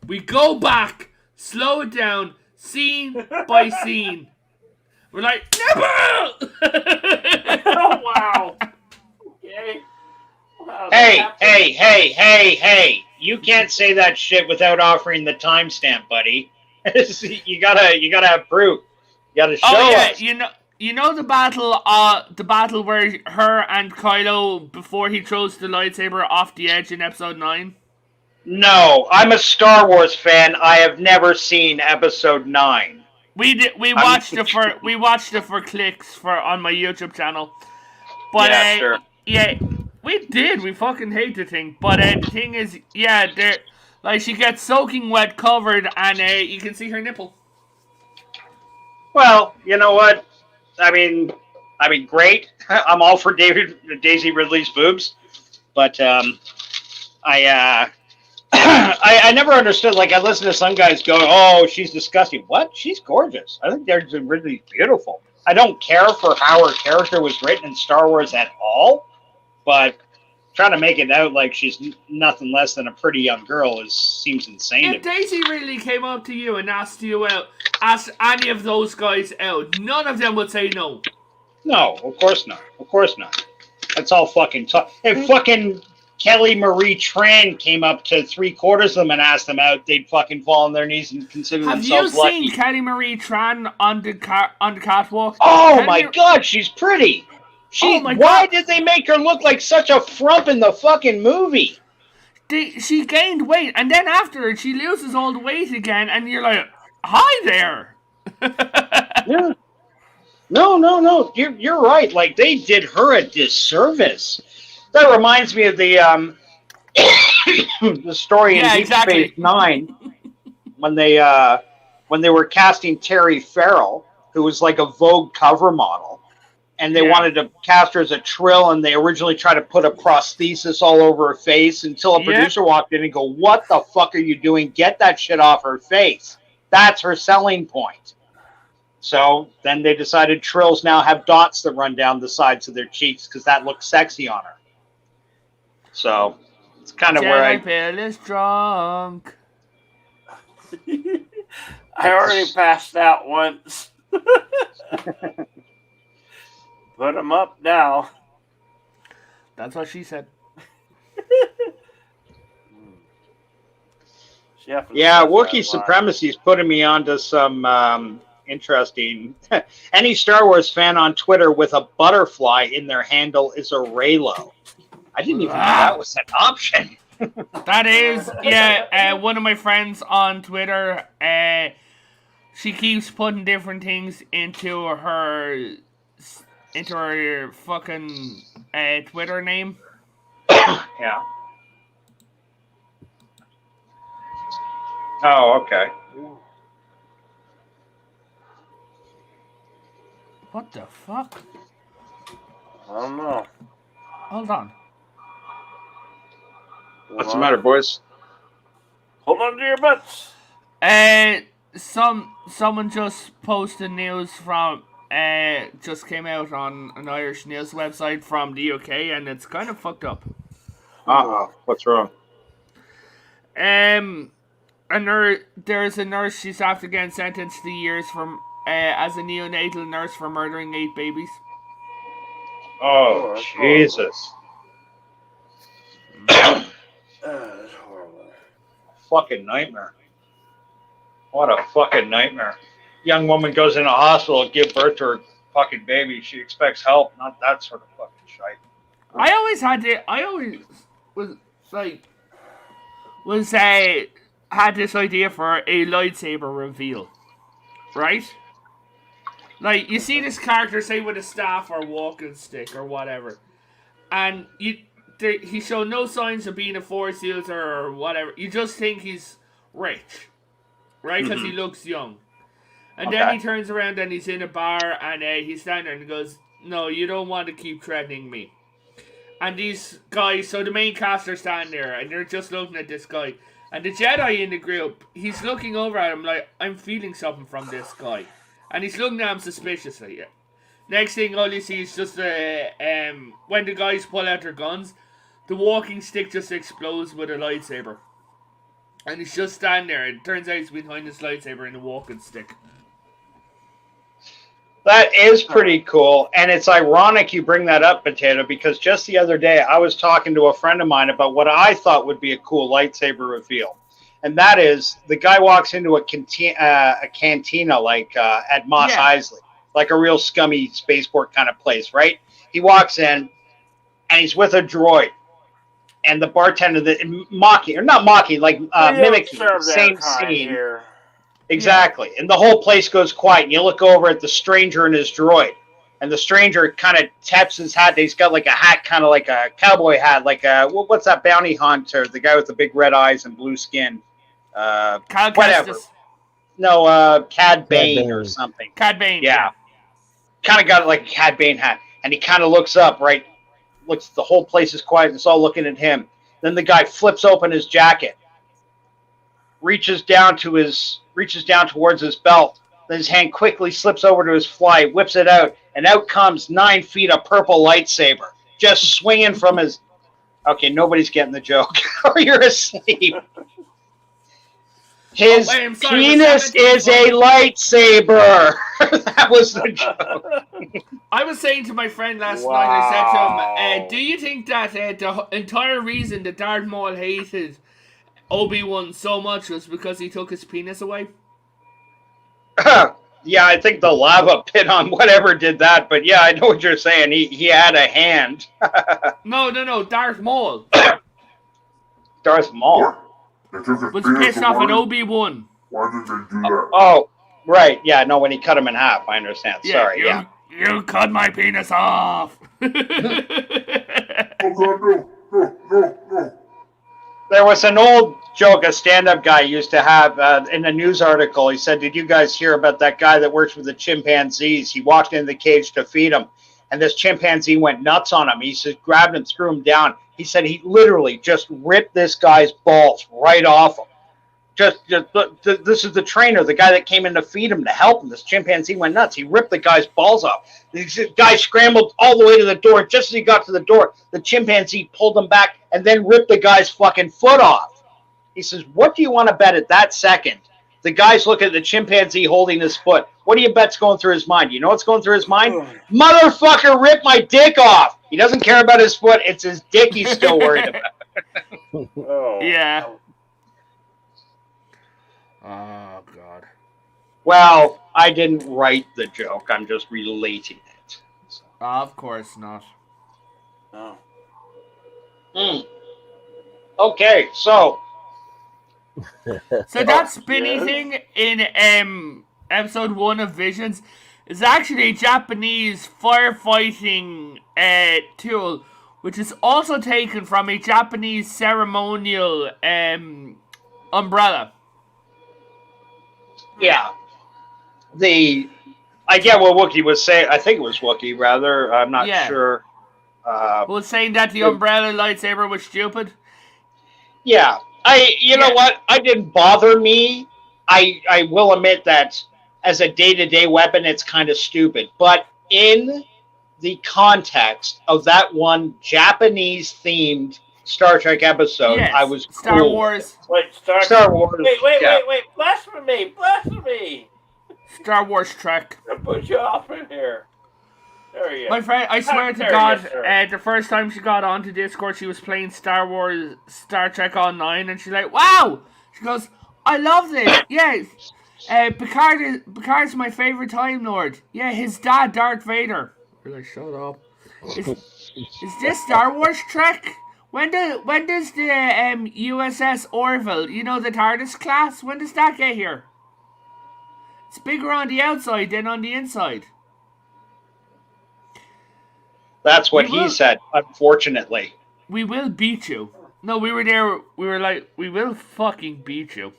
We go back, slow it down, scene by scene. We're like, nipple! Oh, wow. Okay. Wow, Hey! You can't say that shit without offering the timestamp, buddy. you gotta have proof. You gotta show us. You know the battle where her and Kylo, before he throws the lightsaber off the edge in Episode 9? No, I'm a Star Wars fan. I have never seen Episode 9. We watched it for clicks on my YouTube channel. But yeah, sure. Yeah, we did. We fucking hate the thing. But the thing is, yeah, like she gets soaking wet, covered, and you can see her nipple. Well, you know what? I mean, great. I'm all for Daisy Ridley's boobs, but I never understood. Like, I listen to some guys go, "Oh, she's disgusting." What? She's gorgeous. I think Daisy Ridley's beautiful. I don't care for how her character was written in Star Wars at all, but trying to make it out like she's nothing less than a pretty young girl seems insane. If Daisy Ridley came up to you and asked any of those guys out, none of them would say no. No, of course not. Of course not. That's all fucking talk. If fucking Kelly Marie Tran came up to 3/4 of them and asked them out, they'd fucking fall on their knees and consider themselves lucky. Have you seen Kelly Marie Tran on the catwalk? Oh my god, she's pretty. Why did they make her look like such a frump in the fucking movie? She gained weight, and then after she loses all the weight again, and you're like, "Hi there." Yeah. No. You're right. Like, they did her a disservice. That reminds me of the the story in Deep Space Nine when they were casting Terry Farrell, who was like a Vogue cover model, and they wanted to cast her as a Trill, and they originally tried to put a prosthesis all over her face until a producer walked in and go, "What the fuck are you doing? Get that shit off her face." That's her selling point. So then they decided Trills now have dots that run down the sides of their cheeks because that looks sexy on her. So it's kind of where Jedbill is drunk. I already passed out once. Put him up now. That's what she said. Yeah, Wookiee supremacy is putting me onto some interesting. Any Star Wars fan on Twitter with a butterfly in their handle is a Raylo. I didn't even know that was an option. That is, one of my friends on Twitter. She keeps putting different things into her fucking Twitter name. Yeah. Oh, okay. What the fuck? I don't know. Hold on. What's the matter, boys? Hold on to your butts. Someone just posted news from just came out on an Irish news website from the UK, and it's kind of fucked up. What's wrong? There's a nurse. She's after getting sentenced to years from as a neonatal nurse for murdering 8 babies. Oh, Jesus! That's horrible. Fucking nightmare. What a fucking nightmare. Young woman goes in a hospital to give birth to her fucking baby. She expects help, not that sort of fucking shite. was like had this idea for a lightsaber reveal, right? Like you see this character say with a staff or walking stick or whatever, and he showed no signs of being a force user or whatever. You just think he's rich, right? Because he looks young. And then he turns around and he's in a bar and he's standing there and he goes, "No, you don't want to keep threatening me." And these guys, so the main cast are standing there and they're just looking at this guy. And the Jedi in the group, he's looking over at him like, "I'm feeling something from this guy." And he's looking at him suspiciously. Next thing, all you see is just when the guys pull out their guns, the walking stick just explodes with a lightsaber. And he's just standing there. It turns out he's behind this lightsaber in the walking stick. That is pretty cool, and it's ironic you bring that up, Potato, because just the other day I was talking to a friend of mine about what I thought would be a cool lightsaber reveal, and that is the guy walks into a cantina like at Mos Eisley, like a real scummy spaceport kind of place, right? He walks in, and he's with a droid, and the bartender mimicking the same scene. Here. Exactly. And the whole place goes quiet. And you look over at the stranger and his droid. And the stranger kind of taps his hat. He's got like a hat, kind of like a cowboy hat. Like what's that bounty hunter? The guy with the big red eyes and blue skin. Whatever. No, Cad Bane or something. Cad Bane. Yeah. Kind of got like a Cad Bane hat. And he kind of looks up, right? The whole place is quiet. And it's all looking at him. Then the guy flips open his jacket. Reaches down towards his belt. Then his hand quickly slips over to his fly, whips it out, and out comes 9 feet of purple lightsaber, just swinging from his. Okay, nobody's getting the joke, or you're asleep. His penis is a lightsaber. That was the joke. I was saying to my friend last night, I said to him, "Do you think that the entire reason that Darth Maul hated Obi-Wan so much was because he took his penis away?" Yeah, I think the lava pit on whatever did that, but yeah, I know what you're saying. He had a hand. No, Darth Maul. Darth Maul was pissed off at Obi-Wan. Why did they do that? Oh, right. Yeah, no, when he cut him in half, I understand. Sorry, You cut my penis off. Oh God, no. There was an old joke a stand-up guy used to have in a news article. He said, "Did you guys hear about that guy that works with the chimpanzees? He walked into the cage to feed them, and this chimpanzee went nuts on him. He said, grabbed him, threw him down. He said he literally just ripped this guy's balls right off him. This is the trainer, the guy that came in to feed him, to help him. This chimpanzee went nuts. He ripped the guy's balls off. The guy scrambled all the way to the door. Just as he got to the door, the chimpanzee pulled him back and then ripped the guy's fucking foot off." He says, "What do you want to bet at that second?" The guy's looking at the chimpanzee holding his foot. What do you bet's going through his mind? You know what's going through his mind? Motherfucker ripped my dick off. He doesn't care about his foot. It's his dick he's still worried about. Yeah. Oh, God. Well, I didn't write the joke. I'm just relating it. So. Of course not. No. Okay, so. So that spinny thing in episode 1 of Visions is actually a Japanese firefighting tool, which is also taken from a Japanese ceremonial umbrella. Yeah. I get what Wookiee was saying. I think it was Wookiee, rather. I'm not sure. Was saying that the umbrella lightsaber was stupid? Yeah. You know what? It didn't bother me. I will admit that as a day-to-day weapon, it's kind of stupid. But in the context of that one Japanese-themed Star Trek episode, I was cool. Star Wars. Wait, Star Wars. Wait. Blasphemy. Star Wars Trek. I'll put you off in here. There you go. My friend, I swear to God, the first time she got onto Discord, she was playing Star Trek Online, and she's like, "Wow!" She goes, "I love this. Yes, Picard's my favorite Time Lord. Yeah, his dad, Darth Vader." We're like, "Shut up. Is this Star Wars Trek? When does the USS Orville, you know, the TARDIS class, when does that get here? It's bigger on the outside than on the inside. That's what he said, unfortunately. We will beat you. No, we were there. We were like, we will fucking beat you.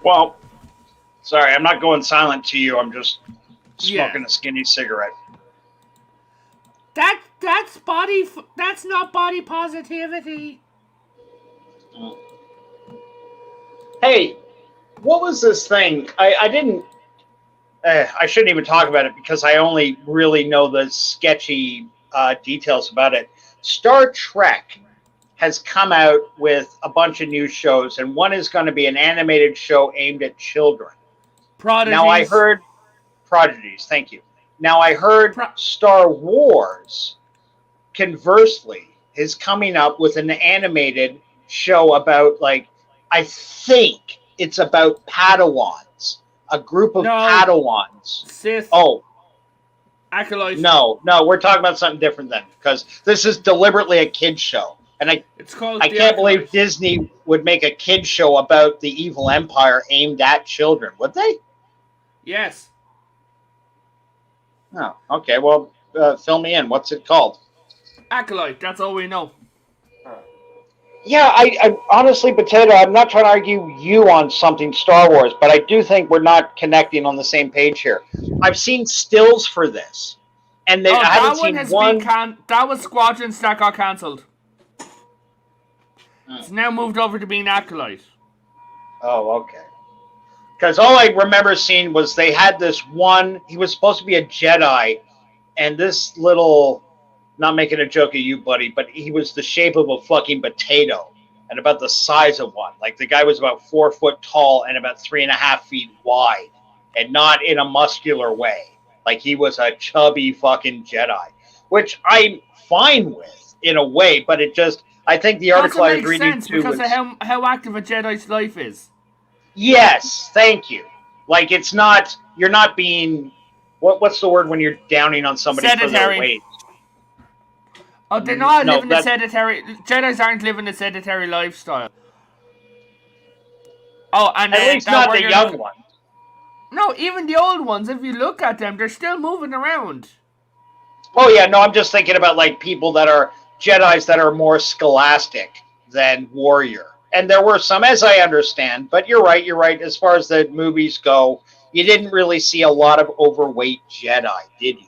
Well, sorry, I'm not going silent to you. I'm just smoking a skinny cigarette. That's body. That's not body positivity. Hey, what was this thing? I didn't. I shouldn't even talk about it because I only really know the sketchy details about it. Star Trek has come out with a bunch of new shows, and one is going to be an animated show aimed at children. Prodigies. Now I heard Prodigies. Thank you. Now I heard Star Wars, conversely, is coming up with an animated show about, like, I think it's about Padawans, a group of Padawans. Sith. Oh. Acolyte. No, we're talking about something different then, because this is deliberately a kid's show. And I can't believe Disney would make a kid's show about the evil empire aimed at children, would they? Yes. Oh, okay. Well, fill me in. What's it called? Acolyte. That's all we know. Yeah, I honestly, Potato, I'm not trying to argue you on something Star Wars, but I do think we're not connecting on the same page here. I've seen stills for this, and I haven't seen one. That was Squadrons that got cancelled. It's now moved over to being Acolyte. Oh, okay. Because all I remember seeing was they had this one. He was supposed to be a Jedi, and this little. Not making a joke of you, buddy, but he was the shape of a fucking potato and about the size of one. Like, the guy was about 4 foot tall and about 3.5 feet wide, and not in a muscular way. Like, he was a chubby fucking Jedi, which I'm fine with in a way, but it just, I think the article I was reading too because of how active a Jedi's life is. Yes, thank you. Like, it's not, you're not being, what's the word when you're downing on somebody for their weight? Oh, they're not living a sedentary... Jedis aren't living a sedentary lifestyle. Oh, and at least not the young ones. No, even the old ones, if you look at them, they're still moving around. Oh, yeah, no, I'm just thinking about, like, people that are Jedis that are more scholastic than warrior. And there were some, as I understand, but you're right. As far as the movies go, you didn't really see a lot of overweight Jedi, did you?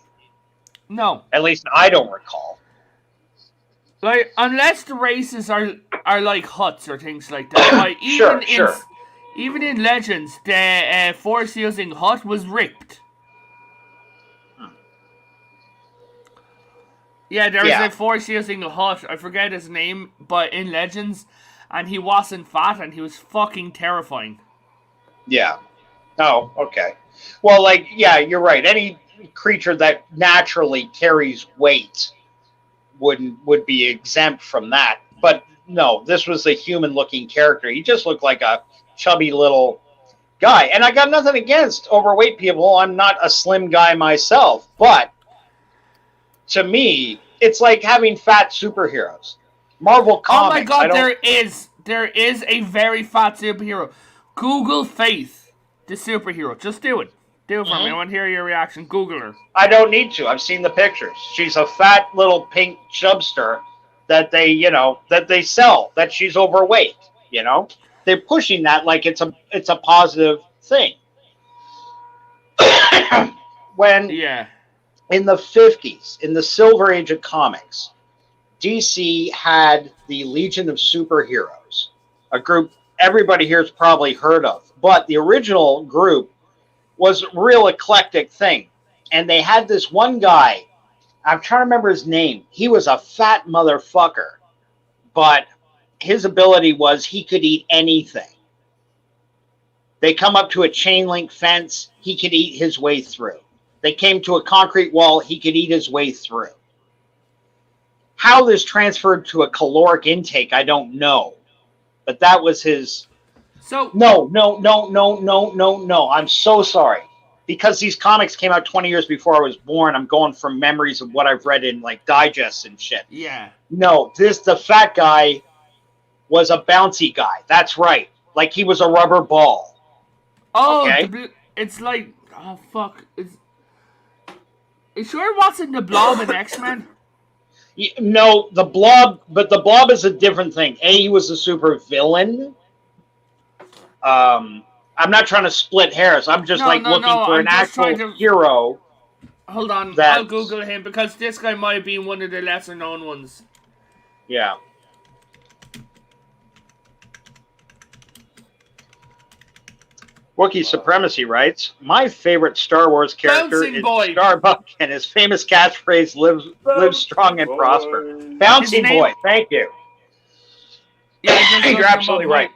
No. At least I don't recall. Like, unless the races are like huts or things like that. Like, sure. Even in Legends, the Force-using hut was ripped. Yeah, there was a Force-using hut. I forget his name, but in Legends, and he wasn't fat, and he was fucking terrifying. Yeah. Oh, okay. Well, like, yeah, you're right. Any creature that naturally carries weight would be exempt from that. But no, this was a human-looking character. He just looked like a chubby little guy. And I got nothing against overweight people. I'm not a slim guy myself. But to me, it's like having fat superheroes. Marvel Comics. Oh my god, there is a very fat superhero. Google Faith, the superhero. Just do it. Do it for me. I want to hear your reaction. Google her. I don't need to. I've seen the pictures. She's a fat little pink chubster that they sell, that she's overweight, They're pushing that like it's a positive thing. When in the 50s, in the Silver Age of comics, DC had the Legion of Superheroes, a group everybody here's probably heard of. But the original group was a real eclectic thing. And they had this one guy, I'm trying to remember his name. He was a fat motherfucker. But his ability was he could eat anything. They come up to a chain link fence, he could eat his way through. They came to a concrete wall, he could eat his way through. How this transferred to a caloric intake, I don't know. But that was his... No. I'm so sorry. because these comics came out 20 years before I was born, I'm going from memories of what I've read in like digests and shit. Yeah. No, the fat guy was a bouncy guy. That's right. Like he was a rubber ball. Oh, Okay. it's like, oh fuck, it sure wasn't the Blob in X-Men. No, the Blob, but the Blob is a different thing. He was a super villain. I'm not trying to split hairs. I'm just looking for an actual hero. Hold on, I'll Google him because this guy might be one of the lesser known ones. Yeah. Wookiee Supremacy writes, my favorite Star Wars character is Starbuck, and his famous catchphrase lives strong and prosper. Bouncy Boy, thank you. Yeah, you're absolutely right.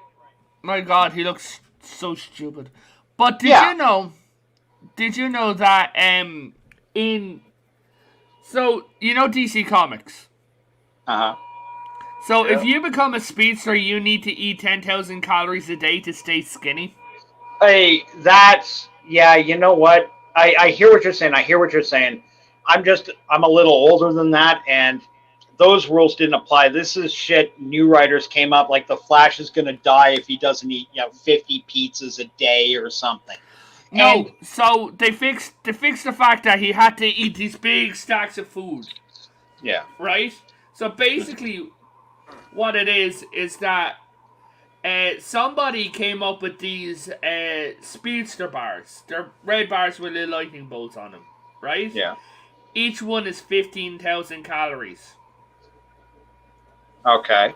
My God, he looks so stupid. But did you know that so you know DC Comics? Uh-huh. So if you become a speedster, you need to eat 10,000 calories a day to stay skinny. Hey, you know what? I hear what you're saying. I'm a little older than that, and those rules didn't apply. This is shit new writers came up, like the Flash is going to die if he doesn't eat 50 pizzas a day or something. No, so they fixed the fact that he had to eat these big stacks of food. Yeah. Right? So basically what it is that somebody came up with these speedster bars. They're red bars with little lightning bolts on them, right? Yeah. Each one is 15,000 calories. Okay.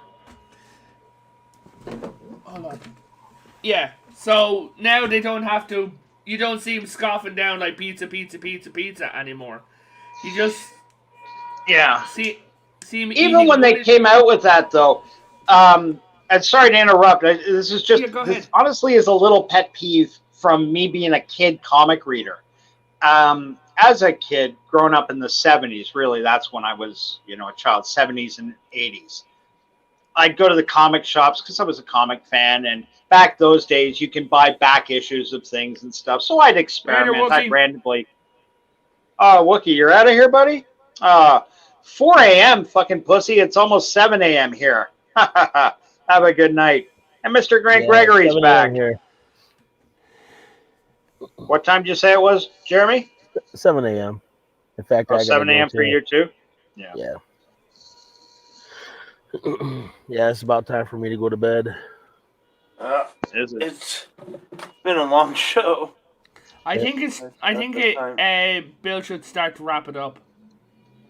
Hold on. Yeah, so now they don't have to. You don't see him scoffing down like pizza anymore. You just see him. Even when they came out with that, though, and sorry to interrupt. This is just this honestly is a little pet peeve from me being a kid comic reader. As a kid, growing up in the 70s, really, that's when I was, a child. 70s and 80s. I'd go to the comic shops because I was a comic fan, and back those days, you can buy back issues of things and stuff. So I'd experiment. I'd randomly. Oh, Wookiee, you're out of here, buddy? 4 a.m., fucking pussy. It's almost 7 a.m. here. Have a good night. And Mr. Grant Gregory's back. Here. What time did you say it was, Jeremy? 7 a.m. In fact, 7 a.m. for you too? Yeah. Yeah, it's about time for me to go to bed. It's been a long show. I think Bill should start to wrap it up.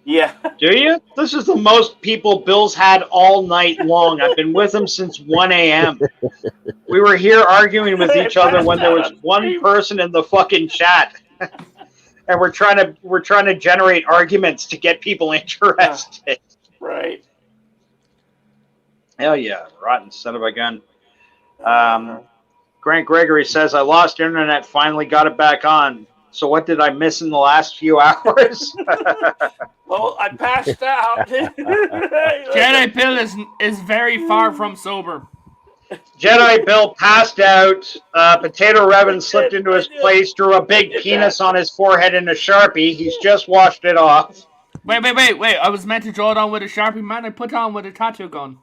Yeah. Do you? This is the most people Bill's had all night long. I've been with him since 1 a.m. We were here arguing with each other when there was one person in the fucking chat. And we're trying to generate arguments to get people interested. Right. Hell yeah, rotten son of a gun. Grant Gregory says, I lost internet, finally got it back on. So what did I miss in the last few hours? Well, I passed out. Jedi Bill is very far from sober. Jedi Bill passed out. Potato Revan slipped into his place, drew a big penis on his forehead in a Sharpie. He's just washed it off. Wait. I was meant to draw it on with a Sharpie, man. I put it on with a tattoo gun.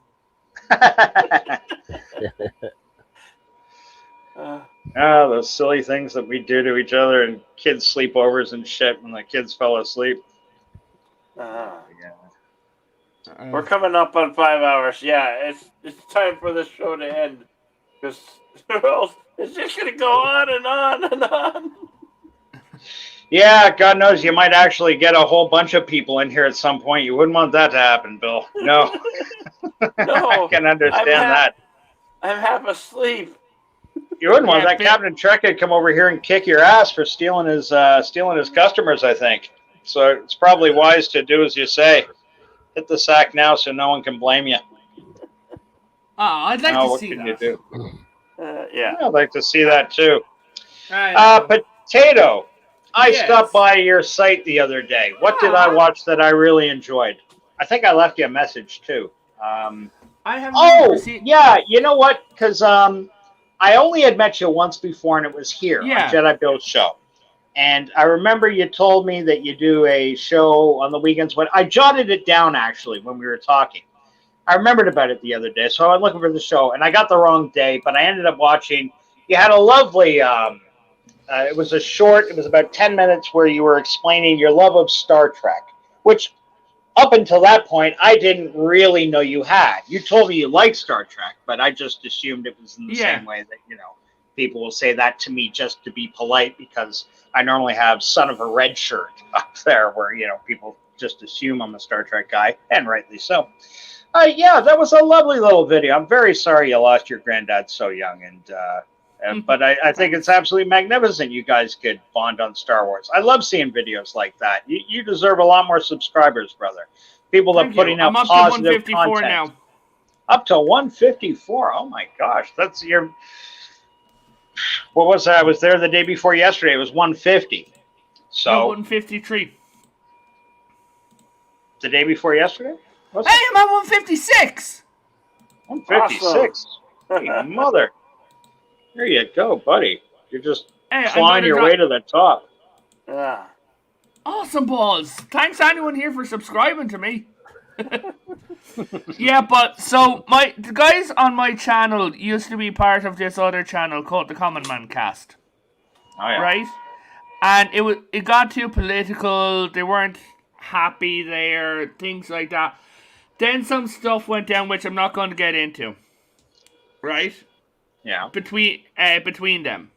Those silly things that we do to each other and kids sleepovers and shit when the kids fell asleep. We're coming up on 5 hours. Yeah, it's time for the show to end because it's just gonna go on and on and on. Yeah, God knows you might actually get a whole bunch of people in here at some point. You wouldn't want that to happen, Bill. No. No, I can understand that. I'm half asleep. You wouldn't want that. Captain Trek could come over here and kick your ass for stealing his customers, I think. So it's probably wise to do as you say. Hit the sack now so no one can blame you. Oh, I'd like to see that. What can you do? Yeah. I'd like to see that too. Potato, I stopped by your site the other day. What did I watch that I really enjoyed? I think I left you a message too. I haven't seen... yeah, you know what? Because I only had met you once before, and it was here on Jedi Bill's show. And I remember you told me that you do a show on the weekends. But I jotted it down actually when we were talking. I remembered about it the other day, so I was looking for the show, and I got the wrong day, but I ended up watching. You had a lovely. It was a short. It was about 10 minutes where you were explaining your love of Star Trek, which up until that point I didn't really know you had. You told me you liked Star Trek, but I just assumed it was in the Yeah. same way that people will say that to me just to be polite because I normally have son of a red shirt up there where people just assume I'm a Star Trek guy, and rightly so. Yeah, that was a lovely little video. I'm very sorry you lost your granddad so young, but I think it's absolutely magnificent you guys could bond on Star Wars. I love seeing videos like that. You deserve a lot more subscribers, brother. People that Thank putting you. I'm out up to positive 154 content. now. Up to 154. Oh my gosh, that's your. What was that? I was there the day before yesterday. It was 150. So No, 153. the day before yesterday? Hey, I'm at 156. 156. Awesome. Hey, mother. There you go, buddy. You're just clawing your way to the top. Yeah. Awesome balls. Thanks to anyone here for subscribing to me. Yeah, but so the guys on my channel used to be part of this other channel called the Common Man Cast. Oh yeah. Right? And it got too political. They weren't happy there, things like that. Then some stuff went down which I'm not going to get into. Right? Yeah. Between them.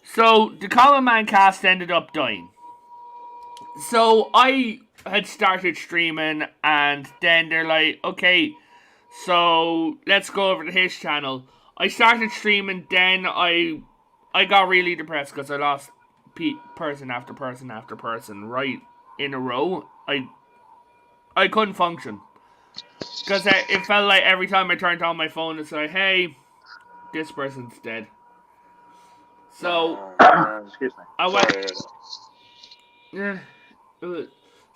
So the Common Man Cast ended up dying. So I had started streaming, and then they're like, okay, so let's go over to his channel. I started streaming, then I got really depressed because I lost person after person after person right in a row. I couldn't function because it felt like every time I turned on my phone, it's like, hey, this person's dead. So excuse me. I went.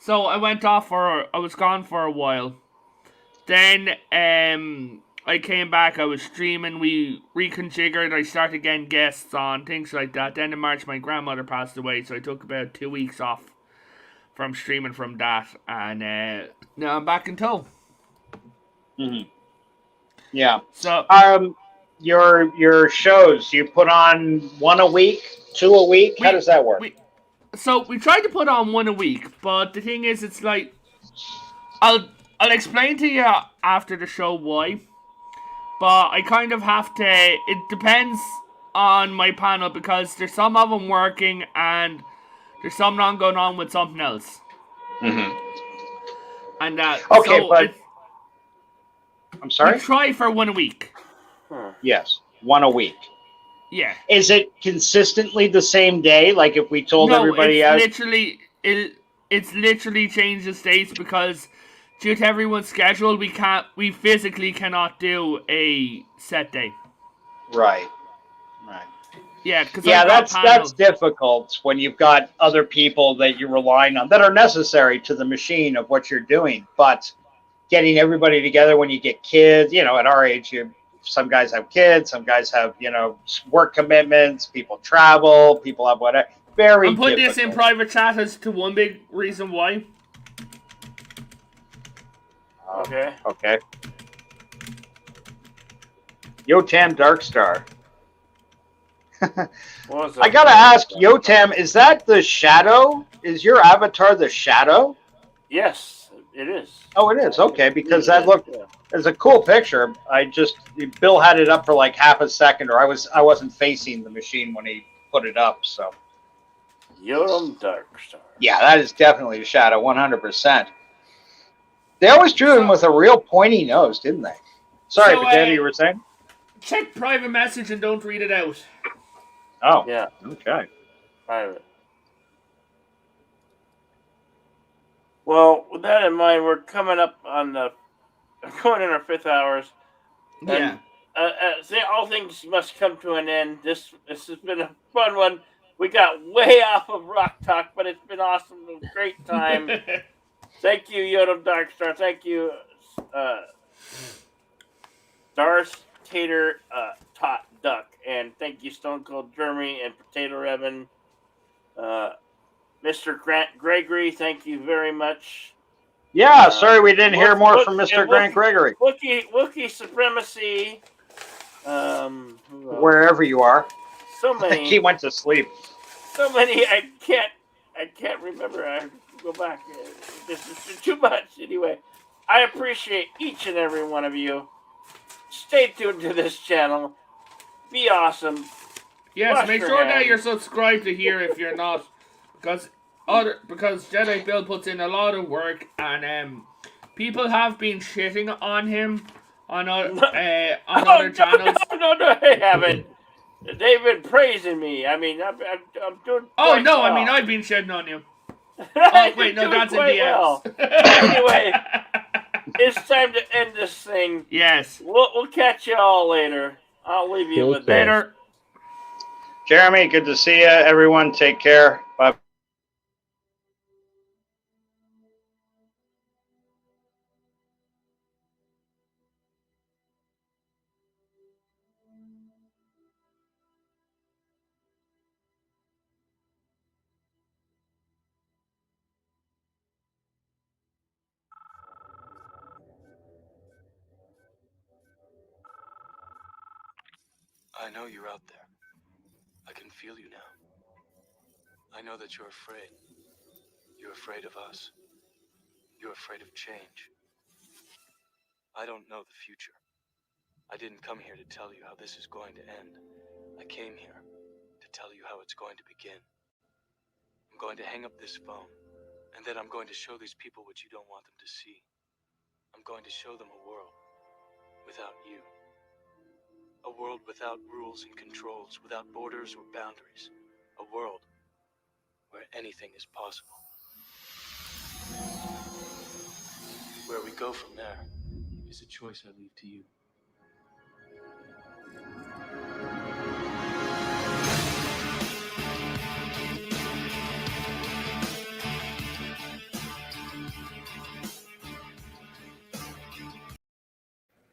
So I went off I was gone for a while. Then I came back, I was streaming, we reconfigured, I started getting guests on, things like that. Then in March my grandmother passed away, so I took about 2 weeks off from streaming from that, and now I'm back in tow. Mm-hmm. Yeah. So your shows, you put on 1 a week, 2 a week? How does that work? So we tried to put on 1 a week, but the thing is, it's like I'll explain to you after the show why. But I kind of have to. It depends on my panel because there's some of them working and there's some not going on with something else. Mm-hmm. And okay, so but I'm sorry. We try for 1 a week. Yes, 1 a week. Yeah. Is it consistently the same day? Like if we told everybody else? It's literally changed the dates because due to everyone's schedule, we physically cannot do a set day. Right. Yeah, because that's difficult when you've got other people that you're relying on that are necessary to the machine of what you're doing. But getting everybody together when you get kids, at our age, some guys have kids, some guys have work commitments, people travel, people have whatever. I'm putting this in private chat as to one big reason why. Okay. Yotam Darkstar. I gotta ask, Yotam, is that the shadow? Is your avatar the shadow? Yes, it is. Oh, it is. Okay, because that looked as a cool picture. Bill had it up for like half a second, or I wasn't facing the machine when he put it up. So Yotam Darkstar. Yeah, that is definitely the shadow, 100%. They always drew him with a real pointy nose, didn't they? Sorry, Potato, you were saying? Check private message and don't read it out. Oh, yeah. Okay. Private. Well, with that in mind, we're coming up on going in our 5th hours. Yeah. All things must come to an end. This has been a fun one. We got way off of Rock Talk, but it's been awesome. A great time. Thank you, Yotam Darkstar. Thank you, Darth Tater Tot Duck. And thank you, Stone Cold Jeremy and Potato Revan. Mr. Grant Gregory, thank you very much. Yeah, sorry we didn't hear more from Mr. Grant Gregory. Wookiee Supremacy. Wherever you are. So many. He went to sleep. So many. I can't remember. I have to go back. This is too much. Anyway, I appreciate each and every one of you. Stay tuned to this channel. Be awesome. Yes, Wash make your sure that hands. you're subscribed to here if you're not, because Jedi Bill puts in a lot of work, and people have been shitting on him on other channels. No, they haven't. They've been praising me. I mean, I'm doing. Oh quite no, well. I mean I've been shitting on you. Oh wait, no, that's in DMs. Well. Anyway, it's time to end this thing. Yes. We'll catch you all later. I'll leave you with that. Later. Jeremy, good to see you. Everyone, take care. Bye. I know you're out there. I can feel you now. I know that you're afraid. You're afraid of us. You're afraid of change. I don't know the future. I didn't come here to tell you how this is going to end. I came here to tell you how it's going to begin. I'm going to hang up this phone, and then I'm going to show these people what you don't want them to see. I'm going to show them a world without you. A world without rules and controls, without borders or boundaries. A world where anything is possible. Where we go from there is a choice I leave to you.